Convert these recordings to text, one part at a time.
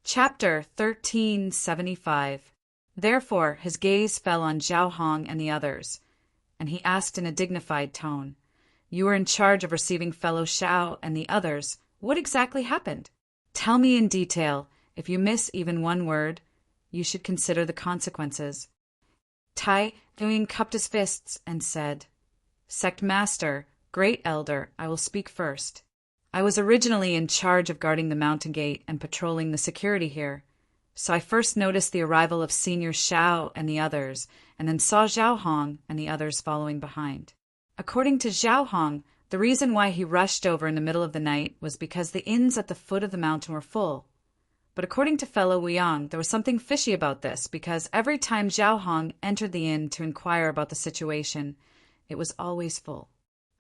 Chapter 1375. Therefore his gaze fell on Zhao Hong and the others, and he asked in a dignified tone, "You are in charge of receiving fellow Xiao and the others. What exactly happened? Tell me in detail. If you miss even one word, you should consider the consequences." Tai Yuan cupped his fists and said, "Sect Master, Great Elder, I will speak first. I was originally in charge of guarding the mountain gate and patrolling the security here, so I first noticed the arrival of Senior Xiao and the others, and then saw Zhao Hong and the others following behind. According to Zhao Hong, the reason why he rushed over in the middle of the night was because the inns at the foot of the mountain were full. But according to fellow Wu Yang, there was something fishy about this, because every time Zhao Hong entered the inn to inquire about the situation, it was always full.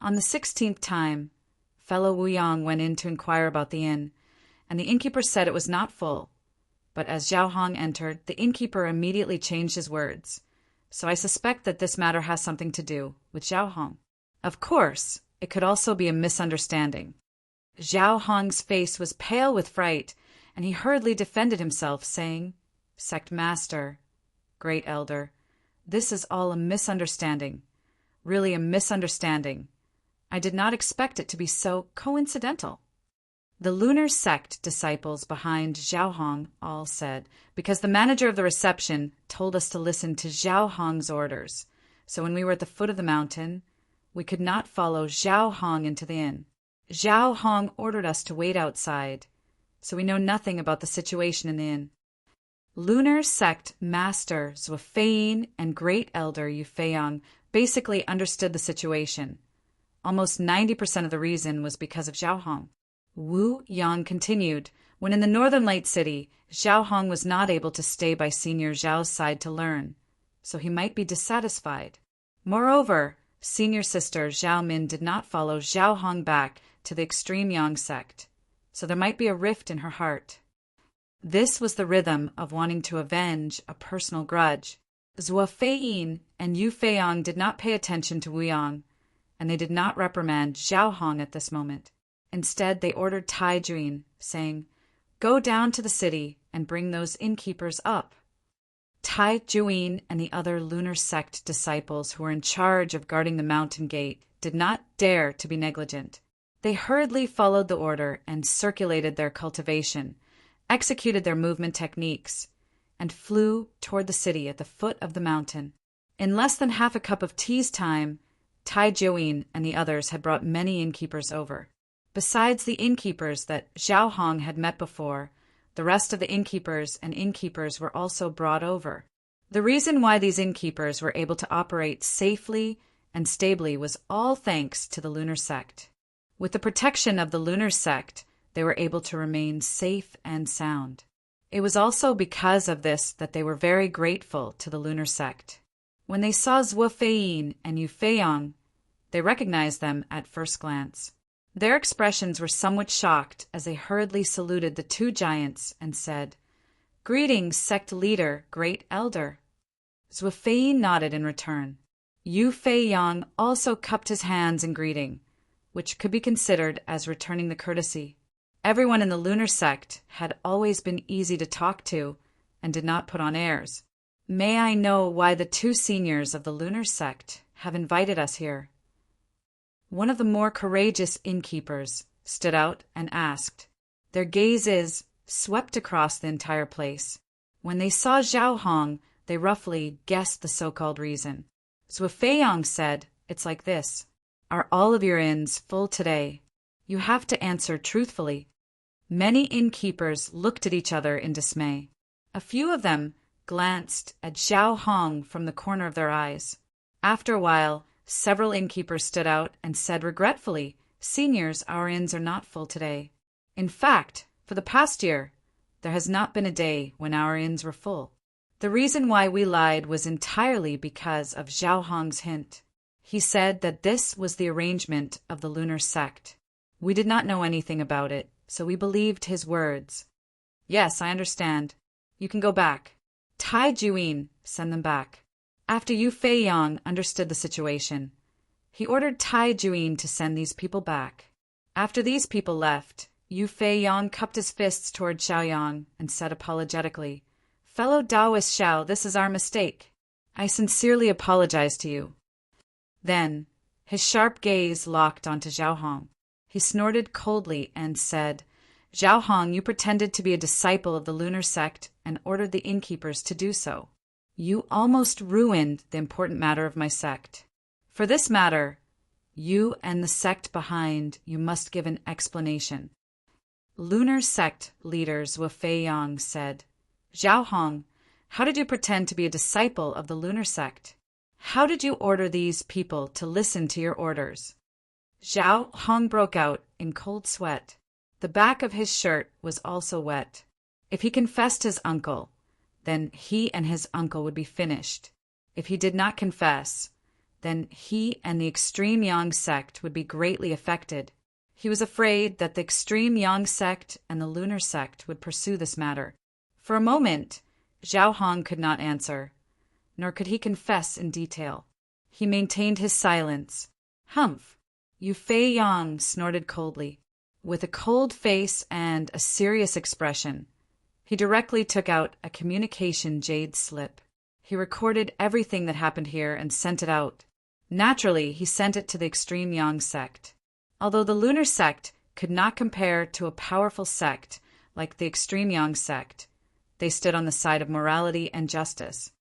On the 16th time, fellow Wu Yang went in to inquire about the inn, and the innkeeper said it was not full. But as Zhao Hong entered, the innkeeper immediately changed his words. So I suspect that this matter has something to do with Zhao Hong. Of course, it could also be a misunderstanding." Zhao Hong's face was pale with fright, and he hurriedly defended himself, saying, "Sect Master, Great Elder, this is all a misunderstanding. Really a misunderstanding. I did not expect it to be so coincidental." The lunar sect disciples behind Zhao Hong all said, "Because the manager of the reception told us to listen to Zhao Hong's orders. So when we were at the foot of the mountain, we could not follow Zhao Hong into the inn. Zhao Hong ordered us to wait outside, so we know nothing about the situation in the inn." Lunar sect Master Zhuofeiyin and Great Elder Yufeiyang basically understood the situation. Almost 90% of the reason was because of Zhao Hong. Wu Yang continued, "When in the northern Light City, Zhao Hong was not able to stay by Senior Zhao's side to learn, so he might be dissatisfied. Moreover, Senior Sister Zhao Min did not follow Zhao Hong back to the extreme Yang sect, so there might be a rift in her heart. This was the rhythm of wanting to avenge a personal grudge." Zhuofeiyin and Yufeiyang did not pay attention to Wu Yang, and they did not reprimand Zhao Hong at this moment. Instead, they ordered Tai Yuan, saying, "Go down to the city and bring those innkeepers up." Tai Yuan and the other lunar sect disciples who were in charge of guarding the mountain gate did not dare to be negligent. They hurriedly followed the order and circulated their cultivation, executed their movement techniques, and flew toward the city at the foot of the mountain. In less than half a cup of tea's time, Tai Yuan and the others had brought many innkeepers over. Besides the innkeepers that Zhao Hong had met before, the rest of the innkeepers were also brought over. The reason why these innkeepers were able to operate safely and stably was all thanks to the lunar sect. With the protection of the lunar sect, they were able to remain safe and sound. It was also because of this that they were very grateful to the lunar sect. When they saw Zhuofeiyin and Yufeiyang, they recognized them at first glance. Their expressions were somewhat shocked as they hurriedly saluted the two giants and said, "Greetings, sect leader, Great Elder." Zhuofeiyin nodded in return. Yufeiyang also cupped his hands in greeting, which could be considered as returning the courtesy. Everyone in the lunar sect had always been easy to talk to and did not put on airs. "May I know why the two seniors of the lunar sect have invited us here?" One of the more courageous innkeepers stood out and asked. Their gazes swept across the entire place. When they saw Zhao Hong, they roughly guessed the so-called reason. Zhuofeiyang said, "It's like this. Are all of your inns full today? You have to answer truthfully." Many innkeepers looked at each other in dismay. A few of them glanced at Zhao Hong from the corner of their eyes. After a while, several innkeepers stood out and said regretfully, "Seniors, our inns are not full today. In fact, for the past year, there has not been a day when our inns were full. The reason why we lied was entirely because of Zhao Hong's hint. He said that this was the arrangement of the lunar sect. We did not know anything about it, so we believed his words. Yes, I understand. You can go back. Tai Yuan, send them back." After Yufeiyang understood the situation, he ordered Tai Yuan to send these people back. After these people left, Yu Fei-yong cupped his fists toward Xiaoyang and said apologetically, "Fellow Taoist Xiao, this is our mistake. I sincerely apologize to you." Then, his sharp gaze locked onto Zhao Hong. He snorted coldly and said, "Zhao Hong, you pretended to be a disciple of the lunar sect and ordered the innkeepers to do so. You almost ruined the important matter of my sect. For this matter, you and the sect behind you must give an explanation." Lunar sect leaders Wu Fei-yong said, "Zhao Hong, how did you pretend to be a disciple of the lunar sect? How did you order these people to listen to your orders?" Zhao Hong broke out in cold sweat. The back of his shirt was also wet. If he confessed his uncle, then he and his uncle would be finished. If he did not confess, then he and the extreme Yang sect would be greatly affected. He was afraid that the extreme Yang sect and the lunar sect would pursue this matter. For a moment, Zhao Hong could not answer, nor could he confess in detail. He maintained his silence. "Humph!" Yu Fei-yong snorted coldly. With a cold face and a serious expression, he directly took out a communication jade slip. He recorded everything that happened here and sent it out. Naturally, he sent it to the extreme Yang sect. Although the lunar sect could not compare to a powerful sect like the extreme Yang sect, they stood on the side of morality and justice.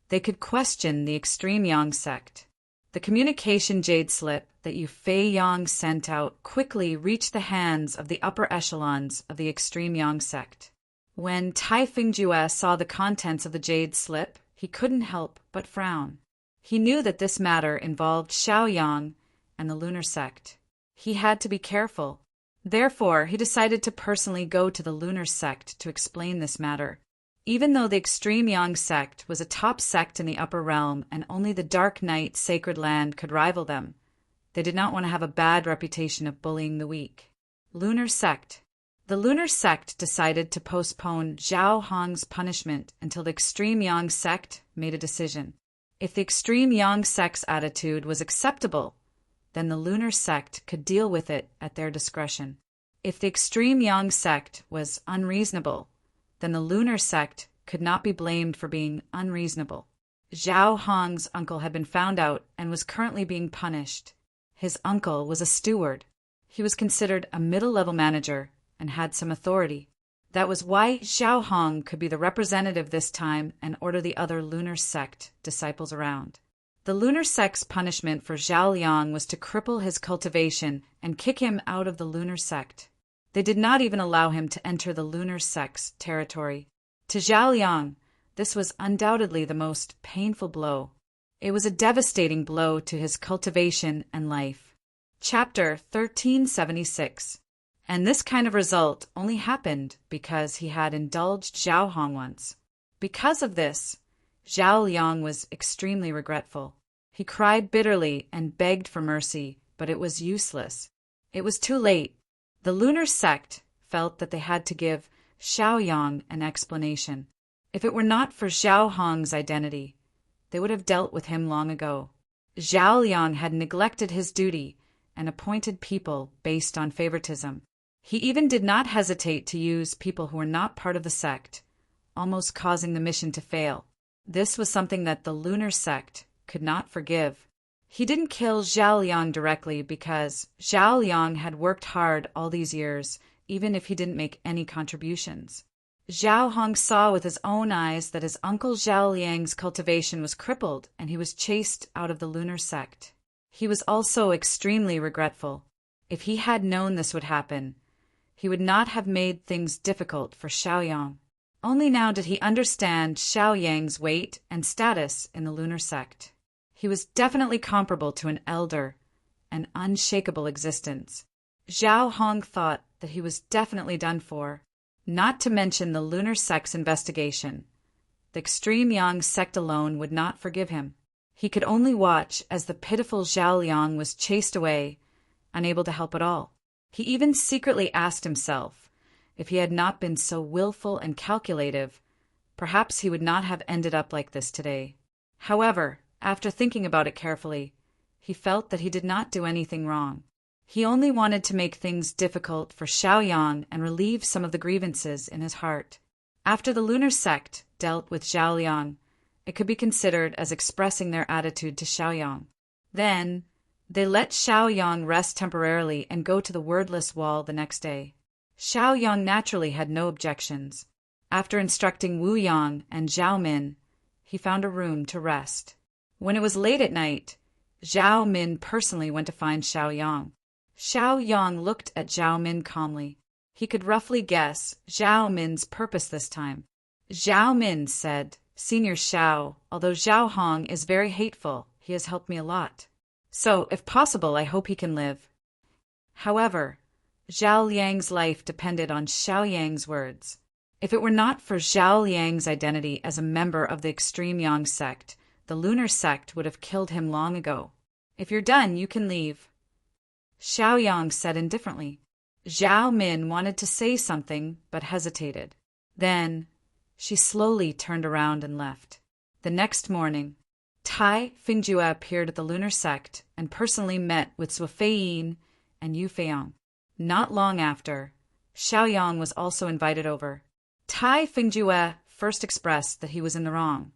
They could question the extreme Yang sect. The communication jade slip that Yu Fei-yong sent out quickly reached the hands of the upper echelons of the extreme Yang sect. When Tai Fingjue saw the contents of the jade slip, he couldn't help but frown. He knew that this matter involved Xiaoyang and the lunar sect. He had to be careful. Therefore, he decided to personally go to the lunar sect to explain this matter. Even though the extreme Yang sect was a top sect in the upper realm and only the Dark Knight Sacred Land could rival them, they did not want to have a bad reputation of bullying the weak. Lunar sect. The lunar sect decided to postpone Zhao Hong's punishment until the extreme Yang sect made a decision. If the extreme Yang sect's attitude was acceptable, then the lunar sect could deal with it at their discretion. If the extreme Yang sect was unreasonable, then the lunar sect could not be blamed for being unreasonable. Zhao Hong's uncle had been found out and was currently being punished. His uncle was a steward. He was considered a middle-level manager and had some authority. That was why Zhao Hong could be the representative this time and order the other lunar sect disciples around. The lunar sect's punishment for Zhao Yang was to cripple his cultivation and kick him out of the lunar sect. They did not even allow him to enter the lunar sect's territory. To Zhao Yang, this was undoubtedly the most painful blow. It was a devastating blow to his cultivation and life. Chapter 1376. And this kind of result only happened because he had indulged Zhao Hong once. Because of this, Zhao Yang was extremely regretful. He cried bitterly and begged for mercy, but it was useless. It was too late. The lunar sect felt that they had to give Xiaoyang an explanation. If it were not for Zhao Hong's identity, they would have dealt with him long ago. Zhao Yang had neglected his duty and appointed people based on favoritism. He even did not hesitate to use people who were not part of the sect, almost causing the mission to fail. This was something that the lunar sect could not forgive. He didn't kill Zhao Yang directly because Zhao Yang had worked hard all these years, even if he didn't make any contributions. Zhao Hong saw with his own eyes that his uncle Zhao Yang's cultivation was crippled and he was chased out of the lunar sect. He was also extremely regretful. If he had known this would happen, he would not have made things difficult for Xiaoyang. Only now did he understand Xiaoyang's weight and status in the lunar sect. He was definitely comparable to an elder, an unshakable existence. Zhao Hong thought that he was definitely done for, not to mention the lunar sect's investigation. The extreme Yang sect alone would not forgive him. He could only watch as the pitiful Zhao Yang was chased away, unable to help at all. He even secretly asked himself, if he had not been so willful and calculative, perhaps he would not have ended up like this today. However, after thinking about it carefully, he felt that he did not do anything wrong. He only wanted to make things difficult for Xiaoyang and relieve some of the grievances in his heart. After the lunar sect dealt with Xiaoyang, it could be considered as expressing their attitude to Xiaoyang. Then, they let Xiaoyang rest temporarily and go to the wordless wall the next day. Xiaoyang naturally had no objections. After instructing Wu Yang and Zhao Min, he found a room to rest. When it was late at night, Zhao Min personally went to find Xiaoyang. Xiaoyang looked at Zhao Min calmly. He could roughly guess Zhao Min's purpose this time. Zhao Min said, "Senior Xiao, although Zhao Hong is very hateful, he has helped me a lot. So, if possible, I hope he can live." However, Zhao Liang's life depended on Xiao Yang's words. If it were not for Zhao Liang's identity as a member of the extreme Yang sect, the lunar sect would have killed him long ago. "If you're done, you can leave," Xiaoyang said indifferently. Zhao Min wanted to say something, but hesitated. Then, she slowly turned around and left. The next morning, Tai Fingjue appeared at the lunar sect and personally met with Zhu Feiyin and Yu Feiyang. Not long after, Xiaoyang was also invited over. Tai Fingjue first expressed that he was in the wrong,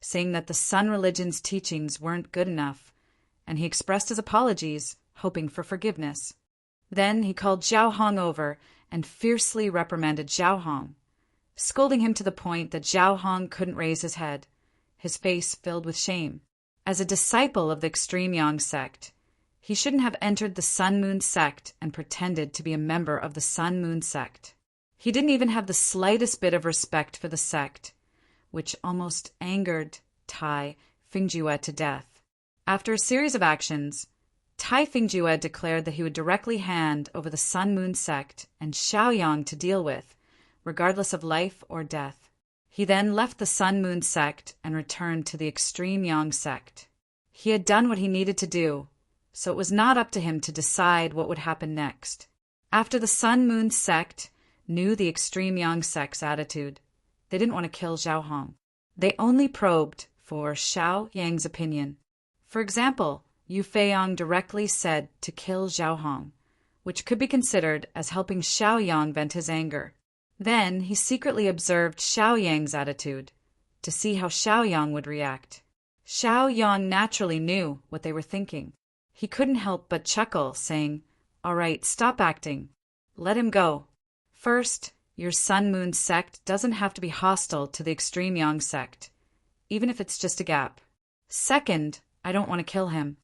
saying that the Sun religion's teachings weren't good enough, and he expressed his apologies, hoping for forgiveness. Then he called Zhao Hong over and fiercely reprimanded Zhao Hong, scolding him to the point that Zhao Hong couldn't raise his head, his face filled with shame. As a disciple of the extreme Yang sect, he shouldn't have entered the Sun Moon sect and pretended to be a member of the Sun Moon sect. He didn't even have the slightest bit of respect for the sect, which almost angered Tai Fingjue to death. After a series of actions, Tai Fingjue declared that he would directly hand over the Sun Moon sect and Xiaoyang to deal with, regardless of life or death. He then left the Sun Moon sect and returned to the extreme Yang sect. He had done what he needed to do, so it was not up to him to decide what would happen next. After the Sun Moon sect knew the extreme Yang sect's attitude, they didn't want to kill Zhao Hong. They only probed for Xiao Yang's opinion. For example, Yu Feiyang directly said to kill Zhao Hong, which could be considered as helping Xiaoyang vent his anger. Then he secretly observed Xiaoyang's attitude, to see how Xiaoyang would react. Xiaoyang naturally knew what they were thinking. He couldn't help but chuckle, saying, "All right, stop acting. Let him go. First, your Sun Moon sect doesn't have to be hostile to the extreme Yang sect, even if it's just a gap. Second, I don't want to kill him."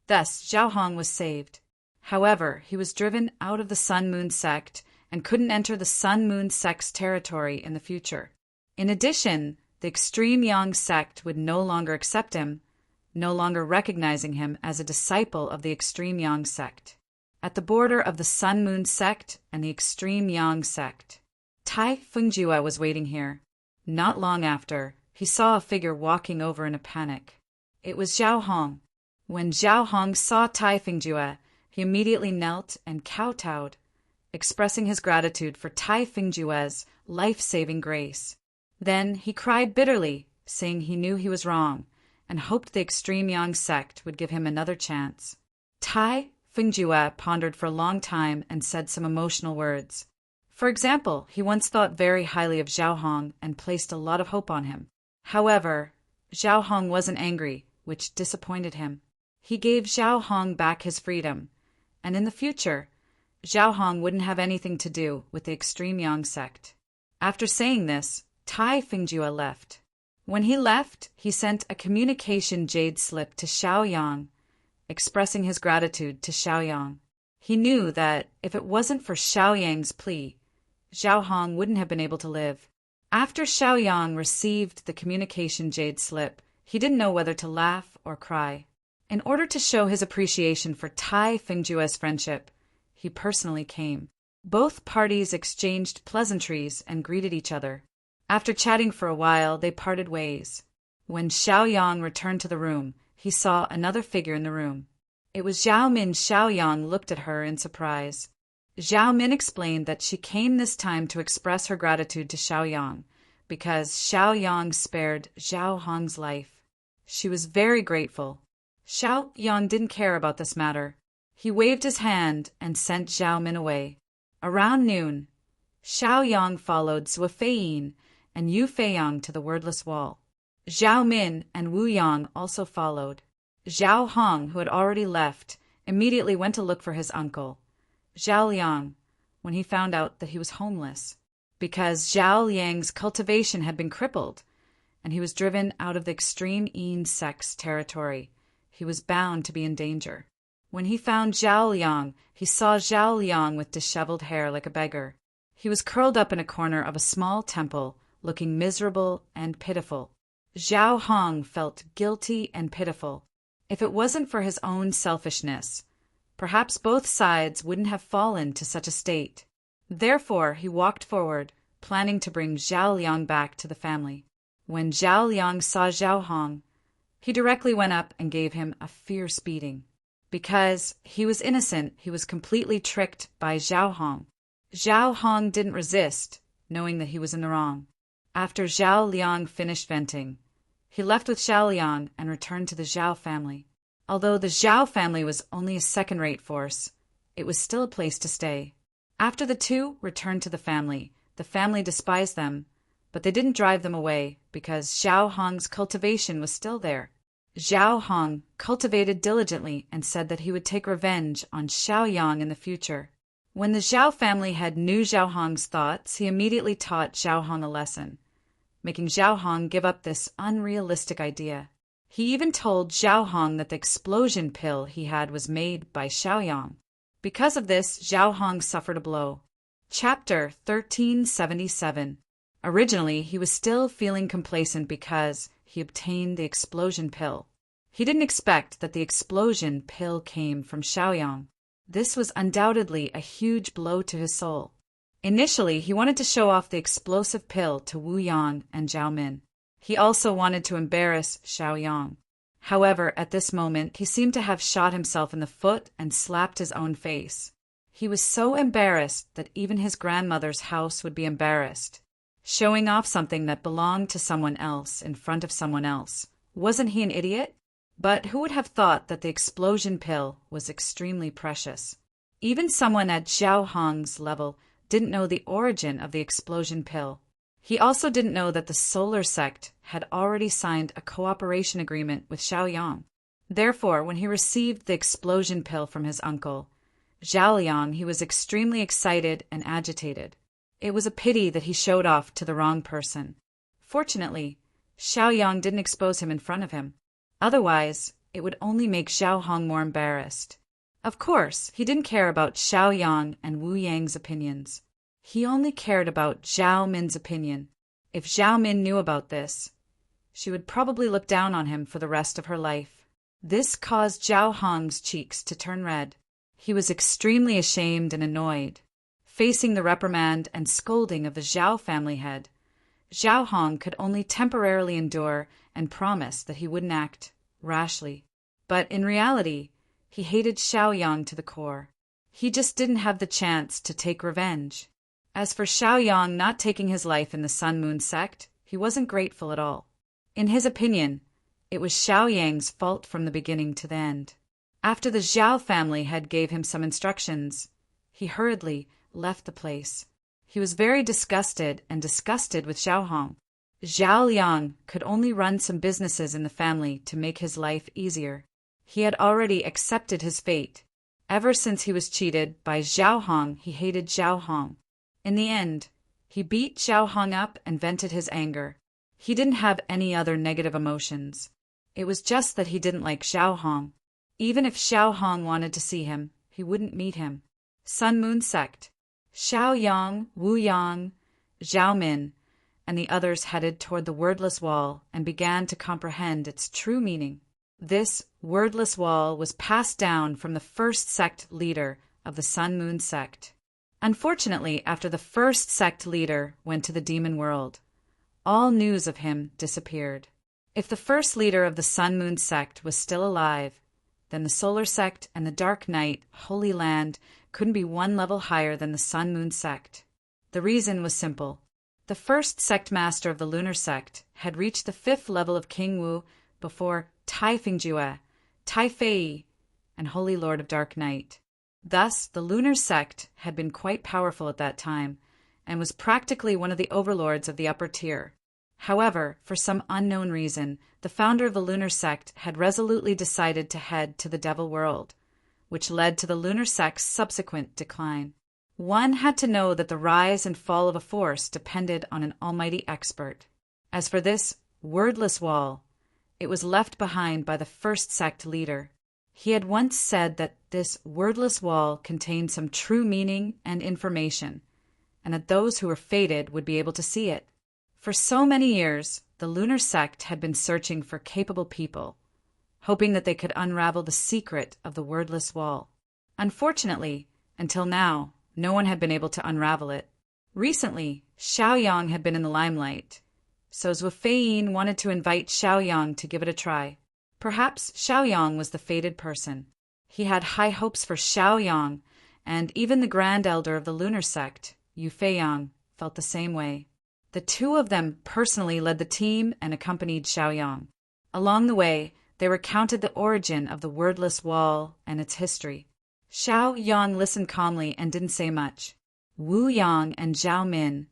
Thus, Zhao Hong was saved. However, he was driven out of the Sun Moon sect and couldn't enter the Sun Moon sect's territory in the future. In addition, the extreme Yang sect would no longer accept him, no longer recognizing him as a disciple of the extreme Yang sect. At the border of the Sun Moon sect and the extreme Yang sect, Tai Fingjue was waiting here. Not long after, he saw a figure walking over in a panic. It was Zhao Hong. When Zhao Hong saw Tai Fingjue, he immediately knelt and kowtowed, expressing his gratitude for Tai Fingjue's life-saving grace. Then he cried bitterly, saying he knew he was wrong, and hoped the extreme Yang sect would give him another chance. Tai Fingjue pondered for a long time and said some emotional words. For example, he once thought very highly of Zhao Hong and placed a lot of hope on him. However, Zhao Hong wasn't angry, which disappointed him. He gave Zhao Hong back his freedom, and in the future, Zhao Hong wouldn't have anything to do with the extreme Yang sect. After saying this, Tai Fingjue left. When he left, he sent a communication jade slip to Xiaoyang, expressing his gratitude to Xiaoyang. He knew that if it wasn't for Xiaoyang's plea, Zhao Hong wouldn't have been able to live. After Xiaoyang received the communication jade slip, he didn't know whether to laugh or cry. In order to show his appreciation for Tai Fingjue's friendship, he personally came. Both parties exchanged pleasantries and greeted each other. After chatting for a while, they parted ways. When Xiaoyang returned to the room, he saw another figure in the room. It was Zhao Min. Xiaoyang looked at her in surprise. Zhao Min explained that she came this time to express her gratitude to Xiaoyang, because Xiaoyang spared Zhao Hong's life. She was very grateful. Xiaoyang didn't care about this matter. He waved his hand and sent Zhao Min away. Around noon, Xiao Yang followed Zhou Feiyin and Yu Feiyang to the wordless wall. Zhao Min and Wu Yang also followed. Zhao Hong, who had already left, immediately went to look for his uncle, Zhao Liang, when he found out that he was homeless, because Zhao Liang's cultivation had been crippled, and he was driven out of the extreme Yin sect's territory. He was bound to be in danger. When he found Zhao Liang, he saw Zhao Liang with disheveled hair like a beggar. He was curled up in a corner of a small temple, looking miserable and pitiful. Zhao Hong felt guilty and pitiful. If it wasn't for his own selfishness, perhaps both sides wouldn't have fallen to such a state. Therefore, he walked forward, planning to bring Zhao Liang back to the family. When Zhao Liang saw Zhao Hong, he directly went up and gave him a fierce beating. Because he was innocent, he was completely tricked by Zhao Hong. Zhao Hong didn't resist, knowing that he was in the wrong. After Zhao Liang finished venting, he left with Zhao Liang and returned to the Zhao family. Although the Zhao family was only a second-rate force, it was still a place to stay. After the two returned to the family despised them, but they didn't drive them away because Zhao Hong's cultivation was still there. Zhao Hong cultivated diligently and said that he would take revenge on Xiao Yang in the future. When the Zhao family head knew Zhao Hong's thoughts, he immediately taught Zhao Hong a lesson, making Zhao Hong give up this unrealistic idea. He even told Zhao Hong that the explosion pill he had was made by Xiao Yang. Because of this, Zhao Hong suffered a blow. Chapter 1377. Originally, he was still feeling complacent because he obtained the explosion pill. He didn't expect that the explosion pill came from Xiao Yang. This was undoubtedly a huge blow to his soul. Initially, he wanted to show off the explosive pill to Wu Yang and Zhao Min. He also wanted to embarrass Xiao Yang. However, at this moment, he seemed to have shot himself in the foot and slapped his own face. He was so embarrassed that even his grandmother's house would be embarrassed. Showing off something that belonged to someone else in front of someone else. Wasn't he an idiot? But who would have thought that the explosion pill was extremely precious? Even someone at Zhao Hong's level didn't know the origin of the explosion pill. He also didn't know that the Solar Sect had already signed a cooperation agreement with Xiao Yang. Therefore, when he received the explosion pill from his uncle, Zhao Liang, he was extremely excited and agitated. It was a pity that he showed off to the wrong person. Fortunately, Xiao Yang didn't expose him in front of him. Otherwise, it would only make Zhao Hong more embarrassed. Of course, he didn't care about Xiao Yang and Wu Yang's opinions. He only cared about Zhao Min's opinion. If Zhao Min knew about this, she would probably look down on him for the rest of her life. This caused Zhao Hong's cheeks to turn red. He was extremely ashamed and annoyed. Facing the reprimand and scolding of the Zhao family head, Zhao Hong could only temporarily endure and promise that he wouldn't act rashly. But in reality, he hated Xiao Yang to the core. He just didn't have the chance to take revenge. As for Xiao Yang not taking his life in the Sun Moon sect, he wasn't grateful at all. In his opinion, it was Xiao Yang's fault from the beginning to the end. After the Zhao family head gave him some instructions, he hurriedly left the place. He was very disgusted with Zhao Hong. Zhao Liang could only run some businesses in the family to make his life easier. He had already accepted his fate. Ever since he was cheated by Zhao Hong, he hated Zhao Hong. In the end, he beat Zhao Hong up and vented his anger. He didn't have any other negative emotions. It was just that he didn't like Zhao Hong. Even if Xiao Hong wanted to see him, he wouldn't meet him. Sun Moon Sect. Xiao Yang, Wu Yang, Zhao Min, and the others headed toward the wordless wall and began to comprehend its true meaning. This wordless wall was passed down from the first sect leader of the Sun Moon Sect. Unfortunately, after the first sect leader went to the demon world, all news of him disappeared. If the first leader of the Sun Moon Sect was still alive, then the Solar Sect and the Dark Night, Holy Land, couldn't be one level higher than the Sun Moon Sect. The reason was simple. The first sect master of the Lunar Sect had reached the 5th level of King Wu before Tai Fingjue, Tai Fei, and Holy Lord of Dark Night. Thus, the lunar sect had been quite powerful at that time, and was practically one of the overlords of the upper tier. However, for some unknown reason, the founder of the lunar sect had resolutely decided to head to the devil world, which led to the lunar sect's subsequent decline. One had to know that the rise and fall of a force depended on an almighty expert. As for this wordless wall, it was left behind by the first sect leader. He had once said that this wordless wall contained some true meaning and information, and that those who were fated would be able to see it. For so many years, the lunar sect had been searching for capable people, hoping that they could unravel the secret of the wordless wall. Unfortunately, until now, no one had been able to unravel it. Recently, Xiaoyang had been in the limelight, so Zhuofeiyin wanted to invite Xiaoyang to give it a try. Perhaps Xiaoyang was the fated person. He had high hopes for Xiaoyang, and even the grand elder of the lunar sect, Yufeiyang, felt the same way. The two of them personally led the team and accompanied Xiaoyang. Along the way, they recounted the origin of the wordless wall and its history. Xiaoyang listened calmly and didn't say much. Wu Yang and Zhao Min,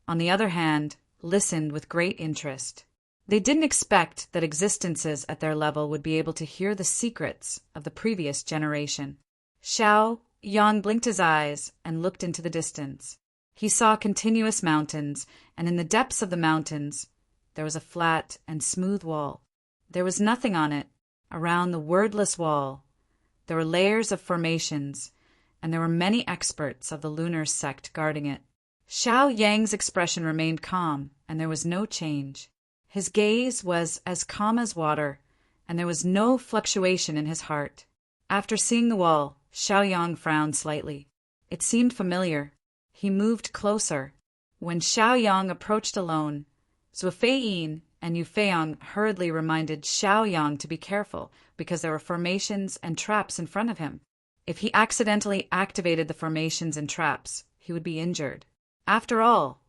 on the other hand, listened with great interest. They didn't expect that existences at their level would be able to hear the secrets of the previous generation. Xiaoyang blinked his eyes and looked into the distance. He saw continuous mountains, and in the depths of the mountains, there was a flat and smooth wall. There was nothing on it. Around the wordless wall, there were layers of formations, and there were many experts of the lunar sect guarding it. Xiaoyang's expression remained calm, and there was no change. His gaze was as calm as water, and there was no fluctuation in his heart. After seeing the wall, Xiaoyang frowned slightly. It seemed familiar. He moved closer. When Xiaoyang approached alone, Zhuofeiyin and Yufeiyang hurriedly reminded Xiaoyang to be careful because there were formations and traps in front of him. If he accidentally activated the formations and traps, he would be injured. After all,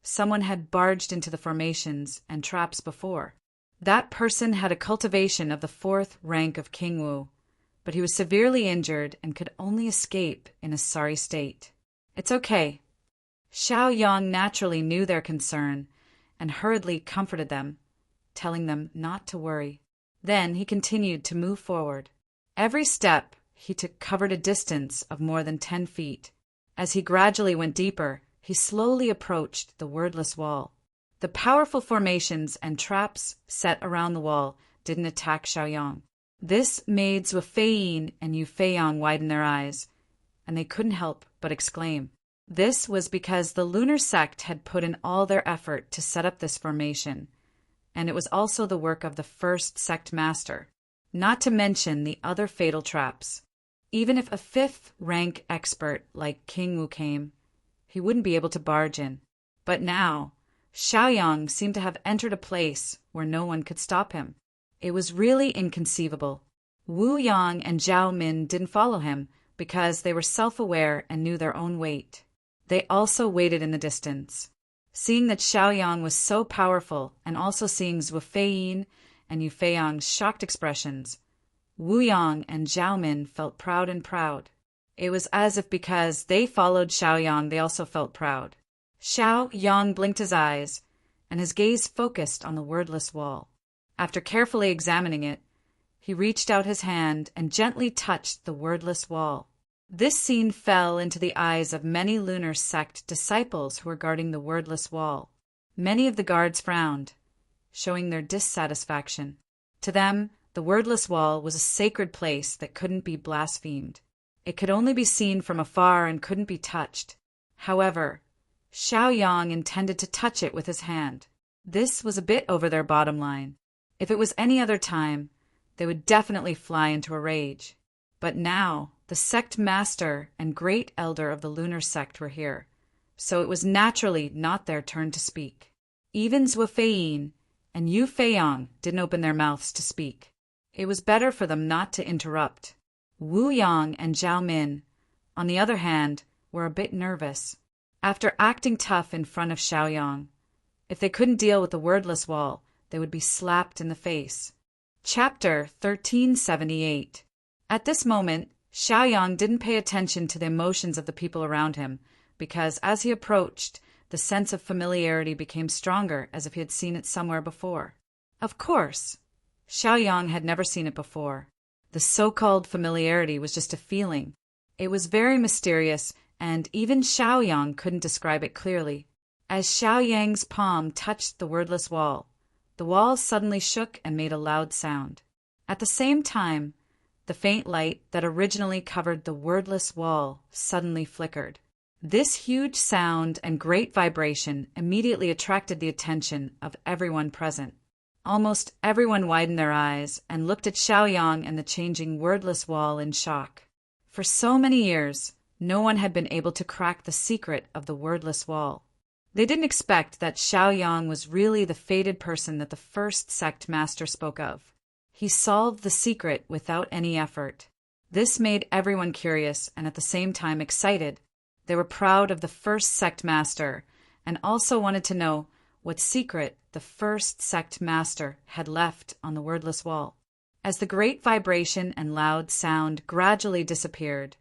someone had barged into the formations and traps before. That person had a cultivation of the 4th rank of King Wu, but he was severely injured and could only escape in a sorry state. It's okay. Xiaoyang naturally knew their concern and hurriedly comforted them, telling them not to worry. Then he continued to move forward. Every step he took covered a distance of more than 10 feet. As he gradually went deeper, he slowly approached the wordless wall. The powerful formations and traps set around the wall didn't attack Xiaoyang. This made Zhuofeiyin and Yufeiyang widen their eyes, and they couldn't help but exclaim. This was because the lunar sect had put in all their effort to set up this formation, and it was also the work of the first sect master, not to mention the other fatal traps. Even if a 5th rank expert like King Wu came, he wouldn't be able to barge in. But now, Xiaoyang seemed to have entered a place where no one could stop him. It was really inconceivable. Wu Yang and Zhao Min didn't follow him because they were self-aware and knew their own weight. They also waited in the distance. Seeing that Xiaoyang was so powerful and also seeing Zhuofeiyin and Yufeiyang's shocked expressions, Wu Yang and Zhao Min felt proud. It was as if because they followed Xiaoyang, they also felt proud. Xiaoyang blinked his eyes, and his gaze focused on the wordless wall. After carefully examining it, he reached out his hand and gently touched the wordless wall. This scene fell into the eyes of many lunar sect disciples who were guarding the wordless wall. Many of the guards frowned, showing their dissatisfaction. To them, the wordless wall was a sacred place that couldn't be blasphemed. It could only be seen from afar and couldn't be touched. However, Xiaoyang intended to touch it with his hand. This was a bit over their bottom line. If it was any other time, they would definitely fly into a rage. But now, the sect master and great elder of the lunar sect were here, so it was naturally not their turn to speak. Even Zhuofeiyin and Yufeiyang didn't open their mouths to speak. It was better for them not to interrupt. Wu Yang and Zhao Min, on the other hand, were a bit nervous. After acting tough in front of Xiaoyang, if they couldn't deal with the wordless wall, they would be slapped in the face. Chapter 1378. At this moment, Xiaoyang didn't pay attention to the emotions of the people around him, because as he approached, the sense of familiarity became stronger, as if he had seen it somewhere before. Of course, Xiaoyang had never seen it before. The so-called familiarity was just a feeling. It was very mysterious, and even Xiaoyang couldn't describe it clearly. As Xiaoyang's palm touched the wordless wall, the wall suddenly shook and made a loud sound. At the same time, the faint light that originally covered the wordless wall suddenly flickered. This huge sound and great vibration immediately attracted the attention of everyone present. Almost everyone widened their eyes and looked at Xiaoyang and the changing wordless wall in shock. For so many years, no one had been able to crack the secret of the wordless wall. They didn't expect that Xiaoyang was really the fated person that the first sect master spoke of. He solved the secret without any effort. This made everyone curious and at the same time excited. They were proud of the first sect master and also wanted to know what secret the first sect master had left on the wordless wall. As the great vibration and loud sound gradually disappeared,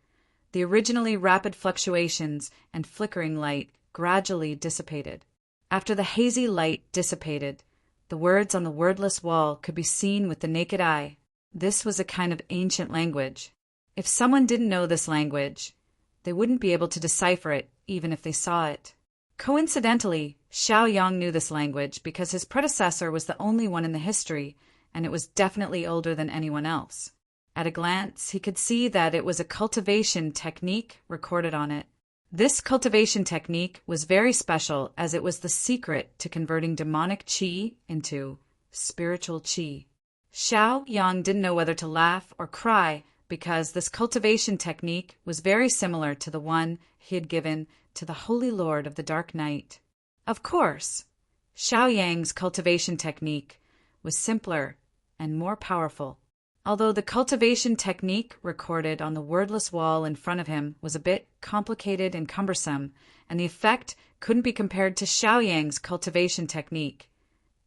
the originally rapid fluctuations and flickering light gradually dissipated. After the hazy light dissipated, the words on the wordless wall could be seen with the naked eye. This was a kind of ancient language. If someone didn't know this language, they wouldn't be able to decipher it even if they saw it. Coincidentally, Xiaoyang knew this language because his predecessor was the only one in the history, and it was definitely older than anyone else. At a glance, he could see that it was a cultivation technique recorded on it. This cultivation technique was very special as it was the secret to converting demonic qi into spiritual qi. Xiaoyang didn't know whether to laugh or cry because this cultivation technique was very similar to the one he had given to the Holy Lord of the Dark Night. Of course, Xiaoyang's cultivation technique was simpler and more powerful. Although the cultivation technique recorded on the wordless wall in front of him was a bit complicated and cumbersome, and the effect couldn't be compared to Xiaoyang's cultivation technique,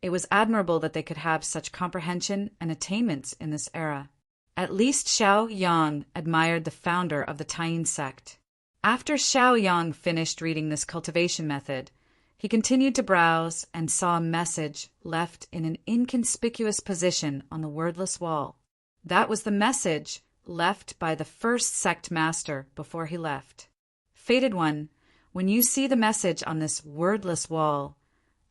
it was admirable that they could have such comprehension and attainments in this era. At least Xiaoyang admired the founder of the Taiyin sect. After Xiaoyang finished reading this cultivation method, he continued to browse and saw a message left in an inconspicuous position on the wordless wall. That was the message left by the first sect master before he left. Fated one, when you see the message on this wordless wall,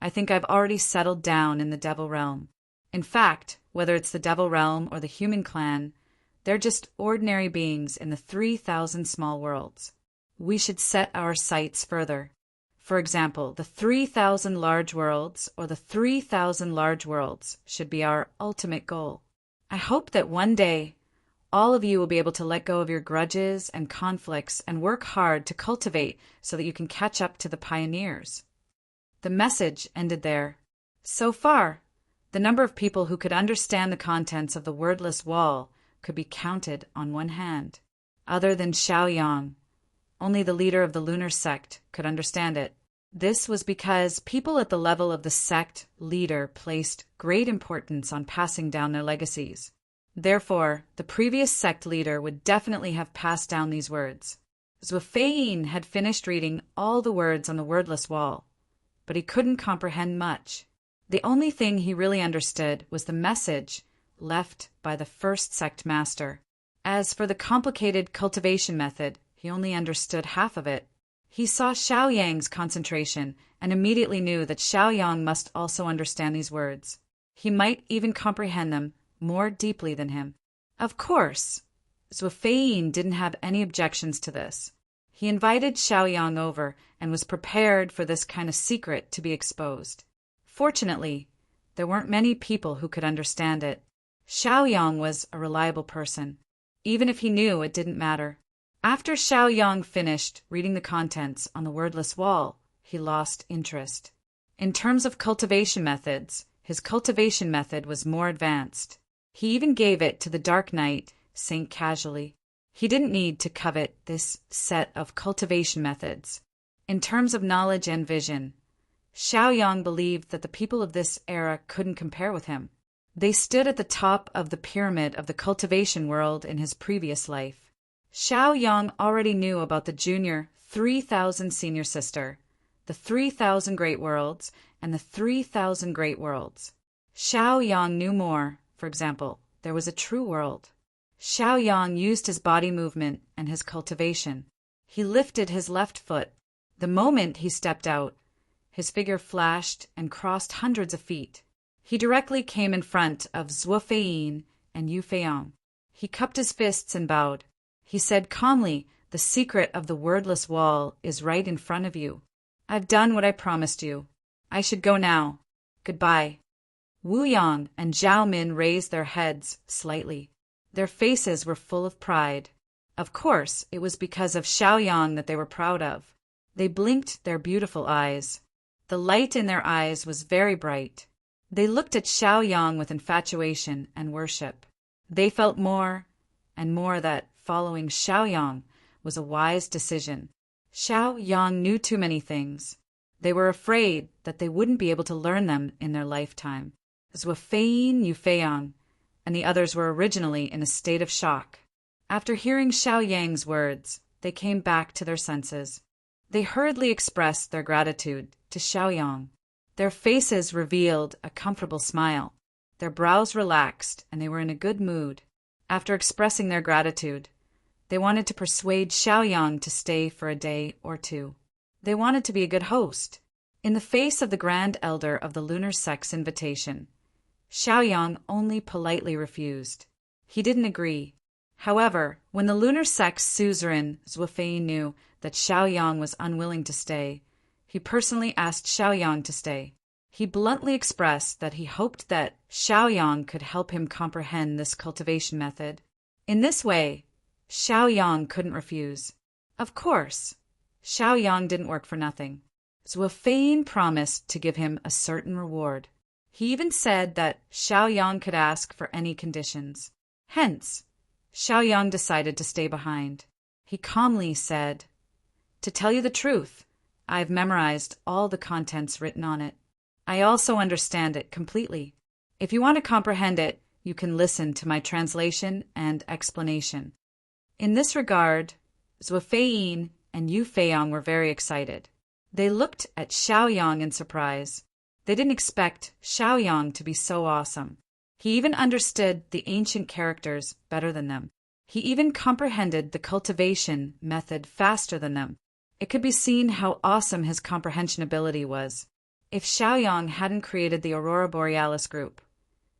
I think I've already settled down in the devil realm. In fact, whether it's the devil realm or the human clan, they're just ordinary beings in the 3,000 small worlds. We should set our sights further. For example, the 3,000 large worlds or the 3,000 large worlds should be our ultimate goal. I hope that one day, all of you will be able to let go of your grudges and conflicts and work hard to cultivate so that you can catch up to the pioneers. The message ended there. So far, the number of people who could understand the contents of the wordless wall could be counted on one hand. Other than Xiaoyang, only the leader of the lunar sect could understand it. This was because people at the level of the sect leader placed great importance on passing down their legacies. Therefore, the previous sect leader would definitely have passed down these words. Zhuofeiyin had finished reading all the words on the wordless wall, but he couldn't comprehend much. The only thing he really understood was the message left by the first sect master. As for the complicated cultivation method, he only understood half of it. He saw Xiaoyang's concentration and immediately knew that Xiaoyang must also understand these words. He might even comprehend them more deeply than him. Of course, Zhuofeiyin didn't have any objections to this. He invited Xiaoyang over and was prepared for this kind of secret to be exposed. Fortunately, there weren't many people who could understand it. Xiaoyang was a reliable person. Even if he knew, it didn't matter. After Xiaoyang finished reading the contents on the wordless wall, he lost interest. In terms of cultivation methods, his cultivation method was more advanced. He even gave it to the Dark Knight Saint casually. He didn't need to covet this set of cultivation methods. In terms of knowledge and vision, Xiaoyang believed that the people of this era couldn't compare with him. They stood at the top of the pyramid of the cultivation world in his previous life. Xiao Yang already knew about the junior 3,000 senior sister, the 3,000 great worlds, and the 3,000 great worlds. Xiao Yang knew more. For example, there was a true world. Xiao Yang used his body movement and his cultivation. He lifted his left foot. The moment he stepped out, his figure flashed and crossed hundreds of feet. He directly came in front of Zhuo Feiyin and Yu Feiyang. He cupped his fists and bowed. He said calmly, "The secret of the wordless wall is right in front of you. I've done what I promised you. I should go now. Goodbye." Wu Yang and Zhao Min raised their heads slightly. Their faces were full of pride. Of course, it was because of Xiao Yang that they were proud of. They blinked their beautiful eyes. The light in their eyes was very bright. They looked at Xiao Yang with infatuation and worship. They felt more and more that following Xiao Yang was a wise decision. Xiao Yang knew too many things. They were afraid that they wouldn't be able to learn them in their lifetime. Zhuo Feiyin, Yu Feiyang, and the others were originally in a state of shock. After hearing Xiao Yang's words, they came back to their senses. They hurriedly expressed their gratitude to Xiao Yang. Their faces revealed a comfortable smile. Their brows relaxed, and they were in a good mood. After expressing their gratitude, they wanted to persuade Xiao Yang to stay for a day or two. They wanted to be a good host. In the face of the Grand Elder of the Lunar Sect's invitation, Xiao Yang only politely refused. He didn't agree. However, when the Lunar Sect's suzerain Zhuo Feiyin knew that Xiao Yang was unwilling to stay, he personally asked Xiao Yang to stay. He bluntly expressed that he hoped that Xiao Yang could help him comprehend this cultivation method. In this way, Xiao Yang couldn't refuse. Of course, Xiao Yang didn't work for nothing. Zhuo Feiyin promised to give him a certain reward. He even said that Xiao Yang could ask for any conditions. Hence, Xiao Yang decided to stay behind. He calmly said, "To tell you the truth, I've memorized all the contents written on it. I also understand it completely. If you want to comprehend it, you can listen to my translation and explanation." In this regard, Zhuo Feiyin and Yu Feiyang were very excited. They looked at Xiao Yang in surprise. They didn't expect Xiao Yang to be so awesome. He even understood the ancient characters better than them. He even comprehended the cultivation method faster than them. It could be seen how awesome his comprehension ability was. If Xiao Yang hadn't created the Aurora Borealis group,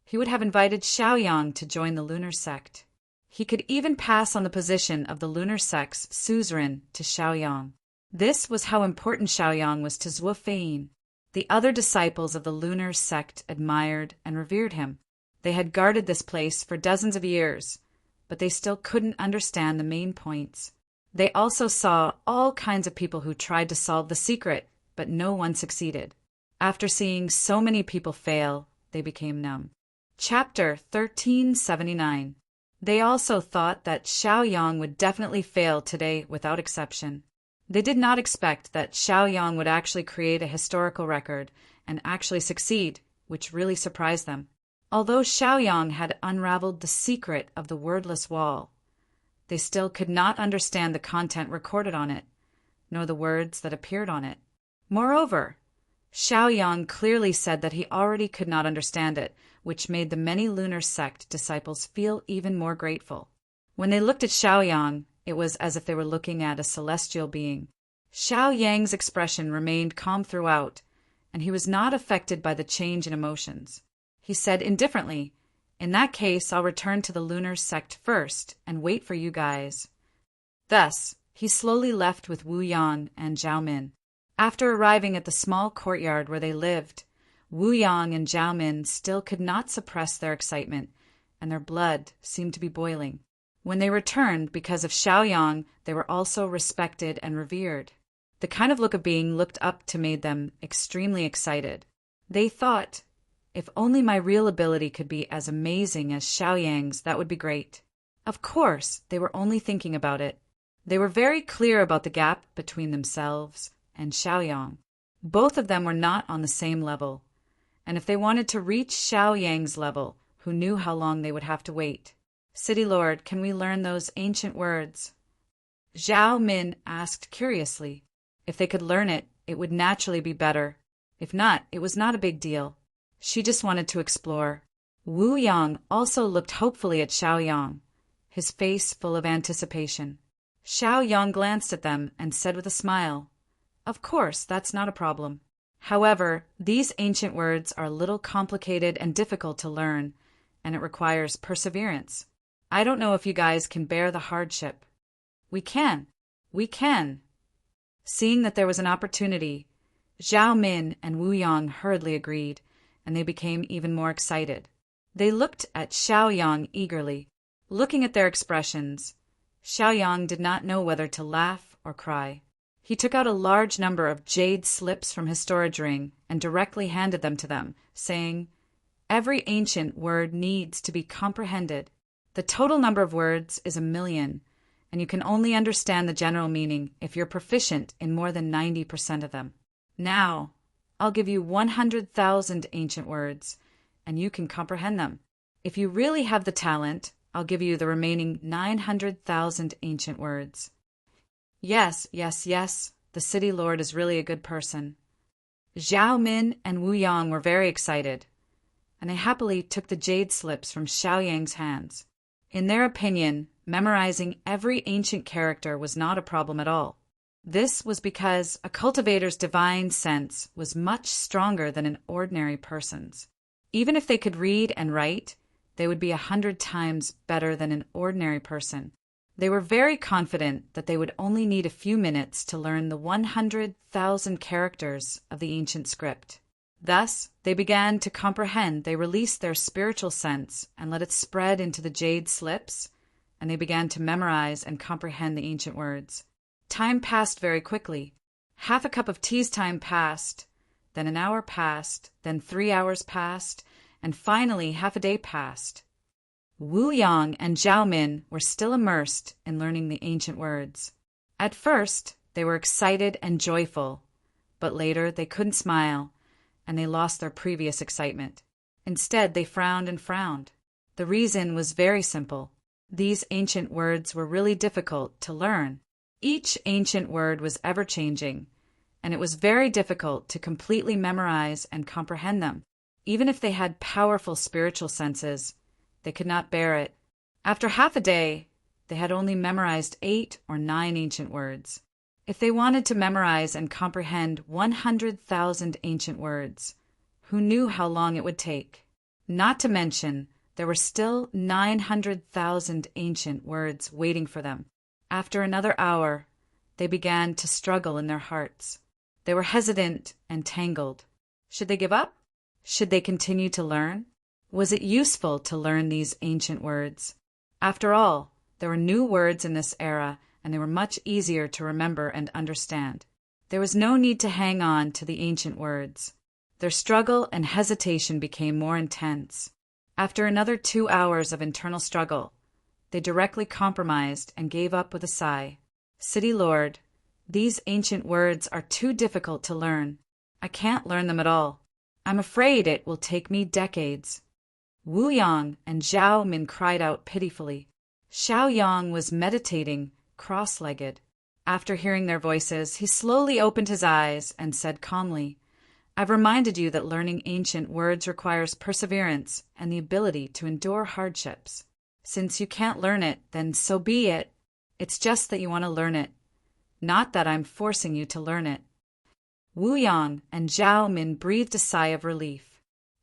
he would have invited Xiao Yang to join the Lunar Sect. He could even pass on the position of the Lunar Sect's suzerain to Xiao Yang. This was how important Xiao Yang was to Zhuo Feiyin. The other disciples of the Lunar Sect admired and revered him. They had guarded this place for dozens of years, but they still couldn't understand the main points. They also saw all kinds of people who tried to solve the secret, but no one succeeded. After seeing so many people fail, they became numb. Chapter 1379. They also thought that Xiao Yang would definitely fail today without exception. They did not expect that Xiao Yang would actually create a historical record and actually succeed, which really surprised them. Although Xiao Yang had unraveled the secret of the wordless wall, they still could not understand the content recorded on it, nor the words that appeared on it. Moreover, Xiao Yang clearly said that he already could not understand it, which made the many Lunar Sect disciples feel even more grateful. When they looked at Xiao Yang, it was as if they were looking at a celestial being. Xiao Yang's expression remained calm throughout, and he was not affected by the change in emotions. He said indifferently, "In that case, I'll return to the Lunar Sect first and wait for you guys." Thus, he slowly left with Wu Yang and Zhao Min. After arriving at the small courtyard where they lived, Wu Yang and Zhao Min still could not suppress their excitement, and their blood seemed to be boiling. When they returned, because of Xiao Yang, they were also respected and revered. The kind of look of being looked up to made them extremely excited. They thought, if only my real ability could be as amazing as Xiao Yang's, that would be great. Of course, they were only thinking about it. They were very clear about the gap between themselves and Xiao Yang. Both of them were not on the same level, and if they wanted to reach Xiao Yang's level, who knew how long they would have to wait. City Lord, can we learn those ancient words? Zhao Min asked curiously. If they could learn it, it would naturally be better. If not, it was not a big deal. She just wanted to explore. Wu Yang also looked hopefully at Xiao Yang, his face full of anticipation. Xiao Yang glanced at them and said with a smile, "Of course, that's not a problem. However, these ancient words are a little complicated and difficult to learn, and it requires perseverance. I don't know if you guys can bear the hardship." We can. Seeing that there was an opportunity, Zhao Min and Wu Yang hurriedly agreed, and they became even more excited. They looked at Xiao Yang eagerly. Looking at their expressions, Xiao Yang did not know whether to laugh or cry. He took out a large number of jade slips from his storage ring and directly handed them to them, saying, "Every ancient word needs to be comprehended. The total number of words is 1,000,000, and you can only understand the general meaning if you're proficient in more than 90% of them. Now, I'll give you 100,000 ancient words, and you can comprehend them. If you really have the talent, I'll give you the remaining 900,000 ancient words." Yes, the city lord is really a good person. Zhao Min and Wu Yang were very excited, and they happily took the jade slips from Xiao Yang's hands. In their opinion, memorizing every ancient character was not a problem at all. This was because a cultivator's divine sense was much stronger than an ordinary person's. Even if they could read and write, they would be 100 times better than an ordinary person. They were very confident that they would only need a few minutes to learn the 100,000 characters of the ancient script. Thus, they began to comprehend. They released their spiritual sense and let it spread into the jade slips, and they began to memorize and comprehend the ancient words. Time passed very quickly. Half a cup of tea's time passed, then an hour passed, then 3 hours passed, and finally half a day passed. Wu Yang and Zhao Min were still immersed in learning the ancient words. At first, they were excited and joyful, but later they couldn't smile, and they lost their previous excitement. Instead, they frowned and frowned. The reason was very simple. These ancient words were really difficult to learn. Each ancient word was ever-changing, and it was very difficult to completely memorize and comprehend them. Even if they had powerful spiritual senses, they could not bear it. After half a day, they had only memorized 8 or 9 ancient words. If they wanted to memorize and comprehend 100,000 ancient words, who knew how long it would take? Not to mention, there were still 900,000 ancient words waiting for them. After another hour, they began to struggle in their hearts. They were hesitant and tangled. Should they give up? Should they continue to learn? Was it useful to learn these ancient words? After all, there were new words in this era, and they were much easier to remember and understand. There was no need to hang on to the ancient words. Their struggle and hesitation became more intense. After another 2 hours of internal struggle, they directly compromised and gave up with a sigh. "City Lord, these ancient words are too difficult to learn. I can't learn them at all. I'm afraid it will take me decades." Wu Yang and Zhao Min cried out pitifully. Xiao Yang was meditating, cross-legged. After hearing their voices, he slowly opened his eyes and said calmly, "I've reminded you that learning ancient words requires perseverance and the ability to endure hardships. Since you can't learn it, then so be it. It's just that you want to learn it, not that I'm forcing you to learn it." Wu Yang and Zhao Min breathed a sigh of relief.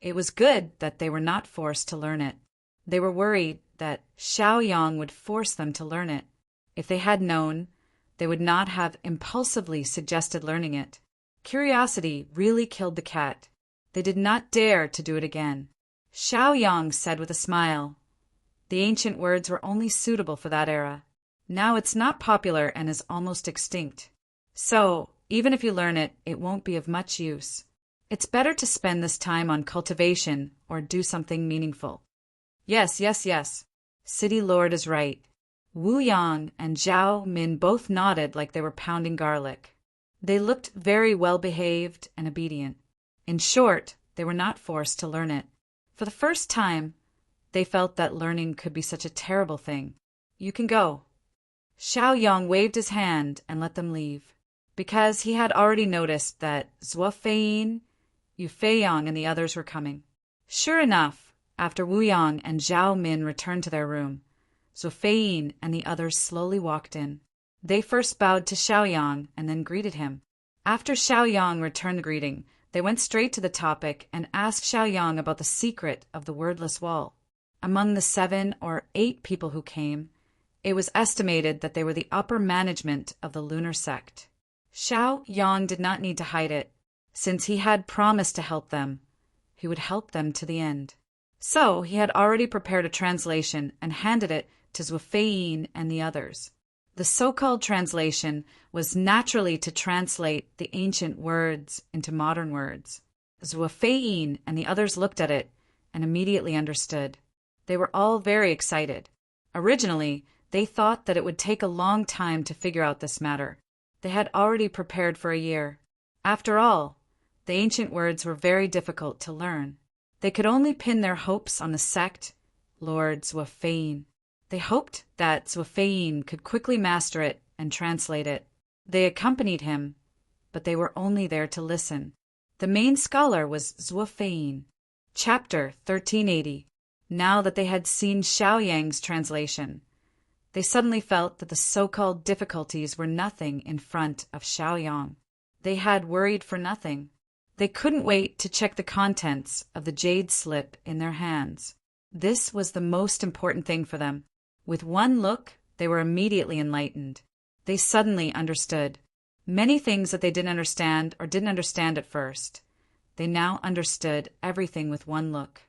It was good that they were not forced to learn it. They were worried that Xiao Yang would force them to learn it. If they had known, they would not have impulsively suggested learning it. Curiosity really killed the cat. They did not dare to do it again. Xiao Yang said with a smile, "The ancient words were only suitable for that era. Now it's not popular and is almost extinct. So, even if you learn it, it won't be of much use. It's better to spend this time on cultivation or do something meaningful." Yes. City Lord is right. Wu Yang and Zhao Min both nodded like they were pounding garlic. They looked very well-behaved and obedient. In short, they were not forced to learn it. For the first time, They felt that learning could be such a terrible thing. You can go. Xiaoyang waved his hand and let them leave, because he had already noticed that Zhuo Feiying, Yu Feiyang, and the others were coming. Sure enough, after Wu Yang and Zhao Min returned to their room, Zhuo Feiying and the others slowly walked in. They first bowed to Xiaoyang and then greeted him. After Xiaoyang returned the greeting, they went straight to the topic and asked Xiaoyang about the secret of the wordless wall. Among the 7 or 8 people who came, it was estimated that they were the upper management of the lunar sect. Xiaoyang did not need to hide it, since he had promised to help them. He would help them to the end. So he had already prepared a translation and handed it to Zhuo Feiying and the others. The so-called translation was naturally to translate the ancient words into modern words. Zhuo Feiying and the others looked at it and immediately understood. They were all very excited. Originally, they thought that it would take a long time to figure out this matter. They had already prepared for a year. After all, the ancient words were very difficult to learn. They could only pin their hopes on the sect, Lord Zhuo Feiying. They hoped that Zhuo Feiying could quickly master it and translate it. They accompanied him, but they were only there to listen. The main scholar was Zhuo Feiying. Chapter 1380. Now that they had seen Xiaoyang's translation, they suddenly felt that the so-called difficulties were nothing in front of Xiaoyang. They had worried for nothing. They couldn't wait to check the contents of the jade slip in their hands. This was the most important thing for them. With one look, they were immediately enlightened. They suddenly understood many things that they didn't understand or didn't understand at first. They now understood everything with one look.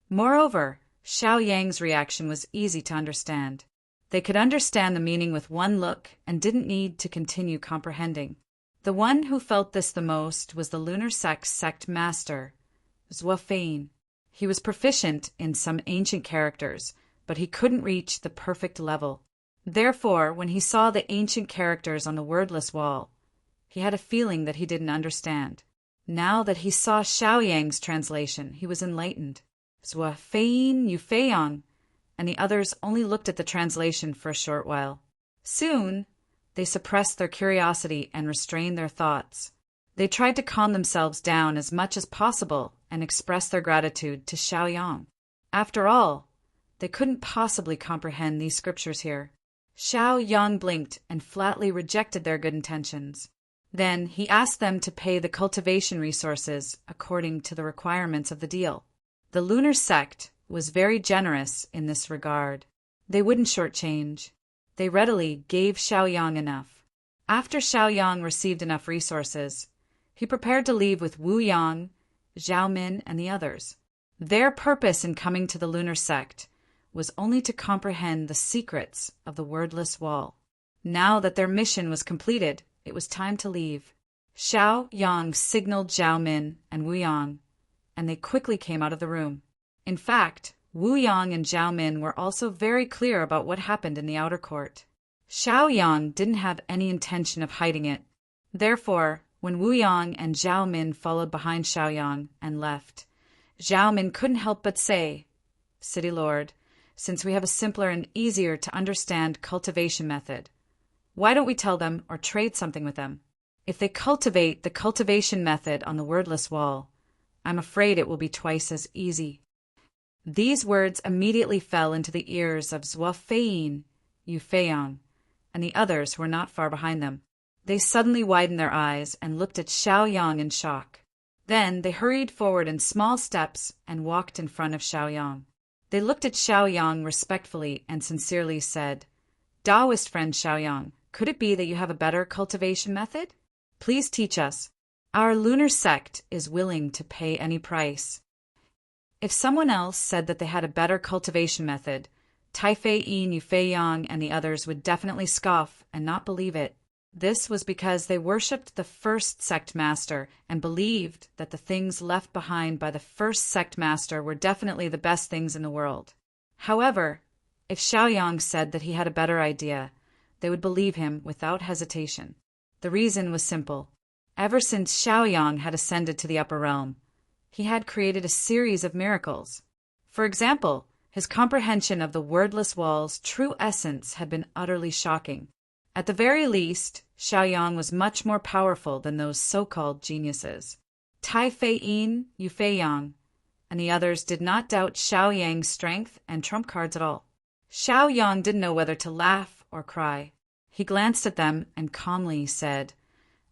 Moreover, Xiaoyang's reaction was easy to understand. They could understand the meaning with one look and didn't need to continue comprehending. The one who felt this the most was the lunar sect's sect master, Zhuo Feiying. He was proficient in some ancient characters, but he couldn't reach the perfect level. Therefore, when he saw the ancient characters on the wordless wall, he had a feeling that he didn't understand. Now that he saw Xiaoyang's translation, he was enlightened. Zhuo Feiying, Yu Feiyang, and the others only looked at the translation for a short while. Soon, they suppressed their curiosity and restrained their thoughts. They tried to calm themselves down as much as possible and express their gratitude to Xiaoyang. After all, they couldn't possibly comprehend these scriptures here. Xiaoyang blinked and flatly rejected their good intentions. Then he asked them to pay the cultivation resources according to the requirements of the deal. The lunar sect was very generous in this regard. They wouldn't shortchange. They readily gave Xiaoyang enough. After Xiaoyang received enough resources, he prepared to leave with Wu Yang, Zhao Min, and the others. Their purpose in coming to the lunar sect was only to comprehend the secrets of the wordless wall. Now that their mission was completed, it was time to leave. Xiaoyang signaled Zhao Min and Wu Yang, and they quickly came out of the room. In fact, Wu Yang and Zhao Min were also very clear about what happened in the outer court. Xiaoyang didn't have any intention of hiding it. Therefore, when Wu Yang and Zhao Min followed behind Xiaoyang and left, Zhao Min couldn't help but say, "City Lord, since we have a simpler and easier to understand cultivation method, why don't we tell them or trade something with them? If they cultivate the cultivation method on the wordless wall, I'm afraid it will be twice as easy." These words immediately fell into the ears of Zhuo Feiying, Yu Feiyang, and the others who were not far behind them. They suddenly widened their eyes and looked at Xiaoyang in shock. Then they hurried forward in small steps and walked in front of Xiaoyang. They looked at Xiaoyang respectfully and sincerely said, "Taoist friend Xiaoyang, could it be that you have a better cultivation method? Please teach us. Our lunar sect is willing to pay any price." If someone else said that they had a better cultivation method, Taifei-yin, Yu Feiyang, and the others would definitely scoff and not believe it. This was because they worshipped the first sect master and believed that the things left behind by the first sect master were definitely the best things in the world. However, if Xiaoyang said that he had a better idea, they would believe him without hesitation. The reason was simple. Ever since Xiaoyang had ascended to the upper realm, he had created a series of miracles. For example, His comprehension of the wordless wall's true essence had been utterly shocking. At the very least, Xiaoyang was much more powerful than those so-called geniuses. Tai Fei-yin, Yu Fei-yang, and the others did not doubt Xiaoyang's strength and trump cards at all. Xiaoyang didn't know whether to laugh or cry. He glanced at them and calmly said,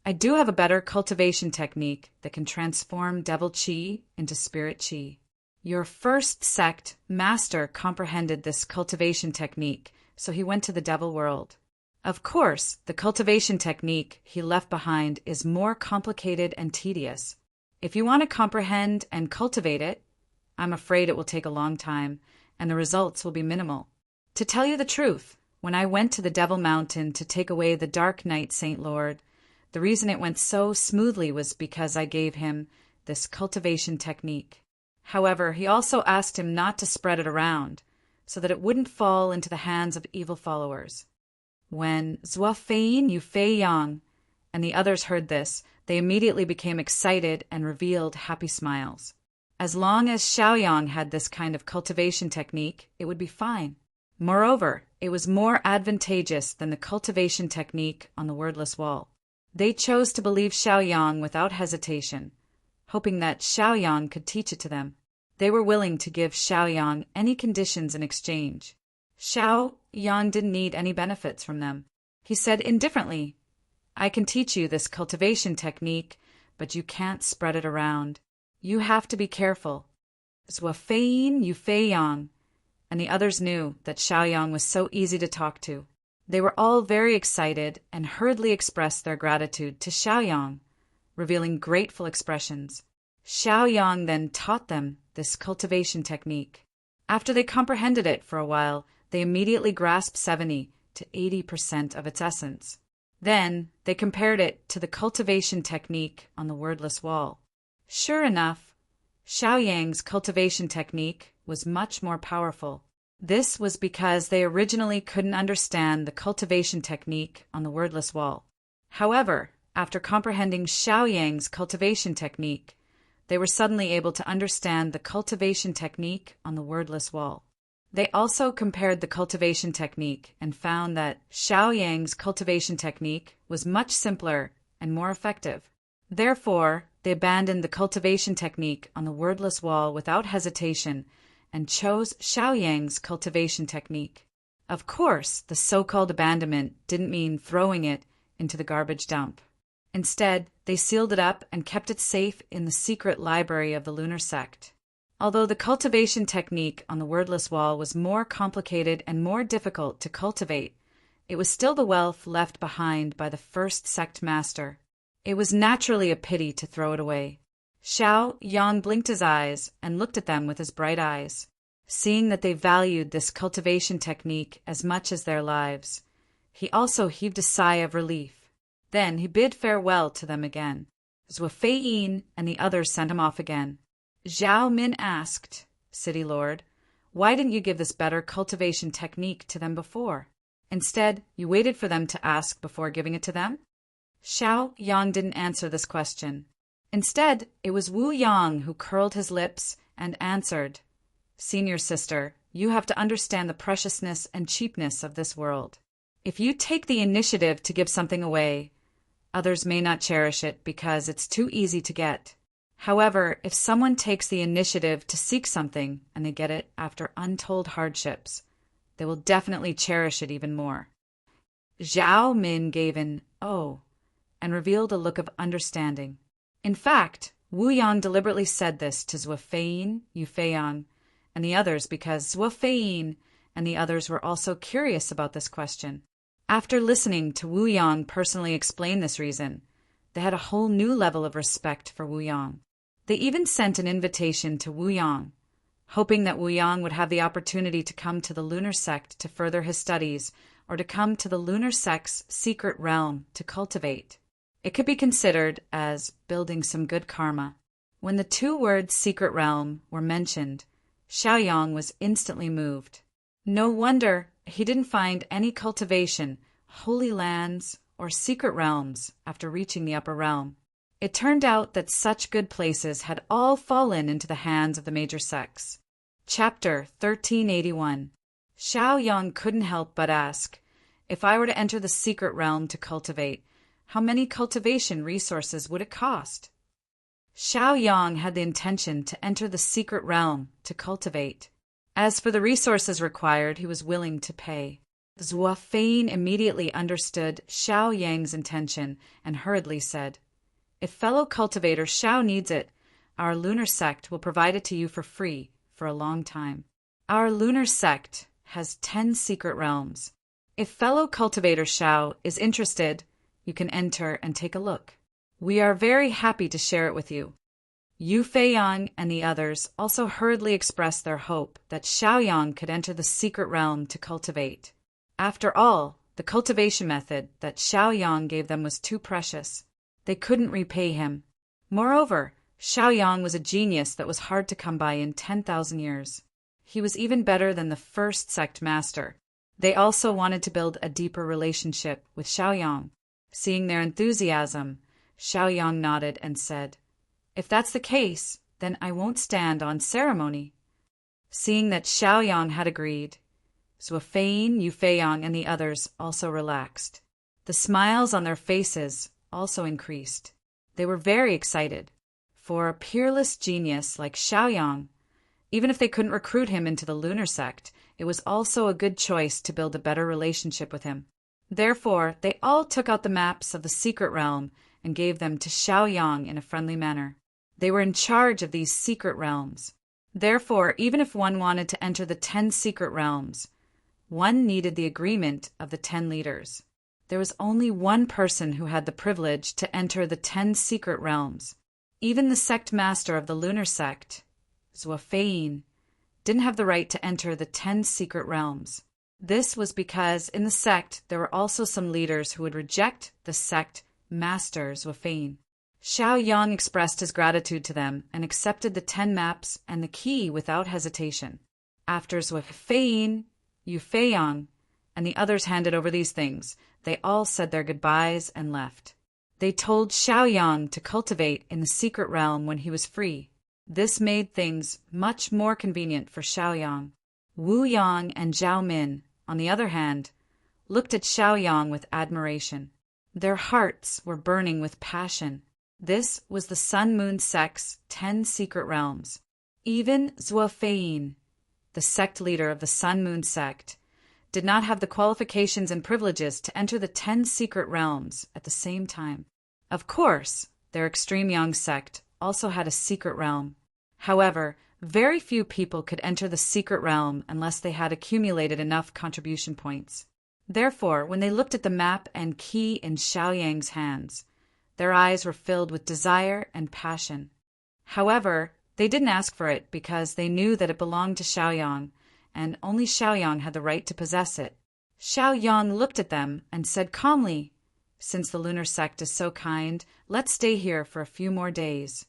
"I do have a better cultivation technique that can transform devil qi into spirit qi. Your first sect master comprehended this cultivation technique, so he went to the devil world. Of course, the cultivation technique he left behind is more complicated and tedious. If you want to comprehend and cultivate it, I'm afraid it will take a long time, and the results will be minimal. To tell you the truth, when I went to the Devil Mountain to take away the Dark Knight Saint Lord, the reason it went so smoothly was because I gave him this cultivation technique. However, he also asked him not to spread it around, so that it wouldn't fall into the hands of evil followers." When Zhua Feiyin, Yu Fei-yang, and the others heard this, they immediately became excited and revealed happy smiles. As long as Xiaoyang had this kind of cultivation technique, it would be fine. Moreover, it was more advantageous than the cultivation technique on the wordless wall. They chose to believe Xiaoyang without hesitation, hoping that Xiaoyang could teach it to them. They were willing to give Xiaoyang any conditions in exchange. Xiaoyang didn't need any benefits from them. He said indifferently, "I can teach you this cultivation technique, but you can't spread it around. You have to be careful." Zhua Feiyin, Yu Fei-yang, and the others knew that Xiaoyang was so easy to talk to. They were all very excited and hurriedly expressed their gratitude to Xiaoyang, revealing grateful expressions. Xiaoyang then taught them this cultivation technique. After they comprehended it for a while, they immediately grasped 70 to 80% of its essence. Then they compared it to the cultivation technique on the wordless wall. Sure enough, Xiaoyang's cultivation technique was much more powerful. This was because they originally couldn't understand the cultivation technique on the wordless wall. However, after comprehending Xiaoyang's cultivation technique, they were suddenly able to understand the cultivation technique on the wordless wall. They also compared the cultivation technique and found that Xiaoyang's cultivation technique was much simpler and more effective. Therefore, they abandoned the cultivation technique on the wordless wall without hesitation and chose Xiaoyang's cultivation technique. Of course, the so-called abandonment didn't mean throwing it into the garbage dump. Instead, they sealed it up and kept it safe in the secret library of the lunar sect. Although the cultivation technique on the wordless wall was more complicated and more difficult to cultivate, it was still the wealth left behind by the first sect master. It was naturally a pity to throw it away. Xiaoyang blinked his eyes and looked at them with his bright eyes. Seeing that they valued this cultivation technique as much as their lives, he also heaved a sigh of relief. Then he bid farewell to them again. Zhua Feiyin and the others sent him off again. Zhao Min asked, "City Lord, why didn't you give this better cultivation technique to them before? Instead, you waited for them to ask before giving it to them?" Xiaoyang didn't answer this question. Instead, it was Wu Yang who curled his lips and answered, "Senior sister, you have to understand the preciousness and cheapness of this world. If you take the initiative to give something away, others may not cherish it because it's too easy to get. However, if someone takes the initiative to seek something and they get it after untold hardships, they will definitely cherish it even more." Zhao Min gave an "oh" and revealed a look of understanding. In fact, Wu Yang deliberately said this to Zhua Feiyin, Yu Fei-yang, and the others because Zhua Feiyin and the others were also curious about this question. After listening to Wu Yang personally explain this reason, they had a whole new level of respect for Wu Yang. They even sent an invitation to Wu Yang, hoping that Wu Yang would have the opportunity to come to the lunar sect to further his studies or to come to the lunar sect's secret realm to cultivate. It could be considered as building some good karma. When the two words secret realm were mentioned, Xiaoyang was instantly moved. No wonder he didn't find any cultivation, holy lands, or secret realms after reaching the upper realm. It turned out that such good places had all fallen into the hands of the major sects. Chapter 1381. Xiao Yang couldn't help but ask, if I were to enter the secret realm to cultivate, how many cultivation resources would it cost? Xiao Yang had the intention to enter the secret realm to cultivate. As for the resources required, he was willing to pay. Zhou Fein immediately understood Xiao Yang's intention and hurriedly said, if fellow cultivator Xiao needs it, our lunar sect will provide it to you for free for a long time. Our lunar sect has 10 secret realms. If fellow cultivator Xiao is interested, you can enter and take a look. We are very happy to share it with you. Yu Feiyang and the others also hurriedly expressed their hope that Xiao Yang could enter the secret realm to cultivate. After all, the cultivation method that Xiao Yang gave them was too precious. They couldn't repay him. Moreover, Xiao Yang was a genius that was hard to come by in 10,000 years. He was even better than the first sect master. They also wanted to build a deeper relationship with Xiao Yang. Seeing their enthusiasm, Xiao Yang nodded and said, if that's the case, then I won't stand on ceremony. Seeing that Xiao Yang had agreed, Zhou Fein, Yu Feiyang, and the others also relaxed. The smiles on their faces also increased. They were very excited. For a peerless genius like Xiao Yang, even if they couldn't recruit him into the lunar sect, it was also a good choice to build a better relationship with him. Therefore, they all took out the maps of the secret realm and gave them to Xiao Yang in a friendly manner. They were in charge of these secret realms. Therefore, even if one wanted to enter the 10 secret realms, one needed the agreement of the 10 leaders. There was only one person who had the privilege to enter the 10 secret realms. Even the sect master of the lunar sect, Zhou Fein, didn't have the right to enter the 10 secret realms. This was because in the sect there were also some leaders who would reject the sect master Zhou Fein. Xiao Yang expressed his gratitude to them and accepted the 10 maps and the key without hesitation. After Zhou Fein, Yu Feiyang, and the others handed over these things, they all said their goodbyes and left. They told Xiao Yang to cultivate in the secret realm when he was free. This made things much more convenient for Xiao Yang. Wu Yang and Zhao Min, on the other hand, looked at Xiao Yang with admiration. Their hearts were burning with passion. This was the Sun-Moon sect's 10 secret realms. Even Zhou Fein, the sect leader of the Sun-Moon sect, did not have the qualifications and privileges to enter the 10 secret realms at the same time. Of course, their extreme young sect also had a secret realm. However, very few people could enter the secret realm unless they had accumulated enough contribution points. Therefore, when they looked at the map and key in Xiao Yang's hands, their eyes were filled with desire and passion. However, they didn't ask for it because they knew that it belonged to Xiao Yang, and only Xiao Yang had the right to possess it. Xiao Yang looked at them and said calmly, since the lunar sect is so kind, let's stay here for a few more days.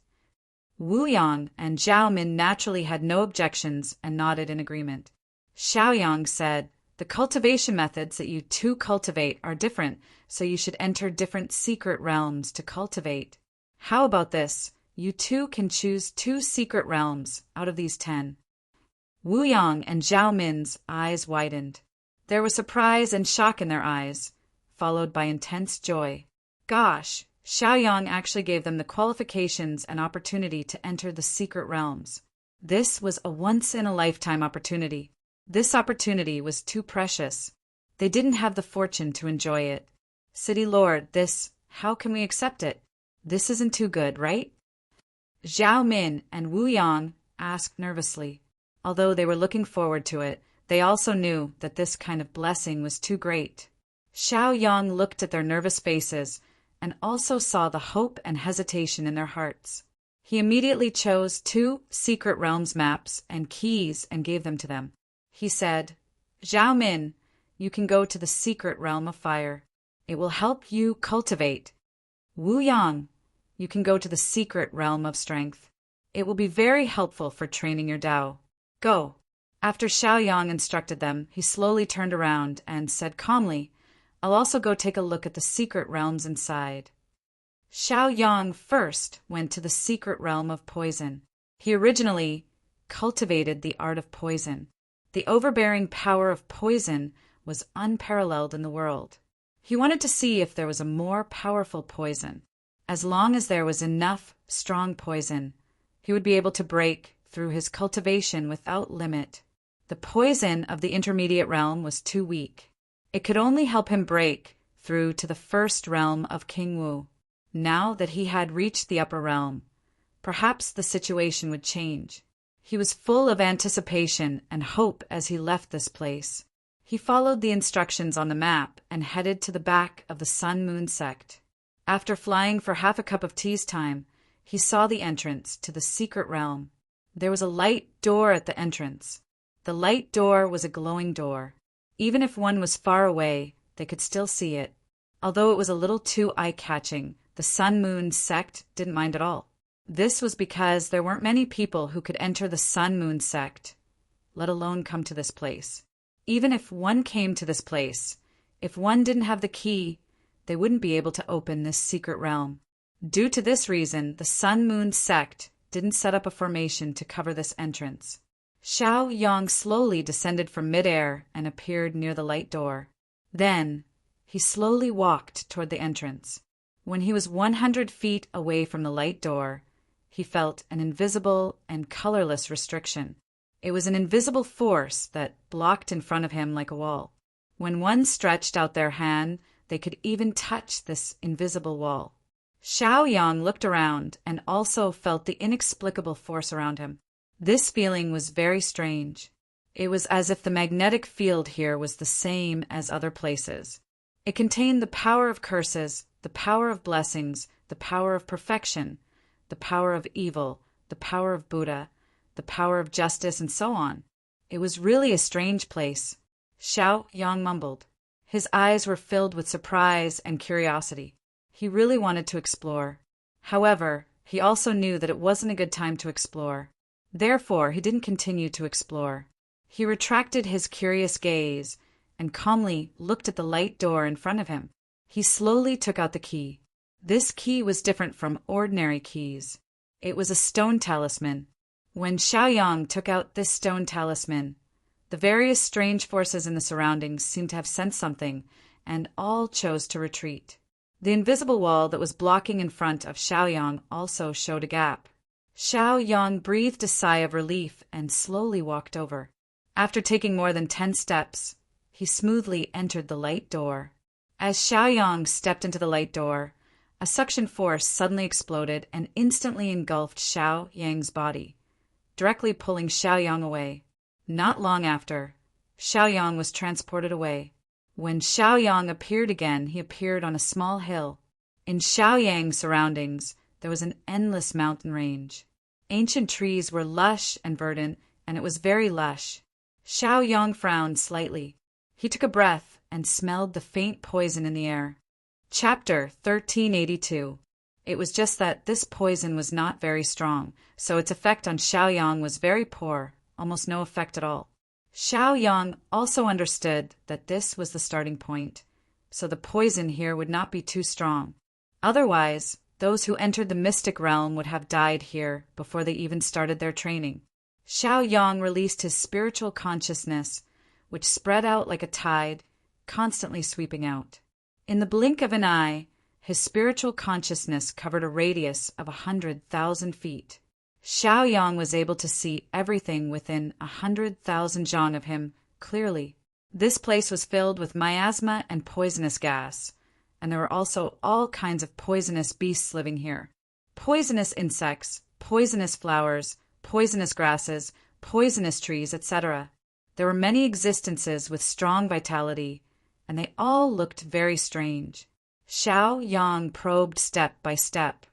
Wu Yang and Zhao Min naturally had no objections and nodded in agreement. Xiao Yang said, the cultivation methods that you two cultivate are different, so you should enter different secret realms to cultivate. How about this? You two can choose 2 secret realms out of these 10. Wu Yang and Zhao Min's eyes widened. There was surprise and shock in their eyes, followed by intense joy. Gosh, Xiao Yang actually gave them the qualifications and opportunity to enter the secret realms. This was a once-in-a-lifetime opportunity. This opportunity was too precious. They didn't have the fortune to enjoy it. City Lord, how can we accept it? This isn't too good, right? Zhao Min and Wu Yang asked nervously. Although they were looking forward to it, they also knew that this kind of blessing was too great. Xiao Yang looked at their nervous faces and also saw the hope and hesitation in their hearts. He immediately chose 2 secret realms maps and keys and gave them to them. He said, Zhao Min, you can go to the secret realm of fire. It will help you cultivate. Wu Yang, you can go to the secret realm of strength. It will be very helpful for training your Tao. Go. After Xiao Yang instructed them, he slowly turned around and said calmly, I'll also go take a look at the secret realms inside. Xiao Yang first went to the secret realm of poison. He originally cultivated the art of poison. The overbearing power of poison was unparalleled in the world. He wanted to see if there was a more powerful poison. As long as there was enough strong poison, he would be able to break through his cultivation without limit. The poison of the intermediate realm was too weak. It could only help him break through to the first realm of King Wu. Now that he had reached the upper realm, perhaps the situation would change. He was full of anticipation and hope as he left this place. He followed the instructions on the map and headed to the back of the Sun-Moon sect. After flying for half a cup of tea's time, he saw the entrance to the secret realm. There was a light door at the entrance. The light door was a glowing door. Even if one was far away, they could still see it. Although it was a little too eye-catching, the Sun-Moon sect didn't mind at all. This was because there weren't many people who could enter the Sun-Moon sect, let alone come to this place. Even if one came to this place, if one didn't have the key, they wouldn't be able to open this secret realm. Due to this reason, the Sun-Moon sect didn't set up a formation to cover this entrance. Xiao Yang slowly descended from midair and appeared near the light door. Then, he slowly walked toward the entrance. When he was 100 feet away from the light door, he felt an invisible and colorless restriction. It was an invisible force that blocked in front of him like a wall. When one stretched out their hand, they could even touch this invisible wall. Xiao Yang looked around and also felt the inexplicable force around him. This feeling was very strange. It was as if the magnetic field here was the same as other places. It contained the power of curses, the power of blessings, the power of perfection, the power of evil, the power of Buddha, the power of justice, and so on. It was really a strange place. Xiao Yang mumbled. His eyes were filled with surprise and curiosity. He really wanted to explore. However, he also knew that it wasn't a good time to explore. Therefore, he didn't continue to explore. He retracted his curious gaze and calmly looked at the light door in front of him. He slowly took out the key. This key was different from ordinary keys. It was a stone talisman. When Xiao Yang took out this stone talisman, the various strange forces in the surroundings seemed to have sensed something, and all chose to retreat. The invisible wall that was blocking in front of Xiao Yang also showed a gap. Xiao Yang breathed a sigh of relief and slowly walked over. After taking more than 10 steps, he smoothly entered the light door. As Xiao Yang stepped into the light door, a suction force suddenly exploded and instantly engulfed Xiao Yang's body, directly pulling Xiao Yang away. Not long after, Xiao Yang was transported away. When Xiao Yang appeared again, he appeared on a small hill. In Xiao Yang's surroundings, there was an endless mountain range. Ancient trees were lush and verdant, and it was very lush. Xiao Yang frowned slightly. He took a breath and smelled the faint poison in the air. Chapter 1382. It was just that this poison was not very strong, so its effect on Xiao Yang was very poor, almost no effect at all. Xiao Yang also understood that this was the starting point, so the poison here would not be too strong. Otherwise, those who entered the mystic realm would have died here before they even started their training. Xiao Yang released his spiritual consciousness, which spread out like a tide, constantly sweeping out. In the blink of an eye, his spiritual consciousness covered a radius of 100,000 feet. Xiao Yang was able to see everything within 100,000 zhang of him clearly. This place was filled with miasma and poisonous gas, and there were also all kinds of poisonous beasts living here. Poisonous insects, poisonous flowers, poisonous grasses, poisonous trees, etc. There were many existences with strong vitality, and they all looked very strange. Xiao Yang probed step by step,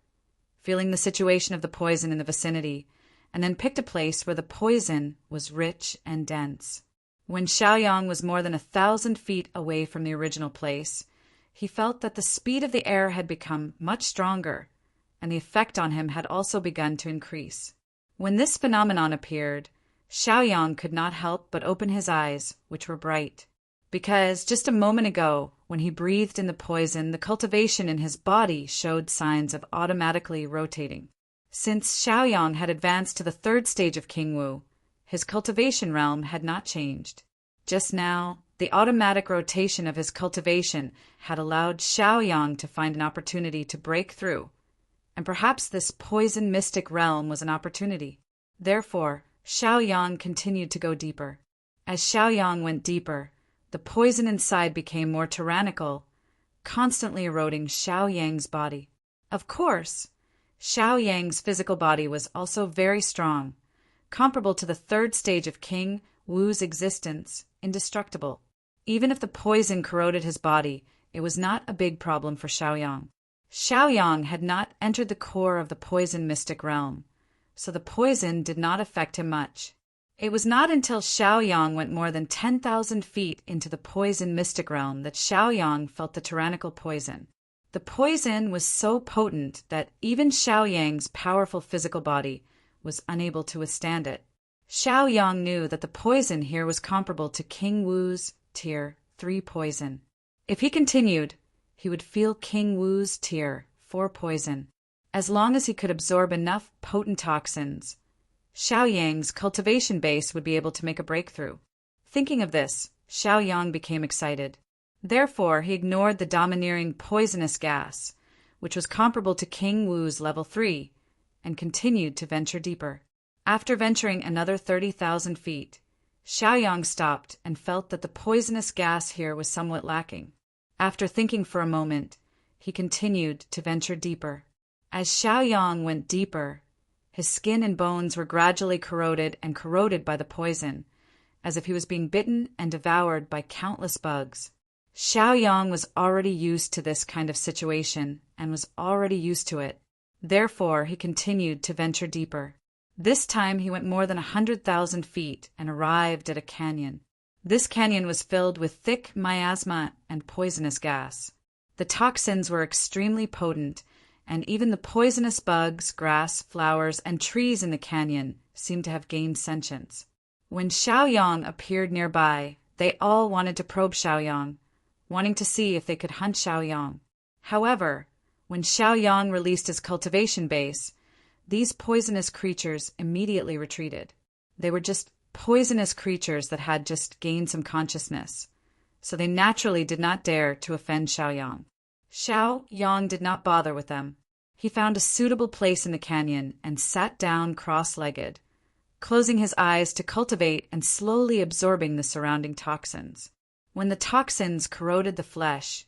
feeling the situation of the poison in the vicinity, and then picked a place where the poison was rich and dense. When Xiao Yang was more than 1,000 feet away from the original place, he felt that the speed of the air had become much stronger, and the effect on him had also begun to increase. When this phenomenon appeared, Xiao Yang could not help but open his eyes, which were bright. Because just a moment ago, when he breathed in the poison, the cultivation in his body showed signs of automatically rotating. Since Xiao Yang had advanced to the 3rd stage of King Wu, His cultivation realm had not changed. Just now, the automatic rotation of his cultivation had allowed Xiaoyang to find an opportunity to break through, and perhaps this poison mystic realm was an opportunity. Therefore, Xiaoyang continued to go deeper. As Xiaoyang went deeper, the poison inside became more tyrannical, constantly eroding Xiaoyang's body. Of course, Xiaoyang's physical body was also very strong, comparable to the third stage of King Wu's existence, indestructible. Even if the poison corroded his body, it was not a big problem for Xiaoyang. Xiaoyang had not entered the core of the poison mystic realm, so the poison did not affect him much. It was not until Xiaoyang went more than 10,000 feet into the poison mystic realm that Xiaoyang felt the tyrannical poison. The poison was so potent that even Xiaoyang's powerful physical body was unable to withstand it. Xiaoyang knew that the poison here was comparable to King Wu's Tier 3 poison. If he continued, he would feel King Wu's Tier 4 poison. As long as he could absorb enough potent toxins, Xiaoyang's cultivation base would be able to make a breakthrough. Thinking of this, Xiaoyang became excited. Therefore, he ignored the domineering poisonous gas, which was comparable to King Wu's level 3, and continued to venture deeper. After venturing another 30,000 feet, Xiaoyang stopped and felt that the poisonous gas here was somewhat lacking. After thinking for a moment, he continued to venture deeper. As Xiaoyang went deeper, his skin and bones were gradually corroded by the poison, as if he was being bitten and devoured by countless bugs. Xiaoyang was already used to this kind of situation and was already used to it. Therefore, he continued to venture deeper. This time he went more than 100,000 feet and arrived at a canyon. This canyon was filled with thick miasma and poisonous gas. The toxins were extremely potent, and even the poisonous bugs, grass, flowers, and trees in the canyon seemed to have gained sentience. When Xiaoyang appeared nearby, they all wanted to probe Xiaoyang, wanting to see if they could hunt Xiaoyang. However, when Xiaoyang released his cultivation base, these poisonous creatures immediately retreated. They were just poisonous creatures that had just gained some consciousness, so they naturally did not dare to offend Xiaoyang. Xiaoyang did not bother with them. He found a suitable place in the canyon and sat down cross-legged, closing his eyes to cultivate and slowly absorbing the surrounding toxins. When the toxins corroded the flesh,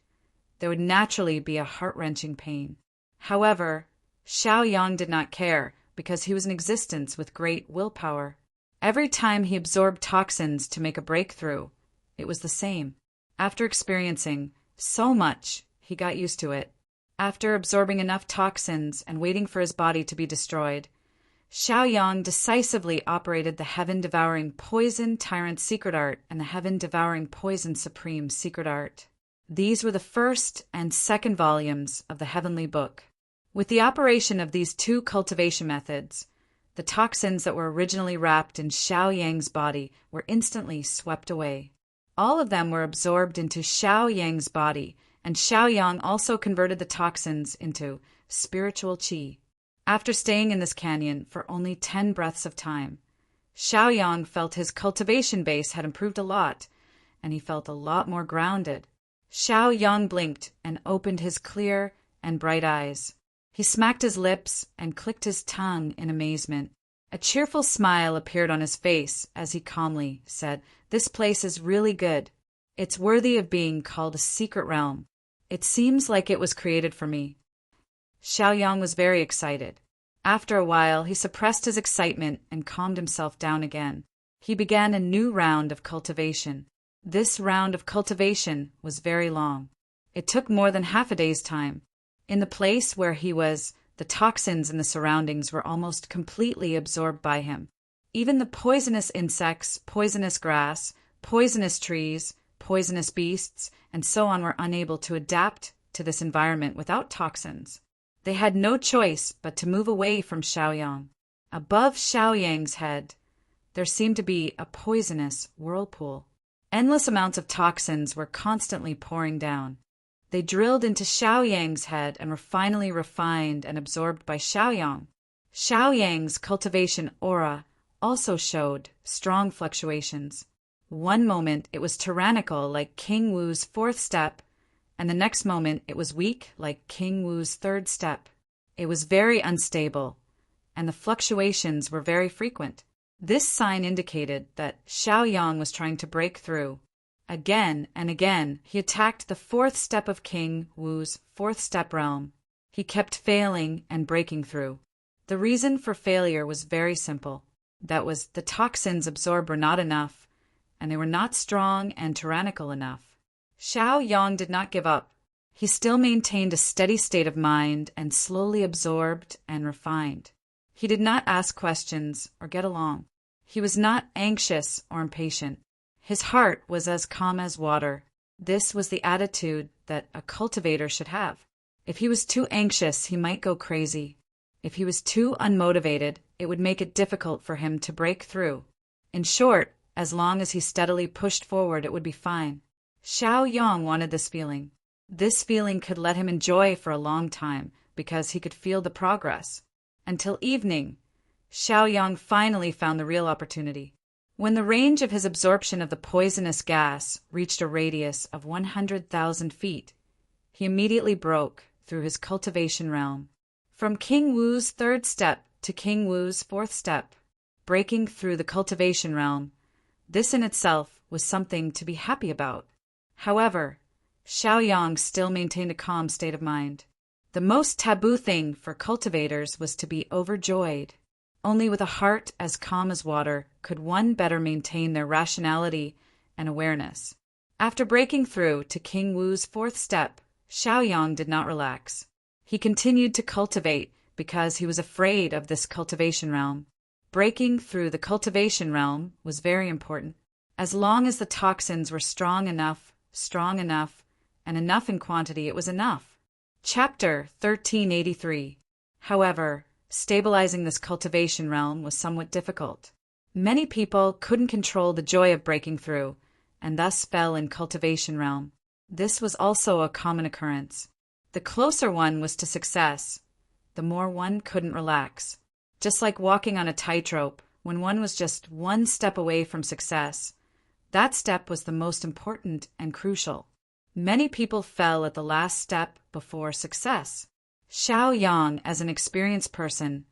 there would naturally be a heart-wrenching pain. However, Xiaoyang did not care because he was in existence with great willpower. Every time he absorbed toxins to make a breakthrough, it was the same. After experiencing so much, he got used to it. After absorbing enough toxins and waiting for his body to be destroyed, Xiaoyang decisively operated the Heaven-Devouring Poison Tyrant Secret Art and the Heaven-Devouring Poison Supreme Secret Art. These were the first and second volumes of the Heavenly Book. With the operation of these two cultivation methods, the toxins that were originally wrapped in Xiaoyang's body were instantly swept away. All of them were absorbed into Xiaoyang's body, and Xiaoyang also converted the toxins into spiritual qi. After staying in this canyon for only 10 breaths of time, Xiaoyang felt his cultivation base had improved a lot, and he felt a lot more grounded. Xiaoyang blinked and opened his clear and bright eyes. He smacked his lips and clicked his tongue in amazement. A cheerful smile appeared on his face as he calmly said, "This place is really good. It's worthy of being called a secret realm. It seems like it was created for me." Xiaoyang was very excited. After a while, he suppressed his excitement and calmed himself down again. He began a new round of cultivation. This round of cultivation was very long. It took more than half a day's time. In the place where he was, the toxins in the surroundings were almost completely absorbed by him. Even the poisonous insects, poisonous grass, poisonous trees, poisonous beasts, and so on were unable to adapt to this environment without toxins. They had no choice but to move away from Xiaoyang. Above Xiaoyang's head, there seemed to be a poisonous whirlpool. Endless amounts of toxins were constantly pouring down. They drilled into Xiaoyang's head and were finally refined and absorbed by Xiaoyang. Xiaoyang's cultivation aura also showed strong fluctuations. One moment it was tyrannical like King Wu's fourth step, and the next moment it was weak like King Wu's third step. It was very unstable, and the fluctuations were very frequent. This sign indicated that Xiaoyang was trying to break through. Again and again, he attacked the fourth step of King Wu's fourth step realm. He kept failing and breaking through. The reason for failure was very simple. That was, the toxins absorbed were not enough, and they were not strong and tyrannical enough. Xiaoyang did not give up. He still maintained a steady state of mind and slowly absorbed and refined. He did not ask questions or get along. He was not anxious or impatient. His heart was as calm as water. This was the attitude that a cultivator should have. If he was too anxious, he might go crazy. If he was too unmotivated, it would make it difficult for him to break through. In short, as long as he steadily pushed forward, it would be fine. Xiaoyang wanted this feeling. This feeling could let him enjoy for a long time because he could feel the progress. Until evening, Xiaoyang finally found the real opportunity. When the range of his absorption of the poisonous gas reached a radius of 100,000 feet, he immediately broke through his cultivation realm. From King Wu's third step to King Wu's fourth step, breaking through the cultivation realm, this in itself was something to be happy about. However, Xiaoyang still maintained a calm state of mind. The most taboo thing for cultivators was to be overjoyed. Only with a heart as calm as water could one better maintain their rationality and awareness. After breaking through to King Wu's fourth step, Xiaoyang did not relax. He continued to cultivate because he was afraid of this cultivation realm. Breaking through the cultivation realm was very important. As long as the toxins were strong enough, and enough in quantity, it was enough. Chapter 1383. However, stabilizing this cultivation realm was somewhat difficult. Many people couldn't control the joy of breaking through, and thus fell in cultivation realm. This was also a common occurrence. The closer one was to success, the more one couldn't relax. Just like walking on a tightrope, when one was just one step away from success, that step was the most important and crucial. Many people fell at the last step before success. Xiaoyang, as an experienced person,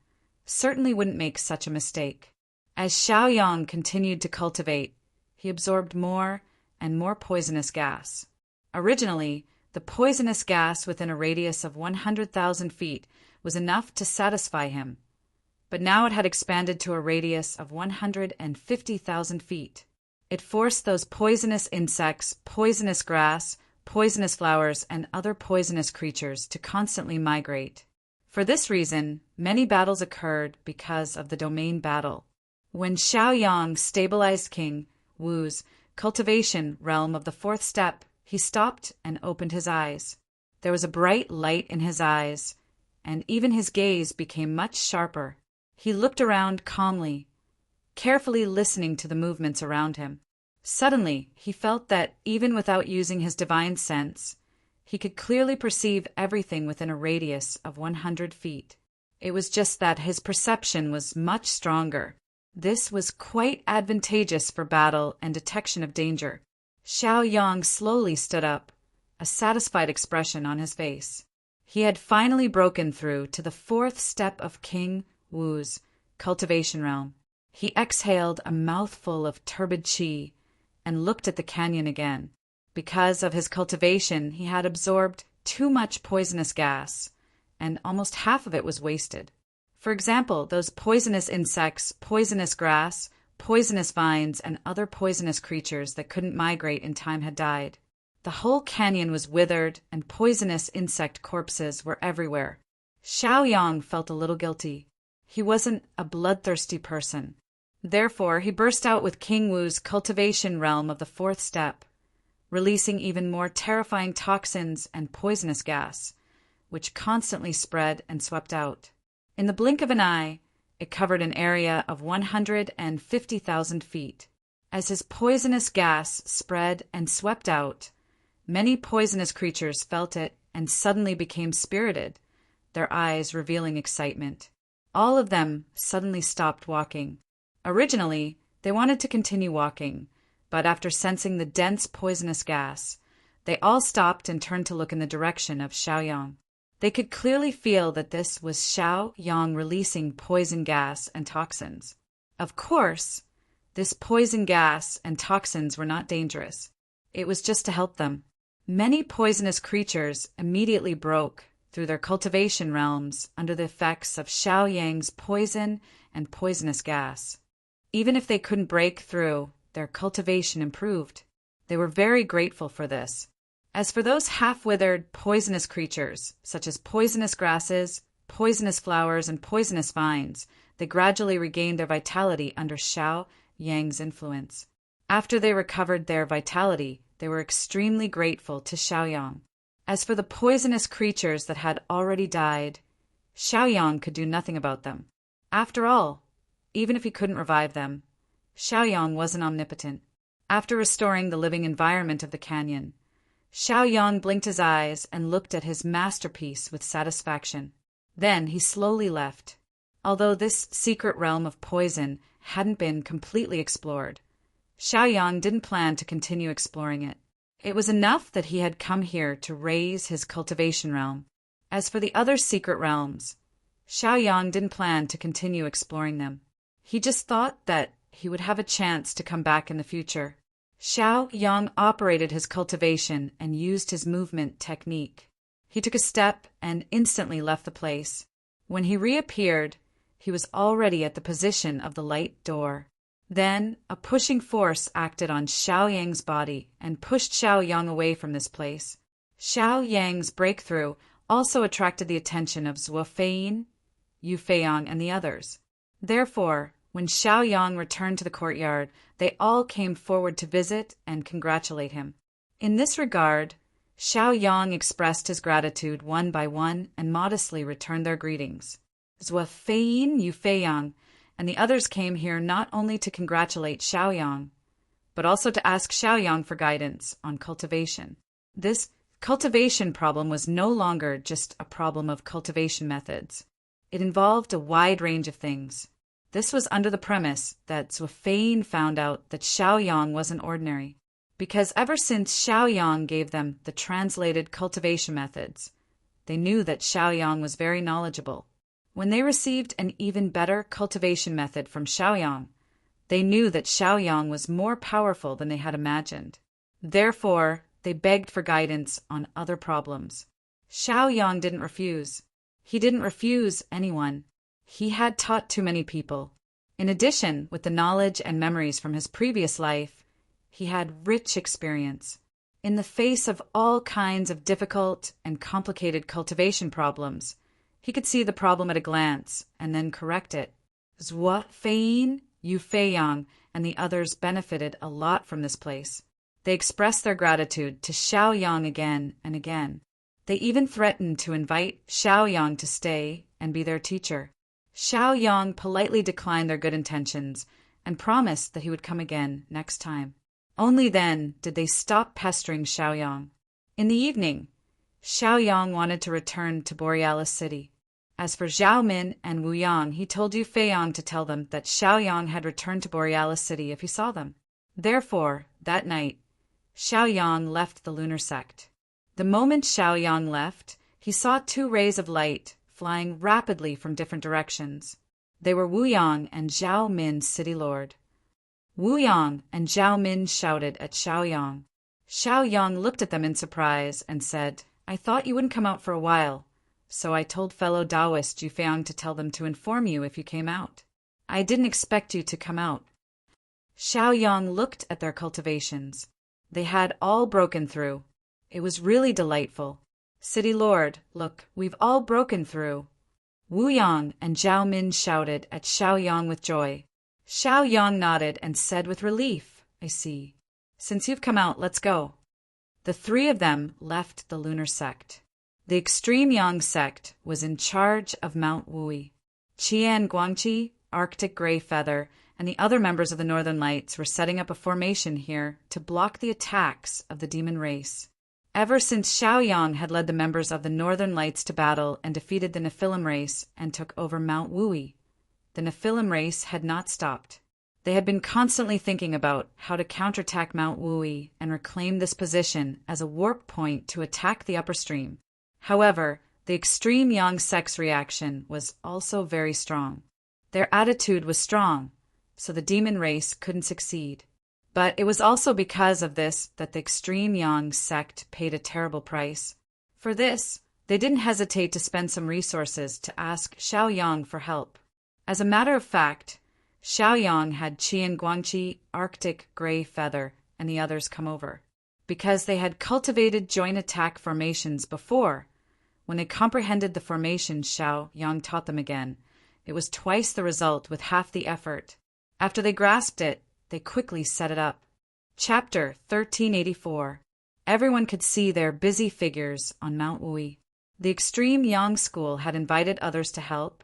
certainly wouldn't make such a mistake. As Xiaoyang continued to cultivate, he absorbed more and more poisonous gas. Originally, the poisonous gas within a radius of 100,000 feet was enough to satisfy him, but now it had expanded to a radius of 150,000 feet. It forced those poisonous insects, poisonous grass, poisonous flowers, and other poisonous creatures to constantly migrate. For this reason, many battles occurred because of the domain battle. When Xiaoyang stabilized King Wu's cultivation realm of the fourth step, he stopped and opened his eyes. There was a bright light in his eyes, and even his gaze became much sharper. He looked around calmly, carefully listening to the movements around him. Suddenly, he felt that, even without using his divine sense, he could clearly perceive everything within a radius of 100 feet. It was just that his perception was much stronger. This was quite advantageous for battle and detection of danger. Xiaoyang slowly stood up, a satisfied expression on his face. He had finally broken through to the fourth step of King Wu's cultivation realm. He exhaled a mouthful of turbid qi and looked at the canyon again. Because of his cultivation, he had absorbed too much poisonous gas, and almost half of it was wasted. For example, those poisonous insects, poisonous grass, poisonous vines, and other poisonous creatures that couldn't migrate in time had died. The whole canyon was withered, and poisonous insect corpses were everywhere. Xiaoyang felt a little guilty. He wasn't a bloodthirsty person. Therefore, he burst out with King Wu's cultivation realm of the fourth step, releasing even more terrifying toxins and poisonous gas, which constantly spread and swept out. In the blink of an eye, it covered an area of 150,000 feet. As his poisonous gas spread and swept out, many poisonous creatures felt it and suddenly became spirited, their eyes revealing excitement. All of them suddenly stopped walking. Originally, they wanted to continue walking, but after sensing the dense poisonous gas, they all stopped and turned to look in the direction of Xiaoyang. They could clearly feel that this was Xiaoyang releasing poison gas and toxins. Of course, this poison gas and toxins were not dangerous. It was just to help them. Many poisonous creatures immediately broke through their cultivation realms under the effects of Xiaoyang's poison and poisonous gas. Even if they couldn't break through, their cultivation improved. They were very grateful for this. As for those half-withered, poisonous creatures, such as poisonous grasses, poisonous flowers, and poisonous vines, they gradually regained their vitality under Xiaoyang's influence. After they recovered their vitality, they were extremely grateful to Xiaoyang. As for the poisonous creatures that had already died, Xiaoyang could do nothing about them. After all, even if he couldn't revive them, Xiaoyang wasn't omnipotent. After restoring the living environment of the canyon, Xiaoyang blinked his eyes and looked at his masterpiece with satisfaction. Then he slowly left. Although this secret realm of poison hadn't been completely explored, Xiaoyang didn't plan to continue exploring it. It was enough that he had come here to raise his cultivation realm. As for the other secret realms, Xiaoyang didn't plan to continue exploring them. He just thought that he would have a chance to come back in the future. Xiaoyang operated his cultivation and used his movement technique. He took a step and instantly left the place. When he reappeared, he was already at the position of the light door. Then, a pushing force acted on Xiaoyang's body and pushed Xiaoyang away from this place. Xiaoyang's breakthrough also attracted the attention of Zuofeiyin, Yufeiang, and the others. Therefore, when Xiaoyang returned to the courtyard, they all came forward to visit and congratulate him. In this regard, Xiaoyang expressed his gratitude one by one and modestly returned their greetings. Zuofeiyin, Yufeiang, and the others came here not only to congratulate Xiaoyang, but also to ask Xiaoyang for guidance on cultivation. This cultivation problem was no longer just a problem of cultivation methods. It involved a wide range of things. This was under the premise that Zuofeiyin found out that Xiaoyang wasn't ordinary, because ever since Xiaoyang gave them the translated cultivation methods, they knew that Xiaoyang was very knowledgeable. When they received an even better cultivation method from Xiaoyang, they knew that Xiaoyang was more powerful than they had imagined. Therefore, they begged for guidance on other problems. Xiaoyang didn't refuse. He didn't refuse anyone. He had taught too many people. In addition, with the knowledge and memories from his previous life, he had rich experience. In the face of all kinds of difficult and complicated cultivation problems, he could see the problem at a glance and then correct it. Zuofeiyin, Yufeiang, and the others benefited a lot from this place. They expressed their gratitude to Xiaoyang again and again. They even threatened to invite Xiaoyang to stay and be their teacher. Xiaoyang politely declined their good intentions and promised that he would come again next time. Only then did they stop pestering Xiaoyang. In the evening, Xiaoyang wanted to return to Borealis City. As for Xiaomin and Wuyang, he told Yufeiang to tell them that Xiaoyang had returned to Borealis City if he saw them. Therefore, that night, Xiaoyang left the lunar sect. The moment Xiaoyang left, he saw two rays of light flying rapidly from different directions. They were Wuyang and Xiaomin's city lord. Wuyang and Xiaomin shouted at Xiaoyang. Xiaoyang looked at them in surprise and said, "I thought you wouldn't come out for a while, so I told fellow Taoist Yufeiang to tell them to inform you if you came out. I didn't expect you to come out." Xiaoyang looked at their cultivations. They had all broken through. It was really delightful. "City Lord, look, we've all broken through." Wuyang and Xiaomin shouted at Xiaoyang with joy. Xiaoyang nodded and said with relief, "I see. Since you've come out, let's go." The three of them left the lunar sect. The extreme Yang sect was in charge of Mount Wui. Qian Guangqi, Arctic Grey Feather, and the other members of the Northern Lights were setting up a formation here to block the attacks of the demon race. Ever since Xiaoyang had led the members of the Northern Lights to battle and defeated the Nephilim race and took over Mount Wui, the Nephilim race had not stopped. They had been constantly thinking about how to counterattack Mount Wui and reclaim this position as a warp point to attack the upper stream. However, the extreme Yang sect's reaction was also very strong. Their attitude was strong, so the demon race couldn't succeed. But it was also because of this that the extreme Yang sect paid a terrible price. For this, they didn't hesitate to spend some resources to ask Xiaoyang for help. As a matter of fact, Xiaoyang had Qian Guangqi, Arctic Gray Feather, and the others come over. Because they had cultivated joint attack formations before, when they comprehended the formation Xiaoyang taught them again, it was twice the result with half the effort. After they grasped it, they quickly set it up. Chapter 1384. Everyone could see their busy figures on Mount Wui. The extreme Yang school had invited others to help,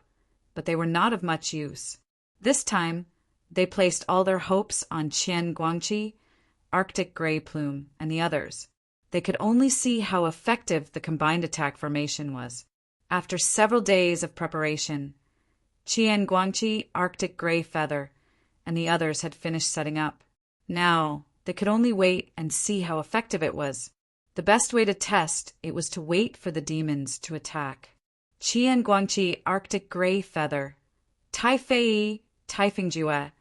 but they were not of much use. This time, they placed all their hopes on Qian Guangqi, Arctic Gray Plume, and the others. They could only see how effective the combined attack formation was. After several days of preparation, Qian Guangqi, Arctic Gray Feather, and the others had finished setting up. Now, they could only wait and see how effective it was. The best way to test it was to wait for the demons to attack. Qian Guangqi, Arctic Gray Feather, Tai Fei, Tai Fingjue,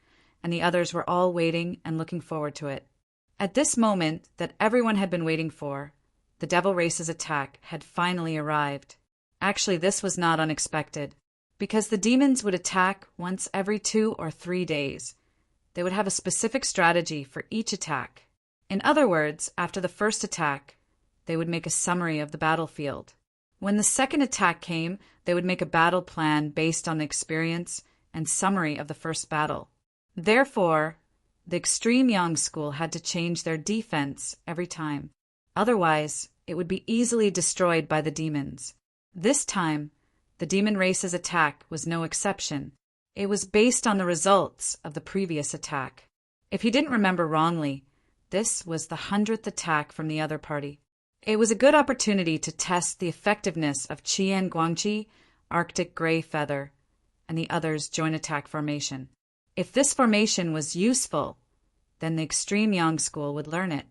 and the others were all waiting and looking forward to it. At this moment that everyone had been waiting for, the Devil Race's attack had finally arrived. Actually, this was not unexpected, because the demons would attack once every 2 or 3 days. They would have a specific strategy for each attack. In other words, after the first attack, they would make a summary of the battlefield. When the second attack came, they would make a battle plan based on the experience and summary of the first battle. Therefore, the extreme Yang school had to change their defense every time. Otherwise, it would be easily destroyed by the demons. This time, the demon race's attack was no exception. It was based on the results of the previous attack. If he didn't remember wrongly, this was the 100th attack from the other party. It was a good opportunity to test the effectiveness of Qian Guangqi, Arctic Gray Feather, and the others' joint attack formation. If this formation was useful, then the extreme Yang school would learn it.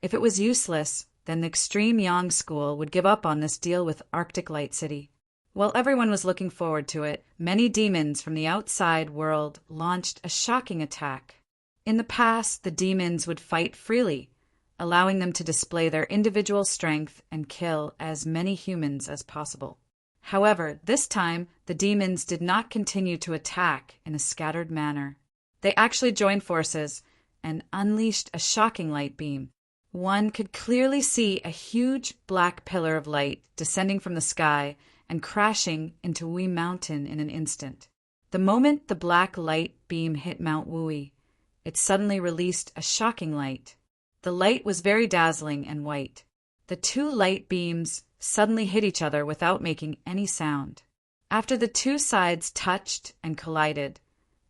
If it was useless, then the extreme Yang school would give up on this deal with Arctic Light City. While everyone was looking forward to it, many demons from the outside world launched a shocking attack. In the past, the demons would fight freely, allowing them to display their individual strength and kill as many humans as possible. However, this time, the demons did not continue to attack in a scattered manner. They actually joined forces and unleashed a shocking light beam. One could clearly see a huge black pillar of light descending from the sky and crashing into Wui Mountain in an instant. The moment the black light beam hit Mount Wui, it suddenly released a shocking light. The light was very dazzling and white. The 2 light beams suddenly hit each other without making any sound. After the 2 sides touched and collided,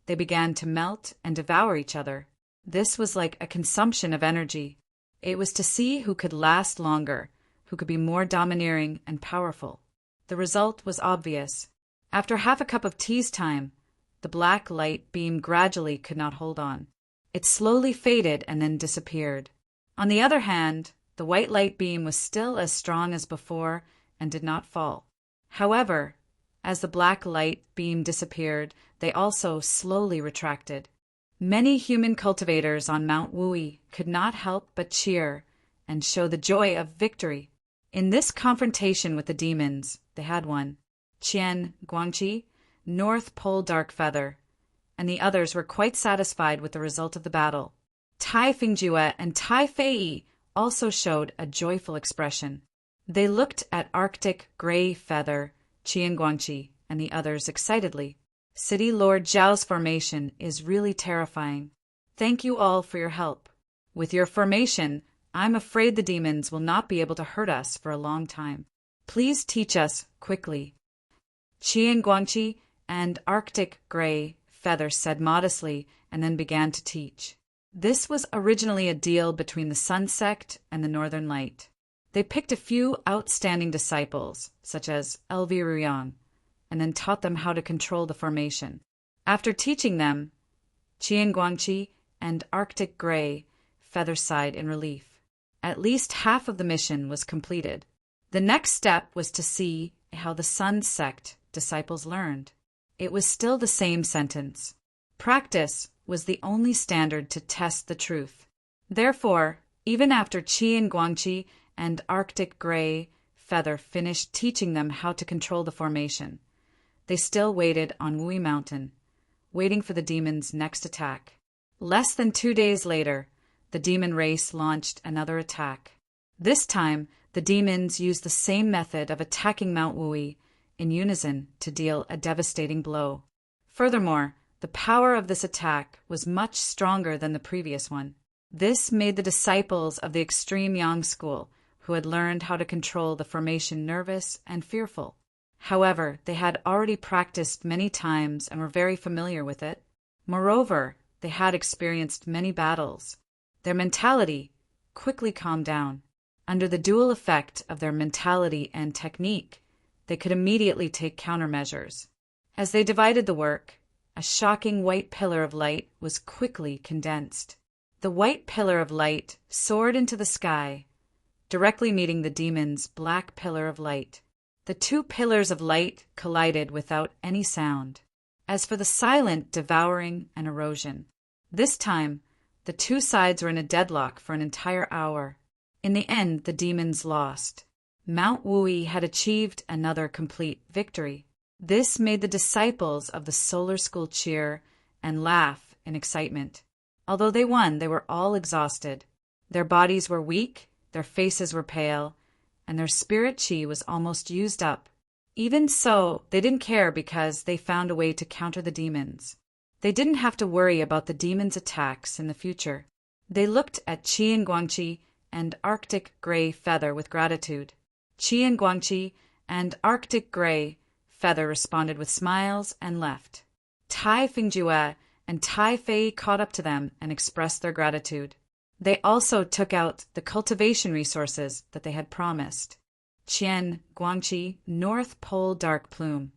they began to melt and devour each other. This was like a consumption of energy. It was to see who could last longer, who could be more domineering and powerful. The result was obvious. After half a cup of tea's time, the black light beam gradually could not hold on. It slowly faded and then disappeared. On the other hand, the white light beam was still as strong as before and did not fall. However, as the black light beam disappeared, they also slowly retracted. Many human cultivators on Mount Wui could not help but cheer and show the joy of victory. In this confrontation with the demons, they had won. Qian Guangqi, North Pole Dark Feather, and the others were quite satisfied with the result of the battle. Tai Fingjue and Tai Fei also showed a joyful expression. They looked at Arctic Gray Feather, Qian Guangqi, and the others excitedly. City Lord Zhao's formation is really terrifying. Thank you all for your help. With your formation, I'm afraid the demons will not be able to hurt us for a long time. Please teach us quickly. Qian Guangqi and Arctic Gray Feather said modestly and then began to teach. This was originally a deal between the Sun Sect and the Northern Light. They picked a few outstanding disciples, such as Elvi Ruyang, and then taught them how to control the formation. After teaching them, Qian Guangqi and Arctic Gray Feather sighed in relief. At least half of the mission was completed. The next step was to see how the Sun sect disciples learned. It was still the same sentence. Practice was the only standard to test the truth. Therefore, even after Qian Guangqi and Arctic Gray Feather finished teaching them how to control the formation, they still waited on Wui Mountain, waiting for the demon's next attack. Less than 2 days later, the demon race launched another attack. This time, the demons used the same method of attacking Mount Wui in unison to deal a devastating blow. Furthermore, the power of this attack was much stronger than the previous one. This made the disciples of the extreme Yang school, who had learned how to control the formation, nervous and fearful. However, they had already practiced many times and were very familiar with it. Moreover, they had experienced many battles. Their mentality quickly calmed down. Under the dual effect of their mentality and technique, they could immediately take countermeasures. As they divided the work, a shocking white pillar of light was quickly condensed. The white pillar of light soared into the sky, directly meeting the demon's black pillar of light. The two pillars of light collided without any sound. As for the silent devouring and erosion, this time, the two sides were in a deadlock for an entire hour. In the end, the demons lost. Mount Wui had achieved another complete victory. This made the disciples of the solar school cheer and laugh in excitement. Although they won, they were all exhausted. Their bodies were weak, their faces were pale, and their spirit chi was almost used up. Even so, they didn't care because they found a way to counter the demons. They didn't have to worry about the demons' attacks in the future. They looked at Qian Guangqi and Arctic Gray Feather with gratitude. Qian Guangqi and Arctic Gray Feather responded with smiles and left. Tai Fingjue and Tai Fei caught up to them and expressed their gratitude. They also took out the cultivation resources that they had promised. Qian Guangqi, North Pole Dark Plume,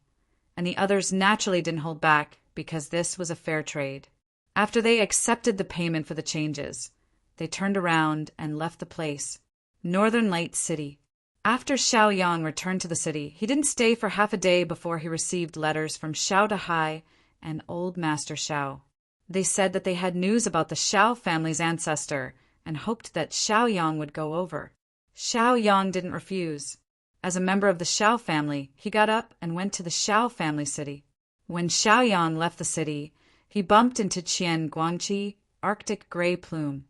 and the others naturally didn't hold back because this was a fair trade. After they accepted the payment for the changes, they turned around and left the place, Northern Light City. After Xiao Yang returned to the city, he didn't stay for half a day before he received letters from Xiao Dahai and Old Master Xiao. They said that they had news about the Xiao family's ancestor and hoped that Xiao Yang would go over. Xiao Yang didn't refuse. As a member of the Xiao family, he got up and went to the Xiao family city. When Xiao Yang left the city, he bumped into Qian Guangqi, Arctic Gray Plume,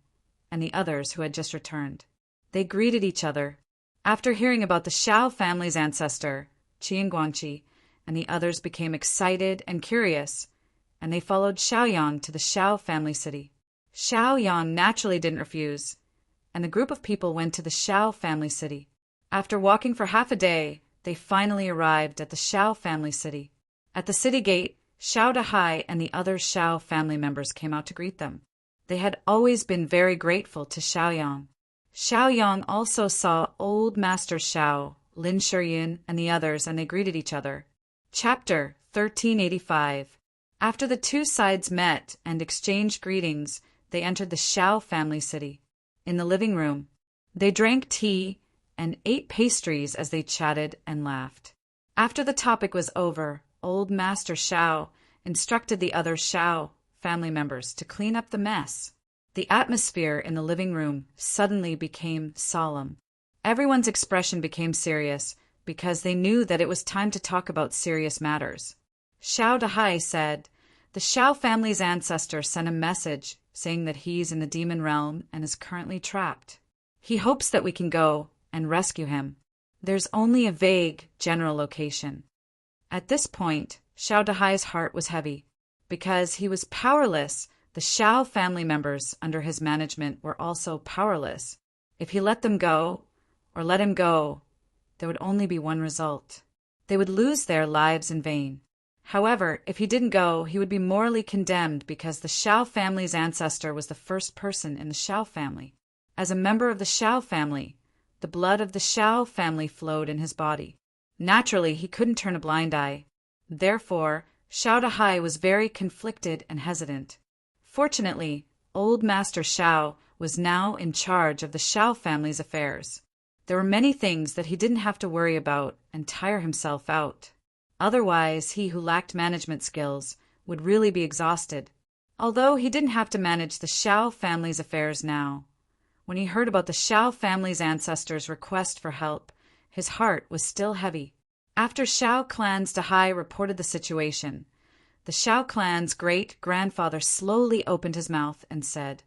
and the others who had just returned. They greeted each other. After hearing about the Xiao family's ancestor, Qian Guangqi, and the others became excited and curious, and they followed Xiao Yang to the Xiao family city. Xiao Yang naturally didn't refuse, and the group of people went to the Xiao family city. After walking for half a day, they finally arrived at the Xiao family city. At the city gate, Xiao Dahai and the other Xiao family members came out to greet them. They had always been very grateful to Xiao Yang. Xiao Yang also saw Old Master Xiao, Lin Shiyin, and the others, and they greeted each other. Chapter 1385. After the two sides met and exchanged greetings, they entered the Xiao family city. In the living room, they drank tea and ate pastries as they chatted and laughed. After the topic was over, Old Master Xiao instructed the other Xiao family members to clean up the mess. The atmosphere in the living room suddenly became solemn. Everyone's expression became serious because they knew that it was time to talk about serious matters. Xiao Dahai said, "The Xiao family's ancestor sent a message saying that he's in the demon realm and is currently trapped. He hopes that we can go and rescue him. There's only a vague general location." At this point, Xiao Dahai's heart was heavy. Because he was powerless, the Xiao family members under his management were also powerless. If he let them go, or let him go, there would only be one result. They would lose their lives in vain. However, if he didn't go, he would be morally condemned because the Xiao family's ancestor was the first person in the Xiao family. As a member of the Xiao family, the blood of the Xiao family flowed in his body. Naturally, he couldn't turn a blind eye. Therefore, Xiao Dahai was very conflicted and hesitant. Fortunately, old Master Xiao was now in charge of the Xiao family's affairs. There were many things that he didn't have to worry about and tire himself out. Otherwise, he who lacked management skills would really be exhausted. Although he didn't have to manage the Xiao family's affairs now. When he heard about the Xiao family's ancestors' request for help, his heart was still heavy. After Xiao clan's Dahai reported the situation, the Xiao clan's great-grandfather slowly opened his mouth and said,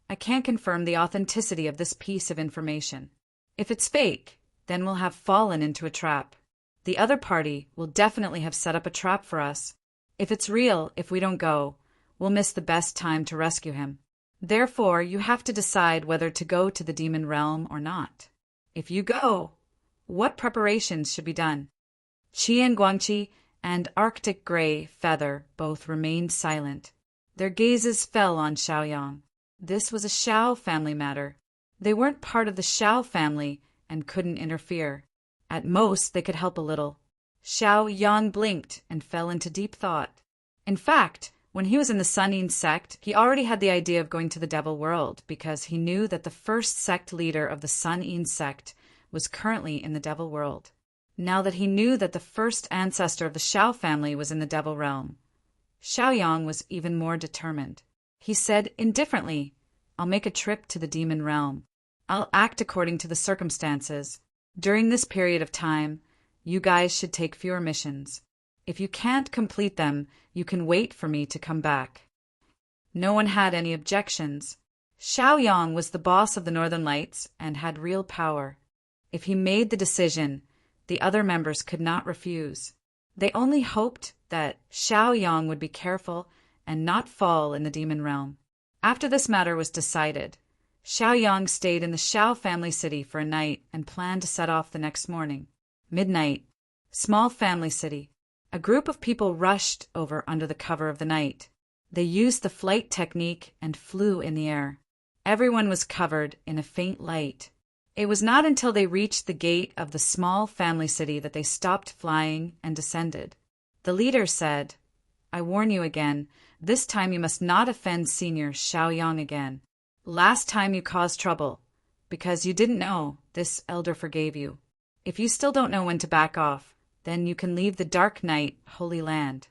"I can't confirm the authenticity of this piece of information. If it's fake, then we'll have fallen into a trap. The other party will definitely have set up a trap for us. If it's real, if we don't go, we'll miss the best time to rescue him. Therefore, you have to decide whether to go to the demon realm or not. If you go, what preparations should be done?" Qian Guangqi and Arctic Gray Feather both remained silent. Their gazes fell on Xiaoyang. This was a Xiao family matter. They weren't part of the Xiao family and couldn't interfere. At most, they could help a little. Xiaoyang blinked and fell into deep thought. In fact, when he was in the Sunin sect, he already had the idea of going to the Devil World because he knew that the first sect leader of the Sunin sect was currently in the Devil World. Now that he knew that the first ancestor of the Xiao family was in the Devil Realm, Xiaoyang was even more determined. He said indifferently, "I'll make a trip to the Demon Realm. I'll act according to the circumstances. During this period of time, you guys should take fewer missions. If you can't complete them, you can wait for me to come back." No one had any objections. Xiaoyang was the boss of the Northern Lights and had real power. If he made the decision, the other members could not refuse. They only hoped that Xiaoyang would be careful and not fall in the demon realm. After this matter was decided, Xiaoyang stayed in the Xiao family city for a night and planned to set off the next morning. Midnight. Small family city. A group of people rushed over under the cover of the night. They used the flight technique and flew in the air. Everyone was covered in a faint light. It was not until they reached the gate of the small family city that they stopped flying and descended. The leader said, "I warn you again, this time you must not offend Senior Xiaoyang again. Last time you caused trouble. Because you didn't know, this elder forgave you. If you still don't know when to back off, then you can leave the Dark Night, Holy Land.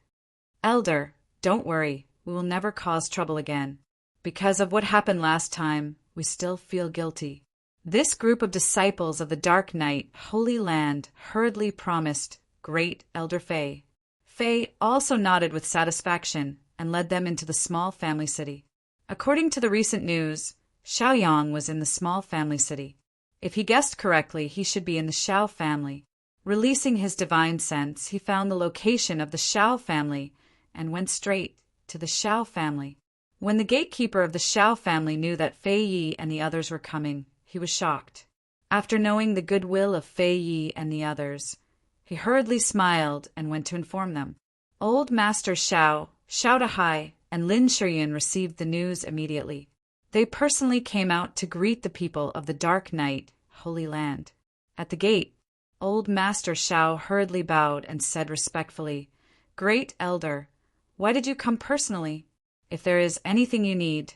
Elder, don't worry, we will never cause trouble again. Because of what happened last time, we still feel guilty." This group of disciples of the Dark Night, Holy Land, hurriedly promised Great Elder Fei. Fei also nodded with satisfaction and led them into the small family city. According to the recent news, Xiaoyang was in the small family city. If he guessed correctly, he should be in the Xiao family. Releasing his divine sense, he found the location of the Xiao family and went straight to the Xiao family. When the gatekeeper of the Xiao family knew that Fei Yi and the others were coming, he was shocked. After knowing the goodwill of Fei Yi and the others, he hurriedly smiled and went to inform them. Old Master Xiao, Xiao Dahai, and Lin Shiyun received the news immediately. They personally came out to greet the people of the Dark Night, Holy Land. At the gate, Old Master Xiao hurriedly bowed and said respectfully, "Great Elder, why did you come personally? If there is anything you need,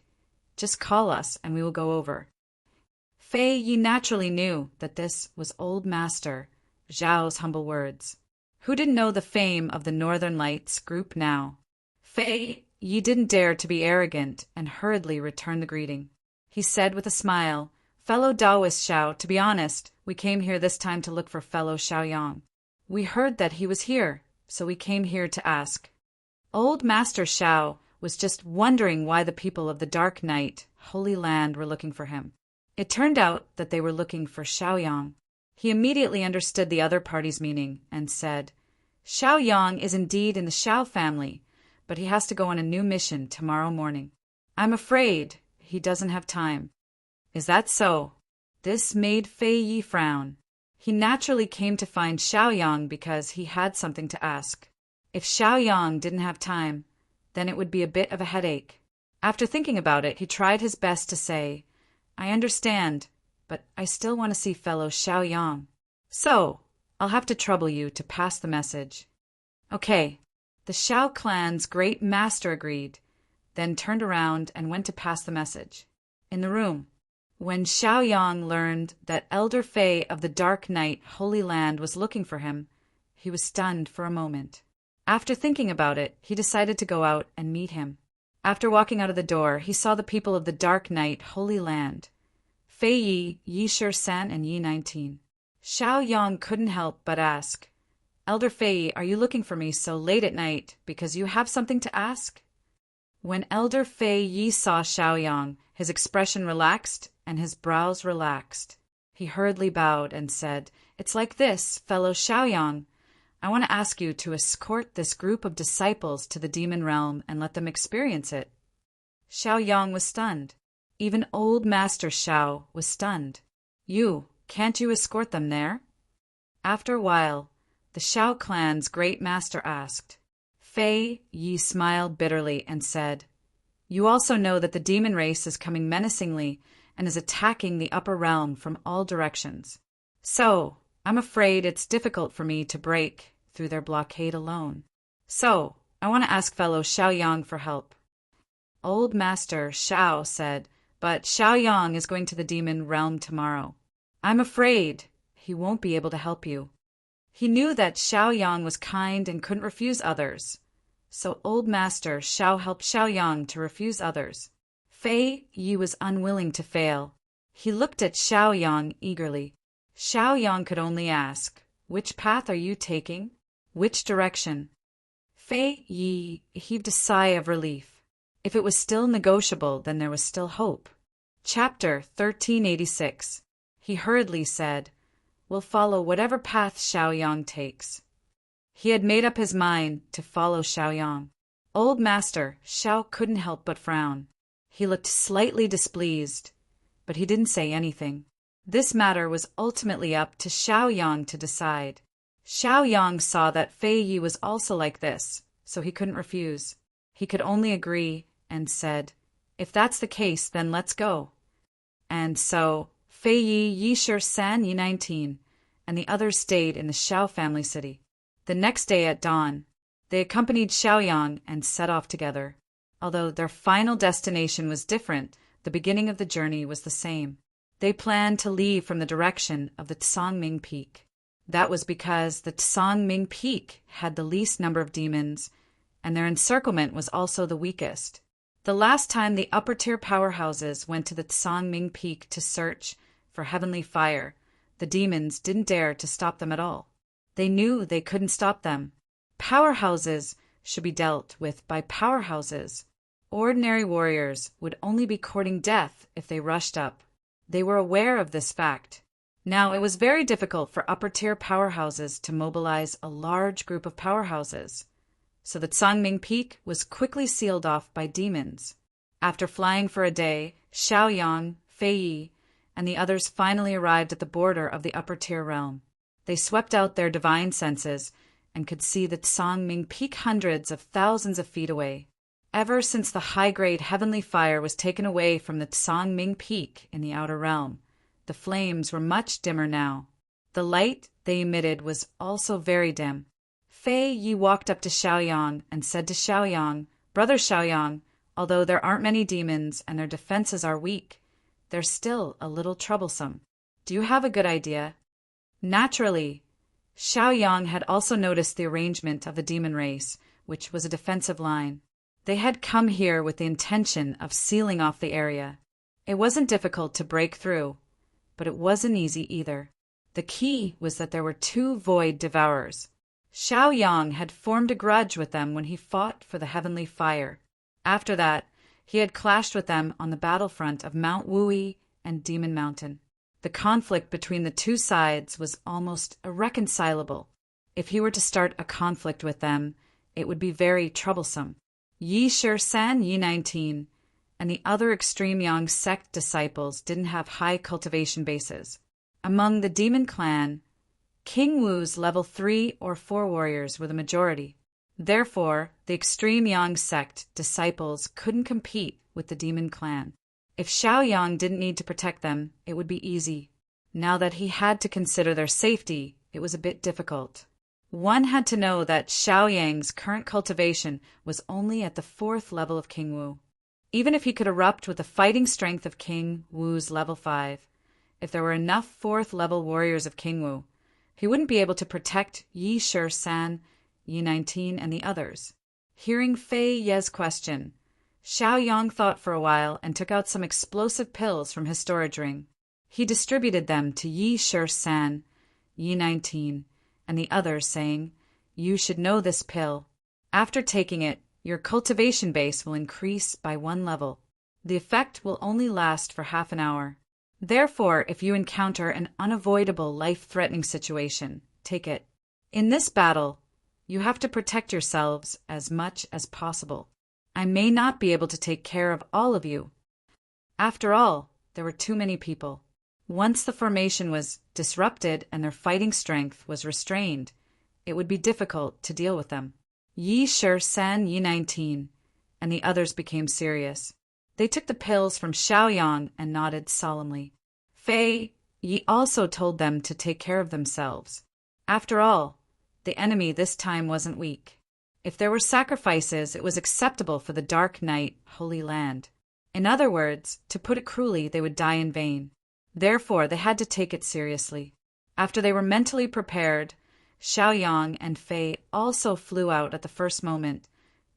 just call us and we will go over." Fei Yi naturally knew that this was Old Master Zhao's humble words. Who didn't know the fame of the Northern Lights group now? Fei Yi didn't dare to be arrogant and hurriedly returned the greeting. He said with a smile, "Fellow Taoist Xiao, to be honest, we came here this time to look for fellow Xiaoyang. We heard that he was here, so we came here to ask." Old Master Xiao was just wondering why the people of the Dark Night, Holy Land, were looking for him. It turned out that they were looking for Xiaoyang. He immediately understood the other party's meaning and said, "Xiaoyang is indeed in the Xiao family, but he has to go on a new mission tomorrow morning. I'm afraid he doesn't have time." "Is that so?" This made Fei Yi frown. He naturally came to find Xiaoyang because he had something to ask. If Xiaoyang didn't have time, then it would be a bit of a headache. After thinking about it, he tried his best to say, "I understand, but I still want to see fellow Xiaoyang. So, I'll have to trouble you to pass the message." Okay, the Xiao clan's great master agreed, then turned around and went to pass the message. In the room, when Xiaoyang learned that Elder Fei of the Dark Night Holy Land was looking for him, he was stunned for a moment. After thinking about it, he decided to go out and meet him. After walking out of the door, he saw the people of the Dark Night Holy Land, Fei Yi, Yi Shi-san, and Yi 19. Xiaoyang couldn't help but ask, "Elder Fei, are you looking for me so late at night because you have something to ask?" When Elder Fei Yi saw Xiaoyang, his expression relaxed and his brows relaxed. He hurriedly bowed and said, "It's like this, fellow Xiaoyang. I want to ask you to escort this group of disciples to the demon realm and let them experience it." Xiaoyang was stunned. Even old Master Xiao was stunned. Can't you escort them there?" After a while, the Xiao clan's great master asked. Fei Yi smiled bitterly and said, "You also know that the demon race is coming menacingly and is attacking the upper realm from all directions. So, I'm afraid it's difficult for me to break through their blockade alone. So, I want to ask fellow Xiaoyang for help." Old Master Xiao said, "But Xiaoyang is going to the demon realm tomorrow. I'm afraid he won't be able to help you." He knew that Xiaoyang was kind and couldn't refuse others. So Old Master Xiao helped Xiaoyang to refuse others. Fei Yi was unwilling to fail. He looked at Xiaoyang eagerly. Xiaoyang could only ask, "Which path are you taking? Which direction?" Fei Yi heaved a sigh of relief. If it was still negotiable, then there was still hope. Chapter 1386. He hurriedly said, "We'll follow whatever path Xiaoyang takes." He had made up his mind to follow Xiaoyang. Old Master Xiao couldn't help but frown. He looked slightly displeased, but he didn't say anything. This matter was ultimately up to Xiaoyang to decide. Xiaoyang saw that Fei Yi was also like this, so he couldn't refuse. He could only agree and said, "If that's the case, then let's go." And so Fei Yi, Yi Shi-san, Yi 19, and the others stayed in the Xiao family city. The next day at dawn, they accompanied Xiaoyang and set off together. Although their final destination was different, the beginning of the journey was the same. They planned to leave from the direction of the Tsangming Peak. That was because the Tsangming Peak had the least number of demons, and their encirclement was also the weakest. The last time the upper-tier powerhouses went to the Tsangming Peak to search for heavenly fire, the demons didn't dare to stop them at all. They knew they couldn't stop them. Powerhouses should be dealt with by powerhouses. Ordinary warriors would only be courting death if they rushed up. They were aware of this fact. Now, it was very difficult for upper-tier powerhouses to mobilize a large group of powerhouses, so the Tsangming Peak was quickly sealed off by demons. After flying for a day, Xiaoyang, Fei Yi, and the others finally arrived at the border of the upper-tier realm. They swept out their divine senses and could see the Tsangming Peak hundreds of thousands of feet away. Ever since the high-grade heavenly fire was taken away from the Tsangming Peak in the outer realm, the flames were much dimmer now. The light they emitted was also very dim. Fei Yi walked up to Xiaoyang and said to Xiaoyang, "Brother Xiaoyang, although there aren't many demons and their defenses are weak, they're still a little troublesome. Do you have a good idea?" Naturally, Xiaoyang had also noticed the arrangement of the demon race, which was a defensive line. They had come here with the intention of sealing off the area. It wasn't difficult to break through, but it wasn't easy either. The key was that there were two void devourers. Xiaoyang had formed a grudge with them when he fought for the heavenly fire. After that, he had clashed with them on the battlefront of Mount Wui and Demon Mountain. The conflict between the two sides was almost irreconcilable. If he were to start a conflict with them, it would be very troublesome. Yi Shi-san, Yi 19, and the other extreme Yang sect disciples didn't have high cultivation bases. Among the demon clan, King Wu's level 3 or 4 warriors were the majority. Therefore, the extreme Yang sect disciples couldn't compete with the demon clan. If Xiaoyang didn't need to protect them, it would be easy. Now that he had to consider their safety, it was a bit difficult. One had to know that Xiaoyang's current cultivation was only at the 4th level of King Wu. Even if he could erupt with the fighting strength of King Wu's level 5, if there were enough 4th level warriors of King Wu, he wouldn't be able to protect Yi Shi-san, Yi 19, and the others. Hearing Fei Ye's question, Xiao Yang thought for a while and took out some explosive pills from his storage ring. He distributed them to Yi Shi-san, Yi 19, and the others, saying, "You should know this pill. After taking it, your cultivation base will increase by 1 level. The effect will only last for half an hour. Therefore, if you encounter an unavoidable life-threatening situation, take it. In this battle, you have to protect yourselves as much as possible. I may not be able to take care of all of you." After all, there were too many people. Once the formation was disrupted and their fighting strength was restrained, it would be difficult to deal with them. Yi Shi-san, Yi 19, and the others became serious. They took the pills from Xiaoyang and nodded solemnly. Fei Yi also told them to take care of themselves. After all, the enemy this time wasn't weak. If there were sacrifices, it was acceptable for the Dark Knight, Holy Land. In other words, to put it cruelly, they would die in vain. Therefore, they had to take it seriously. After they were mentally prepared, Xiaoyang and Fei also flew out at the first moment,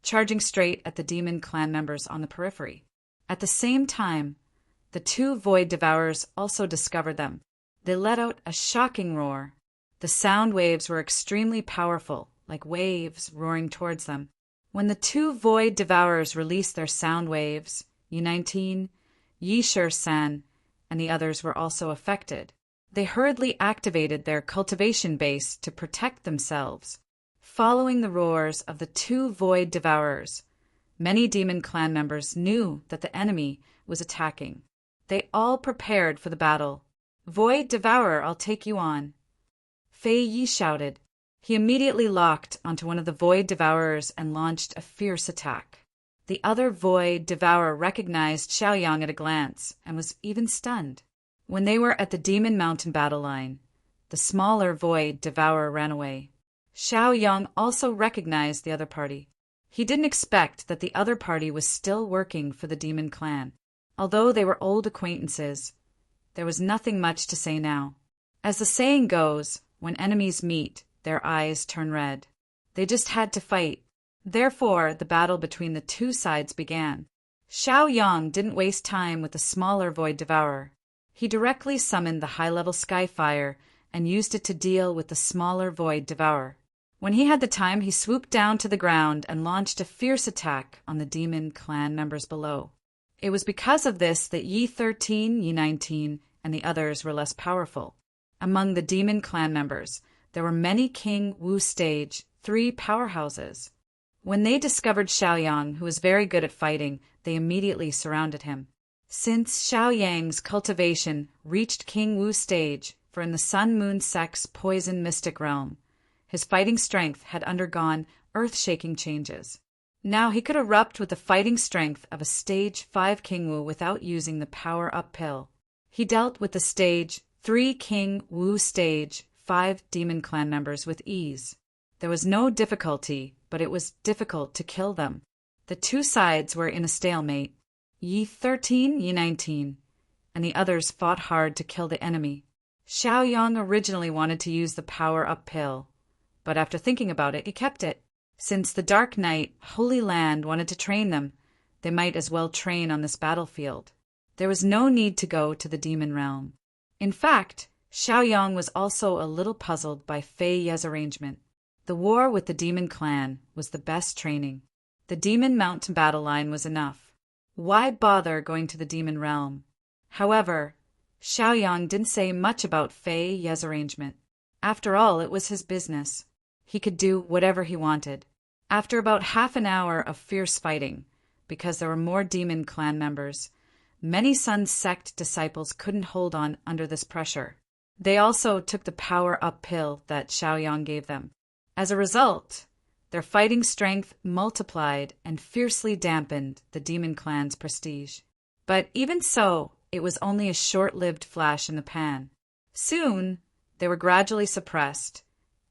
charging straight at the demon clan members on the periphery. At the same time, the 2 void devourers also discovered them. They let out a shocking roar. The sound waves were extremely powerful, like waves roaring towards them. When the 2 void devourers released their sound waves, Yi 19, Yi Shi-san, and the others were also affected. They hurriedly activated their cultivation base to protect themselves. Following the roars of the 2 void devourers, many demon clan members knew that the enemy was attacking. They all prepared for the battle. "Void devourer, I'll take you on," Fei Yi shouted. He immediately locked onto one of the void devourers and launched a fierce attack. The other void devourer recognized Xiaoyang at a glance and was even stunned. When they were at the Demon Mountain battle line, the smaller void devourer ran away. Xiaoyang also recognized the other party. He didn't expect that the other party was still working for the demon clan. Although they were old acquaintances, there was nothing much to say now. As the saying goes, when enemies meet, their eyes turn red. They just had to fight. Therefore, the battle between the 2 sides began. Xiaoyang didn't waste time with the smaller void devourer. He directly summoned the high-level Skyfire and used it to deal with the smaller void devourer. When he had the time, he swooped down to the ground and launched a fierce attack on the demon clan members below. It was because of this that Yi 13, Yi 19, and the others were less powerful. Among the demon clan members, there were many King Wu Stage 3 powerhouses. When they discovered Xiaoyang, who was very good at fighting, they immediately surrounded him. Since Xiaoyang's cultivation reached King Wu Stage, for in the Sun-Moon Sect's poison mystic realm, his fighting strength had undergone earth-shaking changes. Now he could erupt with the fighting strength of a Stage 5 King Wu without using the power-up pill. He dealt with the Stage 3 King Wu Stage 5 demon clan members with ease. There was no difficulty, but it was difficult to kill them. The 2 sides were in a stalemate. Yi 13, Yi 19, and the others fought hard to kill the enemy. Xiaoyang originally wanted to use the power-up pill, but after thinking about it, he kept it. Since the Dark Knight, Holy Land, wanted to train them, they might as well train on this battlefield. There was no need to go to the demon realm. In fact, Xiaoyang was also a little puzzled by Fei Ye's arrangement. The war with the demon clan was the best training. The Demon Mountain battle line was enough. Why bother going to the demon realm? However, Xiaoyang didn't say much about Fei Ye's arrangement. After all, it was his business. He could do whatever he wanted. After about half an hour of fierce fighting, because there were more demon clan members, many Sun Sect disciples couldn't hold on under this pressure. They also took the power-up pill that Xiaoyang gave them. As a result, their fighting strength multiplied and fiercely dampened the demon clan's prestige. But even so, it was only a short-lived flash in the pan. Soon, they were gradually suppressed,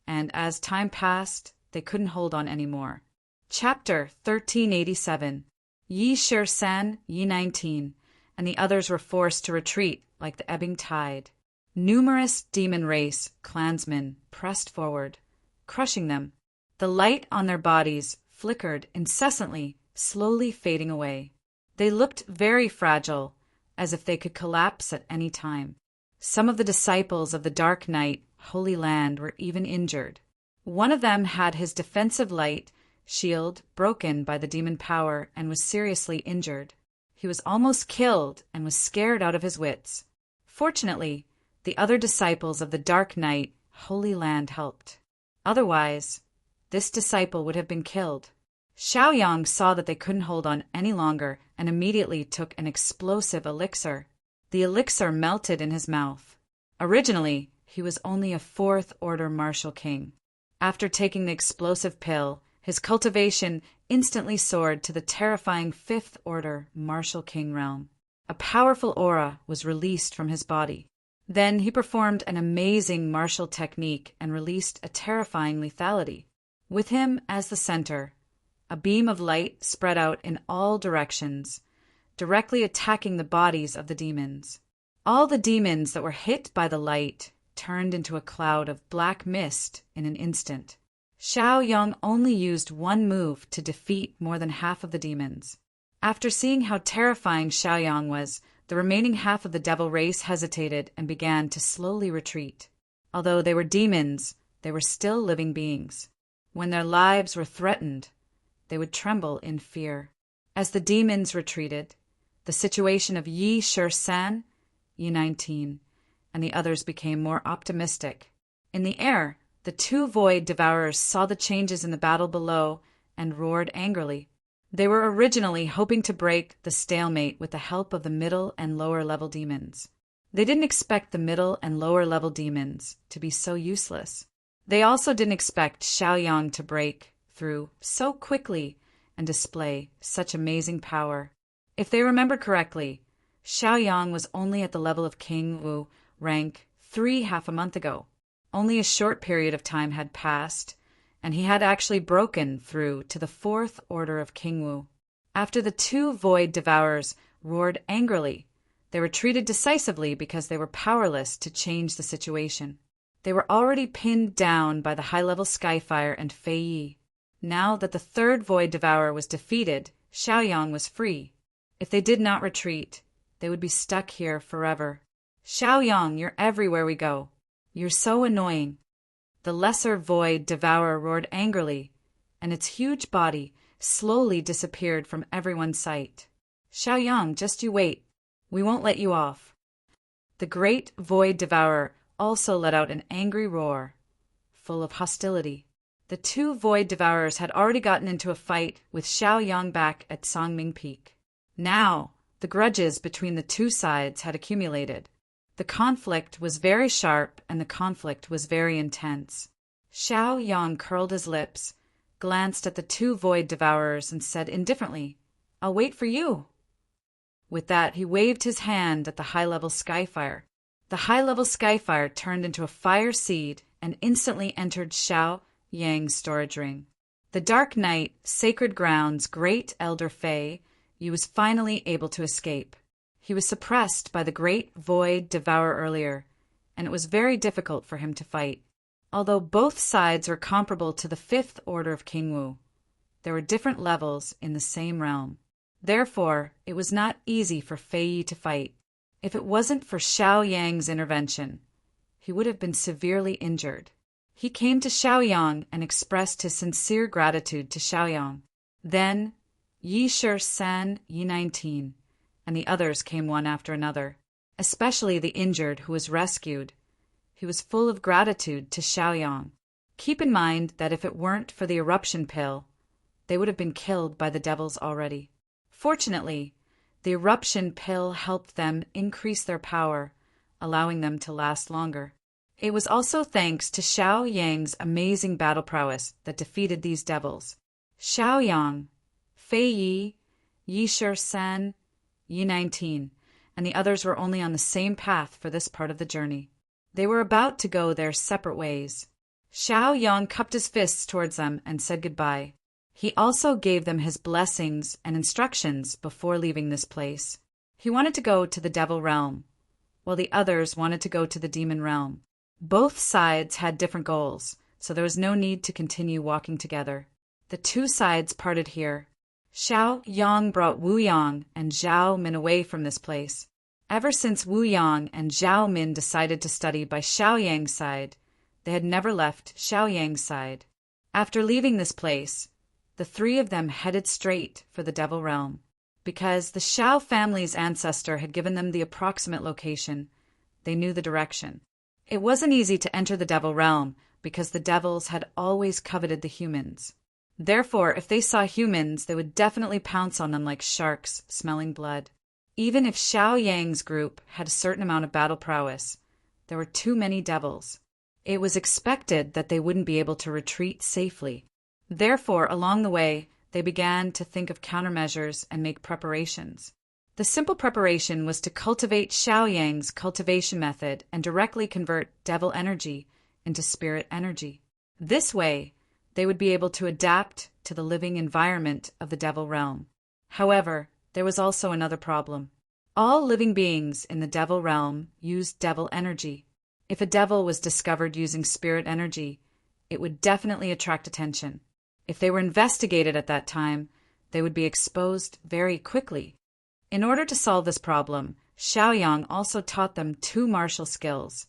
and as time passed, they couldn't hold on anymore. Chapter 1387. Yi Shi San, Yi 19, and the others were forced to retreat like the ebbing tide. Numerous demon race clansmen pressed forward, crushing them. The light on their bodies flickered incessantly, slowly fading away. They looked very fragile, as if they could collapse at any time. Some of the disciples of the Dark Knight, Holy Land, were even injured. One of them had his defensive light shield broken by the demon power and was seriously injured. He was almost killed and was scared out of his wits. Fortunately, the other disciples of the Dark Knight, Holy Land, helped. Otherwise, this disciple would have been killed. Xiaoyang saw that they couldn't hold on any longer and immediately took an explosive elixir. The elixir melted in his mouth. Originally, he was only a fourth-order martial king. After taking the explosive pill, his cultivation instantly soared to the terrifying fifth-order martial king realm. A powerful aura was released from his body. Then he performed an amazing martial technique and released a terrifying lethality. With him as the center, a beam of light spread out in all directions, directly attacking the bodies of the demons. All the demons that were hit by the light turned into a cloud of black mist in an instant. Xiaoyang only used one move to defeat more than half of the demons. After seeing how terrifying Xiaoyang was, the remaining half of the devil race hesitated and began to slowly retreat. Although they were demons, they were still living beings. When their lives were threatened, they would tremble in fear. As the demons retreated, the situation of Yi Shi San, Yi 19, and the others became more optimistic. In the air, the two void devourers saw the changes in the battle below and roared angrily. They were originally hoping to break the stalemate with the help of the middle and lower level demons. They didn't expect the middle and lower level demons to be so useless. They also didn't expect Xiaoyang to break through so quickly and display such amazing power. If they remember correctly, Xiaoyang was only at the level of King Wu rank 3 half a month ago. Only a short period of time had passed, and he had actually broken through to the 4th order of King Wu. After the two void devourers roared angrily, they retreated decisively because they were powerless to change the situation. They were already pinned down by the high-level Skyfire and Fei Yi. Now that the third void devourer was defeated, Xiaoyang was free. If they did not retreat, they would be stuck here forever. Xiaoyang, you're everywhere we go. You're so annoying. The lesser void devourer roared angrily, and its huge body slowly disappeared from everyone's sight. Xiaoyang, just you wait. We won't let you off. The great void devourer also let out an angry roar, full of hostility. The two void devourers had already gotten into a fight with Xiaoyang back at Songming Peak. Now, the grudges between the two sides had accumulated. The conflict was very sharp and the conflict was very intense. Xiaoyang curled his lips, glanced at the two void devourers and said indifferently, "I'll wait for you." With that, he waved his hand at the high-level Skyfire. The high-level Skyfire turned into a fire seed and instantly entered Xiaoyang's storage ring. The Dark Knight, Sacred Ground's great elder Fei Yi was finally able to escape. He was suppressed by the great void devourer earlier, and it was very difficult for him to fight. Although both sides were comparable to the 5th order of King Wu, there were different levels in the same realm. Therefore, it was not easy for Fei Yi to fight. If it wasn't for Xiaoyang's intervention, he would have been severely injured. He came to Xiaoyang and expressed his sincere gratitude to Xiaoyang. Then, Yi Shi San, Yi 19, and the others came one after another, especially the injured who was rescued. He was full of gratitude to Xiaoyang. Keep in mind that if it weren't for the eruption pill, they would have been killed by the devils already. Fortunately, the eruption pill helped them increase their power, allowing them to last longer. It was also thanks to Xiaoyang's amazing battle prowess that defeated these devils. Xiaoyang, Fei Yi, Yi Shi San, Yi 19, and the others were only on the same path for this part of the journey. They were about to go their separate ways. Xiaoyang cupped his fists towards them and said goodbye. He also gave them his blessings and instructions before leaving this place. He wanted to go to the devil realm, while the others wanted to go to the demon realm. Both sides had different goals, so there was no need to continue walking together. The two sides parted here. Xiao Yang brought Wu Yang and Zhao Min away from this place. Ever since Wu Yang and Zhao Min decided to study by Xiao Yang's side, they had never left Xiao Yang's side. After leaving this place, the three of them headed straight for the devil realm. Because the Xiao family's ancestor had given them the approximate location, they knew the direction. It wasn't easy to enter the devil realm because the devils had always coveted the humans. Therefore, if they saw humans, they would definitely pounce on them like sharks smelling blood. Even if Xiao Yang's group had a certain amount of battle prowess, there were too many devils. It was expected that they wouldn't be able to retreat safely. Therefore, along the way, they began to think of countermeasures and make preparations. The simple preparation was to cultivate Xiao Yang's cultivation method and directly convert devil energy into spirit energy. This way, they would be able to adapt to the living environment of the devil realm. However, there was also another problem. All living beings in the devil realm used devil energy. If a devil was discovered using spirit energy, it would definitely attract attention. If they were investigated at that time, they would be exposed very quickly. In order to solve this problem, Xiao Yang also taught them 2 martial skills,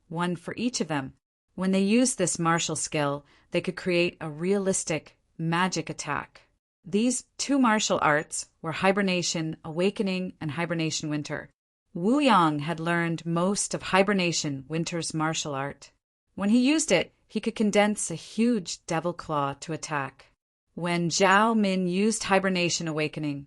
one for each of them. When they used this martial skill, they could create a realistic magic attack. These 2 martial arts were Hibernation Awakening and Hibernation Winter. Wu Yang had learned most of Hibernation Winter's martial art. When he used it, he could condense a huge devil claw to attack. When Zhao Min used Hibernation Awakening,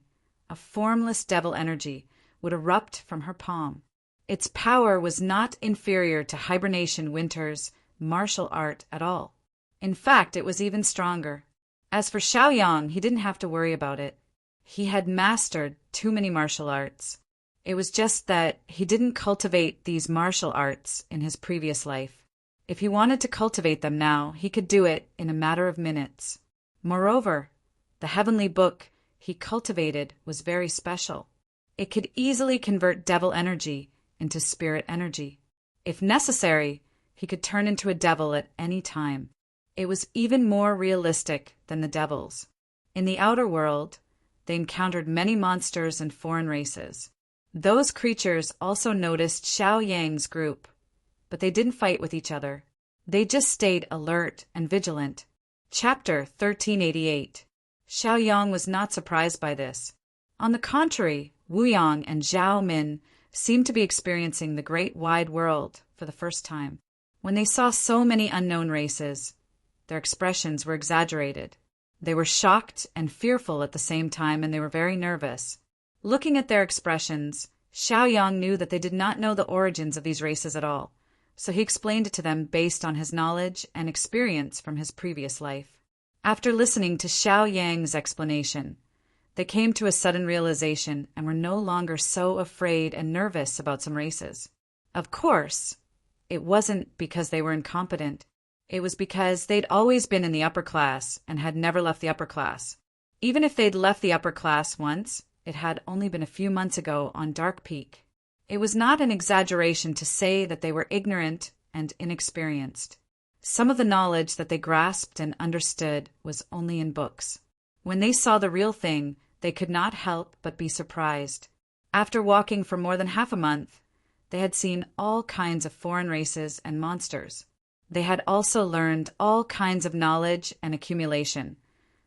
a formless devil energy would erupt from her palm. Its power was not inferior to Hibernation Winter's martial art at all. In fact, it was even stronger. As for Xiao Yang, he didn't have to worry about it. He had mastered too many martial arts. It was just that he didn't cultivate these martial arts in his previous life. If he wanted to cultivate them now, he could do it in a matter of minutes. Moreover, the heavenly book he cultivated was very special. It could easily convert devil energy into spirit energy. If necessary, he could turn into a devil at any time. It was even more realistic than the devils. In the outer world, they encountered many monsters and foreign races. Those creatures also noticed Xiao Yang's group, but they didn't fight with each other. They just stayed alert and vigilant. Chapter 1388. Xiao Yang was not surprised by this. On the contrary, Wu Yang and Zhao Min seemed to be experiencing the great wide world for the first time. When they saw so many unknown races, their expressions were exaggerated. They were shocked and fearful at the same time, and they were very nervous. Looking at their expressions, Xiao Yang knew that they did not know the origins of these races at all, so he explained it to them based on his knowledge and experience from his previous life. After listening to Xiao Yang's explanation, they came to a sudden realization and were no longer so afraid and nervous about some races. Of course, it wasn't because they were incompetent. It was because they'd always been in the upper class and had never left the upper class. Even if they'd left the upper class once, it had only been a few months ago on Dark Peak. It was not an exaggeration to say that they were ignorant and inexperienced. Some of the knowledge that they grasped and understood was only in books. When they saw the real thing, they could not help but be surprised. After walking for more than half a month, they had seen all kinds of foreign races and monsters. They had also learned all kinds of knowledge and accumulation,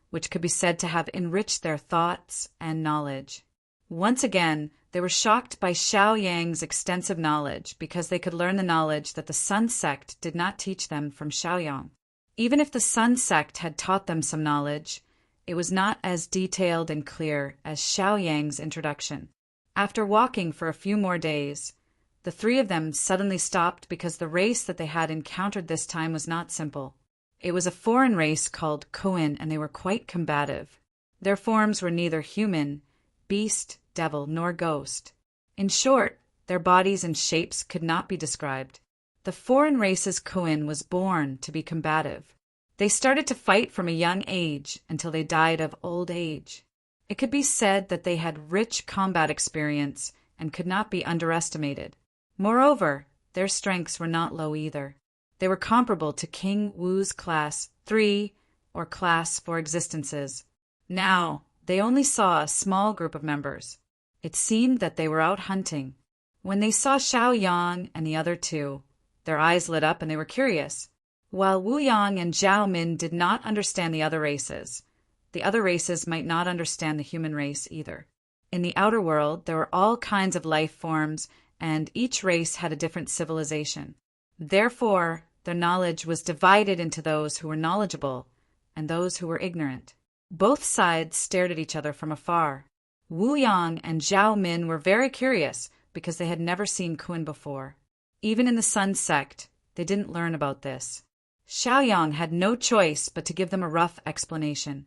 which could be said to have enriched their thoughts and knowledge. Once again, they were shocked by Xiao Yang's extensive knowledge because they could learn the knowledge that the Sun sect did not teach them from Xiao Yang. Even if the Sun sect had taught them some knowledge, it was not as detailed and clear as Xiao Yang's introduction. After walking for a few more days, the three of them suddenly stopped because the race that they had encountered this time was not simple. It was a foreign race called Koan, and they were quite combative. Their forms were neither human, beast, devil, nor ghost. In short, their bodies and shapes could not be described. The foreign race's Koan was born to be combative. They started to fight from a young age until they died of old age. It could be said that they had rich combat experience and could not be underestimated. Moreover, their strengths were not low either. They were comparable to King Wu's class 3 or class 4 existences. Now, they only saw a small group of members. It seemed that they were out hunting. When they saw Xiao Yang and the other two, their eyes lit up and they were curious. While Wu Yang and Zhao Min did not understand the other races might not understand the human race either. In the outer world, there were all kinds of life forms, and each race had a different civilization. Therefore, their knowledge was divided into those who were knowledgeable and those who were ignorant. Both sides stared at each other from afar. Wu Yang and Zhao Min were very curious because they had never seen Kun before. Even in the Sun sect, they didn't learn about this. Xiao Yang had no choice but to give them a rough explanation.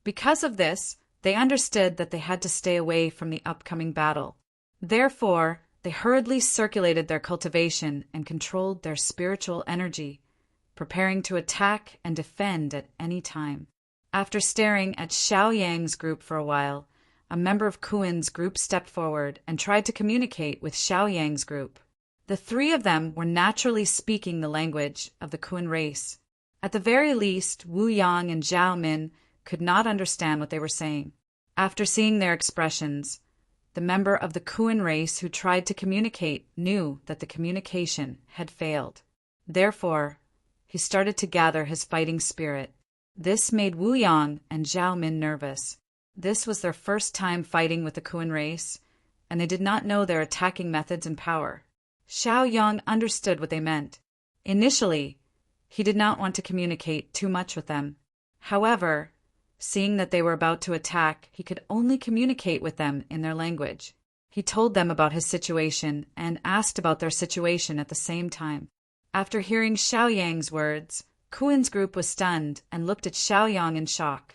Because of this, they understood that they had to stay away from the upcoming battle. Therefore, they hurriedly circulated their cultivation and controlled their spiritual energy, preparing to attack and defend at any time. After staring at Xiao Yang's group for a while, a member of Kun's group stepped forward and tried to communicate with Xiao Yang's group. The three of them were naturally speaking the language of the Kun race. At the very least, Wu Yang and Zhao Min could not understand what they were saying. After seeing their expressions, the member of the Kun race who tried to communicate knew that the communication had failed. Therefore, he started to gather his fighting spirit. This made Wu Yang and Zhao Min nervous. This was their first time fighting with the Kun race, and they did not know their attacking methods and power. Xiao Yang understood what they meant. Initially, he did not want to communicate too much with them. However, seeing that they were about to attack, he could only communicate with them in their language. He told them about his situation and asked about their situation at the same time. After hearing Xiao Yang's words, Kun's group was stunned and looked at Xiao Yang in shock.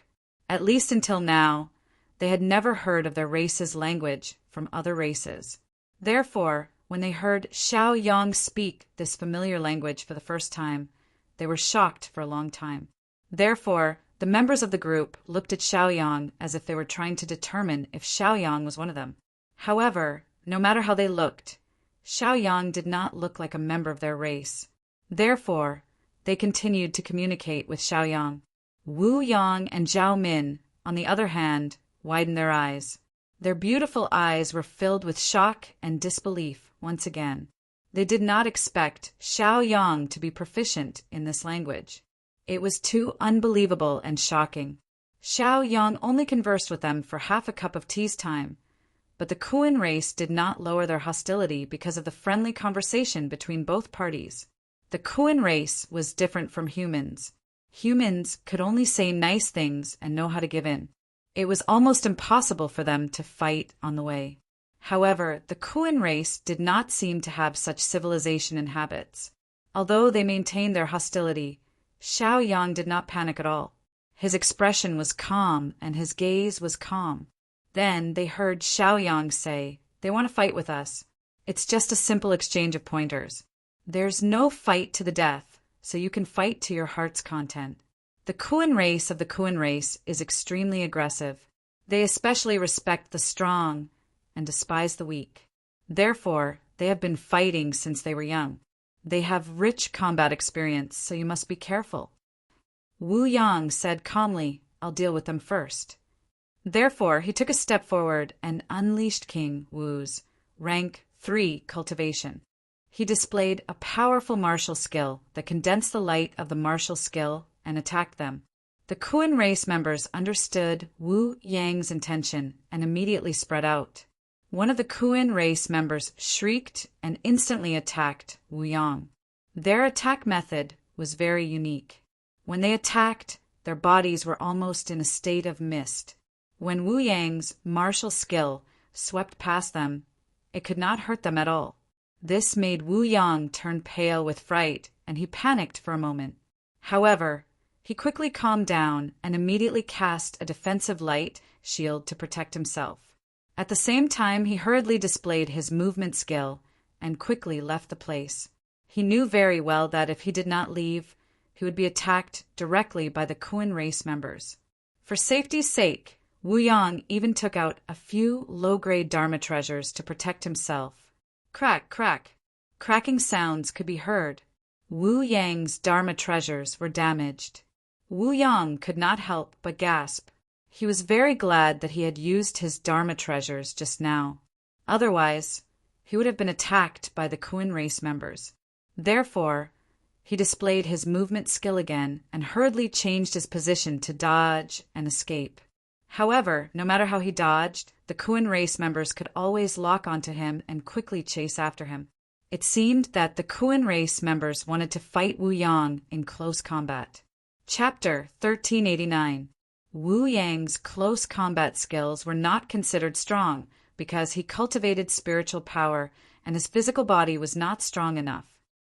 At least until now, they had never heard of their race's language from other races. Therefore, when they heard Xiao Yang speak this familiar language for the first time, they were shocked for a long time. Therefore, the members of the group looked at Xiao Yang as if they were trying to determine if Xiao Yang was one of them. However, no matter how they looked, Xiao Yang did not look like a member of their race. Therefore, they continued to communicate with Xiao Yang. Wu Yang and Zhao Min, on the other hand, widened their eyes. Their beautiful eyes were filled with shock and disbelief once again. They did not expect Xiao Yang to be proficient in this language. It was too unbelievable and shocking. Xiao Yang only conversed with them for half a cup of tea's time, but the Kun race did not lower their hostility because of the friendly conversation between both parties. The Kun race was different from humans. Humans could only say nice things and know how to give in. It was almost impossible for them to fight on the way. However, the Kun race did not seem to have such civilization and habits. Although they maintained their hostility, Xiao Yang did not panic at all. His expression was calm and his gaze was calm. Then they heard Xiao Yang say, "They want to fight with us. It's just a simple exchange of pointers. There's no fight to the death, so you can fight to your heart's content." The Kun race of the Kun race is extremely aggressive. They especially respect the strong and despise the weak. Therefore, they have been fighting since they were young. They have rich combat experience, so you must be careful. Wu Yang said calmly, "I'll deal with them first." Therefore, he took a step forward and unleashed King Wu's rank 3 cultivation. He displayed a powerful martial skill that condensed the light of the martial skill and attacked them. The Kun race members understood Wu Yang's intention and immediately spread out. One of the Kun race members shrieked and instantly attacked Wu Yang. Their attack method was very unique. When they attacked, their bodies were almost in a state of mist. When Wu Yang's martial skill swept past them, it could not hurt them at all. This made Wu Yang turn pale with fright, and he panicked for a moment. However, he quickly calmed down and immediately cast a defensive light shield to protect himself. At the same time, he hurriedly displayed his movement skill and quickly left the place. He knew very well that if he did not leave, he would be attacked directly by the Kuan race members. For safety's sake, Wu Yang even took out a few low-grade Dharma treasures to protect himself. Crack, crack. Cracking sounds could be heard. Wu Yang's Dharma treasures were damaged. Wu Yang could not help but gasp. He was very glad that he had used his Dharma treasures just now. Otherwise, he would have been attacked by the Kuan race members. Therefore, he displayed his movement skill again and hurriedly changed his position to dodge and escape. However, no matter how he dodged, the Kuan race members could always lock onto him and quickly chase after him. It seemed that the Kuan race members wanted to fight Wu Yang in close combat. Chapter 1389. Wu Yang's close combat skills were not considered strong because he cultivated spiritual power and his physical body was not strong enough.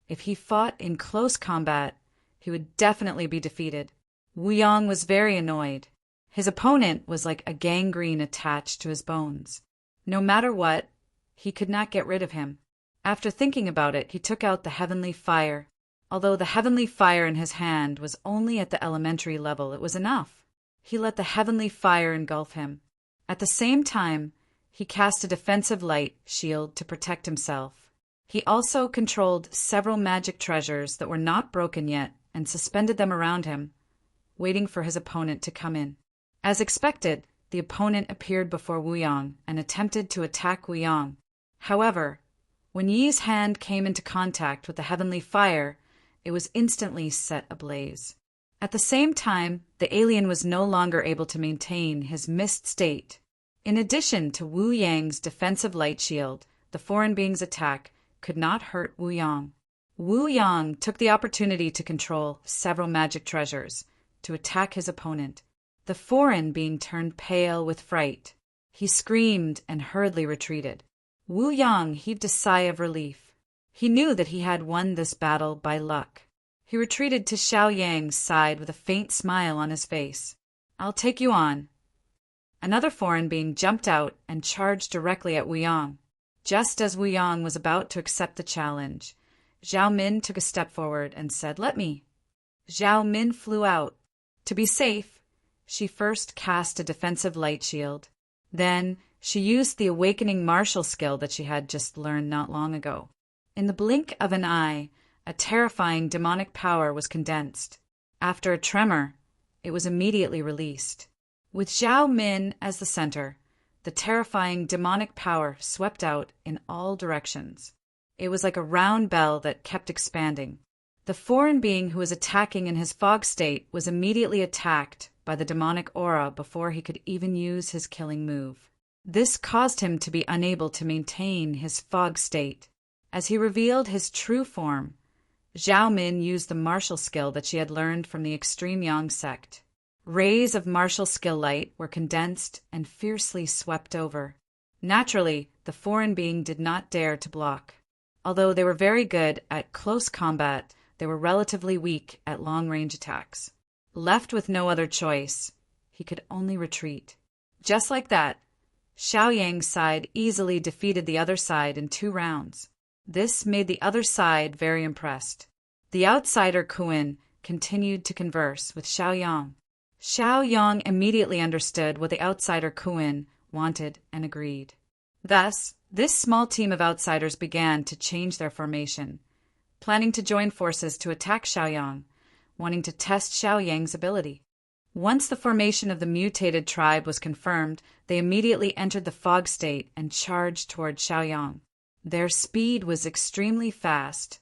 If he fought in close combat, he would definitely be defeated. Wu Yang was very annoyed. His opponent was like a gangrene attached to his bones. No matter what, he could not get rid of him. After thinking about it, he took out the heavenly fire. Although the heavenly fire in his hand was only at the elementary level, it was enough. He let the heavenly fire engulf him. At the same time, he cast a defensive light shield to protect himself. He also controlled several magic treasures that were not broken yet and suspended them around him, waiting for his opponent to come in. As expected, the opponent appeared before Wu Yang and attempted to attack Wu Yang. However, when Yi's hand came into contact with the heavenly fire, it was instantly set ablaze. At the same time, the alien was no longer able to maintain his mist state. In addition to Wu Yang's defensive light shield, the foreign being's attack could not hurt Wu Yang. Wu Yang took the opportunity to control several magic treasures to attack his opponent. The foreign being turned pale with fright. He screamed and hurriedly retreated. Wu Yang heaved a sigh of relief. He knew that he had won this battle by luck. He retreated to Xiao Yang's side with a faint smile on his face. "I'll take you on." Another foreign being jumped out and charged directly at Wu Yang. Just as Wu Yang was about to accept the challenge, Zhao Min took a step forward and said, "Let me." Zhao Min flew out. To be safe, she first cast a defensive light shield. Then she used the awakening martial skill that she had just learned not long ago. In the blink of an eye, a terrifying demonic power was condensed. After a tremor, it was immediately released. With Zhao Min as the center, the terrifying demonic power swept out in all directions. It was like a round bell that kept expanding. The foreign being who was attacking in his fog state was immediately attacked by the demonic aura before he could even use his killing move. This caused him to be unable to maintain his fog state. As he revealed his true form, Zhao Min used the martial skill that she had learned from the Extreme Yang sect. Rays of martial skill light were condensed and fiercely swept over. Naturally, the foreign being did not dare to block. Although they were very good at close combat, they were relatively weak at long-range attacks. Left with no other choice, he could only retreat. Just like that, Xiao Yang's side easily defeated the other side in 2 rounds. This made the other side very impressed. The outsider Kuan continued to converse with Xiao Yang. Xiao Yang immediately understood what the outsider Kuan wanted and agreed. Thus, this small team of outsiders began to change their formation, planning to join forces to attack Xiao Yang, wanting to test Xiao Yang's ability. Once the formation of the mutated tribe was confirmed, they immediately entered the fog state and charged toward Xiao Yang. Their speed was extremely fast,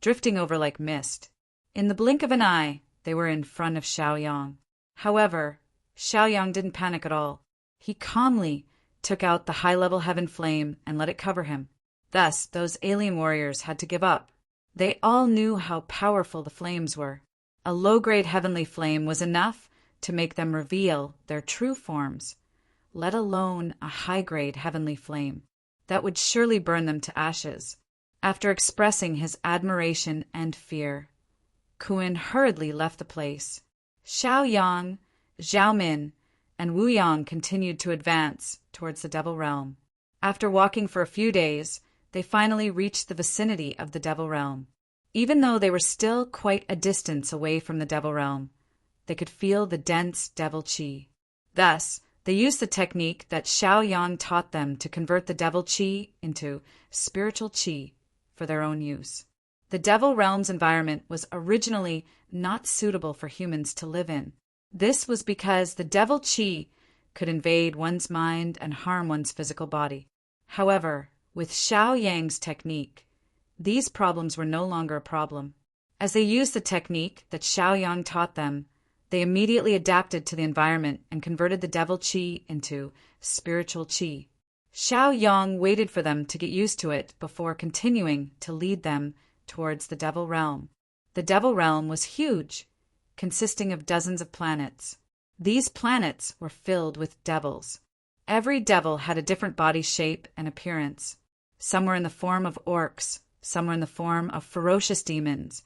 drifting over like mist. In the blink of an eye, they were in front of Xiao Yang. However, Xiao Yang didn't panic at all. He calmly took out the high-level heaven flame and let it cover him. Thus, those alien warriors had to give up. They all knew how powerful the flames were. A low-grade heavenly flame was enough to make them reveal their true forms, let alone a high-grade heavenly flame that would surely burn them to ashes. After expressing his admiration and fear, Kuan hurriedly left the place. Xiao Yang, Zhao Min, and Wu Yang continued to advance towards the Devil Realm. After walking for a few days, they finally reached the vicinity of the Devil Realm. Even though they were still quite a distance away from the devil realm, they could feel the dense devil qi. Thus, they used the technique that Xiaoyang taught them to convert the devil qi into spiritual qi for their own use. The devil realm's environment was originally not suitable for humans to live in. This was because the devil qi could invade one's mind and harm one's physical body. However, with Xiaoyang's technique, these problems were no longer a problem. As they used the technique that Xiaoyang taught them, they immediately adapted to the environment and converted the devil qi into spiritual qi. Xiaoyang waited for them to get used to it before continuing to lead them towards the devil realm. The devil realm was huge, consisting of dozens of planets. These planets were filled with devils. Every devil had a different body shape and appearance. Some were in the form of orcs, some were in the form of ferocious demons,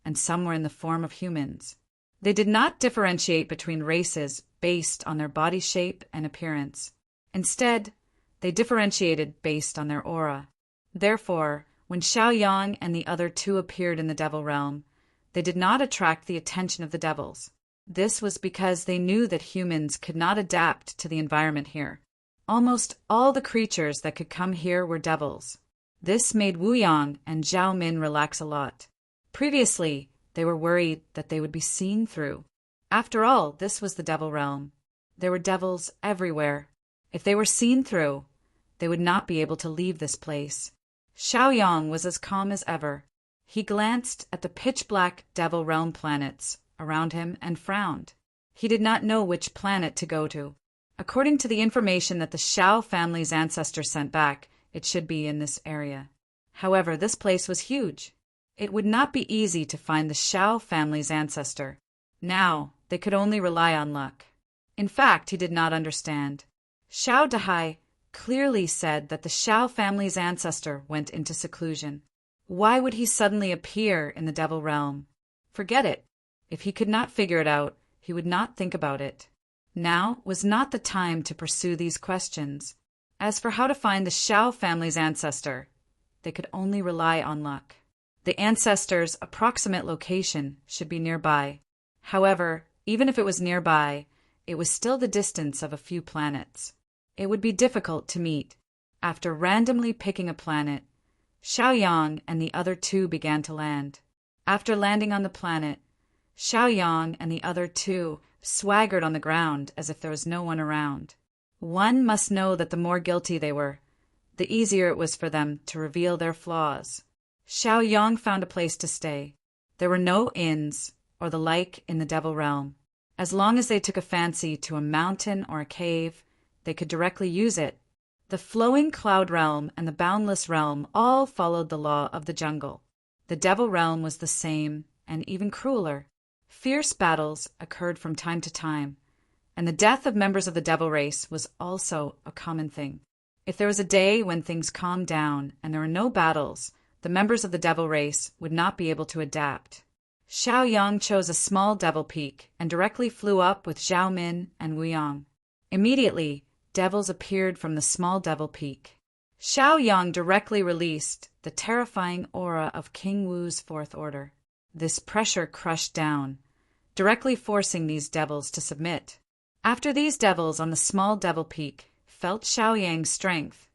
and some were in the form of humans. They did not differentiate between races based on their body shape and appearance. Instead, they differentiated based on their aura. Therefore, when Xiaoyang and the other two appeared in the devil realm, they did not attract the attention of the devils. This was because they knew that humans could not adapt to the environment here. Almost all the creatures that could come here were devils. This made Wu Yang and Zhao Min relax a lot. Previously, they were worried that they would be seen through. After all, this was the devil realm. There were devils everywhere. If they were seen through, they would not be able to leave this place. Xiaoyang was as calm as ever. He glanced at the pitch-black devil realm planets around him and frowned. He did not know which planet to go to. According to the information that the Xiao family's ancestors sent back, it should be in this area. However, this place was huge. It would not be easy to find the Xiao family's ancestor. Now, they could only rely on luck. In fact, he did not understand. Xiao Dahai clearly said that the Xiao family's ancestor went into seclusion. Why would he suddenly appear in the devil realm? Forget it. If he could not figure it out, he would not think about it. Now was not the time to pursue these questions. As for how to find the Xiao family's ancestor, they could only rely on luck. The ancestor's approximate location should be nearby. However, even if it was nearby, it was still the distance of a few planets. It would be difficult to meet. After randomly picking a planet, Xiaoyang and the other two began to land. After landing on the planet, Xiaoyang and the other two swaggered on the ground as if there was no one around. One must know that the more guilty they were, the easier it was for them to reveal their flaws. Xiaoyang found a place to stay. There were no inns or the like in the devil realm. As long as they took a fancy to a mountain or a cave, they could directly use it. The flowing cloud realm and the boundless realm all followed the law of the jungle. The devil realm was the same, and even crueler. Fierce battles occurred from time to time, and the death of members of the devil race was also a common thing. If there was a day when things calmed down and there were no battles, the members of the devil race would not be able to adapt. Xiaoyang chose a small devil peak and directly flew up with Zhao Min and Wu Yang. Immediately, devils appeared from the small devil peak. Xiaoyang directly released the terrifying aura of King Wu's fourth order. This pressure crushed down, directly forcing these devils to submit. After these devils on the small devil peak felt Xiaoyang's strength,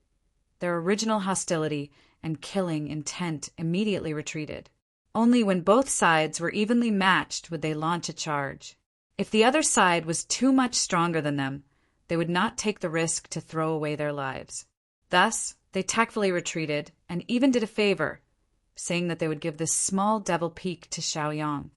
their original hostility and killing intent immediately retreated. Only when both sides were evenly matched would they launch a charge. If the other side was too much stronger than them, they would not take the risk to throw away their lives. Thus, they tactfully retreated and even did a favor, saying that they would give this small devil peak to Xiaoyang.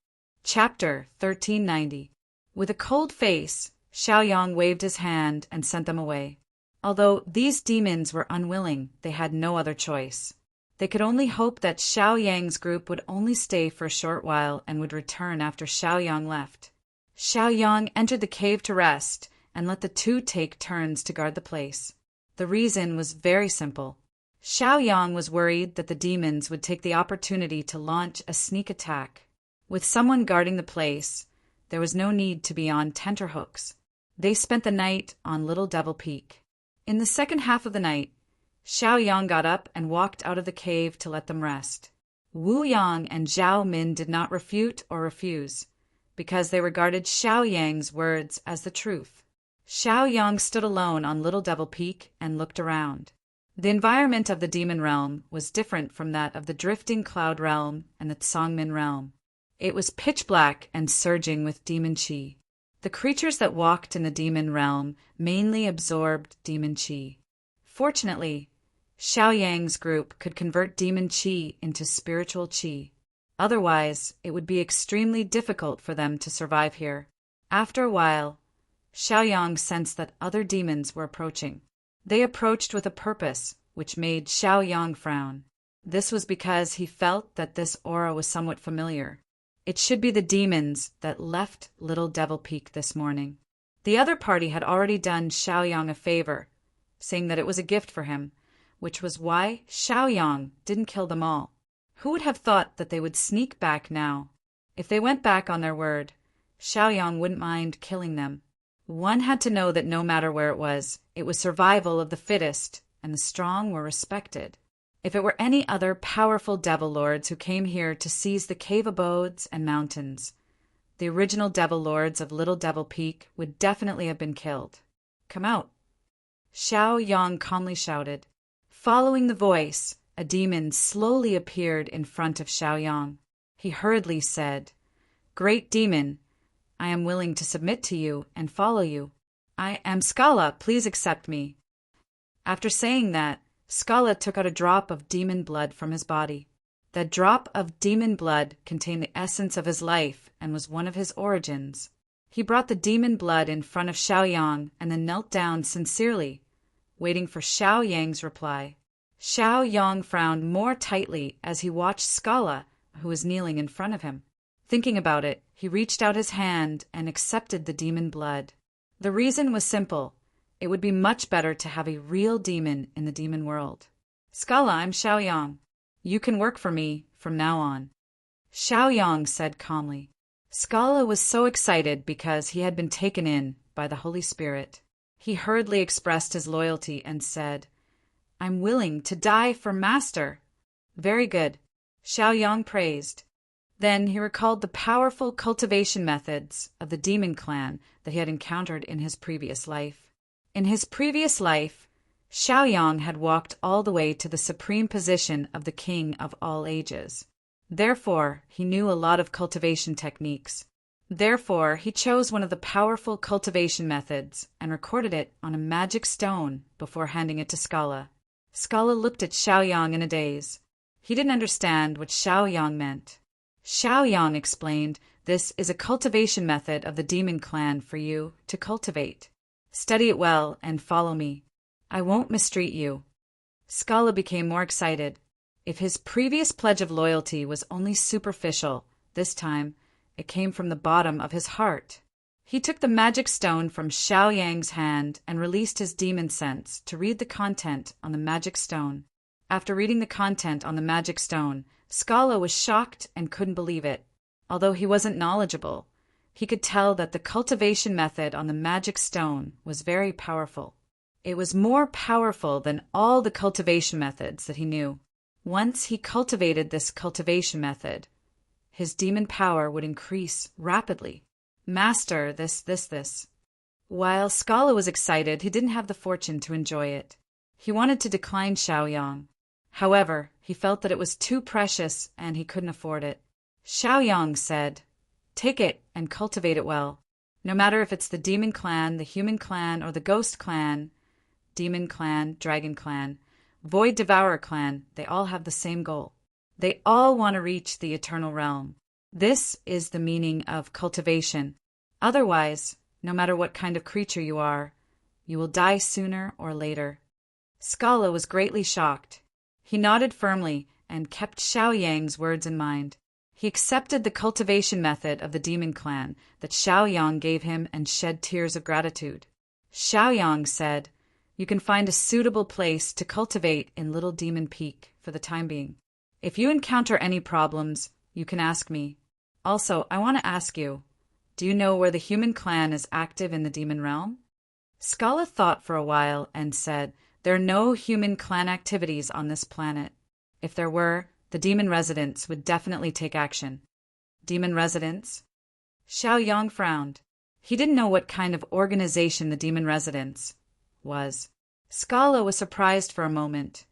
Chapter 1390. With a cold face, Xiaoyang waved his hand and sent them away. Although these demons were unwilling, they had no other choice. They could only hope that Xiaoyang's group would only stay for a short while and would return after Xiaoyang left. Xiaoyang entered the cave to rest and let the two take turns to guard the place. The reason was very simple. Xiaoyang was worried that the demons would take the opportunity to launch a sneak attack. With someone guarding the place, there was no need to be on tenterhooks. They spent the night on Little Devil Peak. In the second half of the night, Xiaoyang got up and walked out of the cave to let them rest. Wu Yang and Zhao Min did not refute or refuse, because they regarded Xiao Yang's words as the truth. Xiao Yang stood alone on Little Devil Peak and looked around. The environment of the demon realm was different from that of the drifting cloud realm and the Tsangmin realm. It was pitch black and surging with demon qi. The creatures that walked in the demon realm mainly absorbed demon qi. Fortunately, Xiao Yang's group could convert demon qi into spiritual qi. Otherwise, it would be extremely difficult for them to survive here. After a while, Xiao Yang sensed that other demons were approaching. They approached with a purpose, which made Xiao Yang frown. This was because he felt that this aura was somewhat familiar. It should be the demons that left Little Devil Peak this morning. The other party had already done Xiao Yang a favor, saying that it was a gift for him, which was why Xiao Yang didn't kill them all. Who would have thought that they would sneak back now? If they went back on their word, Xiao Yang wouldn't mind killing them. One had to know that no matter where it was survival of the fittest, and the strong were respected. If it were any other powerful devil lords who came here to seize the cave abodes and mountains, the original devil lords of Little Devil Peak would definitely have been killed. Come out. Xiao Yang calmly shouted. Following the voice, a demon slowly appeared in front of Xiao Yang. He hurriedly said, "Great demon, I am willing to submit to you and follow you. I am Scala, please accept me." After saying that, Scala took out a drop of demon blood from his body. That drop of demon blood contained the essence of his life and was one of his origins. He brought the demon blood in front of Xiao Yang and then knelt down sincerely, waiting for Xiao Yang's reply. Xiao Yang frowned more tightly as he watched Scala, who was kneeling in front of him. Thinking about it, he reached out his hand and accepted the demon blood. The reason was simple. It would be much better to have a real demon in the demon world. "Scala, I'm Xiao Yang. You can work for me from now on," Xiao Yang said calmly. Scala was so excited because he had been taken in by the Holy Spirit. He hurriedly expressed his loyalty and said, "I'm willing to die for Master." "Very good," Xiao Yang praised. Then he recalled the powerful cultivation methods of the demon clan that he had encountered in his previous life. In his previous life, Xiao Yang had walked all the way to the supreme position of the king of all ages. Therefore, he knew a lot of cultivation techniques. Therefore, he chose one of the powerful cultivation methods and recorded it on a magic stone before handing it to Scala. Scala looked at Xiao Yang in a daze. He didn't understand what Xiao Yang meant. Xiao Yang explained, "This is a cultivation method of the demon clan for you to cultivate. Study it well and follow me. I won't mistreat you." Scala became more excited. If his previous pledge of loyalty was only superficial, this time it came from the bottom of his heart. He took the magic stone from Xiao Yang's hand and released his demon sense to read the content on the magic stone. After reading the content on the magic stone, Scala was shocked and couldn't believe it. Although he wasn't knowledgeable, he could tell that the cultivation method on the magic stone was very powerful. It was more powerful than all the cultivation methods that he knew. Once he cultivated this cultivation method, his demon power would increase rapidly. Master, this. While Scala was excited, he didn't have the fortune to enjoy it. He wanted to decline Xiao Yang. However, he felt that it was too precious and he couldn't afford it. Xiao Yang said, "Take it and cultivate it well. No matter if it's the demon clan, the human clan, or the ghost clan, demon clan, dragon clan, void devourer clan, they all have the same goal. They all want to reach the eternal realm. This is the meaning of cultivation. Otherwise, no matter what kind of creature you are, you will die sooner or later." Scala was greatly shocked. He nodded firmly and kept Xiao Yang's words in mind. He accepted the cultivation method of the demon clan that Xiao Yang gave him and shed tears of gratitude. Xiao Yang said, "You can find a suitable place to cultivate in Little Demon Peak for the time being. If you encounter any problems, you can ask me. Also, I want to ask you, do you know where the human clan is active in the demon realm?" Scala thought for a while and said, "There are no human clan activities on this planet. If there were, the demon residents would definitely take action. Demon residents? Xiao Yang frowned. He didn't know what kind of organization the demon residents was. Scala was surprised for a moment,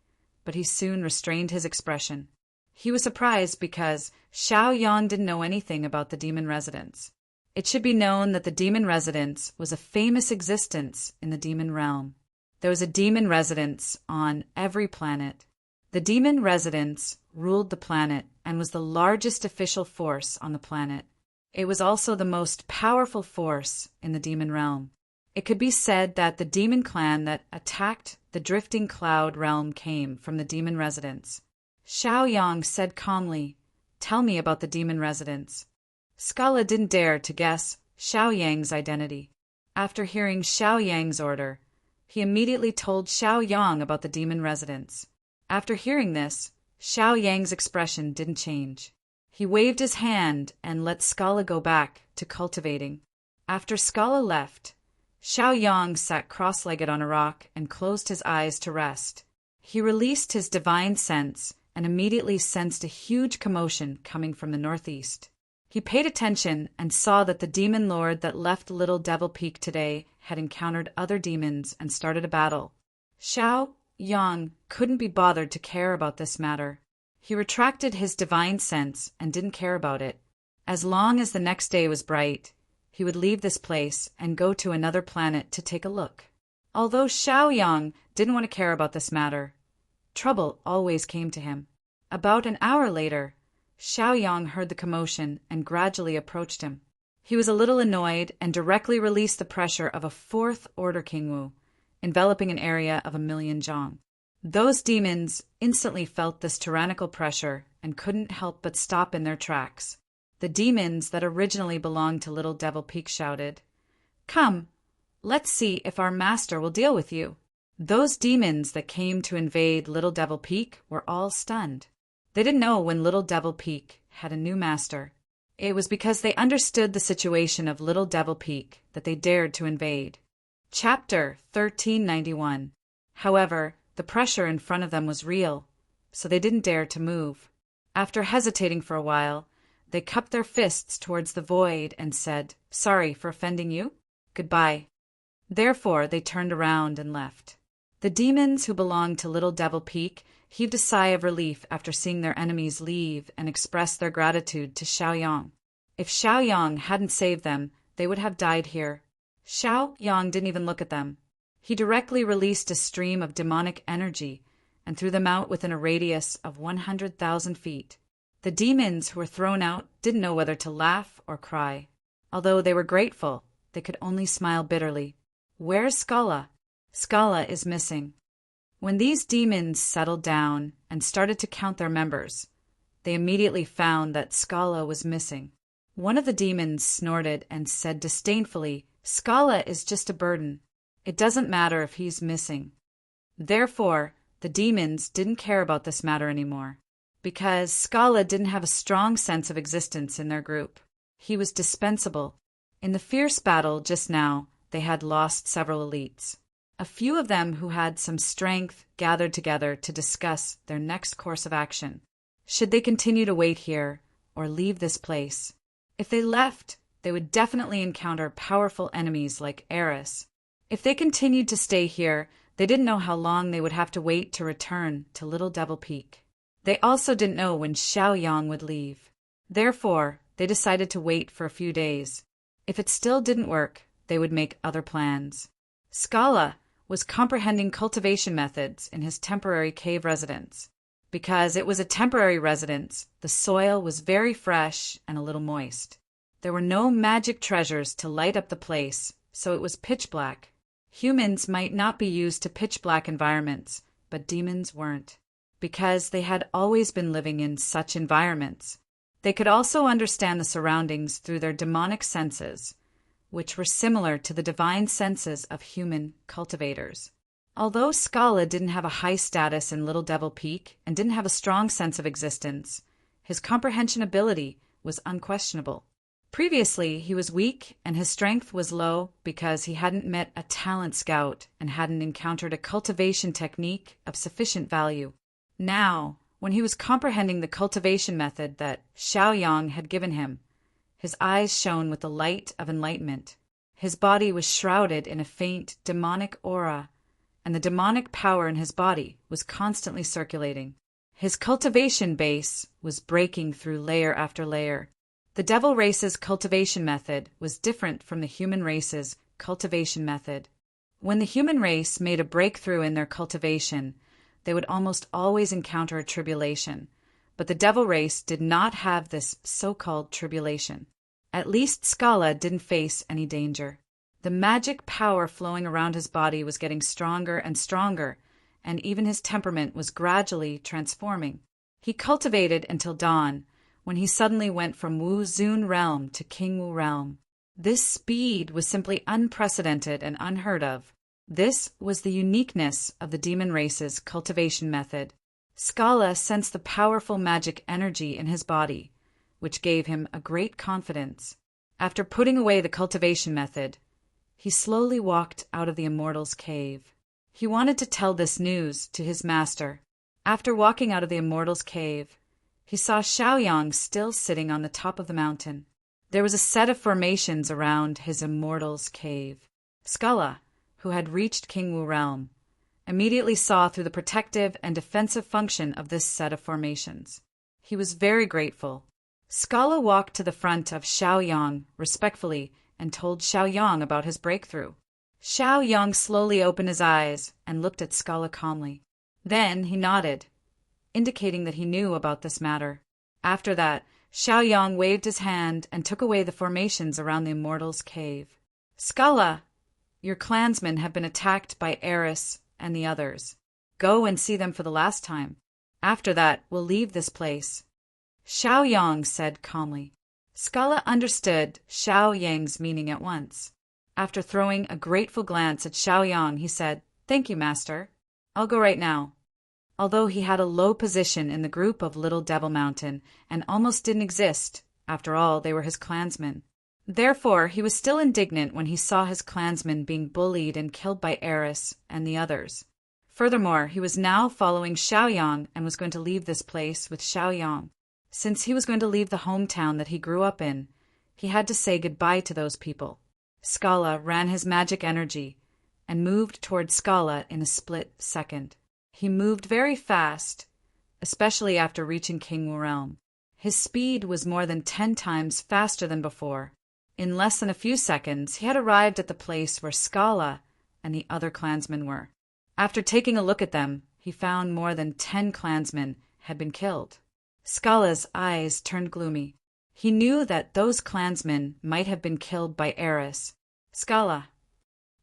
but he soon restrained his expression. He was surprised because Xiao Yang didn't know anything about the demon residents. It should be known that the demon residence was a famous existence in the demon realm. There was a demon residence on every planet. The demon residence ruled the planet and was the largest official force on the planet. It was also the most powerful force in the demon realm. It could be said that the demon clan that attacked the drifting cloud realm came from the demon residence. Xiao Yang said calmly, "Tell me about the demon residence." Scala didn't dare to guess Xiao Yang's identity. After hearing Xiao Yang's order, he immediately told Xiao Yang about the demon residence. After hearing this, Xiao Yang's expression didn't change. He waved his hand and let Scala go back to cultivating. After Scala left, Xiao Yang sat cross-legged on a rock and closed his eyes to rest. He released his divine sense and immediately sensed a huge commotion coming from the northeast. He paid attention and saw that the demon lord that left Little Devil Peak today had encountered other demons and started a battle. Xiao Yang couldn't be bothered to care about this matter. He retracted his divine sense and didn't care about it. As long as the next day was bright, he would leave this place and go to another planet to take a look. Although Xiao Yang didn't want to care about this matter, trouble always came to him. About an hour later, Xiao Yang heard the commotion and gradually approached him. He was a little annoyed and directly released the pressure of a fourth order Kingwu, enveloping an area of 1,000,000 zhang. Those demons instantly felt this tyrannical pressure and couldn't help but stop in their tracks. The demons that originally belonged to Little Devil Peak shouted, "Come, let's see if our master will deal with you." Those demons that came to invade Little Devil Peak were all stunned. They didn't know when Little Devil Peak had a new master. It was because they understood the situation of Little Devil Peak that they dared to invade. Chapter 1391. However, the pressure in front of them was real, so they didn't dare to move. After hesitating for a while, they cupped their fists towards the void and said, "Sorry for offending you. Goodbye." Therefore, they turned around and left. The demons who belonged to Little Devil Peak heaved a sigh of relief after seeing their enemies leave and expressed their gratitude to Xiao Yang. If Xiao Yang hadn't saved them, they would have died here. Xiao Yang didn't even look at them. He directly released a stream of demonic energy and threw them out within a radius of 100,000 feet. The demons who were thrown out didn't know whether to laugh or cry. Although they were grateful, they could only smile bitterly. "Where's Scala?" "Scala is missing." When these demons settled down and started to count their members, they immediately found that Scala was missing. One of the demons snorted and said disdainfully, "Scala is just a burden. It doesn't matter if he's missing." Therefore, the demons didn't care about this matter anymore, because Scala didn't have a strong sense of existence in their group. He was dispensable. In the fierce battle just now, they had lost several elites. A few of them who had some strength gathered together to discuss their next course of action. Should they continue to wait here or leave this place? If they left, they would definitely encounter powerful enemies like Eris. If they continued to stay here, they didn't know how long they would have to wait to return to Little Devil Peak. They also didn't know when Xiao Yang would leave. Therefore, they decided to wait for a few days. If it still didn't work, they would make other plans. Scala was comprehending cultivation methods in his temporary cave residence. Because it was a temporary residence, the soil was very fresh and a little moist. There were no magic treasures to light up the place, so it was pitch black. Humans might not be used to pitch black environments, but demons weren't, because they had always been living in such environments. They could also understand the surroundings through their demonic senses, which were similar to the divine senses of human cultivators. Although Scala didn't have a high status in Little Devil Peak and didn't have a strong sense of existence, his comprehension ability was unquestionable. Previously, he was weak and his strength was low because he hadn't met a talent scout and hadn't encountered a cultivation technique of sufficient value. Now, When he was comprehending the cultivation method that Xiaoyang had given him, his eyes shone with the light of enlightenment. His body was shrouded in a faint, demonic aura, and the demonic power in his body was constantly circulating. His cultivation base was breaking through layer after layer. The devil race's cultivation method was different from the human race's cultivation method. When the human race made a breakthrough in their cultivation, they would almost always encounter a tribulation, but the devil race did not have this so-called tribulation. At least Scala didn't face any danger. The magic power flowing around his body was getting stronger and stronger, and even his temperament was gradually transforming. He cultivated until dawn, when he suddenly went from Wu Zun realm to King Wu realm. This speed was simply unprecedented and unheard of. This was the uniqueness of the demon race's cultivation method. Scala sensed the powerful magic energy in his body, which gave him a great confidence. After putting away the cultivation method, he slowly walked out of the immortal's cave. He wanted to tell this news to his master. After walking out of the immortal's cave, he saw Xiaoyang still sitting on the top of the mountain. There was a set of formations around his immortal's cave. Scala, who had reached King Wu realm, immediately saw through the protective and defensive function of this set of formations. He was very grateful. Scala walked to the front of Xiaoyang respectfully and told Xiaoyang about his breakthrough. Xiaoyang slowly opened his eyes and looked at Scala calmly. Then he nodded, indicating that he knew about this matter. After that, Xiaoyang waved his hand and took away the formations around the immortal's cave. Scala, your clansmen have been attacked by Eris and the others. Go and see them for the last time. After that, we'll leave this place. Xiaoyang said calmly. Scala understood Xiaoyang's meaning at once. After throwing a grateful glance at Xiaoyang, he said, "Thank you, master. I'll go right now." Although he had a low position in the group of Little Devil Mountain and almost didn't exist, after all, they were his clansmen. Therefore, he was still indignant when he saw his clansmen being bullied and killed by Eris and the others. Furthermore, he was now following Xiaoyang and was going to leave this place with Xiaoyang. Since he was going to leave the hometown that he grew up in, he had to say goodbye to those people. Scala ran his magic energy and moved toward Scala in a split second. He moved very fast, especially after reaching King Wu realm. His speed was more than 10 times faster than before. In less than a few seconds, he had arrived at the place where Scala and the other clansmen were. After taking a look at them, he found more than 10 clansmen had been killed. Scala's eyes turned gloomy. He knew that those clansmen might have been killed by Eris. Scala.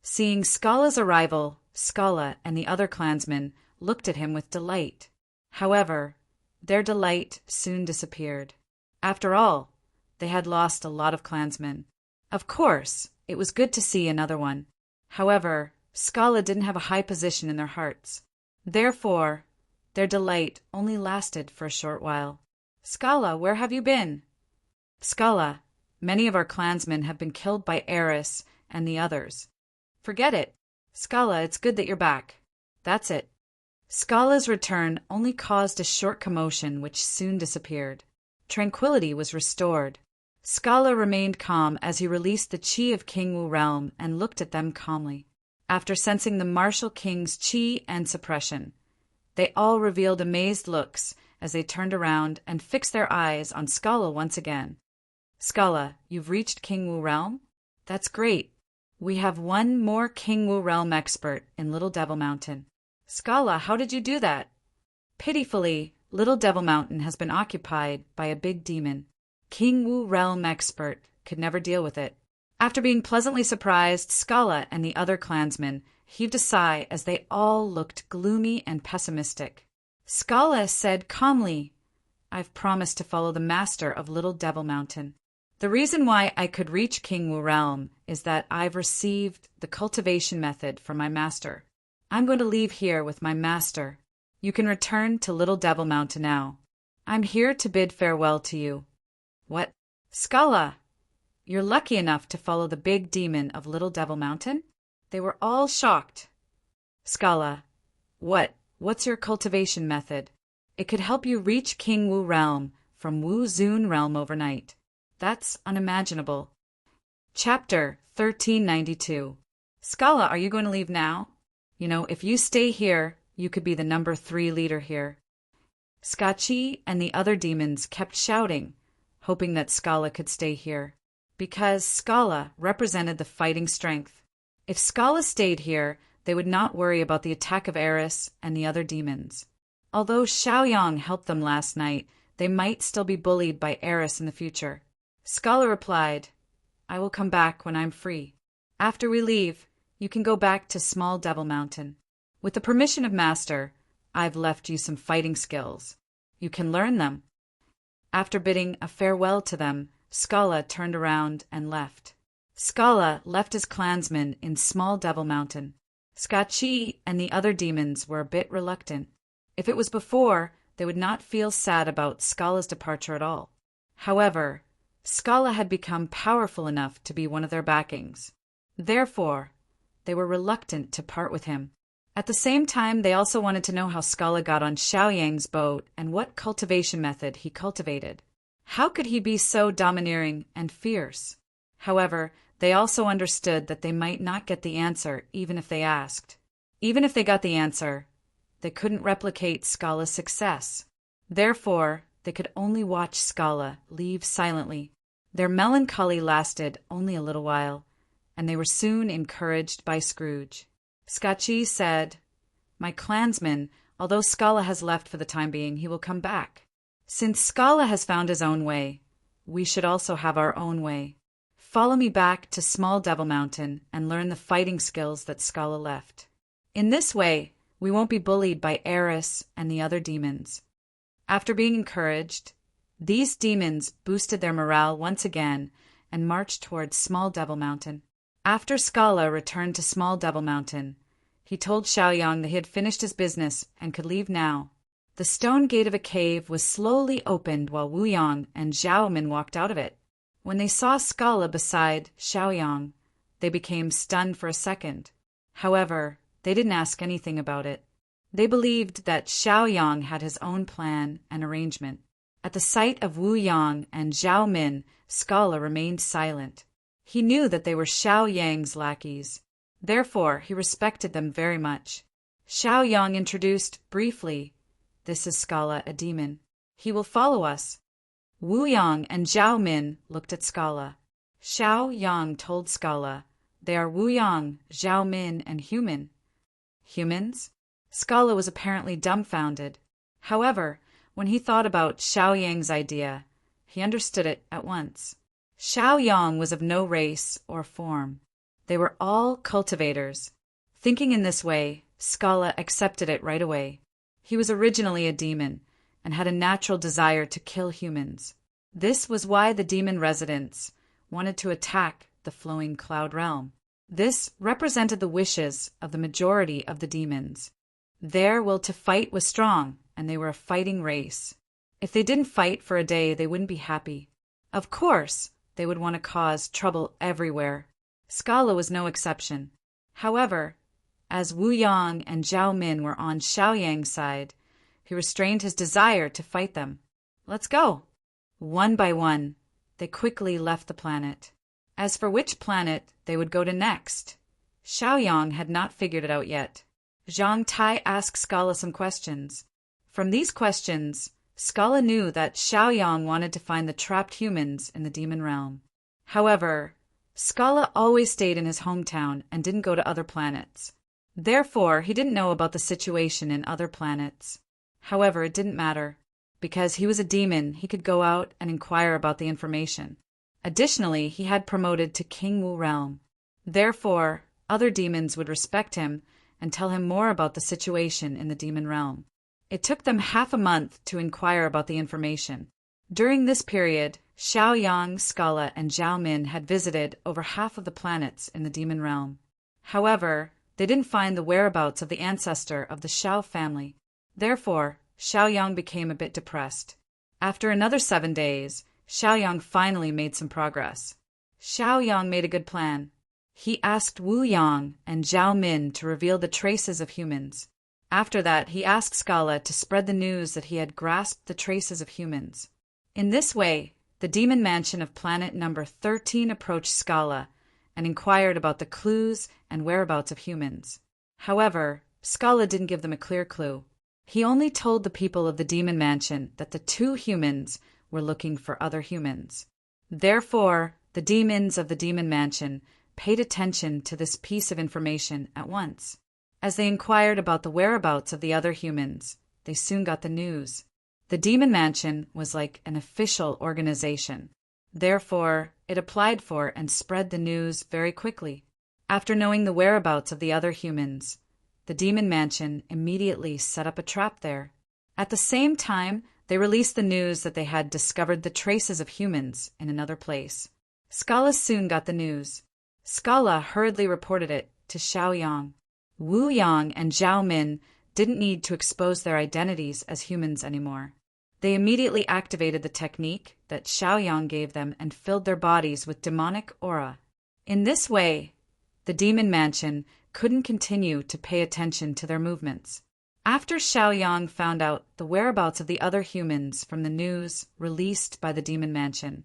Seeing Scala's arrival, Scala and the other clansmen looked at him with delight. However, their delight soon disappeared. After all, they had lost a lot of clansmen. Of course, it was good to see another one. However, Scala didn't have a high position in their hearts. Therefore, their delight only lasted for a short while. "Scala, where have you been?" "Scala, many of our clansmen have been killed by Eris and the others." "Forget it. Scala, it's good that you're back." "That's it." Scala's return only caused a short commotion which soon disappeared. Tranquility was restored. Scala remained calm as he released the chi of King Wu realm and looked at them calmly. After sensing the martial king's chi and suppression, they all revealed amazed looks as they turned around and fixed their eyes on Scala once again. "Scala, you've reached King Wu realm? That's great. We have one more King Wu realm expert in Little Devil Mountain." "Scala, how did you do that?" "Pitifully, Little Devil Mountain has been occupied by a big demon. King Wu realm expert could never deal with it." After being pleasantly surprised, Scala and the other clansmen heaved a sigh as they all looked gloomy and pessimistic. Scala said calmly, "I've promised to follow the master of Little Devil Mountain. The reason why I could reach King Wu realm is that I've received the cultivation method from my master. I'm going to leave here with my master. You can return to Little Devil Mountain now. I'm here to bid farewell to you." "What? Scala, you're lucky enough to follow the big demon of Little Devil Mountain?" They were all shocked. "Scala, what's your cultivation method?" It could help you reach King Wu realm from Wu Zun realm overnight. That's unimaginable. Chapter 1392. Scala, are you going to leave now? If you stay here, you could be the number 3 leader here. Scacchi and the other demons kept shouting, hoping that Scala could stay here, because Scala represented the fighting strength. If Scala stayed here, they would not worry about the attack of Eris and the other demons. Although Xiaoyang helped them last night, they might still be bullied by Eris in the future. Scala replied, I will come back when I'm free. After we leave, you can go back to Small Devil Mountain. With the permission of Master, I've left you some fighting skills. You can learn them. After bidding a farewell to them, Scala turned around and left. Scala left his clansmen in Small Devil Mountain. Scacchi and the other demons were a bit reluctant. If it was before, they would not feel sad about Scala's departure at all. However, Scala had become powerful enough to be one of their backings. Therefore, they were reluctant to part with him. At the same time, they also wanted to know how Scala got on Xiaoyang's boat and what cultivation method he cultivated. How could he be so domineering and fierce? However, they also understood that they might not get the answer even if they asked. Even if they got the answer, they couldn't replicate Scala's success. Therefore, they could only watch Scala leave silently. Their melancholy lasted only a little while, and they were soon encouraged by Scrooge. Scacchi said, My clansmen, although Scala has left for the time being, he will come back. Since Scala has found his own way, we should also have our own way. Follow me back to Small Devil Mountain and learn the fighting skills that Scala left. In this way, we won't be bullied by Eris and the other demons. After being encouraged, these demons boosted their morale once again and marched towards Small Devil Mountain. After Scala returned to Small Devil Mountain, he told Xiaoyang that he had finished his business and could leave now. The stone gate of a cave was slowly opened while Wu Yang and Zhao Min walked out of it. When they saw Scala beside Xiaoyang, they became stunned for a second. However, they didn't ask anything about it. They believed that Xiaoyang had his own plan and arrangement. At the sight of Wu Yang and Zhao Min, Scala remained silent. He knew that they were Xiaoyang's lackeys. Therefore, he respected them very much. Xiaoyang introduced briefly, This is Scala, a demon. He will follow us. Wu Yang and Zhao Min looked at Scala. Xiaoyang told Scala, They are Wu Yang, Zhao Min, and human. Humans? Scala was apparently dumbfounded. However, when he thought about Xiaoyang's idea, he understood it at once. Xiaoyang was of no race or form. They were all cultivators. Thinking in this way, Scala accepted it right away. He was originally a demon and had a natural desire to kill humans. This was why the demon residents wanted to attack the flowing cloud realm. This represented the wishes of the majority of the demons. Their will to fight was strong, and they were a fighting race. If they didn't fight for a day, they wouldn't be happy. Of course, they would want to cause trouble everywhere. Scala was no exception. However, as Wu Yang and Zhao Min were on Xiaoyang's side, he restrained his desire to fight them. Let's go. One by one, they quickly left the planet. As for which planet they would go to next, Xiaoyang had not figured it out yet. Zhang Tai asked Scala some questions. From these questions, Scala knew that Xiaoyang wanted to find the trapped humans in the demon realm. However, Scala always stayed in his hometown and didn't go to other planets. Therefore, he didn't know about the situation in other planets. However, it didn't matter. Because he was a demon, he could go out and inquire about the information. Additionally, he had promoted to King Wu realm. Therefore, other demons would respect him and tell him more about the situation in the demon realm. It took them half a month to inquire about the information. During this period, Xiaoyang, Scala, and Zhao Min had visited over half of the planets in the demon realm. However, they didn't find the whereabouts of the ancestor of the Xiao family. Therefore, Xiaoyang became a bit depressed. After another 7 days, Xiaoyang finally made some progress. Xiaoyang made a good plan. He asked Wu Yang and Zhao Min to reveal the traces of humans. After that, he asked Scala to spread the news that he had grasped the traces of humans. In this way, the demon mansion of planet number 13 approached Scala and inquired about the clues and whereabouts of humans. However, Scala didn't give them a clear clue. He only told the people of the demon mansion that the two humans were looking for other humans. Therefore, the demons of the demon mansion paid attention to this piece of information at once. As they inquired about the whereabouts of the other humans, they soon got the news. The demon mansion was like an official organization. Therefore, it applied for and spread the news very quickly. After knowing the whereabouts of the other humans, the demon mansion immediately set up a trap there. At the same time, they released the news that they had discovered the traces of humans in another place. Scala soon got the news. Scala hurriedly reported it to Xiaoyang. Wu Yang and Zhao Min didn't need to expose their identities as humans anymore. They immediately activated the technique that Xiaoyang gave them and filled their bodies with demonic aura. In this way, the demon mansion couldn't continue to pay attention to their movements. After Xiaoyang found out the whereabouts of the other humans from the news released by the demon mansion,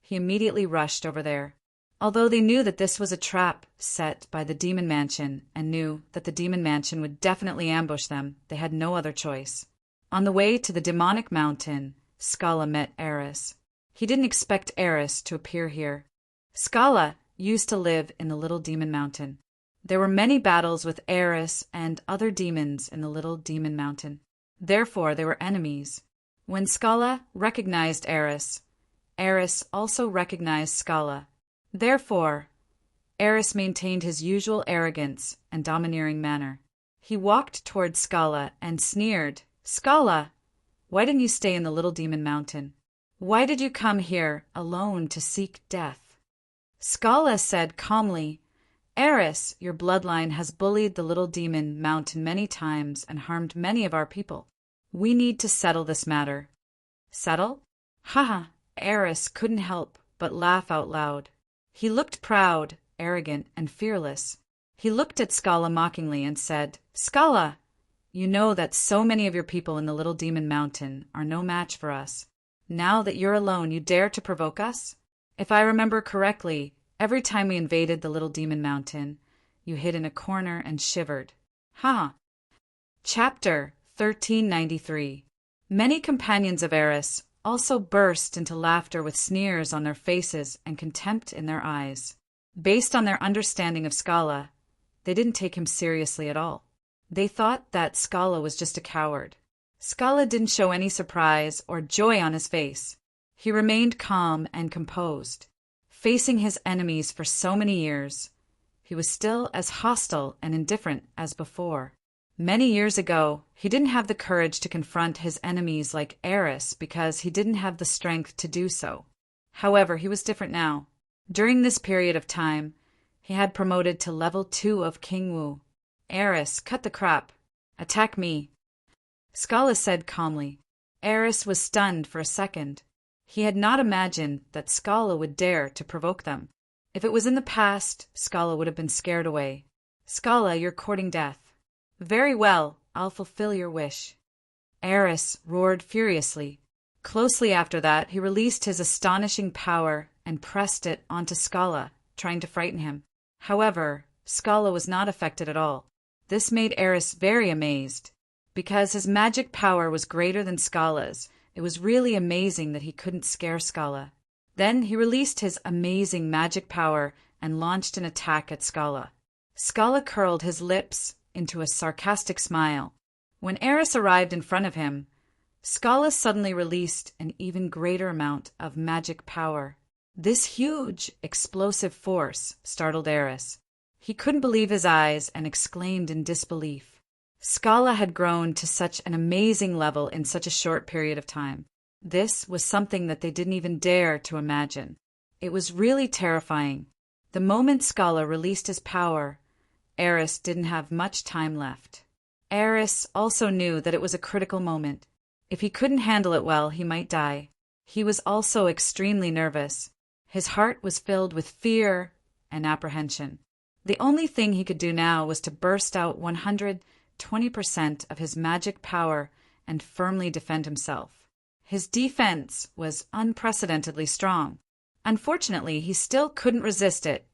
he immediately rushed over there. Although they knew that this was a trap set by the demon mansion and knew that the demon mansion would definitely ambush them, they had no other choice. On the way to the demonic mountain, Scala met Eris. He didn't expect Eris to appear here. Scala used to live in the little demon mountain. There were many battles with Eris and other demons in the little demon mountain. Therefore, they were enemies. When Scala recognized Eris, Eris also recognized Scala. Therefore, Eris maintained his usual arrogance and domineering manner. He walked toward Scala and sneered, "Scala, why didn't you stay in the little demon mountain? Why did you come here alone to seek death?" Scala said calmly, "Eris, your bloodline has bullied the little demon mountain many times and harmed many of our people. We need to settle this matter." "Settle? Haha." Eris couldn't help but laugh out loud. He looked proud, arrogant, and fearless. He looked at Scala mockingly and said, "Scala, you know that so many of your people in the little demon mountain are no match for us. Now that you're alone, you dare to provoke us? If I remember correctly, every time we invaded the little demon mountain, you hid in a corner and shivered. Ha!" Chapter 1393. Many companions of Eris also burst into laughter with sneers on their faces and contempt in their eyes. Based on their understanding of Scala, they didn't take him seriously at all. They thought that Scala was just a coward. Scala didn't show any surprise or joy on his face. He remained calm and composed. Facing his enemies for so many years, he was still as hostile and indifferent as before. Many years ago, he didn't have the courage to confront his enemies like Eris because he didn't have the strength to do so. However, he was different now. During this period of time, he had promoted to level 2 of King Wu. "Eris, cut the crap. Attack me," Scala said calmly. Eris was stunned for a second. He had not imagined that Scala would dare to provoke them. If it was in the past, Scala would have been scared away. "Scala, you're courting death. Very well, I'll fulfill your wish." Eris roared furiously. Closely after that, he released his astonishing power and pressed it onto Scala, trying to frighten him. However, Scala was not affected at all. This made Eris very amazed. Because his magic power was greater than Scala's, it was really amazing that he couldn't scare Scala. Then he released his amazing magic power and launched an attack at Scala. Scala curled his lips into a sarcastic smile. When Eris arrived in front of him, Scala suddenly released an even greater amount of magic power. This huge, explosive force startled Eris. He couldn't believe his eyes and exclaimed in disbelief. Scala had grown to such an amazing level in such a short period of time. This was something that they didn't even dare to imagine. It was really terrifying. The moment Scala released his power, Eris didn't have much time left. Eris also knew that it was a critical moment. If he couldn't handle it well, he might die. He was also extremely nervous. His heart was filled with fear and apprehension. The only thing he could do now was to burst out 100 20% of his magic power and firmly defend himself. His defense was unprecedentedly strong. Unfortunately, he still couldn't resist it,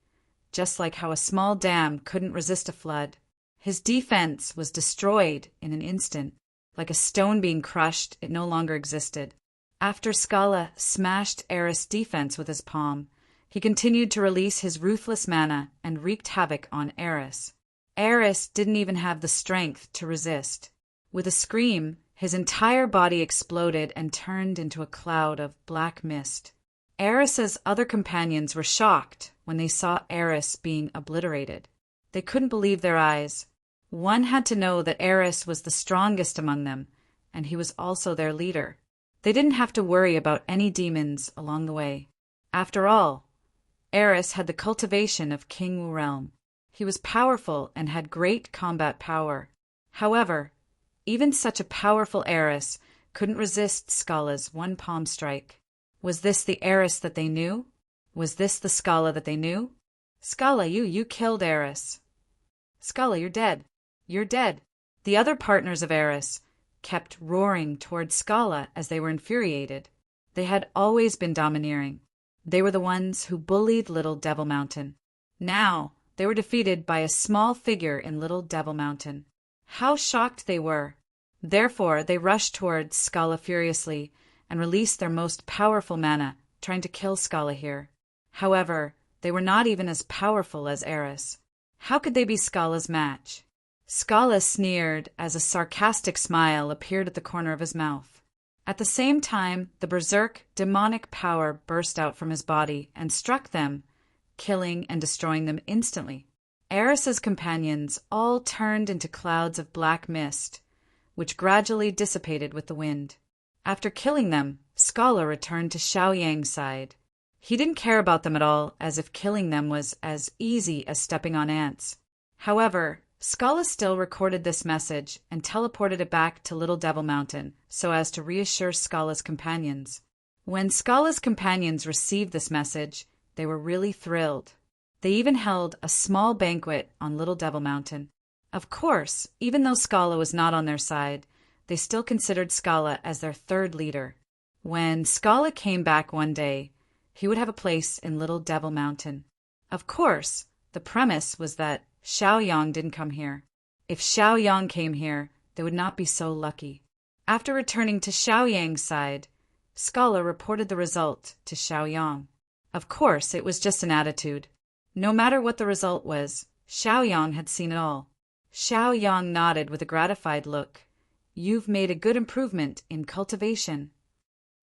just like how a small dam couldn't resist a flood. His defense was destroyed in an instant. Like a stone being crushed, it no longer existed. After Scala smashed Eris' defense with his palm, he continued to release his ruthless mana and wreaked havoc on Eris. Eris didn't even have the strength to resist. With a scream, his entire body exploded and turned into a cloud of black mist. Eris's other companions were shocked when they saw Eris being obliterated. They couldn't believe their eyes. One had to know that Eris was the strongest among them, and he was also their leader. They didn't have to worry about any demons along the way. After all, Eris had the cultivation of King Wu realm. He was powerful and had great combat power. However, even such a powerful Eris couldn't resist Scala's one palm strike. Was this the Eris that they knew? Was this the Scala that they knew? Scala, you killed Eris. Scala, you're dead. You're dead. The other partners of Eris kept roaring towards Scala as they were infuriated. They had always been domineering. They were the ones who bullied Little Devil Mountain. Now, they were defeated by a small figure in Little Devil Mountain. How shocked they were! Therefore, they rushed towards Scala furiously and released their most powerful mana, trying to kill Scala here. However, they were not even as powerful as Eris. How could they be Scala's match? Scala sneered as a sarcastic smile appeared at the corner of his mouth. At the same time, the berserk demonic power burst out from his body and struck them, killing and destroying them instantly. Eris's companions all turned into clouds of black mist, which gradually dissipated with the wind. After killing them, Scala returned to Xiaoyang's side. He didn't care about them at all, as if killing them was as easy as stepping on ants. However, Scala still recorded this message and teleported it back to Little Devil Mountain so as to reassure Scala's companions. When Scala's companions received this message, they were really thrilled. They even held a small banquet on Little Devil Mountain. Of course, even though Scala was not on their side, they still considered Scala as their third leader. When Scala came back one day, he would have a place in Little Devil Mountain. Of course, the premise was that Xiaoyang didn't come here. If Xiaoyang came here, they would not be so lucky. After returning to Xiaoyang's side, Scala reported the result to Xiaoyang. Of course, it was just an attitude. No matter what the result was, Xiaoyang had seen it all. Xiaoyang nodded with a gratified look. You've made a good improvement in cultivation.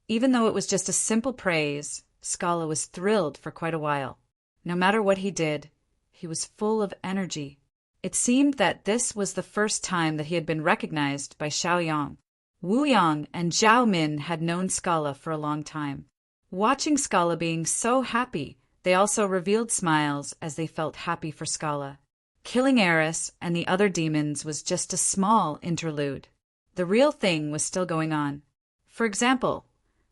Even though it was just a simple praise, Scala was thrilled for quite a while. No matter what he did, he was full of energy. It seemed that this was the first time that he had been recognized by Xiaoyang. Wu Yang and Zhao Min had known Scala for a long time. Watching Scala being so happy, they also revealed smiles as they felt happy for Scala. Killing Eris and the other demons was just a small interlude. The real thing was still going on. For example,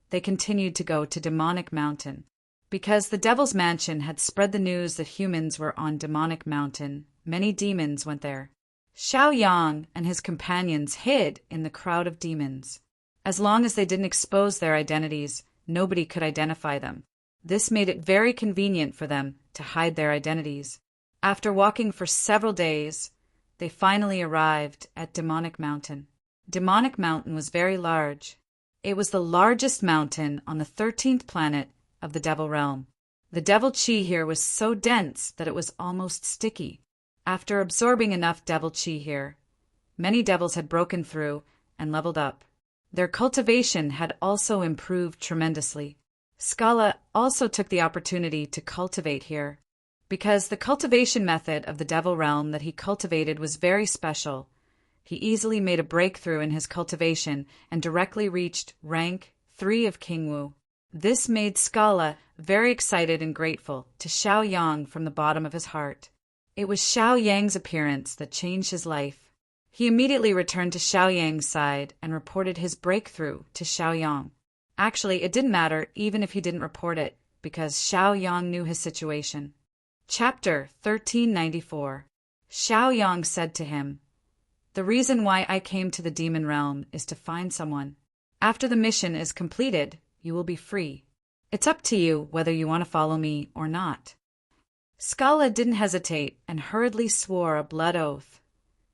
they continued to go to Demonic Mountain. Because the Devil's Mansion had spread the news that humans were on Demonic Mountain, many demons went there. Xiaoyang and his companions hid in the crowd of demons. As long as they didn't expose their identities, nobody could identify them. This made it very convenient for them to hide their identities. After walking for several days, they finally arrived at Demonic Mountain. Demonic Mountain was very large. It was the largest mountain on the 13th planet of the Devil Realm. The Devil Chi here was so dense that it was almost sticky. After absorbing enough Devil Chi here, many devils had broken through and leveled up. Their cultivation had also improved tremendously. Scala also took the opportunity to cultivate here. Because the cultivation method of the Devil Realm that he cultivated was very special, he easily made a breakthrough in his cultivation and directly reached rank 3 of King Wu. This made Scala very excited and grateful to Xiaoyang from the bottom of his heart. It was Xiaoyang's appearance that changed his life. He immediately returned to Xiaoyang's side and reported his breakthrough to Xiaoyang. Actually, it didn't matter even if he didn't report it, because Xiaoyang knew his situation. Chapter 1394. Xiaoyang said to him, The reason why I came to the demon realm is to find someone. After the mission is completed, you will be free. It's up to you whether you want to follow me or not." Scala didn't hesitate and hurriedly swore a blood oath,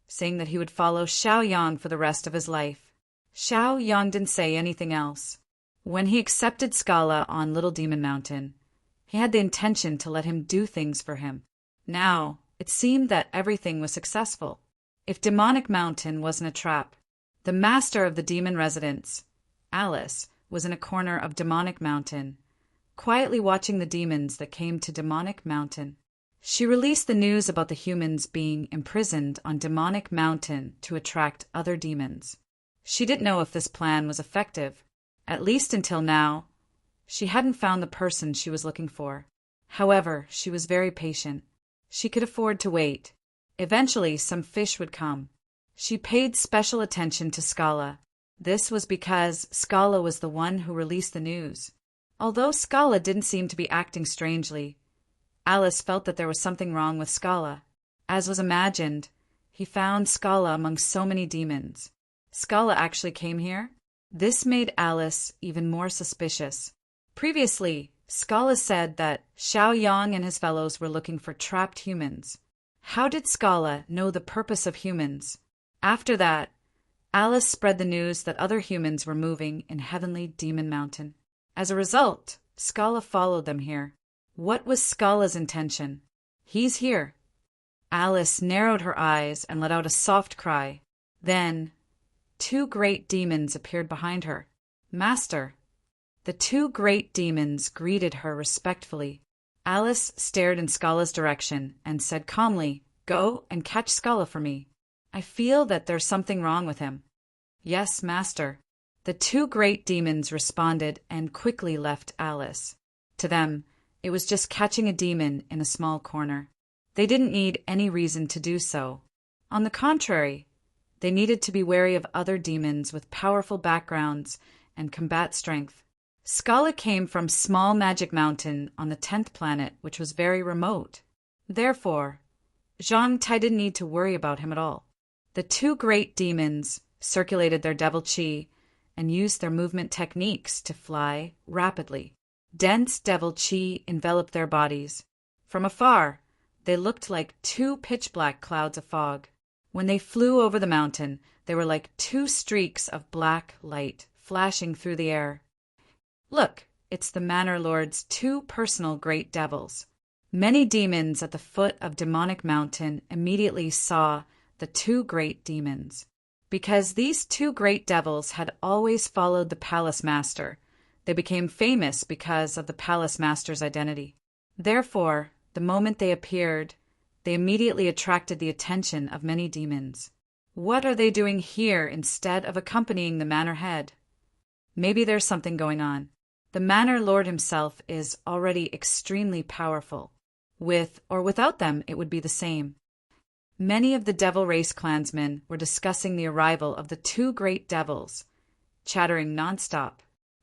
saying that he would follow Xiao Yang for the rest of his life. Xiao Yang didn't say anything else. When he accepted Scala on Little Demon Mountain, he had the intention to let him do things for him. Now, it seemed that everything was successful. If Demonic Mountain wasn't a trap, the master of the demon residence, Alice, was in a corner of Demonic Mountain, quietly watching the demons that came to Demonic Mountain. She released the news about the humans being imprisoned on Demonic Mountain to attract other demons. She didn't know if this plan was effective, at least until now. She hadn't found the person she was looking for. However, she was very patient. She could afford to wait. Eventually, some fish would come. She paid special attention to Scala. This was because Scala was the one who released the news. Although Scala didn't seem to be acting strangely, Alice felt that there was something wrong with Scala. As was imagined, he found Scala among so many demons. Scala actually came here? This made Alice even more suspicious. Previously, Scala said that Xiao Yang and his fellows were looking for trapped humans. How did Scala know the purpose of humans? After that, Alice spread the news that other humans were moving in Heavenly Demon Mountain. As a result, Scala followed them here. What was Scala's intention? He's here. Alice narrowed her eyes and let out a soft cry. Then, 2 great demons appeared behind her. "Master." The 2 great demons greeted her respectfully. Alice stared in Scala's direction and said calmly, "Go and catch Scala for me. I feel that there's something wrong with him." "Yes, master." The 2 great demons responded and quickly left Alice. To them, it was just catching a demon in a small corner. They didn't need any reason to do so. On the contrary, they needed to be wary of other demons with powerful backgrounds and combat strength. Scala came from Small Magic Mountain on the 10th planet, which was very remote. Therefore, Zhang Tai didn't need to worry about him at all. The 2 great demons circulated their devil chi and used their movement techniques to fly rapidly. Dense devil chi enveloped their bodies. From afar, they looked like 2 pitch-black clouds of fog. When they flew over the mountain, they were like 2 streaks of black light flashing through the air. "Look, it's the Manor Lord's 2 personal great devils." Many demons at the foot of Demonic Mountain immediately saw the 2 great demons. Because these 2 great devils had always followed the Palace Master, they became famous because of the Palace Master's identity. Therefore, the moment they appeared, they immediately attracted the attention of many demons. What are they doing here instead of accompanying the Manor Head? Maybe there's something going on. The Manor Lord himself is already extremely powerful. With or without them, it would be the same. Many of the Devil Race clansmen were discussing the arrival of the 2 great devils, chattering nonstop.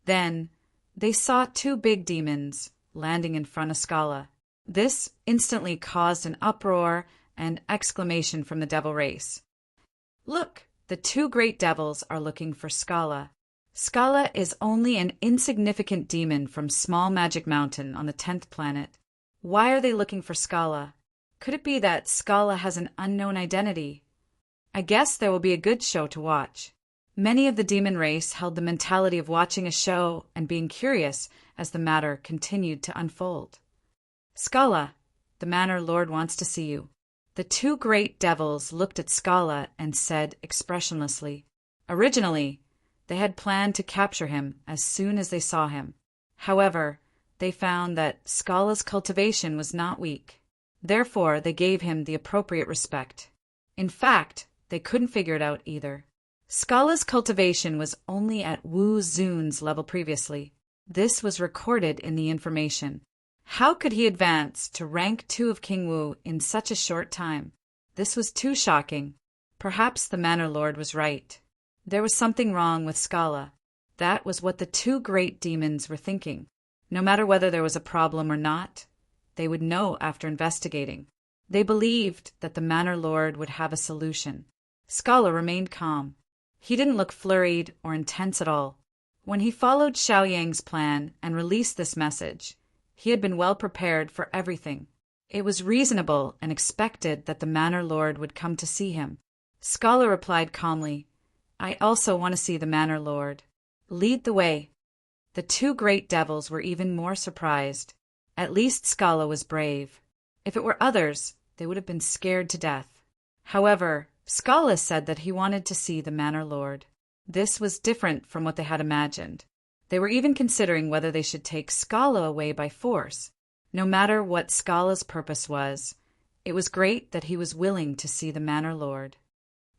Then, they saw 2 big demons landing in front of Scala. This instantly caused an uproar and exclamation from the Devil Race. "Look, the 2 great devils are looking for Scala. Scala is only an insignificant demon from Small Magic Mountain on the 10th planet. Why are they looking for Scala? Could it be that Scala has an unknown identity? I guess there will be a good show to watch." Many of the demon race held the mentality of watching a show and being curious as the matter continued to unfold. "Scala, the Manor Lord wants to see you." The 2 great devils looked at Scala and said expressionlessly. Originally, they had planned to capture him as soon as they saw him. However, they found that Scala's cultivation was not weak. Therefore, they gave him the appropriate respect. In fact, they couldn't figure it out either. Scala's cultivation was only at Wu Zun's level previously. This was recorded in the information. How could he advance to rank 2 of King Wu in such a short time? This was too shocking. Perhaps the Manor Lord was right. There was something wrong with Scala. That was what the 2 great demons were thinking. No matter whether there was a problem or not, they would know after investigating. They believed that the Manor Lord would have a solution. Scala remained calm. He didn't look flurried or intense at all. When he followed Xiao Yang's plan and released this message, he had been well prepared for everything. It was reasonable and expected that the Manor Lord would come to see him. Scala replied calmly, "I also want to see the Manor Lord. Lead the way." The two great devils were even more surprised. At least Scala was brave. If it were others, they would have been scared to death. However, Scala said that he wanted to see the Manor Lord. This was different from what they had imagined. They were even considering whether they should take Scala away by force. No matter what Scala's purpose was, it was great that he was willing to see the Manor Lord.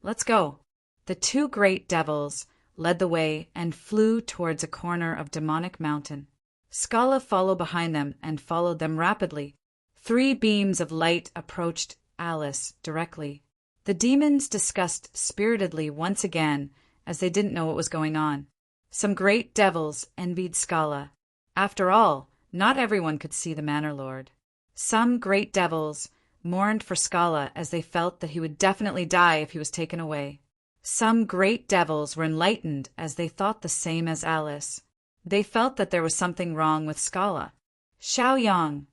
"Let's go." The two great devils led the way and flew towards a corner of demonic mountain. Scala followed behind them and followed them rapidly. 3 beams of light approached Alice directly. The demons discussed spiritedly once again, as they didn't know what was going on. Some great devils envied Scala. After all, not everyone could see the Manor Lord. Some great devils mourned for Scala as they felt that he would definitely die if he was taken away. Some great devils were enlightened as they thought the same as Alice. They felt that there was something wrong with Scala. Xiao Yang,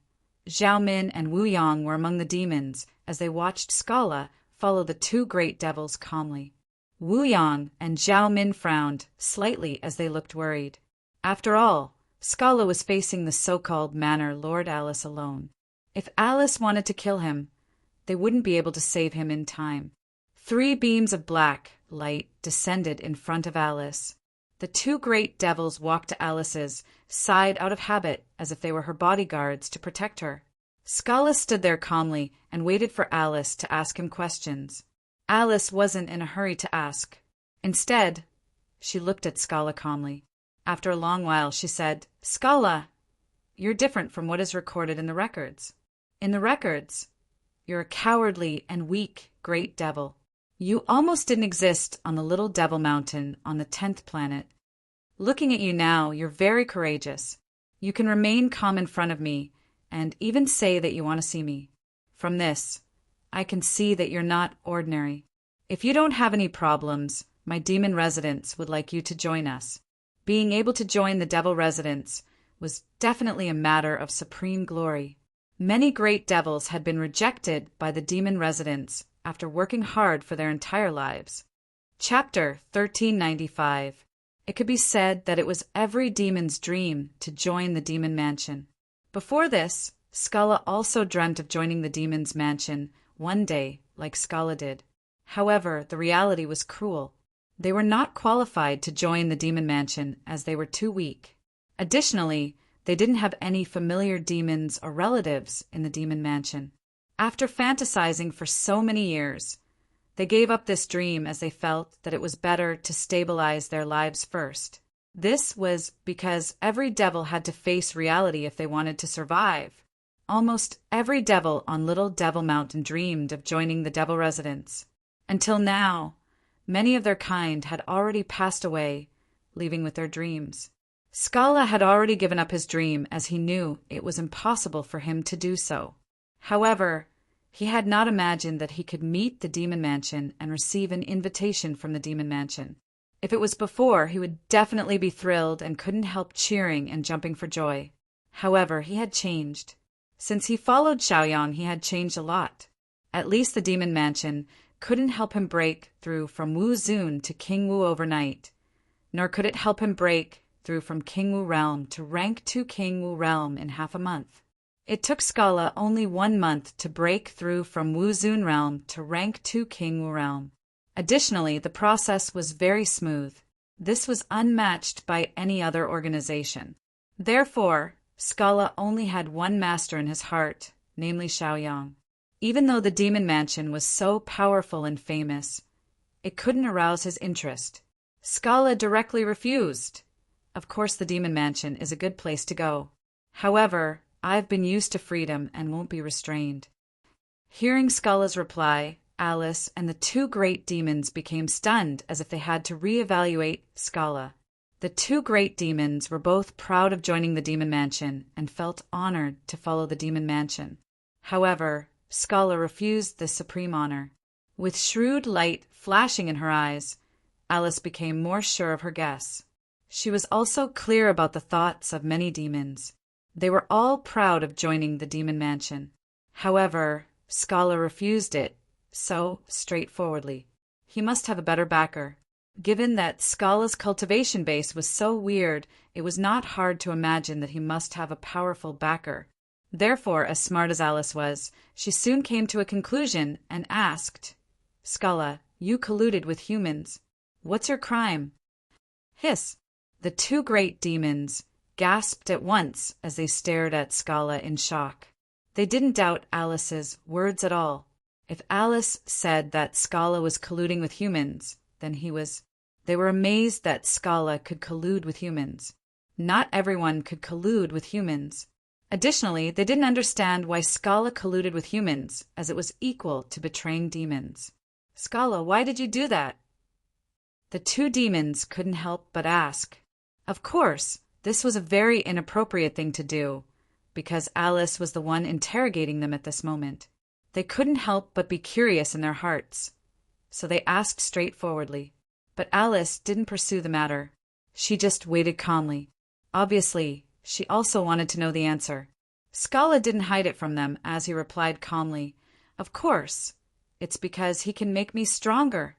Zhao Min, and Wu Yang were among the demons as they watched Scala follow the two great devils calmly. Wu Yang and Zhao Min frowned slightly as they looked worried. After all, Scala was facing the so-called Manor Lord Alice alone. If Alice wanted to kill him, they wouldn't be able to save him in time. 3 beams of black light descended in front of Alice. The two great devils walked to Alice's side out of habit, as if they were her bodyguards to protect her. Scala stood there calmly and waited for Alice to ask him questions. Alice wasn't in a hurry to ask. Instead, she looked at Scala calmly. After a long while, she said, "Scala, you're different from what is recorded in the records. In the records, you're a cowardly and weak great devil. You almost didn't exist on the little devil mountain on the 10th planet. Looking at you now, you're very courageous. You can remain calm in front of me and even say that you want to see me. From this, I can see that you're not ordinary. If you don't have any problems, my demon residents would like you to join us." Being able to join the devil residents was definitely a matter of supreme glory. Many great devils had been rejected by the demon residents after working hard for their entire lives. Chapter 1395. It could be said that it was every demon's dream to join the demon mansion. Before this, Scala also dreamt of joining the demon's mansion one day, like Scala did. However, the reality was cruel. They were not qualified to join the demon mansion as they were too weak. Additionally, they didn't have any familiar demons or relatives in the demon mansion. After fantasizing for so many years, they gave up this dream as they felt that it was better to stabilize their lives first. This was because every devil had to face reality if they wanted to survive. Almost every devil on Little Devil Mountain dreamed of joining the devil residents. Until now, many of their kind had already passed away, leaving with their dreams. Scala had already given up his dream as he knew it was impossible for him to do so. However, he had not imagined that he could meet the demon mansion and receive an invitation from the demon mansion. If it was before, he would definitely be thrilled and couldn't help cheering and jumping for joy. However, he had changed. Since he followed Xiaoyang, he had changed a lot. At least the demon mansion couldn't help him break through from Wu Zun to King Wu overnight, nor could it help him break through from King Wu Realm to rank 2 King Wu Realm in half a month. It took Scala only 1 month to break through from Wu Zun Realm to rank 2 King Wu Realm. Additionally, the process was very smooth. This was unmatched by any other organization. Therefore, Scala only had one master in his heart, namely Xiaoyang. Even though the demon mansion was so powerful and famous, it couldn't arouse his interest. Scala directly refused. Of course, the demon mansion is a good place to go. However, I've been used to freedom and won't be restrained. Hearing Scala's reply, Alice and the 2 great demons became stunned as if they had to reevaluate Scala. The 2 great demons were both proud of joining the demon mansion and felt honored to follow the demon mansion. However, Scala refused this supreme honor. With shrewd light flashing in her eyes, Alice became more sure of her guess. She was also clear about the thoughts of many demons. They were all proud of joining the demon mansion. However, Scala refused it, so straightforwardly. He must have a better backer. Given that Scala's cultivation base was so weird, it was not hard to imagine that he must have a powerful backer. Therefore, as smart as Alice was, she soon came to a conclusion and asked, "Scala, you colluded with humans. What's your crime?" Hiss! The two great demons gasped at once as they stared at Scala in shock. They didn't doubt Alice's words at all. If Alice said that Scala was colluding with humans, then he was. They were amazed that Scala could collude with humans. Not everyone could collude with humans. Additionally, they didn't understand why Scala colluded with humans, as it was equal to betraying demons. "Scala, why did you do that?" The two demons couldn't help but ask. Of course, this was a very inappropriate thing to do, because Alice was the one interrogating them at this moment. They couldn't help but be curious in their hearts, so they asked straightforwardly. But Alice didn't pursue the matter. She just waited calmly. Obviously, she also wanted to know the answer. Scala didn't hide it from them as he replied calmly, "Of course, it's because he can make me stronger."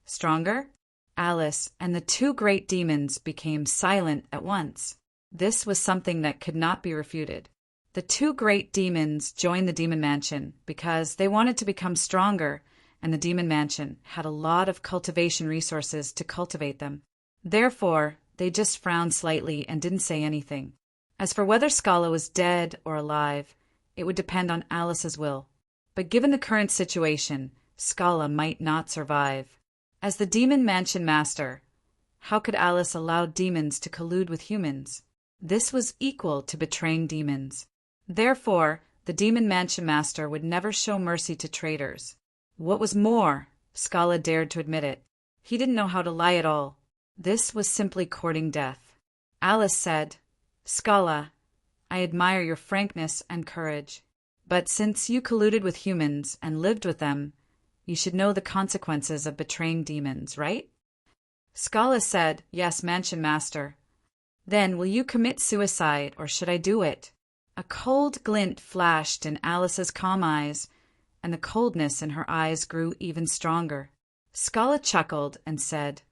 Stronger? Alice and the two great demons became silent at once. This was something that could not be refuted. The two great demons joined the demon mansion because they wanted to become stronger, and the demon mansion had a lot of cultivation resources to cultivate them. Therefore, they just frowned slightly and didn't say anything. As for whether Scala was dead or alive, it would depend on Alice's will. But given the current situation, Scala might not survive. As the demon mansion master, how could Alice allow demons to collude with humans? This was equal to betraying demons. Therefore, the demon mansion master would never show mercy to traitors. What was more, Scala dared to admit it. He didn't know how to lie at all. This was simply courting death. Alice said, "Scala, I admire your frankness and courage. But since you colluded with humans and lived with them, you should know the consequences of betraying demons, right?" Scala said, "Yes, mansion master." "Then will you commit suicide, or should I do it?" A cold glint flashed in Alice's calm eyes, and the coldness in her eyes grew even stronger. Scala chuckled and said,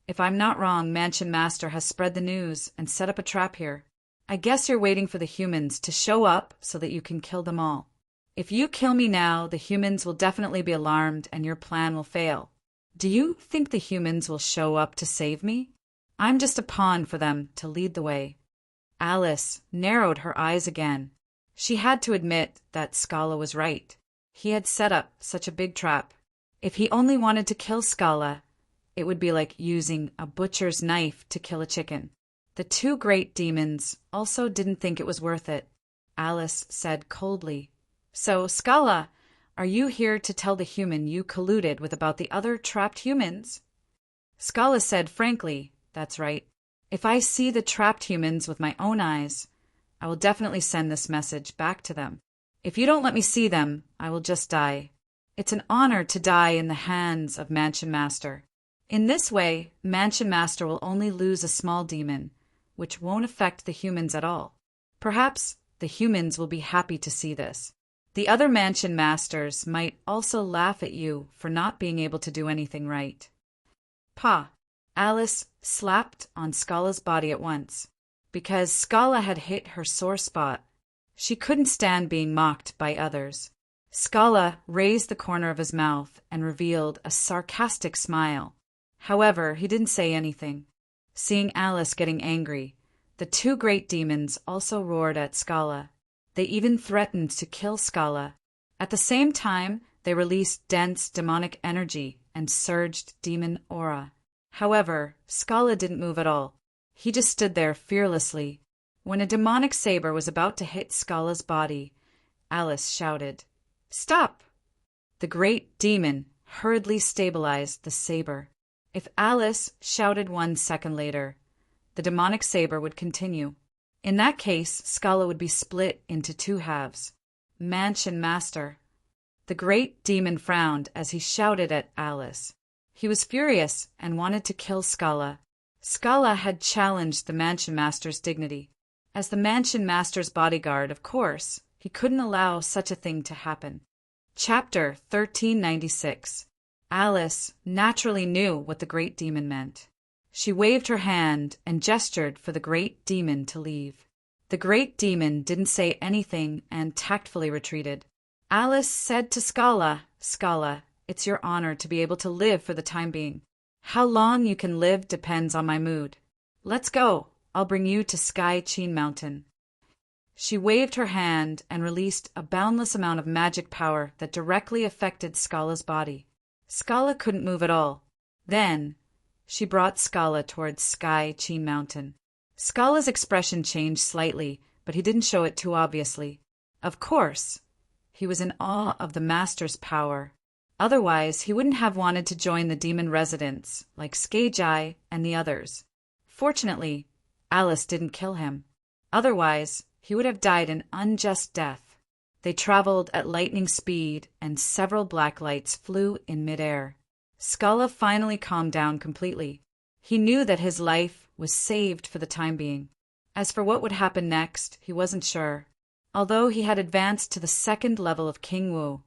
"If I'm not wrong, mansion master has spread the news and set up a trap here. I guess you're waiting for the humans to show up so that you can kill them all. If you kill me now, the humans will definitely be alarmed and your plan will fail. Do you think the humans will show up to save me? I'm just a pawn for them to lead the way." Alice narrowed her eyes again. She had to admit that Scala was right. He had set up such a big trap. If he only wanted to kill Scala, it would be like using a butcher's knife to kill a chicken. The two great demons also didn't think it was worth it. Alice said coldly, "So, Scala, are you here to tell the human you colluded with about the other trapped humans?" Scala said frankly, "That's right. If I see the trapped humans with my own eyes, I will definitely send this message back to them. If you don't let me see them, I will just die. It's an honor to die in the hands of Mansion Master. In this way, Mansion Master will only lose a small demon, which won't affect the humans at all. Perhaps the humans will be happy to see this. The other Mansion Masters might also laugh at you for not being able to do anything right." "Pa!" Alice slapped on Scala's body at once, because Scala had hit her sore spot. She couldn't stand being mocked by others. Scala raised the corner of his mouth and revealed a sarcastic smile. However, he didn't say anything. Seeing Alice getting angry, the two great demons also roared at Scala. They even threatened to kill Scala. At the same time, they released dense demonic energy and surged demon aura. However, Scala didn't move at all. He just stood there fearlessly. When a demonic saber was about to hit Scala's body, Alice shouted, "Stop!" The great demon hurriedly stabilized the saber. If Alice shouted 1 second later, the demonic saber would continue. In that case, Scala would be split into 2 halves. Mansion Master. The great demon frowned as he shouted at Alice. He was furious and wanted to kill Scala. Scala had challenged the mansion master's dignity. As the mansion master's bodyguard, of course, he couldn't allow such a thing to happen. Chapter 1396. Alice naturally knew what the great demon meant. She waved her hand and gestured for the great demon to leave. The great demon didn't say anything and tactfully retreated. Alice said to Scala, "Scala, it's your honor to be able to live for the time being. How long you can live depends on my mood. Let's go. I'll bring you to Sky Chin Mountain." She waved her hand and released a boundless amount of magic power that directly affected Scala's body. Scala couldn't move at all. Then, she brought Scala towards Sky Chin Mountain. Scala's expression changed slightly, but he didn't show it too obviously. Of course, he was in awe of the master's power. Otherwise, he wouldn't have wanted to join the demon residents, like Skagei and the others. Fortunately, Alice didn't kill him. Otherwise, he would have died an unjust death. They traveled at lightning speed, and several black lights flew in midair. Scala finally calmed down completely. He knew that his life was saved for the time being. As for what would happen next, he wasn't sure. Although he had advanced to the second level of King Wu,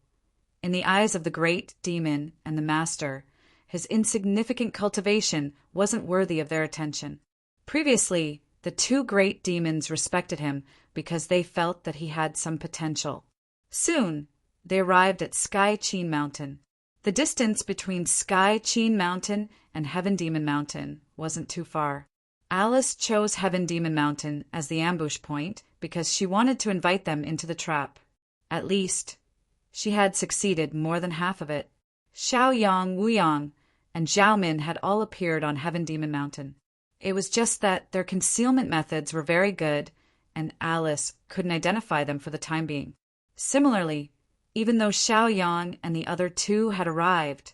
in the eyes of the great demon and the master, his insignificant cultivation wasn't worthy of their attention. Previously, the two great demons respected him because they felt that he had some potential. Soon, they arrived at Sky Chin Mountain. The distance between Sky Chin Mountain and Heaven Demon Mountain wasn't too far. Alice chose Heaven Demon Mountain as the ambush point because she wanted to invite them into the trap. At least, she had succeeded more than half of it. Xiaoyang, Wuyang, and Xiaomin had all appeared on Heaven Demon Mountain. It was just that their concealment methods were very good, and Alice couldn't identify them for the time being. Similarly, even though Xiaoyang and the other two had arrived,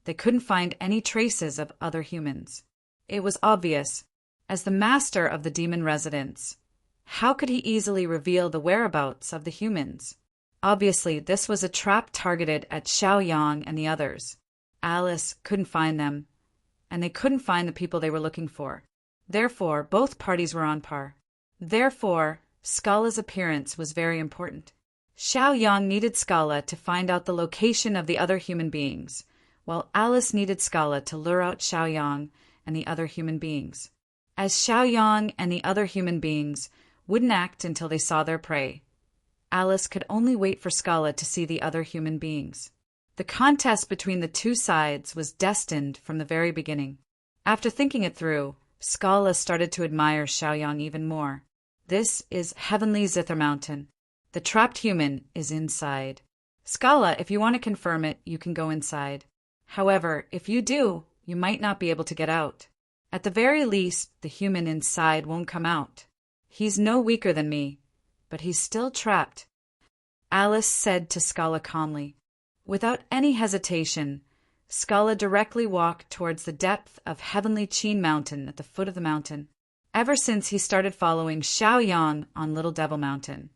they couldn't find any traces of other humans. It was obvious, as the master of the demon residence, how could he easily reveal the whereabouts of the humans? Obviously, this was a trap targeted at Xiaoyang and the others. Alice couldn't find them, and they couldn't find the people they were looking for. Therefore, both parties were on par. Therefore, Scala's appearance was very important. Xiaoyang needed Scala to find out the location of the other human beings, while Alice needed Scala to lure out Xiaoyang and the other human beings. As Xiaoyang and the other human beings wouldn't act until they saw their prey, Alice could only wait for Scala to see the other human beings. The contest between the two sides was destined from the very beginning. After thinking it through, Scala started to admire Xiaoyang even more. This is Heavenly Zither Mountain. The trapped human is inside. Scala, if you want to confirm it, you can go inside. However, if you do, you might not be able to get out. At the very least, the human inside won't come out. He's no weaker than me, but he's still trapped. Alice said to Scala calmly. Without any hesitation, Scala directly walked towards the depth of Heavenly Chin Mountain at the foot of the mountain. Ever since he started following Xiaoyang on Little Devil Mountain,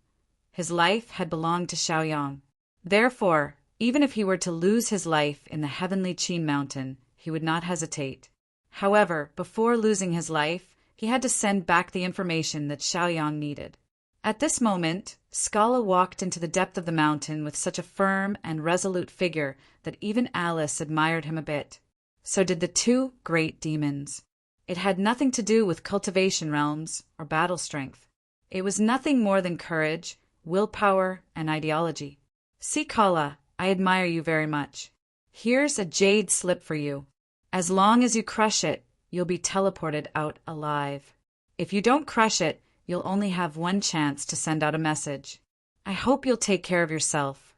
his life had belonged to Xiaoyang. Therefore, even if he were to lose his life in the Heavenly Chin Mountain, he would not hesitate. However, before losing his life, he had to send back the information that Xiaoyang needed. At this moment, Scala walked into the depth of the mountain with such a firm and resolute figure that even Alice admired him a bit. So did the two great demons. It had nothing to do with cultivation realms or battle strength. It was nothing more than courage, willpower, and ideology. See, Kala, I admire you very much. Here's a jade slip for you. As long as you crush it, you'll be teleported out alive. If you don't crush it, you'll only have one chance to send out a message. I hope you'll take care of yourself.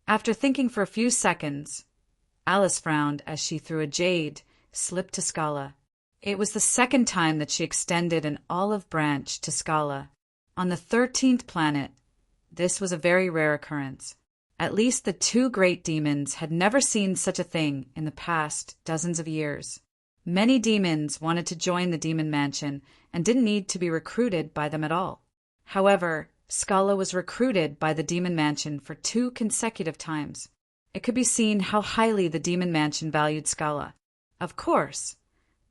After thinking for a few seconds, Alice frowned as she threw a jade slip to Scala. It was the second time that she extended an olive branch to Scala. On the 13th planet, this was a very rare occurrence. At least the two great demons had never seen such a thing in the past dozens of years. Many demons wanted to join the demon mansion and didn't need to be recruited by them at all. However, Scala was recruited by the demon mansion for 2 consecutive times. It could be seen how highly the demon mansion valued Scala. Of course,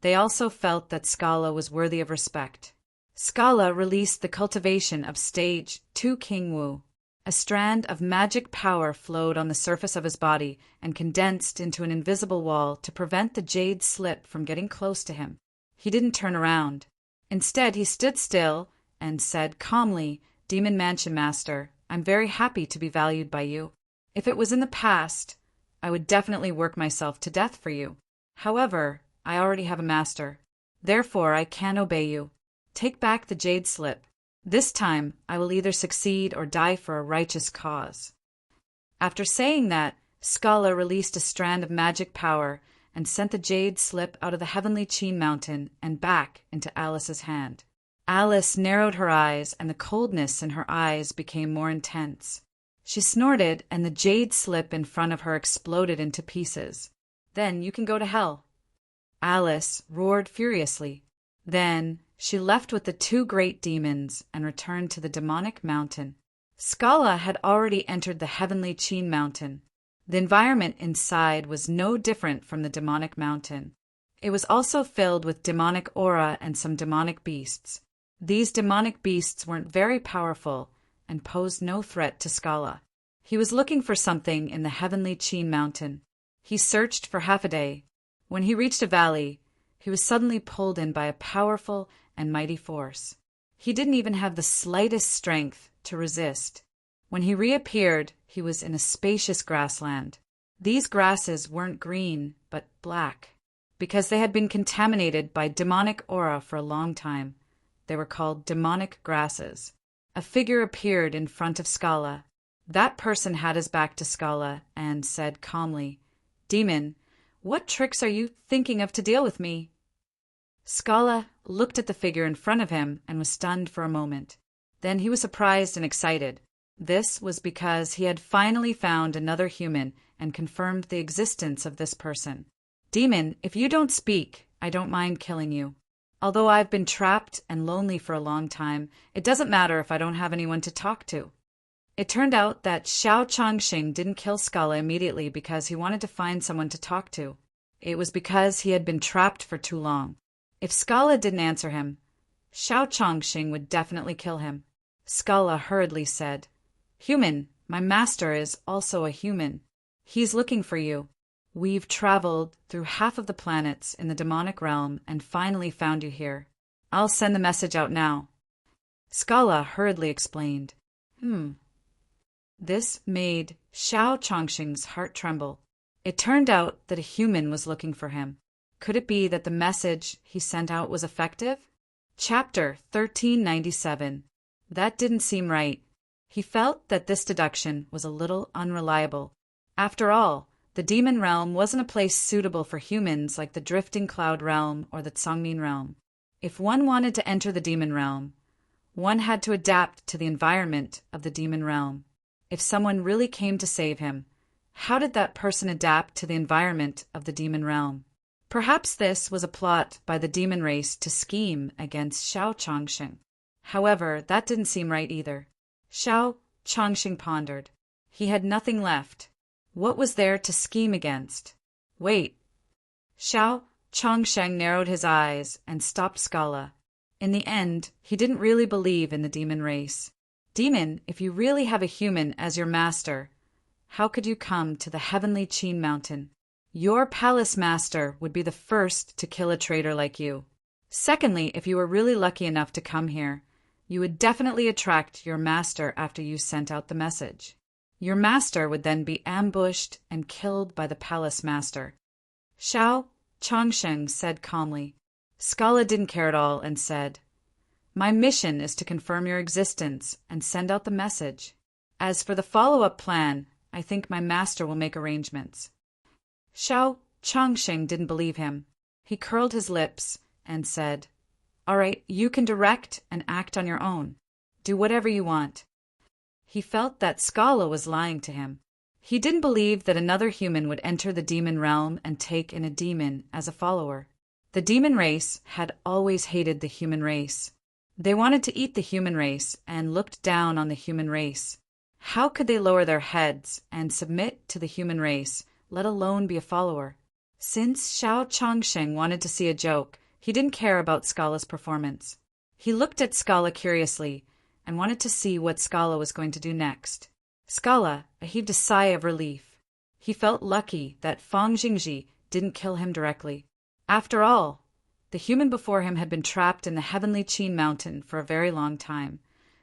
they also felt that Scala was worthy of respect. Scala released the cultivation of stage 2 King Wu. A strand of magic power flowed on the surface of his body and condensed into an invisible wall to prevent the jade slip from getting close to him. He didn't turn around. Instead, he stood still and said calmly, "Demon Mansion Master, I'm very happy to be valued by you. If it was in the past, I would definitely work myself to death for you. However, I already have a master. Therefore, I can obey you. Take back the jade slip. This time, I will either succeed or die for a righteous cause." After saying that, Scala released a strand of magic power and sent the jade slip out of the heavenly Qin mountain and back into Alice's hand. Alice narrowed her eyes, and the coldness in her eyes became more intense. She snorted, and the jade slip in front of her exploded into pieces. "Then you can go to hell." Alice roared furiously. Then she left with the two great demons and returned to the demonic mountain. Scala had already entered the heavenly Qin mountain. The environment inside was no different from the demonic mountain. It was also filled with demonic aura and some demonic beasts. These demonic beasts weren't very powerful and posed no threat to Scala. He was looking for something in the heavenly Qin mountain. He searched for half a day. When he reached a valley, he was suddenly pulled in by a powerful and mighty force. He didn't even have the slightest strength to resist. When he reappeared, he was in a spacious grassland. These grasses weren't green, but black. Because they had been contaminated by demonic aura for a long time, they were called demonic grasses. A figure appeared in front of Scala. That person had his back to Scala and said calmly, "Demon, what tricks are you thinking of to deal with me?" Scala looked at the figure in front of him and was stunned for a moment. Then he was surprised and excited. This was because he had finally found another human and confirmed the existence of this person. "Demon, if you don't speak, I don't mind killing you. Although I've been trapped and lonely for a long time, it doesn't matter if I don't have anyone to talk to." It turned out that Xiao Changxing didn't kill Scala immediately because he wanted to find someone to talk to. It was because he had been trapped for too long. If Scala didn't answer him, Xiao Changxing would definitely kill him. Scala hurriedly said, "Human, my master is also a human. He's looking for you. We've traveled through half of the planets in the demonic realm and finally found you here. I'll send the message out now." Scala hurriedly explained. This made Xiao Changxing's heart tremble. It turned out that a human was looking for him. Could it be that the message he sent out was effective? Chapter 1397. That didn't seem right. He felt that this deduction was a little unreliable. After all, the demon realm wasn't a place suitable for humans like the drifting cloud realm or the Tsangmin realm. If one wanted to enter the demon realm, one had to adapt to the environment of the demon realm. If someone really came to save him, how did that person adapt to the environment of the demon realm? Perhaps this was a plot by the demon race to scheme against Xiao Changxing. However, that didn't seem right either. Xiao Changxing pondered. He had nothing left. What was there to scheme against? Wait. Xiao Changxing narrowed his eyes and stopped Scala. In the end, he didn't really believe in the demon race. "Demon, if you really have a human as your master, how could you come to the heavenly Qin mountain? Your palace master would be the first to kill a traitor like you. Secondly, if you were really lucky enough to come here, you would definitely attract your master after you sent out the message. Your master would then be ambushed and killed by the palace master." Xiao Changxing said calmly. Scala didn't care at all and said, "My mission is to confirm your existence and send out the message. As for the follow-up plan, I think my master will make arrangements." Xiao Changxing didn't believe him. He curled his lips and said, "All right, you can direct and act on your own. Do whatever you want." He felt that Scala was lying to him. He didn't believe that another human would enter the demon realm and take in a demon as a follower. The demon race had always hated the human race. They wanted to eat the human race and looked down on the human race. How could they lower their heads and submit to the human race, let alone be a follower? Since Xiao Changsheng wanted to see a joke, he didn't care about Scala's performance. He looked at Scala curiously and wanted to see what Scala was going to do next. Scala heaved a sigh of relief. He felt lucky that Fang Jingji didn't kill him directly. After all, the human before him had been trapped in the heavenly Qin mountain for a very long time,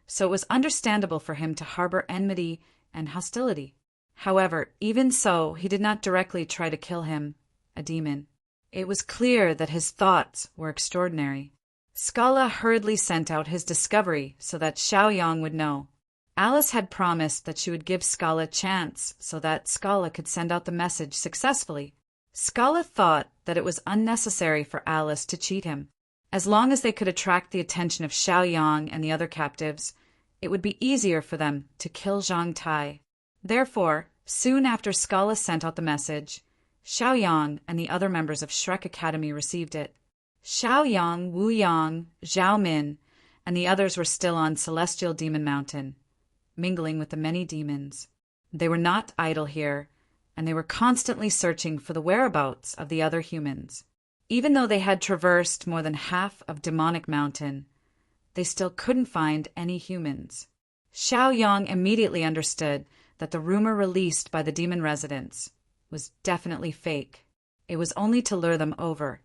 so it was understandable for him to harbor enmity and hostility. However, even so, he did not directly try to kill him, a demon. It was clear that his thoughts were extraordinary. Scala hurriedly sent out his discovery so that Xiaoyang would know. Alice had promised that she would give Scala a chance so that Scala could send out the message successfully. Scala thought that it was unnecessary for Alice to cheat him. As long as they could attract the attention of Xiaoyang and the other captives, it would be easier for them to kill Zhang Tai. Therefore, soon after Scala sent out the message, Xiaoyang and the other members of Shrek Academy received it. Xiaoyang, Wu Yang, Zhao Min, and the others were still on Celestial Demon Mountain, mingling with the many demons. They were not idle here, and they were constantly searching for the whereabouts of the other humans. Even though they had traversed more than half of Demonic Mountain, they still couldn't find any humans. Xiaoyang immediately understood that the rumor released by the demon residents was definitely fake. It was only to lure them over,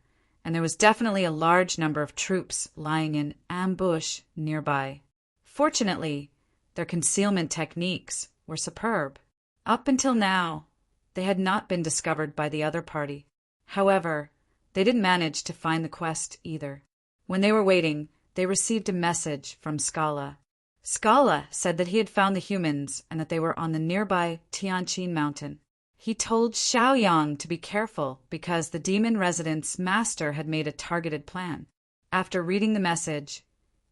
and there was definitely a large number of troops lying in ambush nearby. Fortunately, their concealment techniques were superb. Up until now, they had not been discovered by the other party. However, they didn't manage to find the quest either. When they were waiting, they received a message from Scala. Scala said that he had found the humans and that they were on the nearby Tianqin mountain. He told Xiaoyang to be careful because the demon resident's master had made a targeted plan. After reading the message,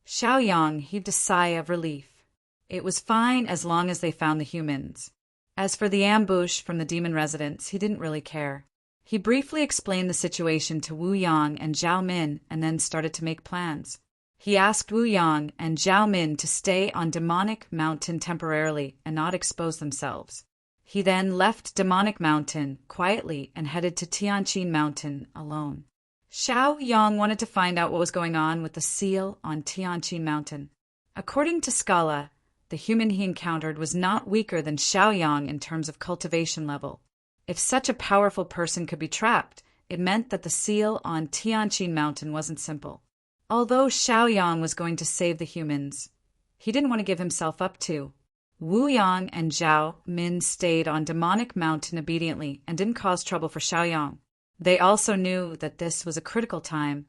Xiaoyang heaved a sigh of relief. It was fine as long as they found the humans. As for the ambush from the demon residents, he didn't really care. He briefly explained the situation to Wu Yang and Zhao Min and then started to make plans. He asked Wu Yang and Zhao Min to stay on Demonic Mountain temporarily and not expose themselves. He then left Demonic Mountain quietly and headed to Tianqin Mountain alone. Xiaoyang wanted to find out what was going on with the seal on Tianqin Mountain. According to Scala, the human he encountered was not weaker than Xiaoyang in terms of cultivation level. If such a powerful person could be trapped, it meant that the seal on Tianqin Mountain wasn't simple. Although Xiaoyang was going to save the humans, he didn't want to give himself up to. Wu Yang and Zhao Min stayed on Demonic Mountain obediently and didn't cause trouble for Xiaoyang. They also knew that this was a critical time,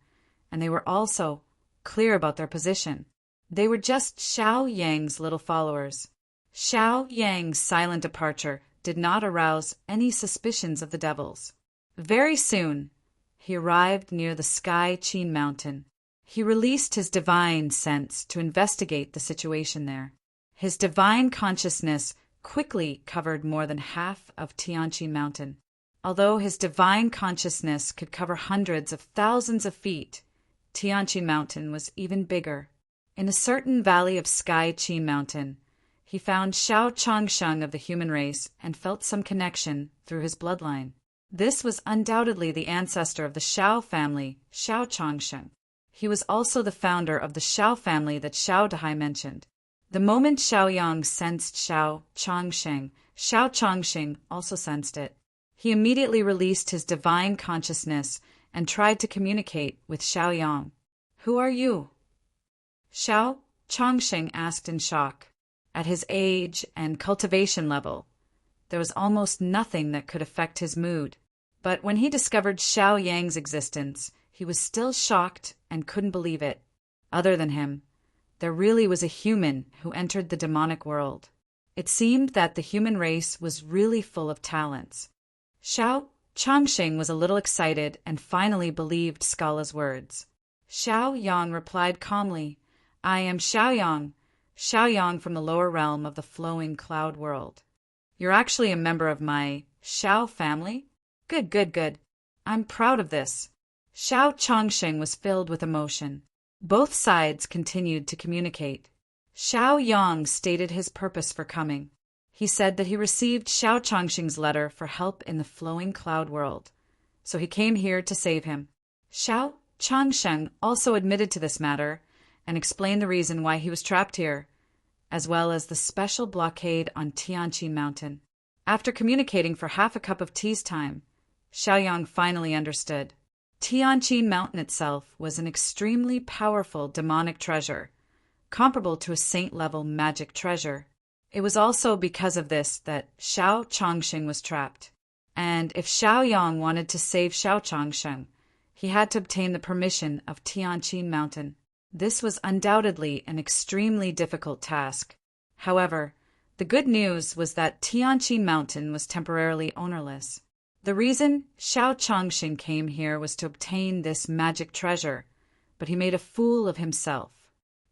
and they were also clear about their position. They were just Xiaoyang's little followers. Xiaoyang's silent departure did not arouse any suspicions of the devils. Very soon, he arrived near the Sky Qin Mountain. He released his divine sense to investigate the situation there. His divine consciousness quickly covered more than half of Tianqin Mountain. Although his divine consciousness could cover hundreds of thousands of feet, Tianqin Mountain was even bigger. In a certain valley of Sky Qin Mountain, he found Xiao Changsheng of the human race and felt some connection through his bloodline. This was undoubtedly the ancestor of the Xiao family, Xiao Changsheng. He was also the founder of the Xiao family that Xiao Dahai mentioned. The moment Xiaoyang sensed Xiao Changsheng also sensed it. He immediately released his divine consciousness and tried to communicate with Xiaoyang. "Who are you?" Xiao Changsheng asked in shock. At his age and cultivation level, there was almost nothing that could affect his mood. But when he discovered Xiaoyang's existence, he was still shocked and couldn't believe it. Other than him, there really was a human who entered the demonic world. It seemed that the human race was really full of talents. Xiao Changsheng was a little excited and finally believed Scala's words. Xiaoyang replied calmly, "I am Xiaoyang from the lower realm of the flowing cloud world." "You're actually a member of my Xiao family? Good. I'm proud of this." Xiao Changsheng was filled with emotion. Both sides continued to communicate. Xiaoyang stated his purpose for coming. He said that he received Xiao Changxing's letter for help in the flowing cloud world, so he came here to save him. Xiao Changsheng also admitted to this matter and explained the reason why he was trapped here, as well as the special blockade on Tianqi Mountain. After communicating for half a cup of tea's time, Xiaoyang finally understood. Tianqi Mountain itself was an extremely powerful demonic treasure, comparable to a saint-level magic treasure. It was also because of this that Xiao Changxing was trapped. And if Xiaoyang wanted to save Xiao Changsheng, he had to obtain the permission of Tianqi Mountain. This was undoubtedly an extremely difficult task. However, the good news was that Tianqi Mountain was temporarily ownerless. The reason Xiao Changxing came here was to obtain this magic treasure, but he made a fool of himself.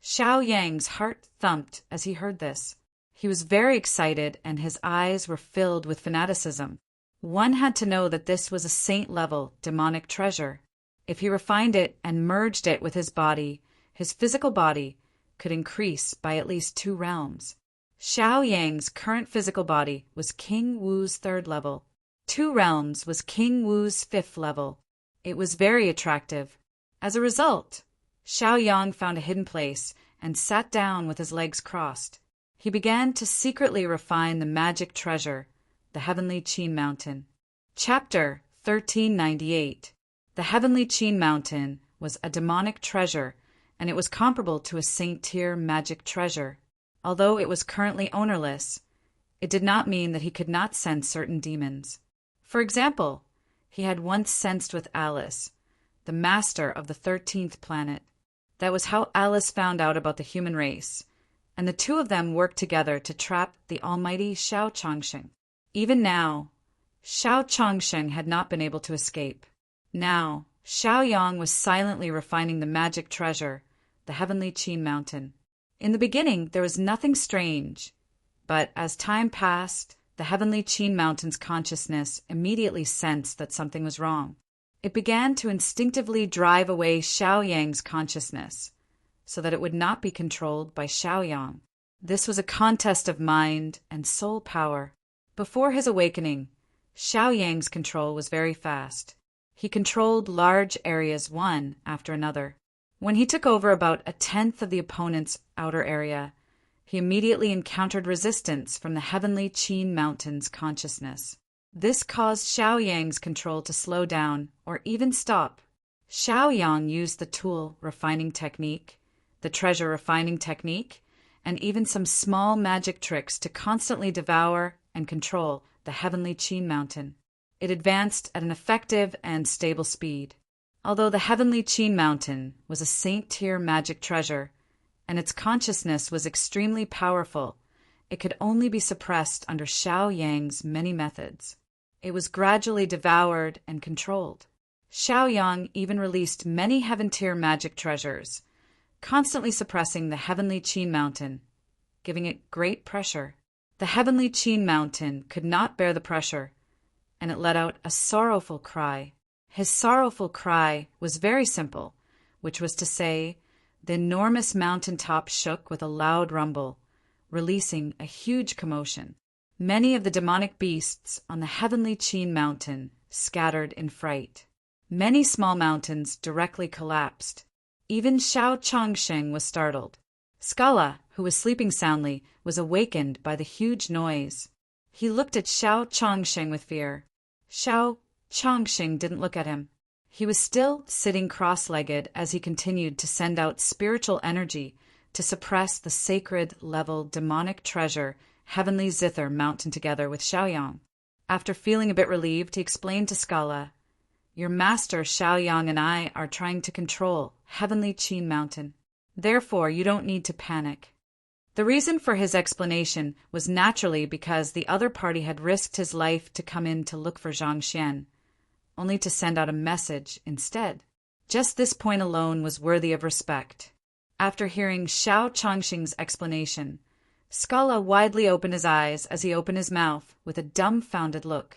Xiaoyang's heart thumped as he heard this. He was very excited and his eyes were filled with fanaticism. One had to know that this was a saint-level demonic treasure. If he refined it and merged it with his body, his physical body could increase by at least 2 realms. Xiaoyang's current physical body was King Wu's 3rd level. 2 realms was King Wu's 5th level. It was very attractive. As a result, Xiaoyang found a hidden place and sat down with his legs crossed. He began to secretly refine the magic treasure, the Heavenly Qin Mountain. Chapter 1398. The Heavenly Qin Mountain was a demonic treasure, and it was comparable to a saint-tier magic treasure. Although it was currently ownerless, it did not mean that he could not sense certain demons. For example, he had once sensed with Alice, the master of the 13th planet. That was how Alice found out about the human race, and the 2 of them worked together to trap the almighty Xiao Changxing. Even now, Xiao Changxing had not been able to escape. Now, Xiaoyang was silently refining the magic treasure, the Heavenly Qin Mountain. In the beginning, there was nothing strange, but as time passed, the Heavenly Qin Mountain's consciousness immediately sensed that something was wrong. It began to instinctively drive away Xiaoyang's consciousness, so that it would not be controlled by Xiaoyang. This was a contest of mind and soul power. Before his awakening, Xiaoyang's control was very fast. He controlled large areas one after another. When he took over about 1/10 of the opponent's outer area, he immediately encountered resistance from the Heavenly Qin Mountain's consciousness. This caused Xiaoyang's control to slow down or even stop. Xiaoyang used the tool refining technique, the treasure refining technique, and even some small magic tricks to constantly devour and control the Heavenly Qin Mountain. It advanced at an effective and stable speed. Although the Heavenly Qin Mountain was a saint-tier magic treasure, and its consciousness was extremely powerful, it could only be suppressed under Xiaoyang's many methods. It was gradually devoured and controlled. Xiaoyang even released many heaven-tier magic treasures, constantly suppressing the Heavenly Qin Mountain, giving it great pressure. The Heavenly Qin Mountain could not bear the pressure, and it let out a sorrowful cry. His sorrowful cry was very simple, which was to say, the enormous mountain top shook with a loud rumble, releasing a huge commotion. Many of the demonic beasts on the Heavenly Qin Mountain scattered in fright. Many small mountains directly collapsed. Even Xiao Changxing was startled. Scala, who was sleeping soundly, was awakened by the huge noise. He looked at Xiao Changxing with fear. Xiao Changxing didn't look at him. He was still sitting cross-legged as he continued to send out spiritual energy to suppress the sacred-level demonic treasure Heavenly Zither Mountain together with Xiaoyang. After feeling a bit relieved, he explained to Scala, "Your master Xiaoyang and I are trying to control Heavenly Qin Mountain. Therefore, you don't need to panic." The reason for his explanation was naturally because the other party had risked his life to come in to look for Zhang Xian, only to send out a message instead. Just this point alone was worthy of respect. After hearing Xiao Changxing's explanation, Scala widely opened his eyes as he opened his mouth with a dumbfounded look.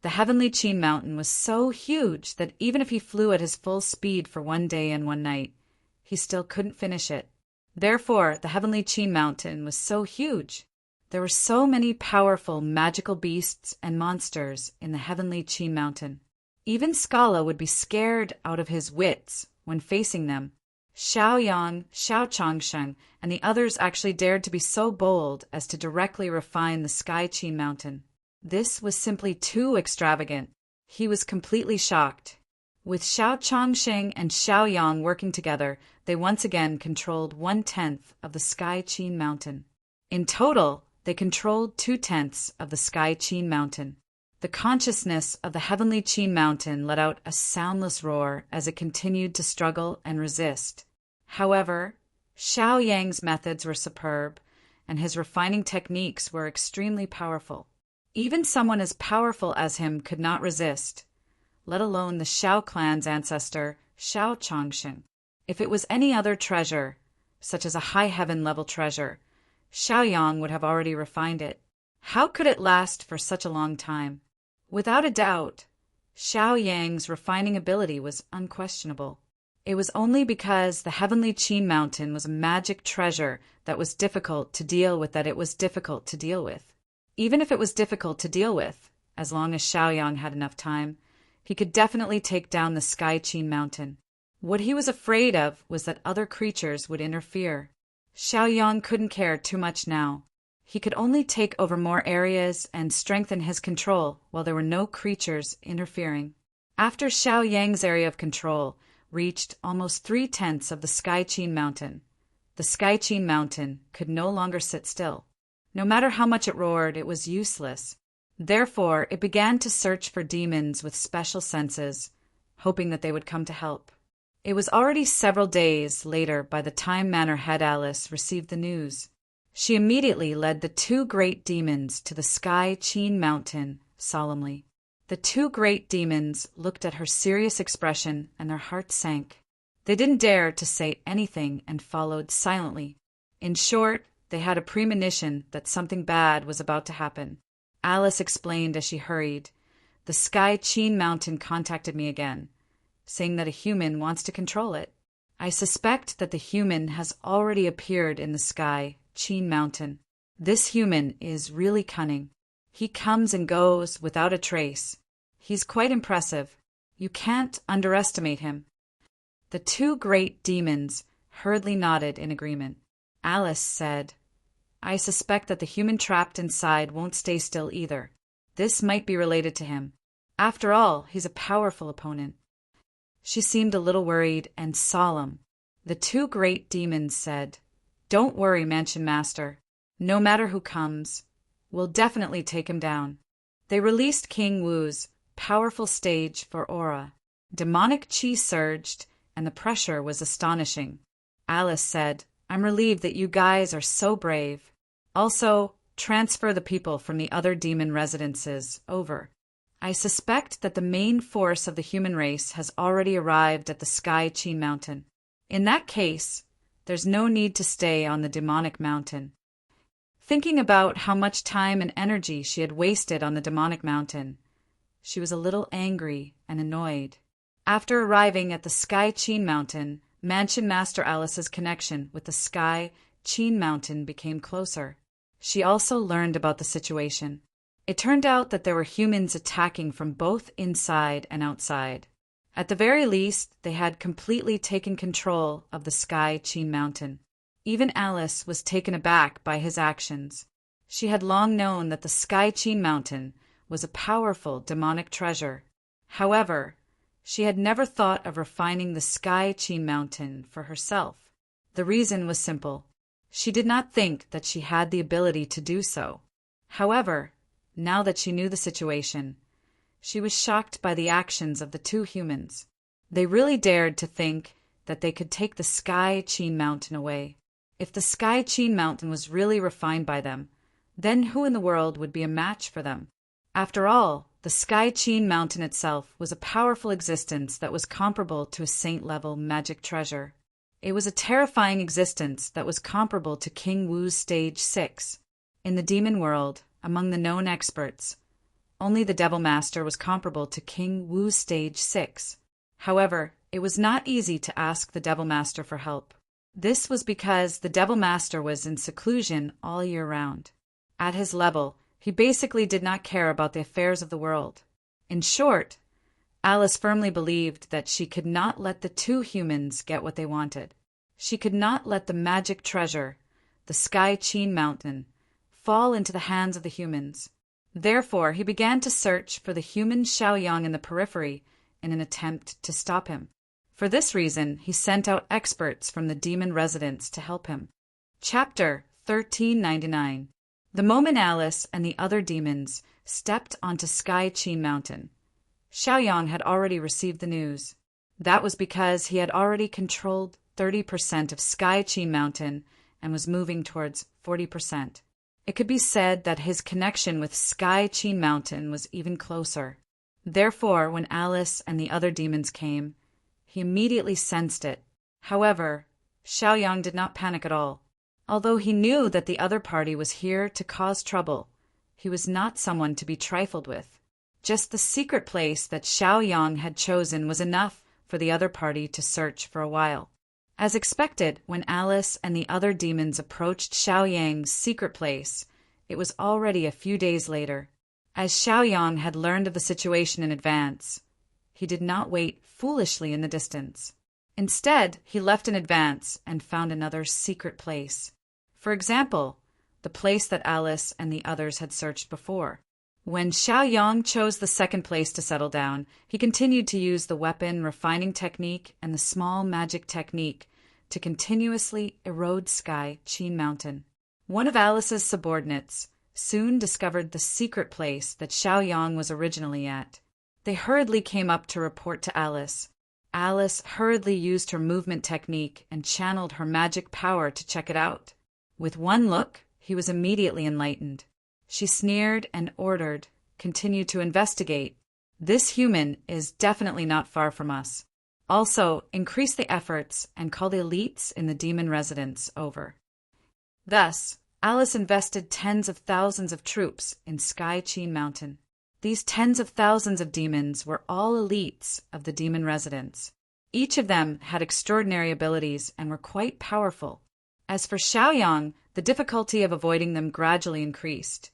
The Heavenly Qin Mountain was so huge that even if he flew at his full speed for 1 day and 1 night, he still couldn't finish it. Therefore, the Heavenly Qin Mountain was so huge. There were so many powerful magical beasts and monsters in the heavenly Qin Mountain. Even Scala would be scared out of his wits when facing them. Xiaoyang, Xiao Changsheng, and the others actually dared to be so bold as to directly refine the Sky Qin Mountain. This was simply too extravagant. He was completely shocked. With Xiao Changsheng and Xiaoyang working together, they once again controlled 1/10 of the Sky Qin Mountain. In total, they controlled 2/10 of the Sky Qin Mountain. The consciousness of the heavenly Qin Mountain let out a soundless roar as it continued to struggle and resist. However, Xiao Yang's methods were superb, and his refining techniques were extremely powerful. Even someone as powerful as him could not resist, let alone the Xiao clan's ancestor, Xiao Changsheng. If it was any other treasure, such as a high heaven-level treasure, Xiaoyang would have already refined it. How could it last for such a long time? Without a doubt, Xiao Yang's refining ability was unquestionable. It was only because the heavenly Qin Mountain was a magic treasure that was difficult to deal with that it was difficult to deal with. Even if it was difficult to deal with, as long as Xiaoyang had enough time, he could definitely take down the Sky Qin Mountain. What he was afraid of was that other creatures would interfere. Xiaoyang couldn't care too much now. He could only take over more areas and strengthen his control while there were no creatures interfering. After Xiao Yang's area of control reached almost 3/10 of the Sky Qin Mountain, the Sky Qin Mountain could no longer sit still. No matter how much it roared, it was useless. Therefore, it began to search for demons with special senses, hoping that they would come to help. It was already several days later by the time Manor head Alice received the news. She immediately led the 2 great demons to the Sky Qin Mountain solemnly. The 2 great demons looked at her serious expression and their hearts sank. They didn't dare to say anything and followed silently. In short, they had a premonition that something bad was about to happen. Alice explained as she hurried, "The Sky Qin Mountain contacted me again, saying that a human wants to control it. I suspect that the human has already appeared in the Sky Qin Mountain. This human is really cunning. He comes and goes without a trace. He's quite impressive. You can't underestimate him." The 2 great demons hurriedly nodded in agreement. Alice said, "I suspect that the human trapped inside won't stay still either. This might be related to him. After all, he's a powerful opponent." She seemed a little worried and solemn. The 2 great demons said, "Don't worry, Mansion Master. No matter who comes, we'll definitely take him down." They released King Wu's powerful stage for aura. Demonic chi surged, and the pressure was astonishing. Alice said, "I'm relieved that you guys are so brave. Also, transfer the people from the other demon residences over. I suspect that the main force of the human race has already arrived at the Sky Qin Mountain. In that case, there's no need to stay on the demonic mountain." Thinking about how much time and energy she had wasted on the demonic mountain, she was a little angry and annoyed. After arriving at the Sky Qin Mountain, Mansion Master Alice's connection with the Sky Qin Mountain became closer. She also learned about the situation. It turned out that there were humans attacking from both inside and outside. At the very least, they had completely taken control of the Sky Qin Mountain. Even Alice was taken aback by his actions. She had long known that the Sky Qin Mountain was a powerful demonic treasure. However, she had never thought of refining the Sky Qin Mountain for herself. The reason was simple. She did not think that she had the ability to do so. However, now that she knew the situation, she was shocked by the actions of the 2 humans. They really dared to think that they could take the Sky Qin Mountain away. If the Sky Qin Mountain was really refined by them, then who in the world would be a match for them? After all, the Sky Qin Mountain itself was a powerful existence that was comparable to a saint-level magic treasure. It was a terrifying existence that was comparable to King Wu's Stage 6. In the demon world, among the known experts, only the Devil Master was comparable to King Wu's Stage 6. However, it was not easy to ask the Devil Master for help. This was because the Devil Master was in seclusion all year round. At his level, he basically did not care about the affairs of the world. In short, Alice firmly believed that she could not let the two humans get what they wanted. She could not let the magic treasure, the Sky Qin Mountain, fall into the hands of the humans. Therefore, he began to search for the human Xiaoyang in the periphery in an attempt to stop him. For this reason, he sent out experts from the demon residence to help him. Chapter 1399. The moment Alice and the other demons stepped onto Sky Qin Mountain, Xiaoyang had already received the news. That was because he had already controlled 30% of Sky Qin Mountain and was moving towards 40%. It could be said that his connection with Sky Qin Mountain was even closer. Therefore, when Alice and the other demons came, he immediately sensed it. However, Xiaoyang did not panic at all. Although he knew that the other party was here to cause trouble, he was not someone to be trifled with. Just the secret place that Xiaoyang had chosen was enough for the other party to search for a while. As expected, when Alice and the other demons approached Xiaoyang's secret place, it was already a few days later. As Xiaoyang had learned of the situation in advance, he did not wait foolishly in the distance. Instead, he left in advance and found another secret place. For example, the place that Alice and the others had searched before. When Xiaoyang chose the second place to settle down, he continued to use the weapon refining technique and the small magic technique to continuously erode Sky Qin Mountain. One of Alice's subordinates soon discovered the secret place that Xiaoyang was originally at. They hurriedly came up to report to Alice. Alice hurriedly used her movement technique and channeled her magic power to check it out. With one look, he was immediately enlightened. She sneered and ordered, "Continue to investigate. This human is definitely not far from us. Also, increase the efforts and call the elites in the demon residence over." Thus, Alice invested tens of thousands of troops in Sky Qin Mountain. These tens of thousands of demons were all elites of the demon residence. Each of them had extraordinary abilities and were quite powerful. As for Xiaoyang, the difficulty of avoiding them gradually increased,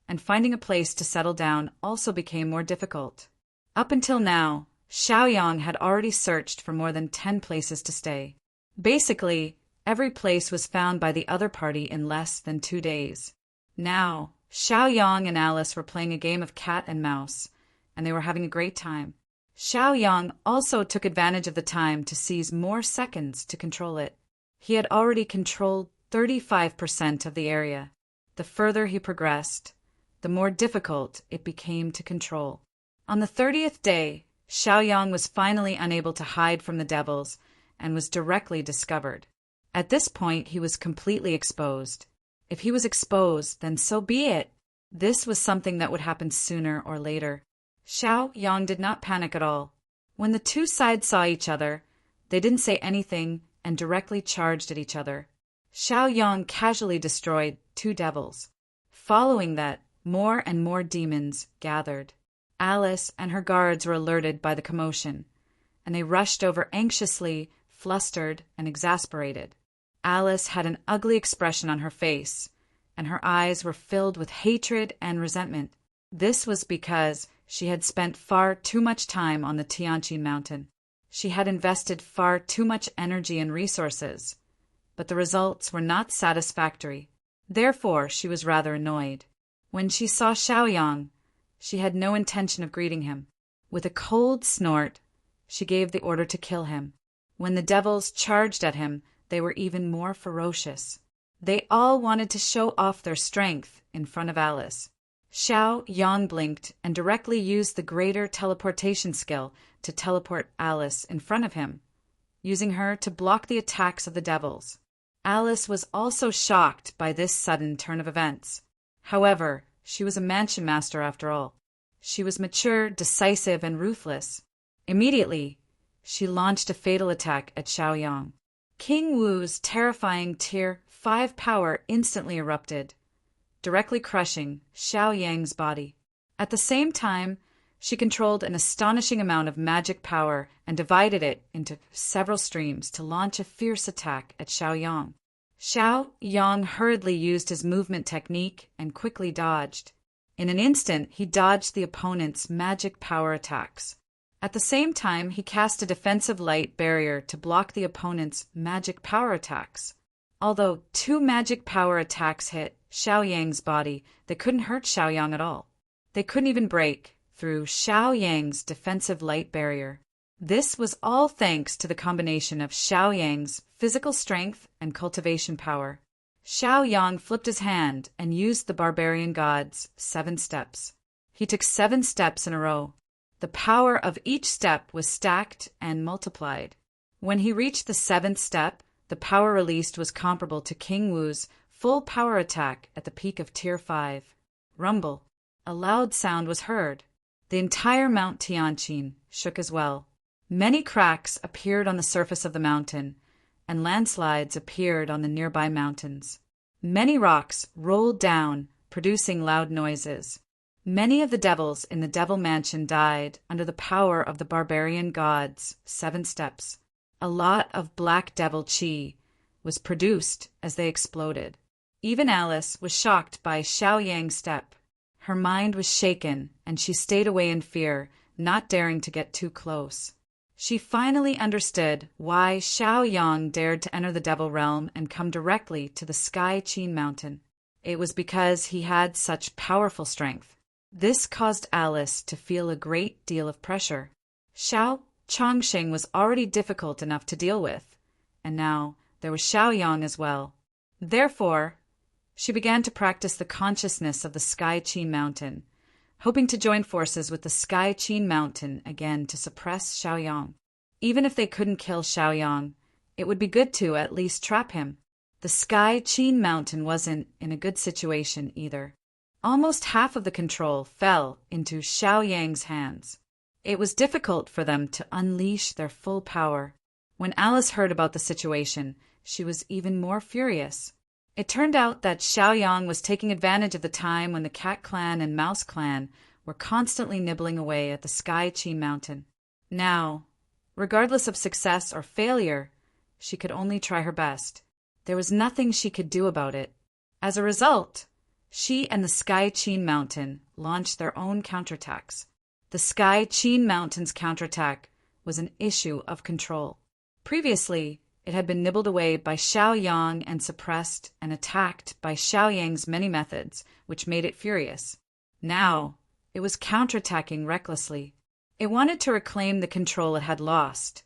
and finding a place to settle down also became more difficult. Up until now, Xiaoyang had already searched for more than 10 places to stay. Basically, every place was found by the other party in less than 2 days. Now, Xiaoyang and Alice were playing a game of cat and mouse, and they were having a great time. Xiaoyang also took advantage of the time to seize more seconds to control it. He had already controlled 35% of the area. The further he progressed, the more difficult it became to control. On the 30th day, Xiaoyang was finally unable to hide from the devils and was directly discovered. At this point, he was completely exposed. If he was exposed, then so be it. This was something that would happen sooner or later. Xiaoyang did not panic at all. When the two sides saw each other, they didn't say anything and directly charged at each other. Xiaoyang casually destroyed 2 devils. Following that, more and more demons gathered. Alice and her guards were alerted by the commotion, and they rushed over anxiously, flustered, and exasperated. Alice had an ugly expression on her face, and her eyes were filled with hatred and resentment. This was because she had spent far too much time on the Tianqin Mountain. She had invested far too much energy and resources, but the results were not satisfactory. Therefore, she was rather annoyed. When she saw Xiaoyang, she had no intention of greeting him. With a cold snort, she gave the order to kill him. When the devils charged at him, they were even more ferocious. They all wanted to show off their strength in front of Alice. Xiaoyang blinked and directly used the greater teleportation skill to teleport Alice in front of him, using her to block the attacks of the devils. Alice was also shocked by this sudden turn of events. However, she was a mansion master after all. She was mature, decisive, and ruthless. Immediately, she launched a fatal attack at Xiaoyang. King Wu's terrifying Tier 5 power instantly erupted, directly crushing Xiaoyang's body. At the same time, she controlled an astonishing amount of magic power and divided it into several streams to launch a fierce attack at Xiaoyang. Xiao Yang hurriedly used his movement technique and quickly dodged. In an instant, he dodged the opponent's magic power attacks. At the same time, he cast a defensive light barrier to block the opponent's magic power attacks. Although 2 magic power attacks hit Xiao Yang's body, they couldn't hurt Xiao Yang at all. They couldn't even break through Xiao Yang's defensive light barrier. This was all thanks to the combination of Xiao Yang's physical strength and cultivation power. Xiao Yang flipped his hand and used the barbarian god's 7 steps. He took 7 steps in a row. The power of each step was stacked and multiplied. When he reached the 7th step, the power released was comparable to King Wu's full power attack at the peak of Tier 5. Rumble. A loud sound was heard. The entire Mount Tianqin shook as well. Many cracks appeared on the surface of the mountain, and landslides appeared on the nearby mountains. Many rocks rolled down, producing loud noises. Many of the devils in the Devil Mansion died under the power of the barbarian god's 7 steps. A lot of black devil chi was produced as they exploded. Even Alice was shocked by Xiao Yang's step. Her mind was shaken, and she stayed away in fear, not daring to get too close. She finally understood why Xiao Yang dared to enter the Devil Realm and come directly to the Sky Qin Mountain. It was because he had such powerful strength. This caused Alice to feel a great deal of pressure. Xiao Chongqing was already difficult enough to deal with, and now there was Xiao Yang as well. Therefore, she began to practice the consciousness of the Sky Qin Mountain, hoping to join forces with the Sky Qin Mountain again to suppress Xiao Yang. Even if they couldn't kill Xiao Yang, it would be good to at least trap him. The Sky Qin Mountain wasn't in a good situation either. Almost half of the control fell into Xiao Yang's hands. It was difficult for them to unleash their full power. When Alice heard about the situation, she was even more furious. It turned out that Xiao Yang was taking advantage of the time when the Cat Clan and Mouse Clan were constantly nibbling away at the Sky Qin Mountain. Now, regardless of success or failure, she could only try her best. There was nothing she could do about it. As a result, she and the Sky Qin Mountain launched their own counterattacks. The Sky Qin Mountain's counterattack was an issue of control. Previously, it had been nibbled away by Xiao Yang and suppressed and attacked by Xiao Yang's many methods, which made it furious. Now, it was counterattacking recklessly. It wanted to reclaim the control it had lost,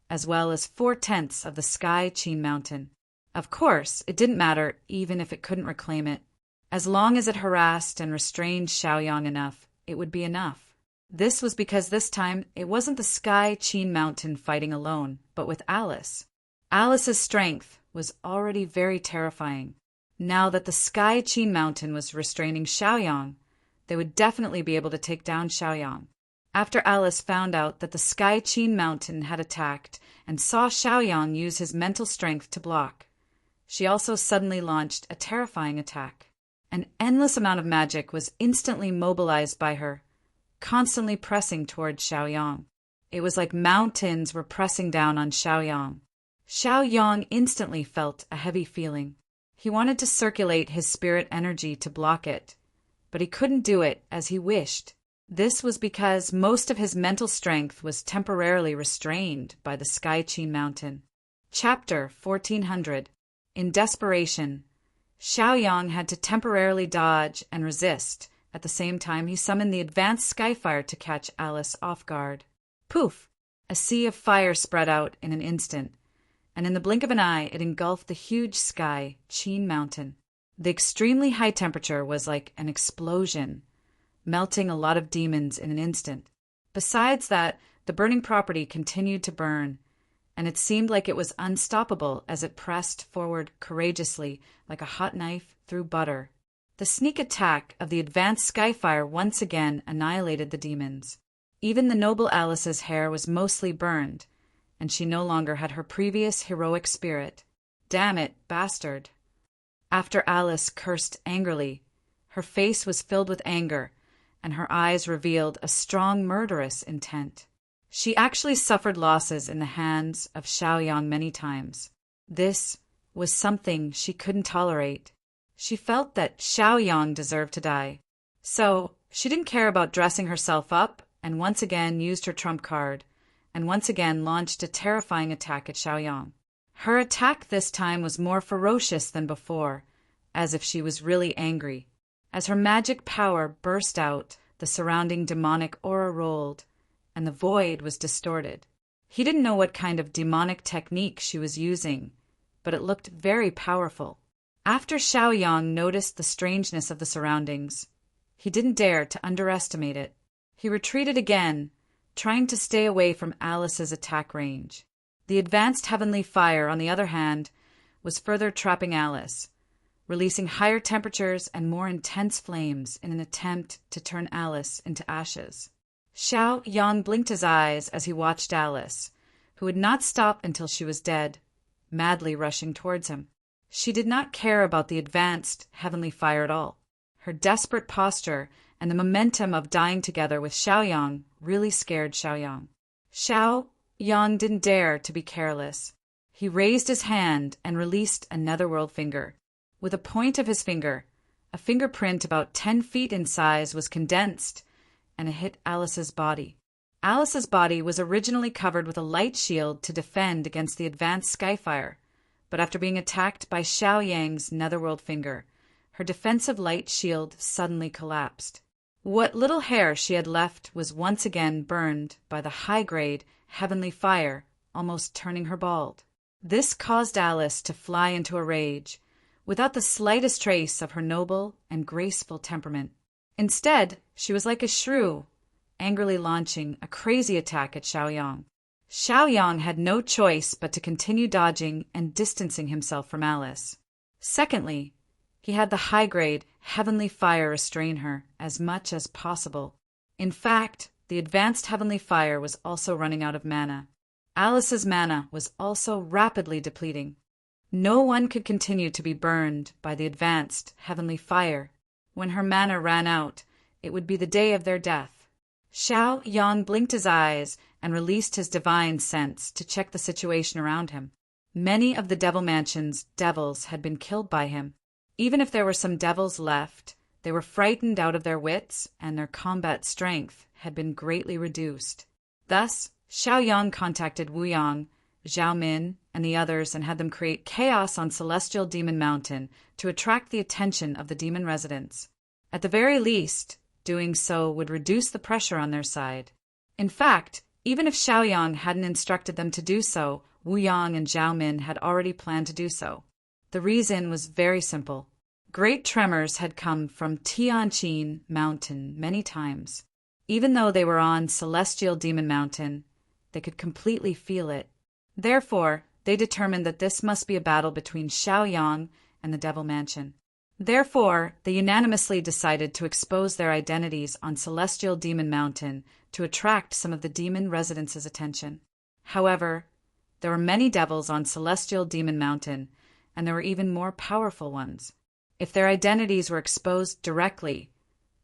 as well as 4/10 of the Sky Qin Mountain. Of course, it didn't matter even if it couldn't reclaim it. As long as it harassed and restrained Xiao Yang enough, it would be enough. This was because this time it wasn't the Sky Qin Mountain fighting alone, but with Alice. Alice's strength was already very terrifying. Now that the Sky Qin Mountain was restraining Xiao Yang, they would definitely be able to take down Xiao Yang. After Alice found out that the Sky Qin Mountain had attacked and saw Xiao Yang use his mental strength to block, she also suddenly launched a terrifying attack. An endless amount of magic was instantly mobilized by her, constantly pressing toward Xiao Yang. It was like mountains were pressing down on Xiao Yang. Xiao Yang instantly felt a heavy feeling. He wanted to circulate his spirit energy to block it, but he couldn't do it as he wished. This was because most of his mental strength was temporarily restrained by the Sky Qin Mountain. Chapter 1400. In desperation, Xiao Yang had to temporarily dodge and resist. At the same time, he summoned the advanced skyfire to catch Alice off guard. Poof! A sea of fire spread out in an instant, and in the blink of an eye it engulfed the huge Sky Qin Mountain. The extremely high temperature was like an explosion, melting a lot of demons in an instant. Besides that, the burning property continued to burn, and it seemed like it was unstoppable as it pressed forward courageously like a hot knife through butter. The sneak attack of the advanced skyfire once again annihilated the demons. Even the noble Alice's hair was mostly burned, and she no longer had her previous heroic spirit. Damn it, bastard! After Alice cursed angrily, her face was filled with anger, and her eyes revealed a strong murderous intent. She actually suffered losses in the hands of Xiao Yang many times. This was something she couldn't tolerate. She felt that Xiaoyang deserved to die. So, she didn't care about dressing herself up and once again used her trump card and once again launched a terrifying attack at Xiaoyang. Her attack this time was more ferocious than before, as if she was really angry. As her magic power burst out, the surrounding demonic aura rolled, and the void was distorted. He didn't know what kind of demonic technique she was using, but it looked very powerful. After Xiaoyang noticed the strangeness of the surroundings, he didn't dare to underestimate it. He retreated again, trying to stay away from Alice's attack range. The advanced heavenly fire, on the other hand, was further trapping Alice, releasing higher temperatures and more intense flames in an attempt to turn Alice into ashes. Xiaoyang blinked his eyes as he watched Alice, who would not stop until she was dead, madly rushing towards him. She did not care about the advanced heavenly fire at all. Her desperate posture and the momentum of dying together with Xiaoyang really scared Xiaoyang. Xiaoyang didn't dare to be careless. He raised his hand and released a netherworld finger. With a point of his finger, a fingerprint about 10 feet in size was condensed, and it hit Alice's body. Alice's body was originally covered with a light shield to defend against the advanced skyfire, but after being attacked by Xiaoyang's netherworld finger, her defensive light shield suddenly collapsed. What little hair she had left was once again burned by the high-grade heavenly fire, almost turning her bald. This caused Alice to fly into a rage, without the slightest trace of her noble and graceful temperament. Instead, she was like a shrew, angrily launching a crazy attack at Xiaoyang. Xiaoyang had no choice but to continue dodging and distancing himself from Alice. Secondly, he had the high-grade heavenly fire restrain her as much as possible. In fact, the advanced heavenly fire was also running out of mana. Alice's mana was also rapidly depleting. No one could continue to be burned by the advanced heavenly fire. When her mana ran out, it would be the day of their death. Xiaoyang blinked his eyes and released his divine sense to check the situation around him. Many of the Devil Mansion's devils had been killed by him. Even if there were some devils left, they were frightened out of their wits, and their combat strength had been greatly reduced. Thus, Xiaoyang contacted Wuyang, Zhaomin, and the others and had them create chaos on Celestial Demon Mountain to attract the attention of the demon residents. At the very least, doing so would reduce the pressure on their side. In fact, even if Xiaoyang hadn't instructed them to do so, Wuyang and Zhaomin had already planned to do so. The reason was very simple. Great tremors had come from Tianqin Mountain many times. Even though they were on Celestial Demon Mountain, they could completely feel it. Therefore, they determined that this must be a battle between Xiaoyang and the Devil Mansion. Therefore, they unanimously decided to expose their identities on Celestial Demon Mountain to attract some of the demon residents' attention. However, there were many devils on Celestial Demon Mountain, and there were even more powerful ones. If their identities were exposed directly,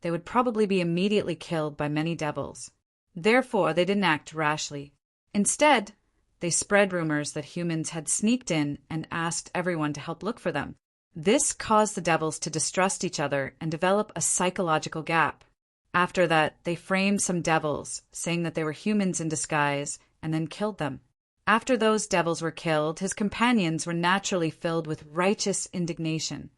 they would probably be immediately killed by many devils. Therefore, they didn't act rashly. Instead, they spread rumors that humans had sneaked in and asked everyone to help look for them. This caused the devils to distrust each other and develop a psychological gap. After that, they framed some devils, saying that they were humans in disguise, and then killed them. After those devils were killed, his companions were naturally filled with righteous indignation,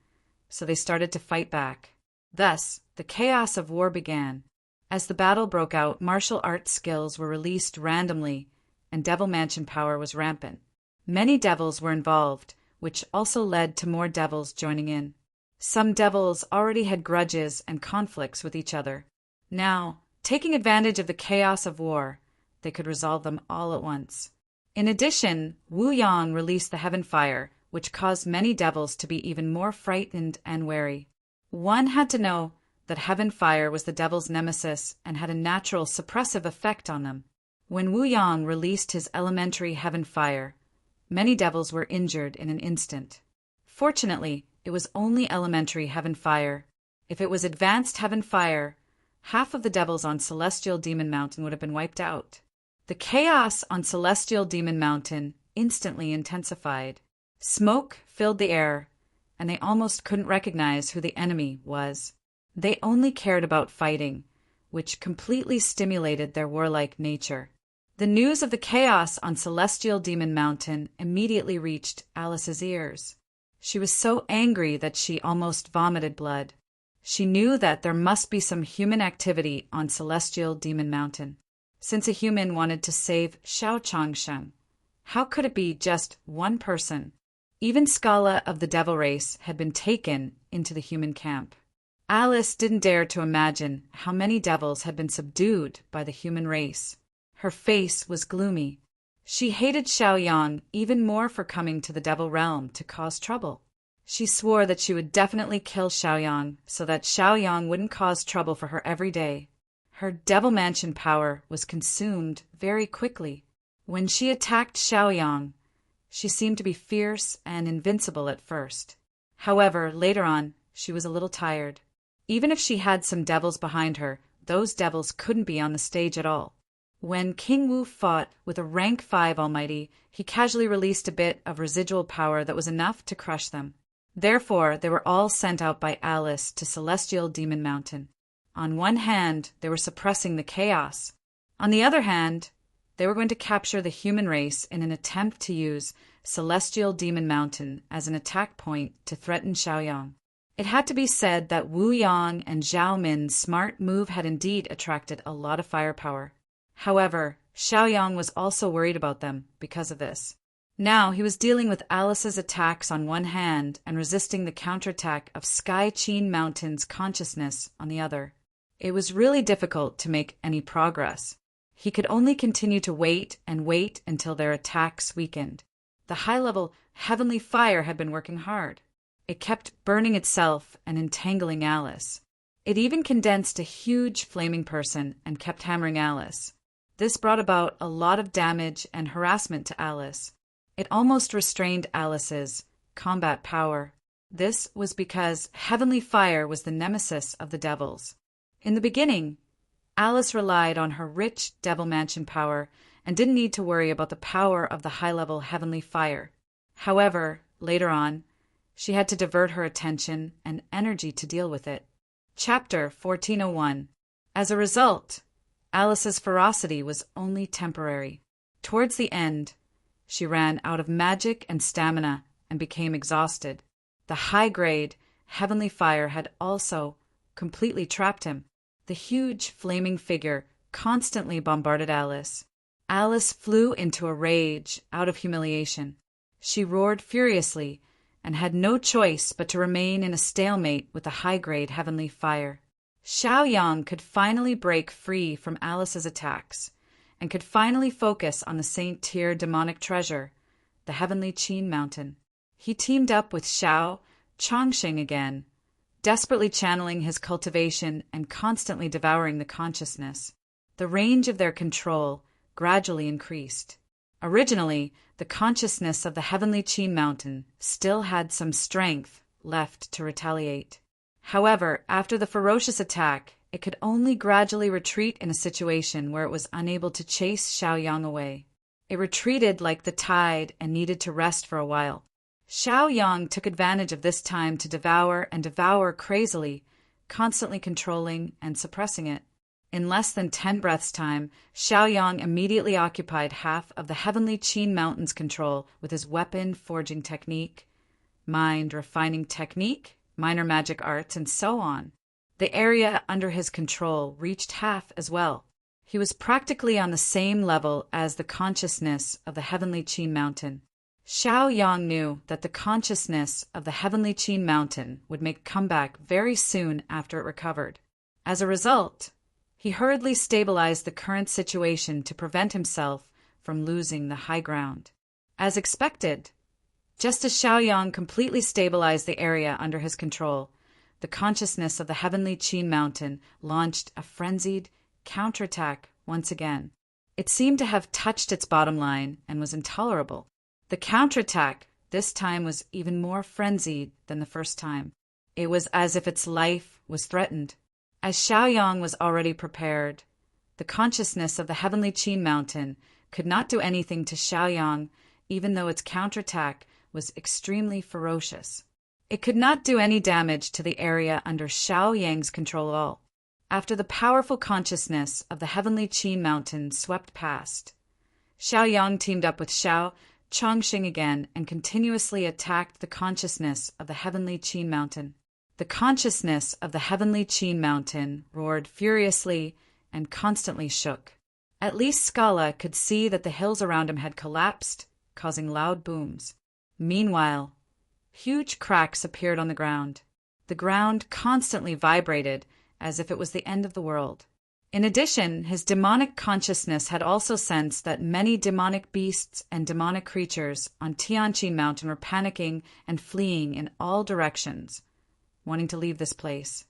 so they started to fight back. Thus, the chaos of war began. As the battle broke out, martial arts skills were released randomly, and Devil Mansion power was rampant. Many devils were involved, which also led to more devils joining in. Some devils already had grudges and conflicts with each other. Now, taking advantage of the chaos of war, they could resolve them all at once. In addition, Wuyang released the Heaven Fire, which caused many devils to be even more frightened and wary. One had to know that Heaven Fire was the devil's nemesis and had a natural suppressive effect on them. When Wuyang released his elementary Heaven Fire, many devils were injured in an instant. Fortunately, it was only elementary Heaven Fire. If it was advanced Heaven Fire, half of the devils on Celestial Demon Mountain would have been wiped out. The chaos on Celestial Demon Mountain instantly intensified. Smoke filled the air, and they almost couldn't recognize who the enemy was. They only cared about fighting, which completely stimulated their warlike nature. The news of the chaos on Celestial Demon Mountain immediately reached Alice's ears. She was so angry that she almost vomited blood. She knew that there must be some human activity on Celestial Demon Mountain, since a human wanted to save Xiao Changshen. How could it be just one person? Even Scala of the Devil Race had been taken into the human camp. Alice didn't dare to imagine how many devils had been subdued by the human race. Her face was gloomy. She hated Xiaoyang even more for coming to the Devil Realm to cause trouble. She swore that she would definitely kill Xiaoyang so that Xiaoyang wouldn't cause trouble for her every day. Her Devil Mansion power was consumed very quickly. When she attacked Xiaoyang, she seemed to be fierce and invincible at first. However, later on, she was a little tired. Even if she had some devils behind her, those devils couldn't be on the stage at all. When King Wu fought with a rank 5 Almighty, he casually released a bit of residual power that was enough to crush them. Therefore, they were all sent out by Alice to Celestial Demon Mountain. On one hand, they were suppressing the chaos. On the other hand, they were going to capture the human race in an attempt to use Celestial Demon Mountain as an attack point to threaten Xiaoyang. It had to be said that Wu Yang and Zhao Min's smart move had indeed attracted a lot of firepower. However, Xiaoyang was also worried about them because of this. Now he was dealing with Alice's attacks on one hand and resisting the counterattack of Sky Qin Mountain's consciousness on the other. It was really difficult to make any progress. He could only continue to wait and wait until their attacks weakened. The high-level heavenly fire had been working hard. It kept burning itself and entangling Alice. It even condensed a huge flaming person and kept hammering Alice. This brought about a lot of damage and harassment to Alice. It almost restrained Alice's combat power. This was because heavenly fire was the nemesis of the devils. In the beginning, Alice relied on her rich Devil Mansion power and didn't need to worry about the power of the high-level heavenly fire. However, later on, she had to divert her attention and energy to deal with it. Chapter 1401. As a result, Alice's ferocity was only temporary. Towards the end, she ran out of magic and stamina and became exhausted. The high-grade heavenly fire had also completely trapped him. The huge flaming figure constantly bombarded Alice. Alice flew into a rage out of humiliation. She roared furiously and had no choice but to remain in a stalemate with the high-grade heavenly fire. Xiaoyang could finally break free from Alice's attacks and could finally focus on the Saint Tier demonic treasure, the Heavenly Qin Mountain. He teamed up with Xiao Chongqing again, desperately channeling his cultivation and constantly devouring the consciousness. The range of their control gradually increased. Originally, the consciousness of the Heavenly Qin Mountain still had some strength left to retaliate. However, after the ferocious attack, it could only gradually retreat in a situation where it was unable to chase Xiaoyang away. It retreated like the tide and needed to rest for a while. Xiaoyang took advantage of this time to devour crazily, constantly controlling and suppressing it. In less than 10 breaths' time, Xiaoyang immediately occupied half of the Heavenly Qin Mountain's control with his weapon forging technique, mind refining technique, minor magic arts, and so on. The area under his control reached half as well. He was practically on the same level as the consciousness of the Heavenly Qin Mountain. Xiaoyang knew that the consciousness of the Heavenly Qin Mountain would make a comeback very soon after it recovered. As a result, he hurriedly stabilized the current situation to prevent himself from losing the high ground. As expected, just as Xiaoyang completely stabilized the area under his control, the consciousness of the Heavenly Qin Mountain launched a frenzied counterattack once again. It seemed to have touched its bottom line and was intolerable. The counterattack this time was even more frenzied than the first time. It was as if its life was threatened. As Xiaoyang was already prepared, the consciousness of the Heavenly Qin Mountain could not do anything to Xiaoyang, even though its counterattack was extremely ferocious. It could not do any damage to the area under Xiao Yang's control at all. After the powerful consciousness of the heavenly Qin mountain swept past, Xiao Yang teamed up with Xiao Chongqing again and continuously attacked the consciousness of the heavenly Qin mountain. The consciousness of the heavenly Qin mountain roared furiously and constantly shook. At least Scala could see that the hills around him had collapsed, causing loud booms. Meanwhile, huge cracks appeared on the ground. The ground constantly vibrated as if it was the end of the world. In addition, his demonic consciousness had also sensed that many demonic beasts and demonic creatures on Tianqin Mountain were panicking and fleeing in all directions, wanting to leave this place.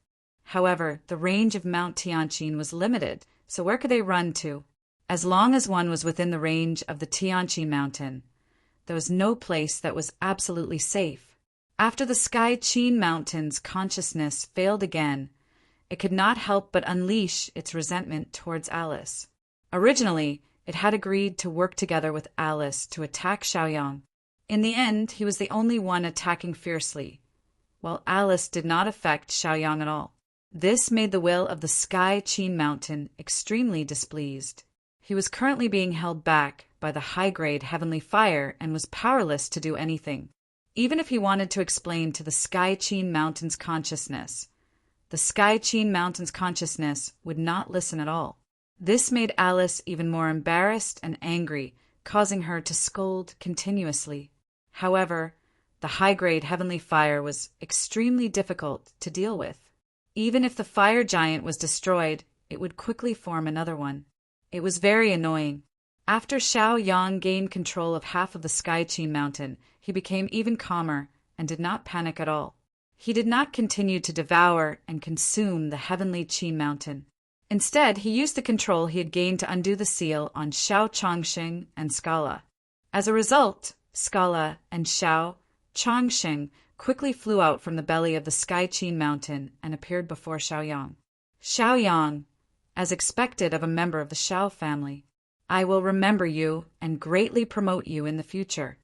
However, the range of Mount Tianqin was limited, so where could they run to? As long as one was within the range of the Tianqin Mountain, there was no place that was absolutely safe. After the Sky Qin Mountain's consciousness failed again, it could not help but unleash its resentment towards Alice. Originally, it had agreed to work together with Alice to attack Xiaoyang. In the end, he was the only one attacking fiercely, while Alice did not affect Xiaoyang at all. This made the will of the Sky Qin Mountain extremely displeased. He was currently being held back by the high-grade heavenly fire and was powerless to do anything. Even if he wanted to explain to the Sky Qin Mountain's consciousness, the Sky Qin Mountain's consciousness would not listen at all. This made Alice even more embarrassed and angry, causing her to scold continuously. However, the high-grade heavenly fire was extremely difficult to deal with. Even if the fire giant was destroyed, it would quickly form another one. It was very annoying. After Xiao Yang gained control of half of the Sky Qin Mountain, he became even calmer and did not panic at all. He did not continue to devour and consume the heavenly Qin Mountain. Instead, he used the control he had gained to undo the seal on Xiao Chongqing and Scala. As a result, Scala and Xiao Chongqing quickly flew out from the belly of the Sky Qin Mountain and appeared before Xiaoyang. Xiaoyang, as expected of a member of the Xiao family, I will remember you and greatly promote you in the future.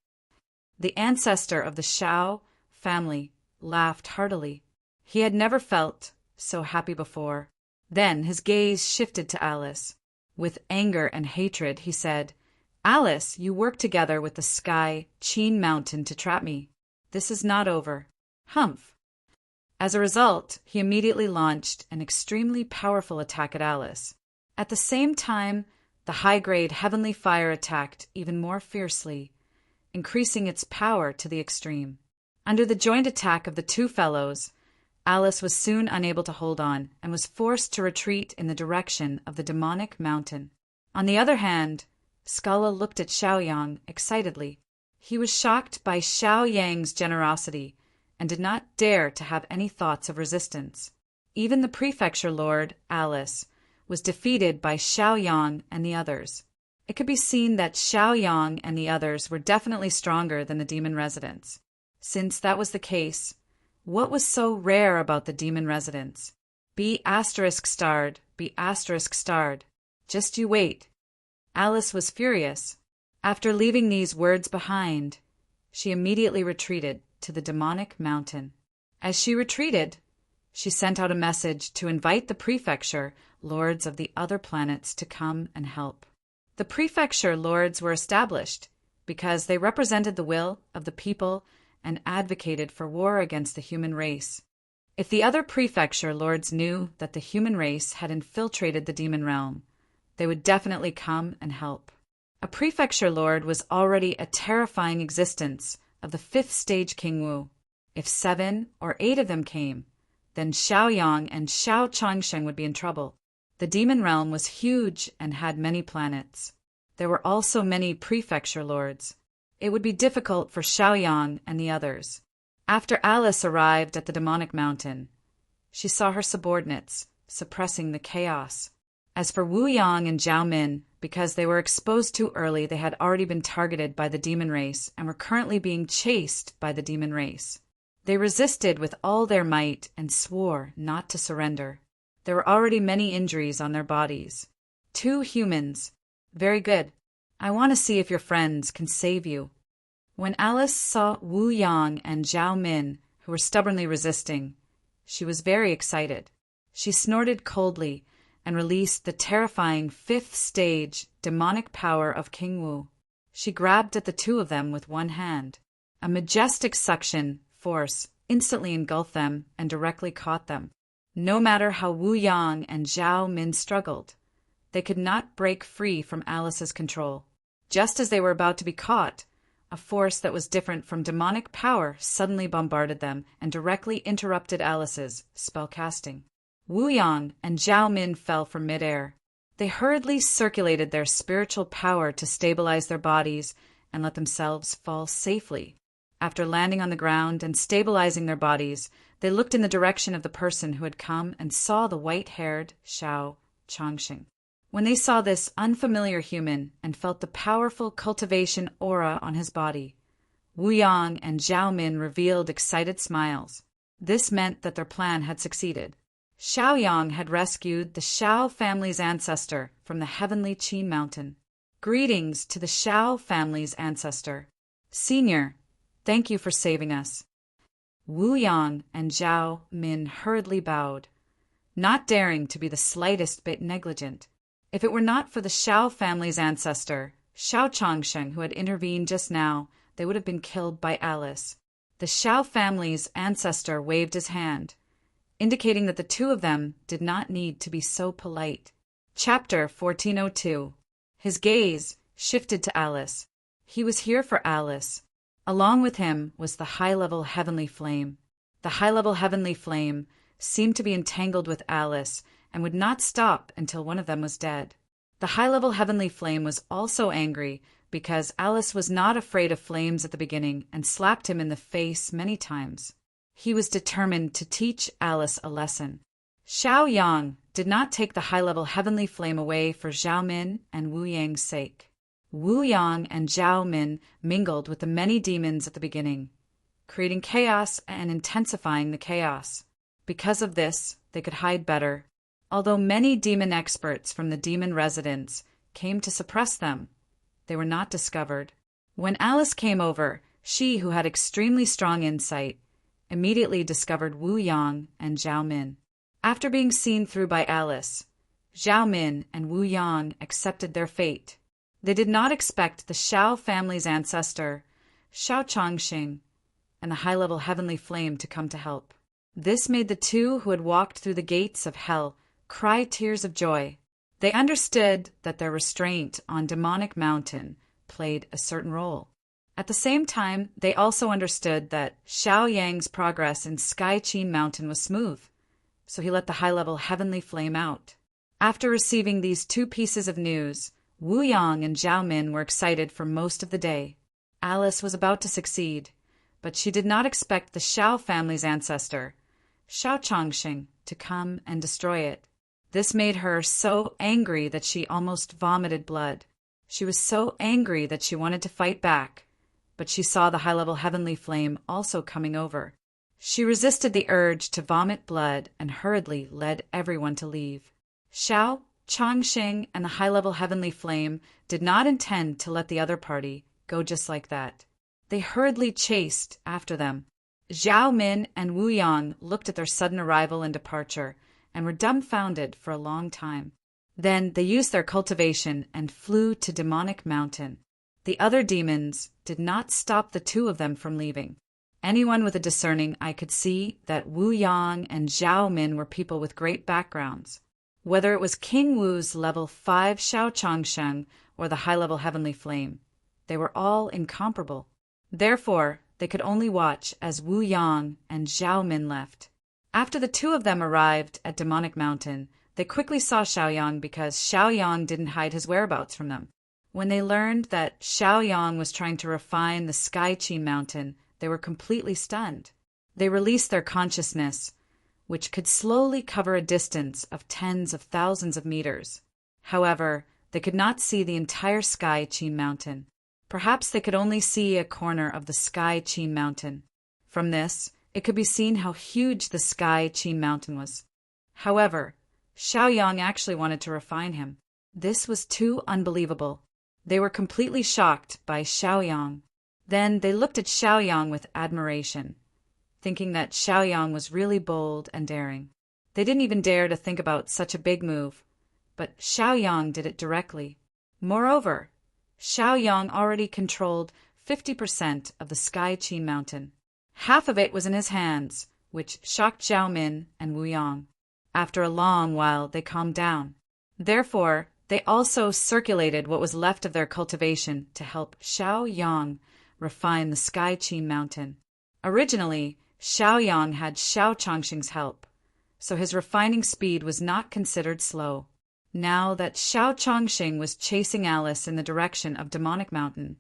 The ancestor of the Xiao family laughed heartily. He had never felt so happy before. Then his gaze shifted to Alice. With anger and hatred, he said, Alice, you worked together with the Sky Qin Mountain to trap me. This is not over. Humph. As a result, he immediately launched an extremely powerful attack at Alice. At the same time, the high-grade heavenly fire attacked even more fiercely, increasing its power to the extreme. Under the joint attack of the two fellows, Alice was soon unable to hold on and was forced to retreat in the direction of the demonic mountain. On the other hand, Scala looked at Xiaoyang excitedly. He was shocked by Xiao Yang's generosity and did not dare to have any thoughts of resistance. Even the prefecture lord, Alice, was defeated by Xiaoyang and the others. It could be seen that Xiaoyang and the others were definitely stronger than the demon residents. Since that was the case, what was so rare about the demon residents? Be asterisk starred, be asterisk starred. Just you wait. Alice was furious. After leaving these words behind, she immediately retreated to the demonic mountain. As she retreated, she sent out a message to invite the prefecture lords of the other planets to come and help. The prefecture lords were established because they represented the will of the people and advocated for war against the human race. If the other prefecture lords knew that the human race had infiltrated the demon realm, they would definitely come and help. A prefecture lord was already a terrifying existence of the 5th stage King Wu. If 7 or 8 of them came, then Xiaoyang and Xiao Chongsheng would be in trouble. The demon realm was huge and had many planets. There were also many prefecture lords. It would be difficult for Xiaoyang and the others. After Alice arrived at the demonic mountain, she saw her subordinates suppressing the chaos. As for Wu Yang and Zhao Min, because they were exposed too early, they had already been targeted by the demon race and were currently being chased by the demon race. They resisted with all their might and swore not to surrender. There were already many injuries on their bodies. 2 humans. Very good. I want to see if your friends can save you. When Alice saw Wu Yang and Zhao Min, who were stubbornly resisting, she was very excited. She snorted coldly and released the terrifying fifth stage demonic power of King Wu. She grabbed at the two of them with one hand. A majestic suction force instantly engulfed them and directly caught them. No matter how Wu Yang and Zhao Min struggled, they could not break free from Alice's control. Just as they were about to be caught, a force that was different from demonic power suddenly bombarded them and directly interrupted Alice's spellcasting. Wu Yang and Zhao Min fell from midair. They hurriedly circulated their spiritual power to stabilize their bodies and let themselves fall safely. After landing on the ground and stabilizing their bodies, they looked in the direction of the person who had come and saw the white-haired Xiao Changxing. When they saw this unfamiliar human and felt the powerful cultivation aura on his body, Wu Yang and Zhao Min revealed excited smiles. This meant that their plan had succeeded. Xiao Yang had rescued the Xiao family's ancestor from the heavenly Qin mountain. Greetings to the Xiao family's ancestor. Senior, thank you for saving us. Wu Yang and Zhao Min hurriedly bowed, not daring to be the slightest bit negligent. If it were not for the Xiao family's ancestor, Xiao Changsheng, who had intervened just now, they would have been killed by Alice. The Xiao family's ancestor waved his hand, indicating that the two of them did not need to be so polite. Chapter 1402. His gaze shifted to Alice. He was here for Alice. Along with him was the high-level heavenly flame. The high-level heavenly flame seemed to be entangled with Alice and would not stop until one of them was dead. The high-level heavenly flame was also angry because Alice was not afraid of flames at the beginning and slapped him in the face many times. He was determined to teach Alice a lesson. Xiao Yang did not take the high-level heavenly flame away for Zhao Min and Wu Yang's sake. Wu Yang and Zhao Min mingled with the many demons at the beginning, creating chaos and intensifying the chaos. Because of this, they could hide better. Although many demon experts from the demon residence came to suppress them, they were not discovered. When Alice came over, she, who had extremely strong insight, immediately discovered Wu Yang and Zhao Min. After being seen through by Alice, Zhao Min and Wu Yang accepted their fate. They did not expect the Xiao family's ancestor, Xiao Changxing, and the high-level heavenly flame to come to help. This made the two who had walked through the gates of hell cry tears of joy. They understood that their restraint on Demonic Mountain played a certain role. At the same time, they also understood that Xiao Yang's progress in Sky Qin Mountain was smooth, so he let the high-level heavenly flame out. After receiving these two pieces of news, Wu Yang and Zhao Min were excited for most of the day. Alice was about to succeed, but she did not expect the Xiao family's ancestor, Xiao Changxing, to come and destroy it. This made her so angry that she almost vomited blood. She was so angry that she wanted to fight back, but she saw the high-level heavenly flame also coming over. She resisted the urge to vomit blood and hurriedly led everyone to leave. Xiao, Changxing, and the high-level heavenly flame did not intend to let the other party go just like that. They hurriedly chased after them. Zhao Min and Wu Yang looked at their sudden arrival and departure and were dumbfounded for a long time. Then they used their cultivation and flew to Demonic Mountain. The other demons did not stop the two of them from leaving. Anyone with a discerning eye could see that Wu Yang and Zhao Min were people with great backgrounds. Whether it was King Wu's level 5 Xiao Changsheng or the high-level heavenly flame, they were all incomparable. Therefore, they could only watch as Wu Yang and Zhao Min left. After the two of them arrived at Demonic Mountain, they quickly saw Xiao Yang because Xiao Yang didn't hide his whereabouts from them. When they learned that Xiao Yang was trying to refine the Sky Qin Mountain, they were completely stunned. They released their consciousness, which could slowly cover a distance of tens of thousands of meters. However, they could not see the entire Sky Qin Mountain. Perhaps they could only see a corner of the Sky Qin Mountain. From this, it could be seen how huge the Sky Qin Mountain was. However, Xiao Yang actually wanted to refine him. This was too unbelievable. They were completely shocked by Xiao Yang. Then they looked at Xiaoyang with admiration, thinking that Xiaoyang was really bold and daring. They didn't even dare to think about such a big move, but Xiaoyang did it directly. Moreover, Xiaoyang already controlled 50% of the Sky Qin Mountain. Half of it was in his hands, which shocked Zhao Min and Wu Yang. After a long while, they calmed down. Therefore, they also circulated what was left of their cultivation to help Xiaoyang refine the Sky Qin Mountain. Originally, Xiaoyang had Xiao Changxing's help, so his refining speed was not considered slow. Now that Xiao Changxing was chasing Alice in the direction of Demonic Mountain,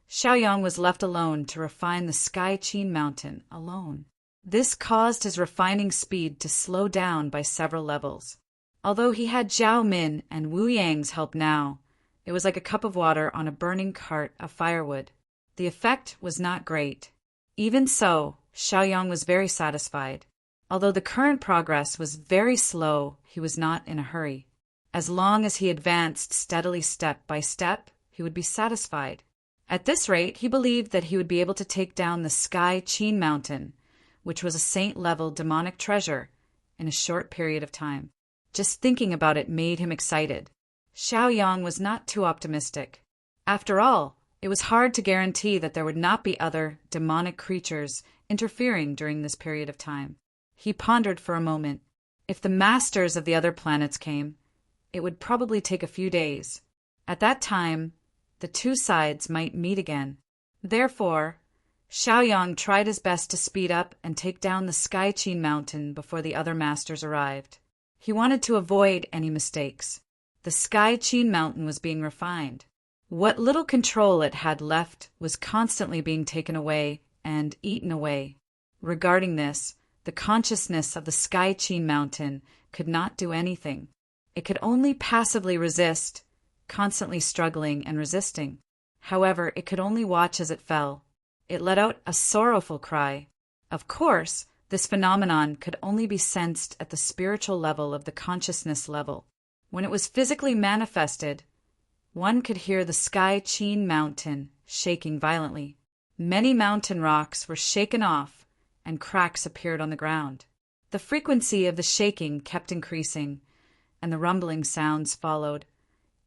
Xiaoyang was left alone to refine the Sky Qin Mountain alone. This caused his refining speed to slow down by several levels. Although he had Zhao Min and Wu Yang's help now, it was like a cup of water on a burning cart of firewood. The effect was not great. Even so, Xiaoyang was very satisfied. Although the current progress was very slow, he was not in a hurry. As long as he advanced steadily step by step, he would be satisfied. At this rate, he believed that he would be able to take down the Sky Qin Mountain, which was a saint-level demonic treasure, in a short period of time. Just thinking about it made him excited. Xiaoyang was not too optimistic. After all, it was hard to guarantee that there would not be other demonic creatures interfering during this period of time. He pondered for a moment. If the masters of the other planets came, it would probably take a few days. At that time, the two sides might meet again. Therefore, Xiaoyang tried his best to speed up and take down the Sky Qin Mountain before the other masters arrived. He wanted to avoid any mistakes. The Sky Qin Mountain was being refined. What little control it had left was constantly being taken away and eaten away. Regarding this, the consciousness of the Sky Qin Mountain could not do anything. It could only passively resist, constantly struggling and resisting. However, it could only watch as it fell. It let out a sorrowful cry. Of course, this phenomenon could only be sensed at the spiritual level of the consciousness level. When it was physically manifested, one could hear the Sky Qin Mountain shaking violently. Many mountain rocks were shaken off, and cracks appeared on the ground. The frequency of the shaking kept increasing, and the rumbling sounds followed,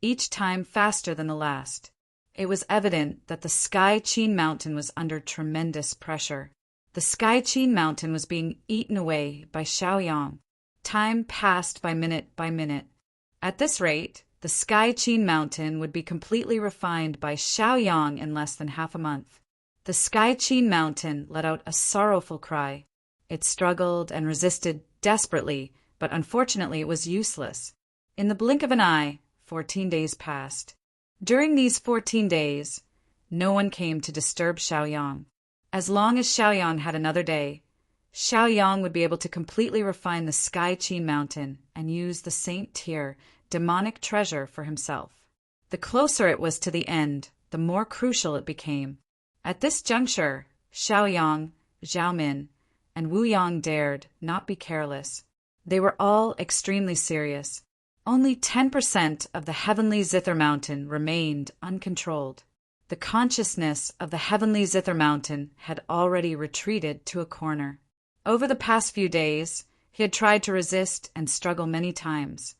each time faster than the last. It was evident that the Sky Qin Mountain was under tremendous pressure. The Sky Qin Mountain was being eaten away by Xiaoyang. Time passed by minute. At this rate, the Sky Qin Mountain would be completely refined by Xiaoyang in less than half a month. The Sky Qin Mountain let out a sorrowful cry. It struggled and resisted desperately, but unfortunately it was useless. In the blink of an eye, 14 days passed. During these 14 days, no one came to disturb Xiaoyang. As long as Xiaoyang had another day, Xiaoyang would be able to completely refine the Sky Qin Mountain and use the Saint-tier demonic treasure for himself. The closer it was to the end, the more crucial it became. At this juncture, Xiaoyang, Zhao Min, and Wu Yang dared not be careless. They were all extremely serious. Only 10% of the heavenly Zither Mountain remained uncontrolled. The consciousness of the heavenly Zither Mountain had already retreated to a corner. Over the past few days, he had tried to resist and struggle many times,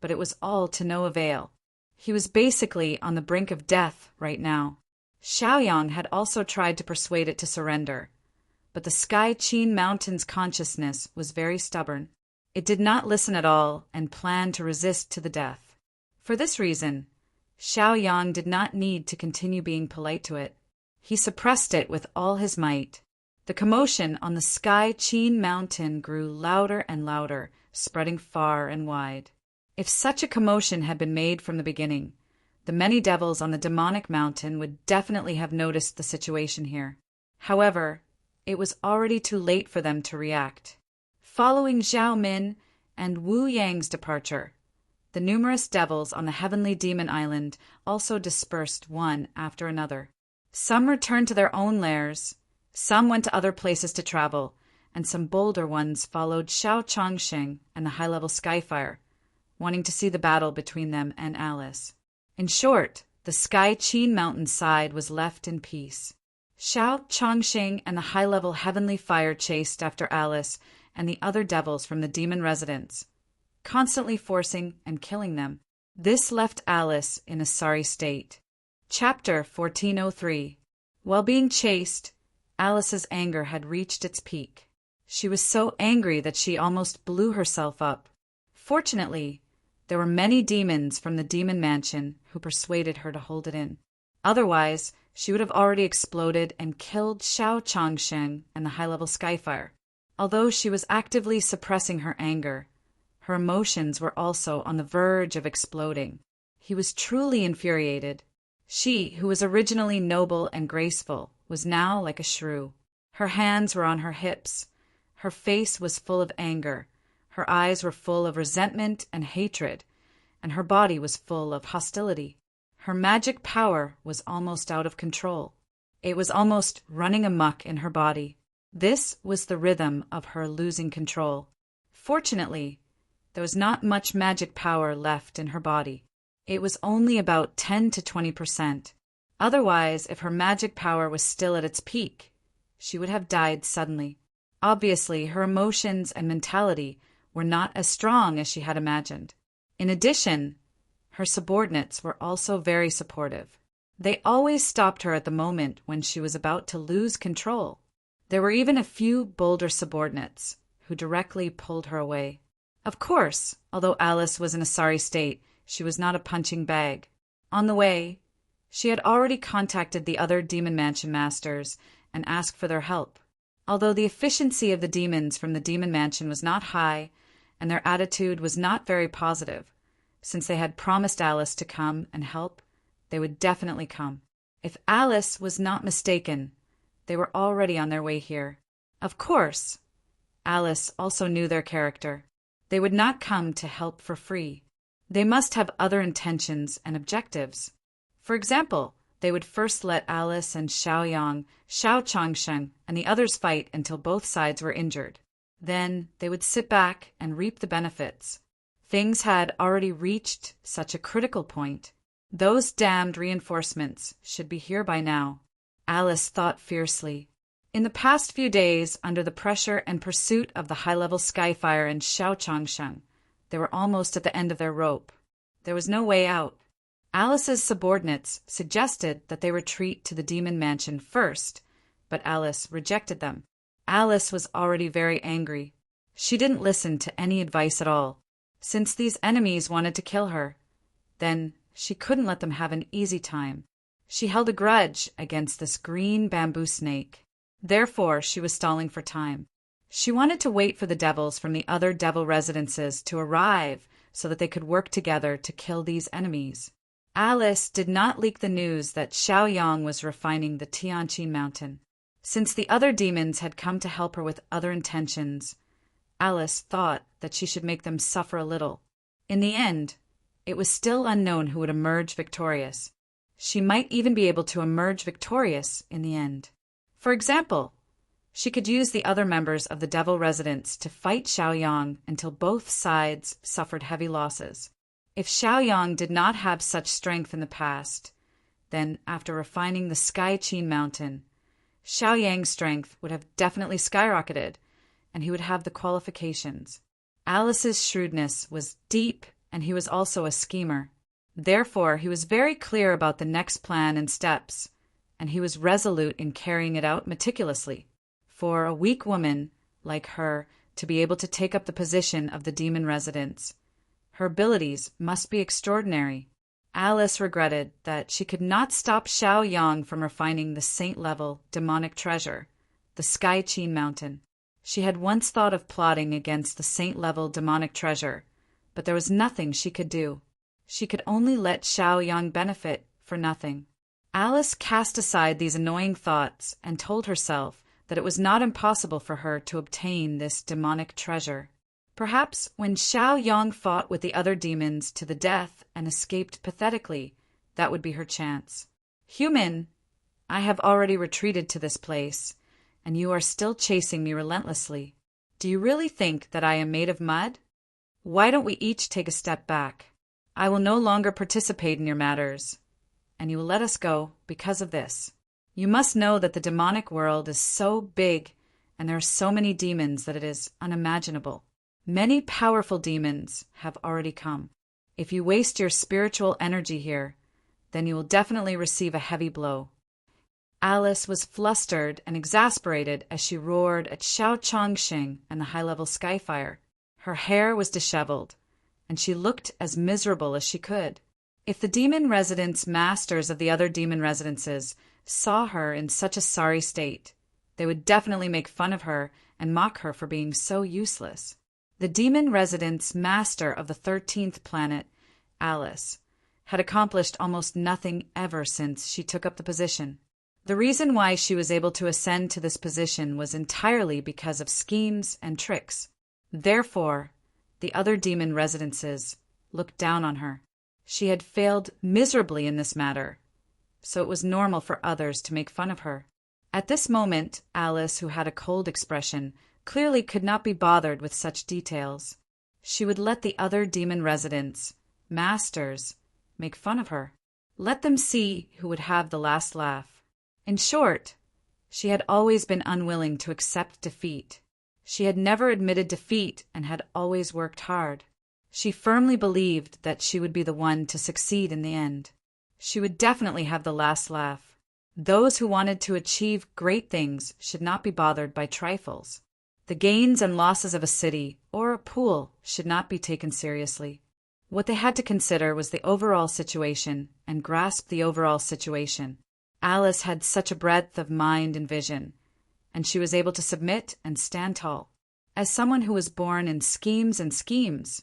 but it was all to no avail. He was basically on the brink of death right now. Xiaoyang had also tried to persuade it to surrender, but the Sky Qin Mountain's consciousness was very stubborn. It did not listen at all and planned to resist to the death. For this reason, Xiaoyang did not need to continue being polite to it. He suppressed it with all his might. The commotion on the Sky Qin Mountain grew louder and louder, spreading far and wide. If such a commotion had been made from the beginning, the many devils on the demonic mountain would definitely have noticed the situation here. However, it was already too late for them to react. Following Zhao Min and Wu Yang's departure, the numerous devils on the heavenly demon island also dispersed one after another. Some returned to their own lairs, some went to other places to travel, and some bolder ones followed Xiao Changxing and the high-level Skyfire, wanting to see the battle between them and Alice. In short, the Sky Qin Mountain side was left in peace. Xiao Chongxing and the high-level heavenly fire chased after Alice and the other devils from the demon residence, constantly forcing and killing them. This left Alice in a sorry state. Chapter 1403. While being chased, Alice's anger had reached its peak. She was so angry that she almost blew herself up. Fortunately, there were many demons from the demon mansion who persuaded her to hold it in. Otherwise, she would have already exploded and killed Xiao Chongsheng and the high-level Skyfire. Although she was actively suppressing her anger, her emotions were also on the verge of exploding. He was truly infuriated. She, who was originally noble and graceful, was now like a shrew. Her hands were on her hips. Her face was full of anger. Her eyes were full of resentment and hatred, and her body was full of hostility. Her magic power was almost out of control. It was almost running amok in her body. This was the rhythm of her losing control. Fortunately, there was not much magic power left in her body. It was only about 10 to 20%. Otherwise, if her magic power was still at its peak, she would have died suddenly. Obviously, her emotions and mentality were not as strong as she had imagined. In addition, her subordinates were also very supportive. They always stopped her at the moment when she was about to lose control. There were even a few bolder subordinates who directly pulled her away. Of course, although Alice was in a sorry state, she was not a punching bag. On the way, she had already contacted the other Demon Mansion masters and asked for their help. Although the efficiency of the demons from the Demon Mansion was not high, and their attitude was not very positive, since they had promised Alice to come and help, they would definitely come. If Alice was not mistaken, they were already on their way here. Of course, Alice also knew their character. They would not come to help for free. They must have other intentions and objectives. For example, they would first let Alice and Xiao Yang, Xiao Chongsheng, and the others fight until both sides were injured. Then they would sit back and reap the benefits. Things had already reached such a critical point. Those damned reinforcements should be here by now. Alice thought fiercely. In the past few days, under the pressure and pursuit of the high-level Skyfire and Xiao Chongsheng, they were almost at the end of their rope. There was no way out. Alice's subordinates suggested that they retreat to the Demon Mansion first, but Alice rejected them. Alice was already very angry. She didn't listen to any advice at all. Since these enemies wanted to kill her, then she couldn't let them have an easy time. She held a grudge against this green bamboo snake. Therefore, she was stalling for time. She wanted to wait for the devils from the other devil residences to arrive so that they could work together to kill these enemies. Alice did not leak the news that Xiao Yang was refining the Tianqi mountain. Since the other demons had come to help her with other intentions, Alice thought that she should make them suffer a little. In the end, it was still unknown who would emerge victorious. She might even be able to emerge victorious in the end. For example, she could use the other members of the devil residence to fight Xiao Yang until both sides suffered heavy losses. If Xiao Yang did not have such strength in the past, then after refining the Sky Qin mountain, Xiao Yang's strength would have definitely skyrocketed, and he would have the qualifications. Alice's shrewdness was deep, and he was also a schemer. Therefore, he was very clear about the next plan and steps, and he was resolute in carrying it out meticulously. For a weak woman like her to be able to take up the position of the demon residence, her abilities must be extraordinary. Alice regretted that she could not stop Xiao Yang from refining the saint-level demonic treasure, the Sky Qin mountain. She had once thought of plotting against the saint-level demonic treasure, but there was nothing she could do. She could only let Xiao Yang benefit for nothing. Alice cast aside these annoying thoughts and told herself that it was not impossible for her to obtain this demonic treasure. Perhaps when Xiao Yang fought with the other demons to the death and escaped pathetically, that would be her chance. Human, I have already retreated to this place, and you are still chasing me relentlessly. Do you really think that I am made of mud? Why don't we each take a step back? I will no longer participate in your matters, and you will let us go because of this. You must know that the demonic world is so big and there are so many demons that it is unimaginable. Many powerful demons have already come. If you waste your spiritual energy here, then you will definitely receive a heavy blow. Alice was flustered and exasperated as she roared at Xiao Chongqing and the high-level Skyfire. Her hair was disheveled, and she looked as miserable as she could. If the demon residence masters of the other demon residences saw her in such a sorry state, they would definitely make fun of her and mock her for being so useless. The demon residence master of the 13th planet, Alice, had accomplished almost nothing ever since she took up the position. The reason why she was able to ascend to this position was entirely because of schemes and tricks. Therefore, the other demon residences looked down on her. She had failed miserably in this matter, so it was normal for others to make fun of her. At this moment, Alice, who had a cold expression, clearly could not be bothered with such details. She would let the other demon residents, masters, make fun of her. Let them see who would have the last laugh. In short, she had always been unwilling to accept defeat. She had never admitted defeat and had always worked hard. She firmly believed that she would be the one to succeed in the end. She would definitely have the last laugh. Those who wanted to achieve great things should not be bothered by trifles. The gains and losses of a city or a pool should not be taken seriously. What they had to consider was the overall situation and grasp the overall situation. Alice had such a breadth of mind and vision, and she was able to submit and stand tall. As someone who was born in schemes and schemes,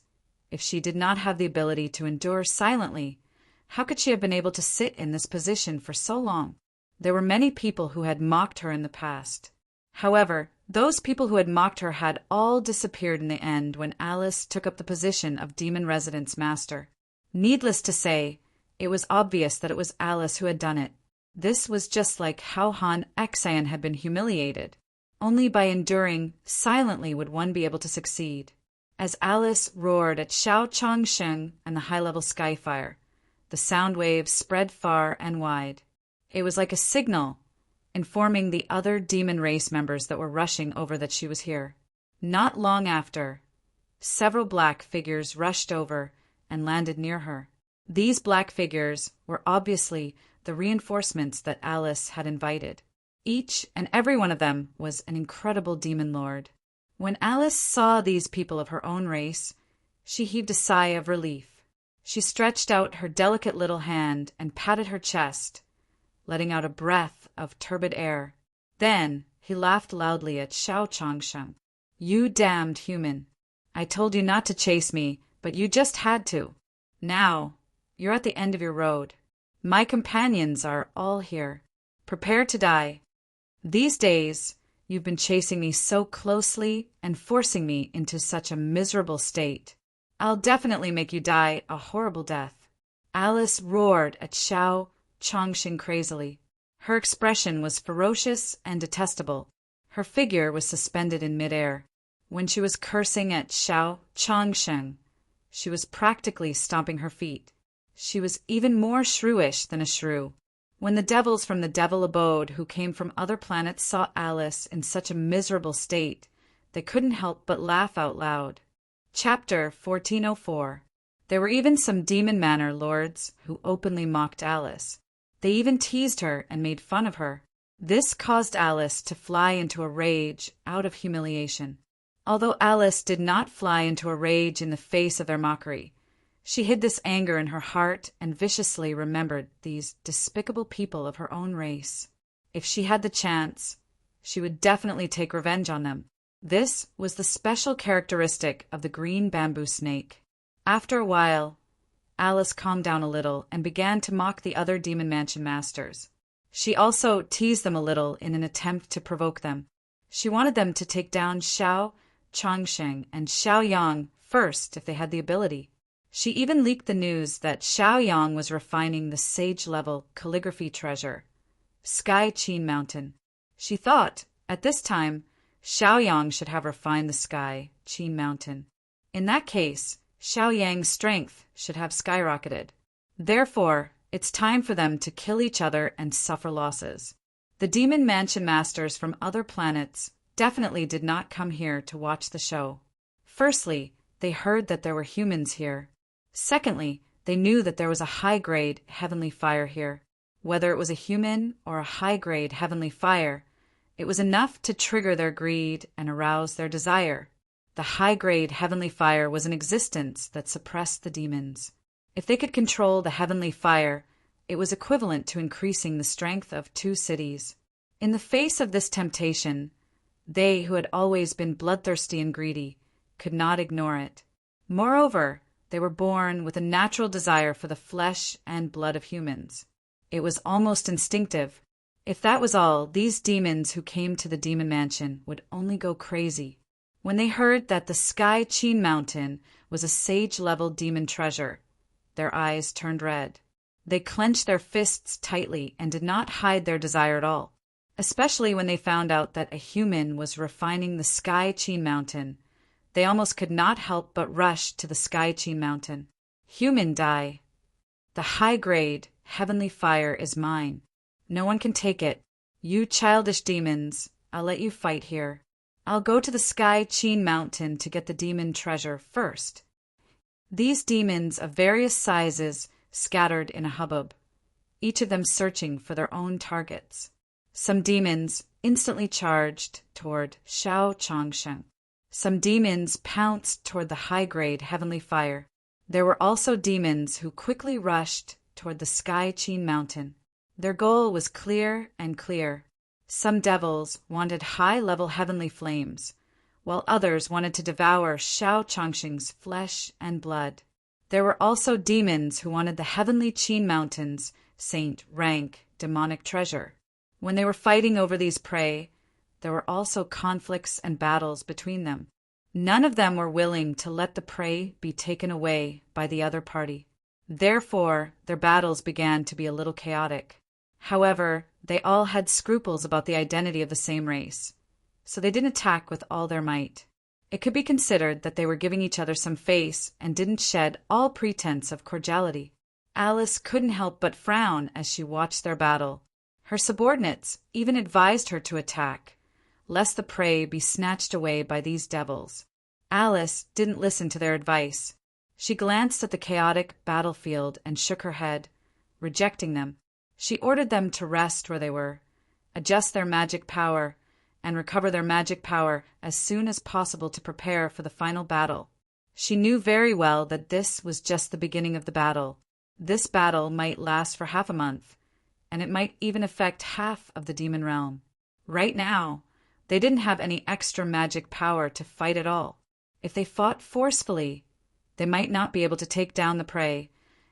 if she did not have the ability to endure silently, how could she have been able to sit in this position for so long? There were many people who had mocked her in the past. However, those people who had mocked her had all disappeared in the end when Alice took up the position of Demon Residence Master. Needless to say, it was obvious that it was Alice who had done it. This was just like how Han Xian had been humiliated. Only by enduring silently would one be able to succeed. As Alice roared at Xiao Chongsheng and the high-level Skyfire, the sound waves spread far and wide. It was like a signal informing the other demon race members that were rushing over that she was here. Not long after, several black figures rushed over and landed near her. These black figures were obviously the reinforcements that Alice had invited. Each and every one of them was an incredible demon lord. When Alice saw these people of her own race, she heaved a sigh of relief. She stretched out her delicate little hand and patted her chest, letting out a breath of turbid air. Then he laughed loudly at Xiao Chongsheng. "You damned human. I told you not to chase me, but you just had to. Now, you're at the end of your road. My companions are all here. Prepare to die. These days, you've been chasing me so closely and forcing me into such a miserable state. I'll definitely make you die a horrible death." Alice roared at Xiao Chongqing crazily. Her expression was ferocious and detestable. Her figure was suspended in midair. When she was cursing at Xiao Chongsheng, she was practically stomping her feet. She was even more shrewish than a shrew. When the devils from the devil abode who came from other planets saw Alice in such a miserable state, they couldn't help but laugh out loud. Chapter 1404. There were even some demon manor lords who openly mocked Alice. They even teased her and made fun of her. This caused Alice to fly into a rage out of humiliation. Although Alice did not fly into a rage in the face of their mockery, she hid this anger in her heart and viciously remembered these despicable people of her own race. If she had the chance, she would definitely take revenge on them. This was the special characteristic of the green bamboo snake. After a while, Alice calmed down a little and began to mock the other Demon Mansion masters. She also teased them a little in an attempt to provoke them. She wanted them to take down Xiao Chongsheng and Xiao Yang first if they had the ability. She even leaked the news that Xiao Yang was refining the sage-level calligraphy treasure, Sky Qin Mountain. She thought, at this time, Xiao Yang should have refined the Sky Qin Mountain. In that case, Xiao Yang's strength should have skyrocketed. Therefore, it's time for them to kill each other and suffer losses. The demon mansion masters from other planets definitely did not come here to watch the show. Firstly, they heard that there were humans here. Secondly, they knew that there was a high-grade heavenly fire here. Whether it was a human or a high-grade heavenly fire, it was enough to trigger their greed and arouse their desire. The high-grade heavenly fire was an existence that suppressed the demons. If they could control the heavenly fire, it was equivalent to increasing the strength of 2 cities. In the face of this temptation, they who had always been bloodthirsty and greedy could not ignore it. Moreover, they were born with a natural desire for the flesh and blood of humans. It was almost instinctive. If that was all, these demons who came to the demon mansion would only go crazy. When they heard that the Sky Chin Mountain was a sage-level demon treasure, their eyes turned red. They clenched their fists tightly and did not hide their desire at all, especially when they found out that a human was refining the Sky Chin Mountain. They almost could not help but rush to the Sky Chin Mountain. Human die. The high-grade heavenly fire is mine. No one can take it. You childish demons, I'll let you fight here. I'll go to the Sky Chin Mountain to get the demon treasure first. These demons of various sizes scattered in a hubbub, each of them searching for their own targets. Some demons instantly charged toward Xiao Changsheng. Some demons pounced toward the high-grade heavenly fire. There were also demons who quickly rushed toward the Sky Chin Mountain. Their goal was clear and clear. Some devils wanted high-level heavenly flames, while others wanted to devour Xiao Changsheng's flesh and blood. There were also demons who wanted the heavenly Chin Mountain's saint rank demonic treasure. When they were fighting over these prey, there were also conflicts and battles between them. None of them were willing to let the prey be taken away by the other party. Therefore, their battles began to be a little chaotic. However, they all had scruples about the identity of the same race, so they didn't attack with all their might. It could be considered that they were giving each other some face and didn't shed all pretense of cordiality. Alice couldn't help but frown as she watched their battle. Her subordinates even advised her to attack, lest the prey be snatched away by these devils. Alice didn't listen to their advice. She glanced at the chaotic battlefield and shook her head, rejecting them. She ordered them to rest where they were, adjust their magic power, and recover their magic power as soon as possible to prepare for the final battle. She knew very well that this was just the beginning of the battle. This battle might last for half a month, and it might even affect half of the demon realm. Right now, they didn't have any extra magic power to fight at all. If they fought forcefully, they might not be able to take down the prey,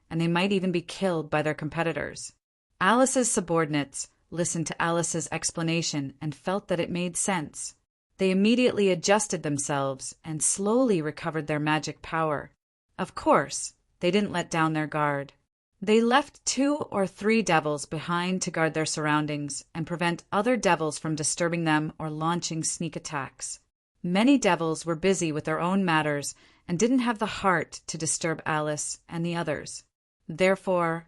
and they might even be killed by their competitors. Alice's subordinates listened to Alice's explanation and felt that it made sense. They immediately adjusted themselves and slowly recovered their magic power. Of course, they didn't let down their guard. They left 2 or 3 devils behind to guard their surroundings and prevent other devils from disturbing them or launching sneak attacks. Many devils were busy with their own matters and didn't have the heart to disturb Alice and the others. Therefore,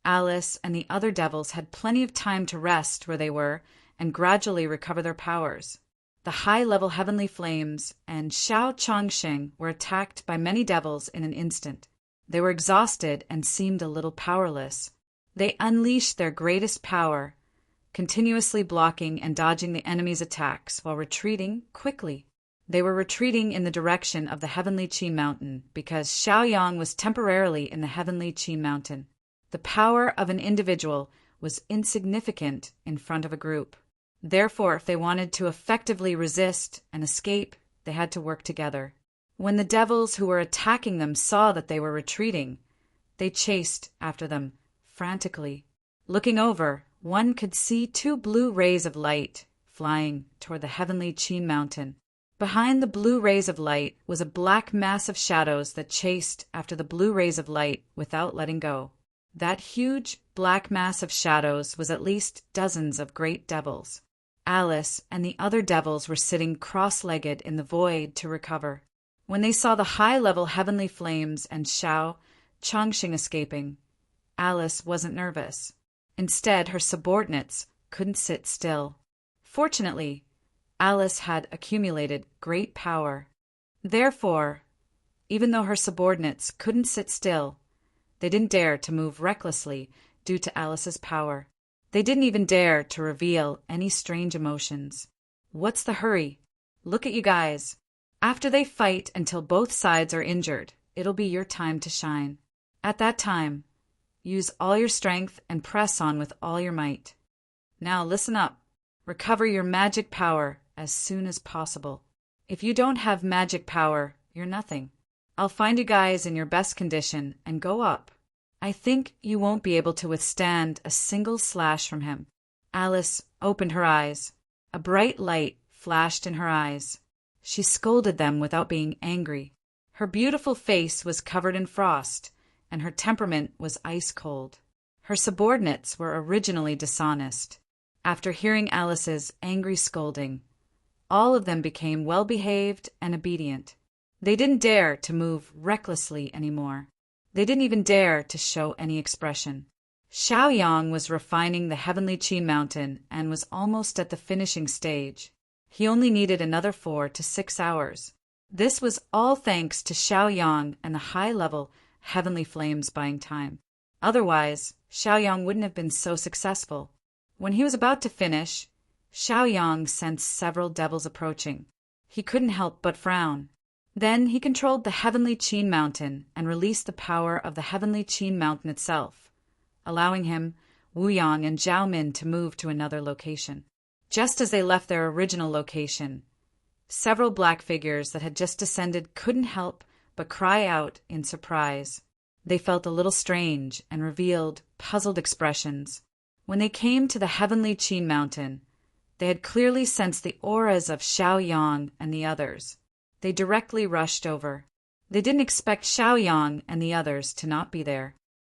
Alice and the other devils had plenty of time to rest where they were and gradually recover their powers. The high-level heavenly flames and Xiao Changsheng were attacked by many devils in an instant. They were exhausted and seemed a little powerless. They unleashed their greatest power, continuously blocking and dodging the enemy's attacks while retreating quickly. They were retreating in the direction of the heavenly Chin Mountain because Xiaoyang was temporarily in the heavenly Chin Mountain. The power of an individual was insignificant in front of a group. Therefore, if they wanted to effectively resist and escape, they had to work together. When the devils who were attacking them saw that they were retreating, they chased after them frantically. Looking over, one could see 2 blue rays of light flying toward the heavenly Chin Mountain. Behind the blue rays of light was a black mass of shadows that chased after the blue rays of light without letting go. That huge black mass of shadows was at least dozens of great devils. Alice and the other devils were sitting cross-legged in the void to recover. When they saw the high-level heavenly flames and Xiao Changsheng escaping, Alice wasn't nervous. Instead, her subordinates couldn't sit still. Fortunately, Alice had accumulated great power. Therefore, even though her subordinates couldn't sit still, they didn't dare to move recklessly due to Alice's power. They didn't even dare to reveal any strange emotions. What's the hurry? Look at you guys. After they fight until both sides are injured, it'll be your time to shine. At that time, use all your strength and press on with all your might. Now listen up. Recover your magic power as soon as possible. If you don't have magic power, you're nothing. I'll find you guys in your best condition and go up. I think you won't be able to withstand a single slash from him. Alice opened her eyes. A bright light flashed in her eyes. She scolded them without being angry. Her beautiful face was covered in frost, and her temperament was ice cold. Her subordinates were originally dishonest. After hearing Alice's angry scolding, all of them became well-behaved and obedient. They didn't dare to move recklessly anymore. They didn't even dare to show any expression. Xiaoyang was refining the heavenly Qin mountain and was almost at the finishing stage. He only needed another 4 to 6 hours. This was all thanks to Xiaoyang and the high-level heavenly flames buying time. Otherwise, Xiaoyang wouldn't have been so successful. When he was about to finish, Xiaoyang sensed several devils approaching. He couldn't help but frown. Then he controlled the heavenly Qin mountain and released the power of the heavenly Qin mountain itself, allowing him, Wu Yang, and Zhao Min to move to another location. Just as they left their original location, several black figures that had just descended couldn't help but cry out in surprise. They felt a little strange and revealed puzzled expressions. When they came to the heavenly Qin mountain, they had clearly sensed the auras of Xiaoyang and the others. They directly rushed over. They didn't expect Xiaoyang and the others to not be there.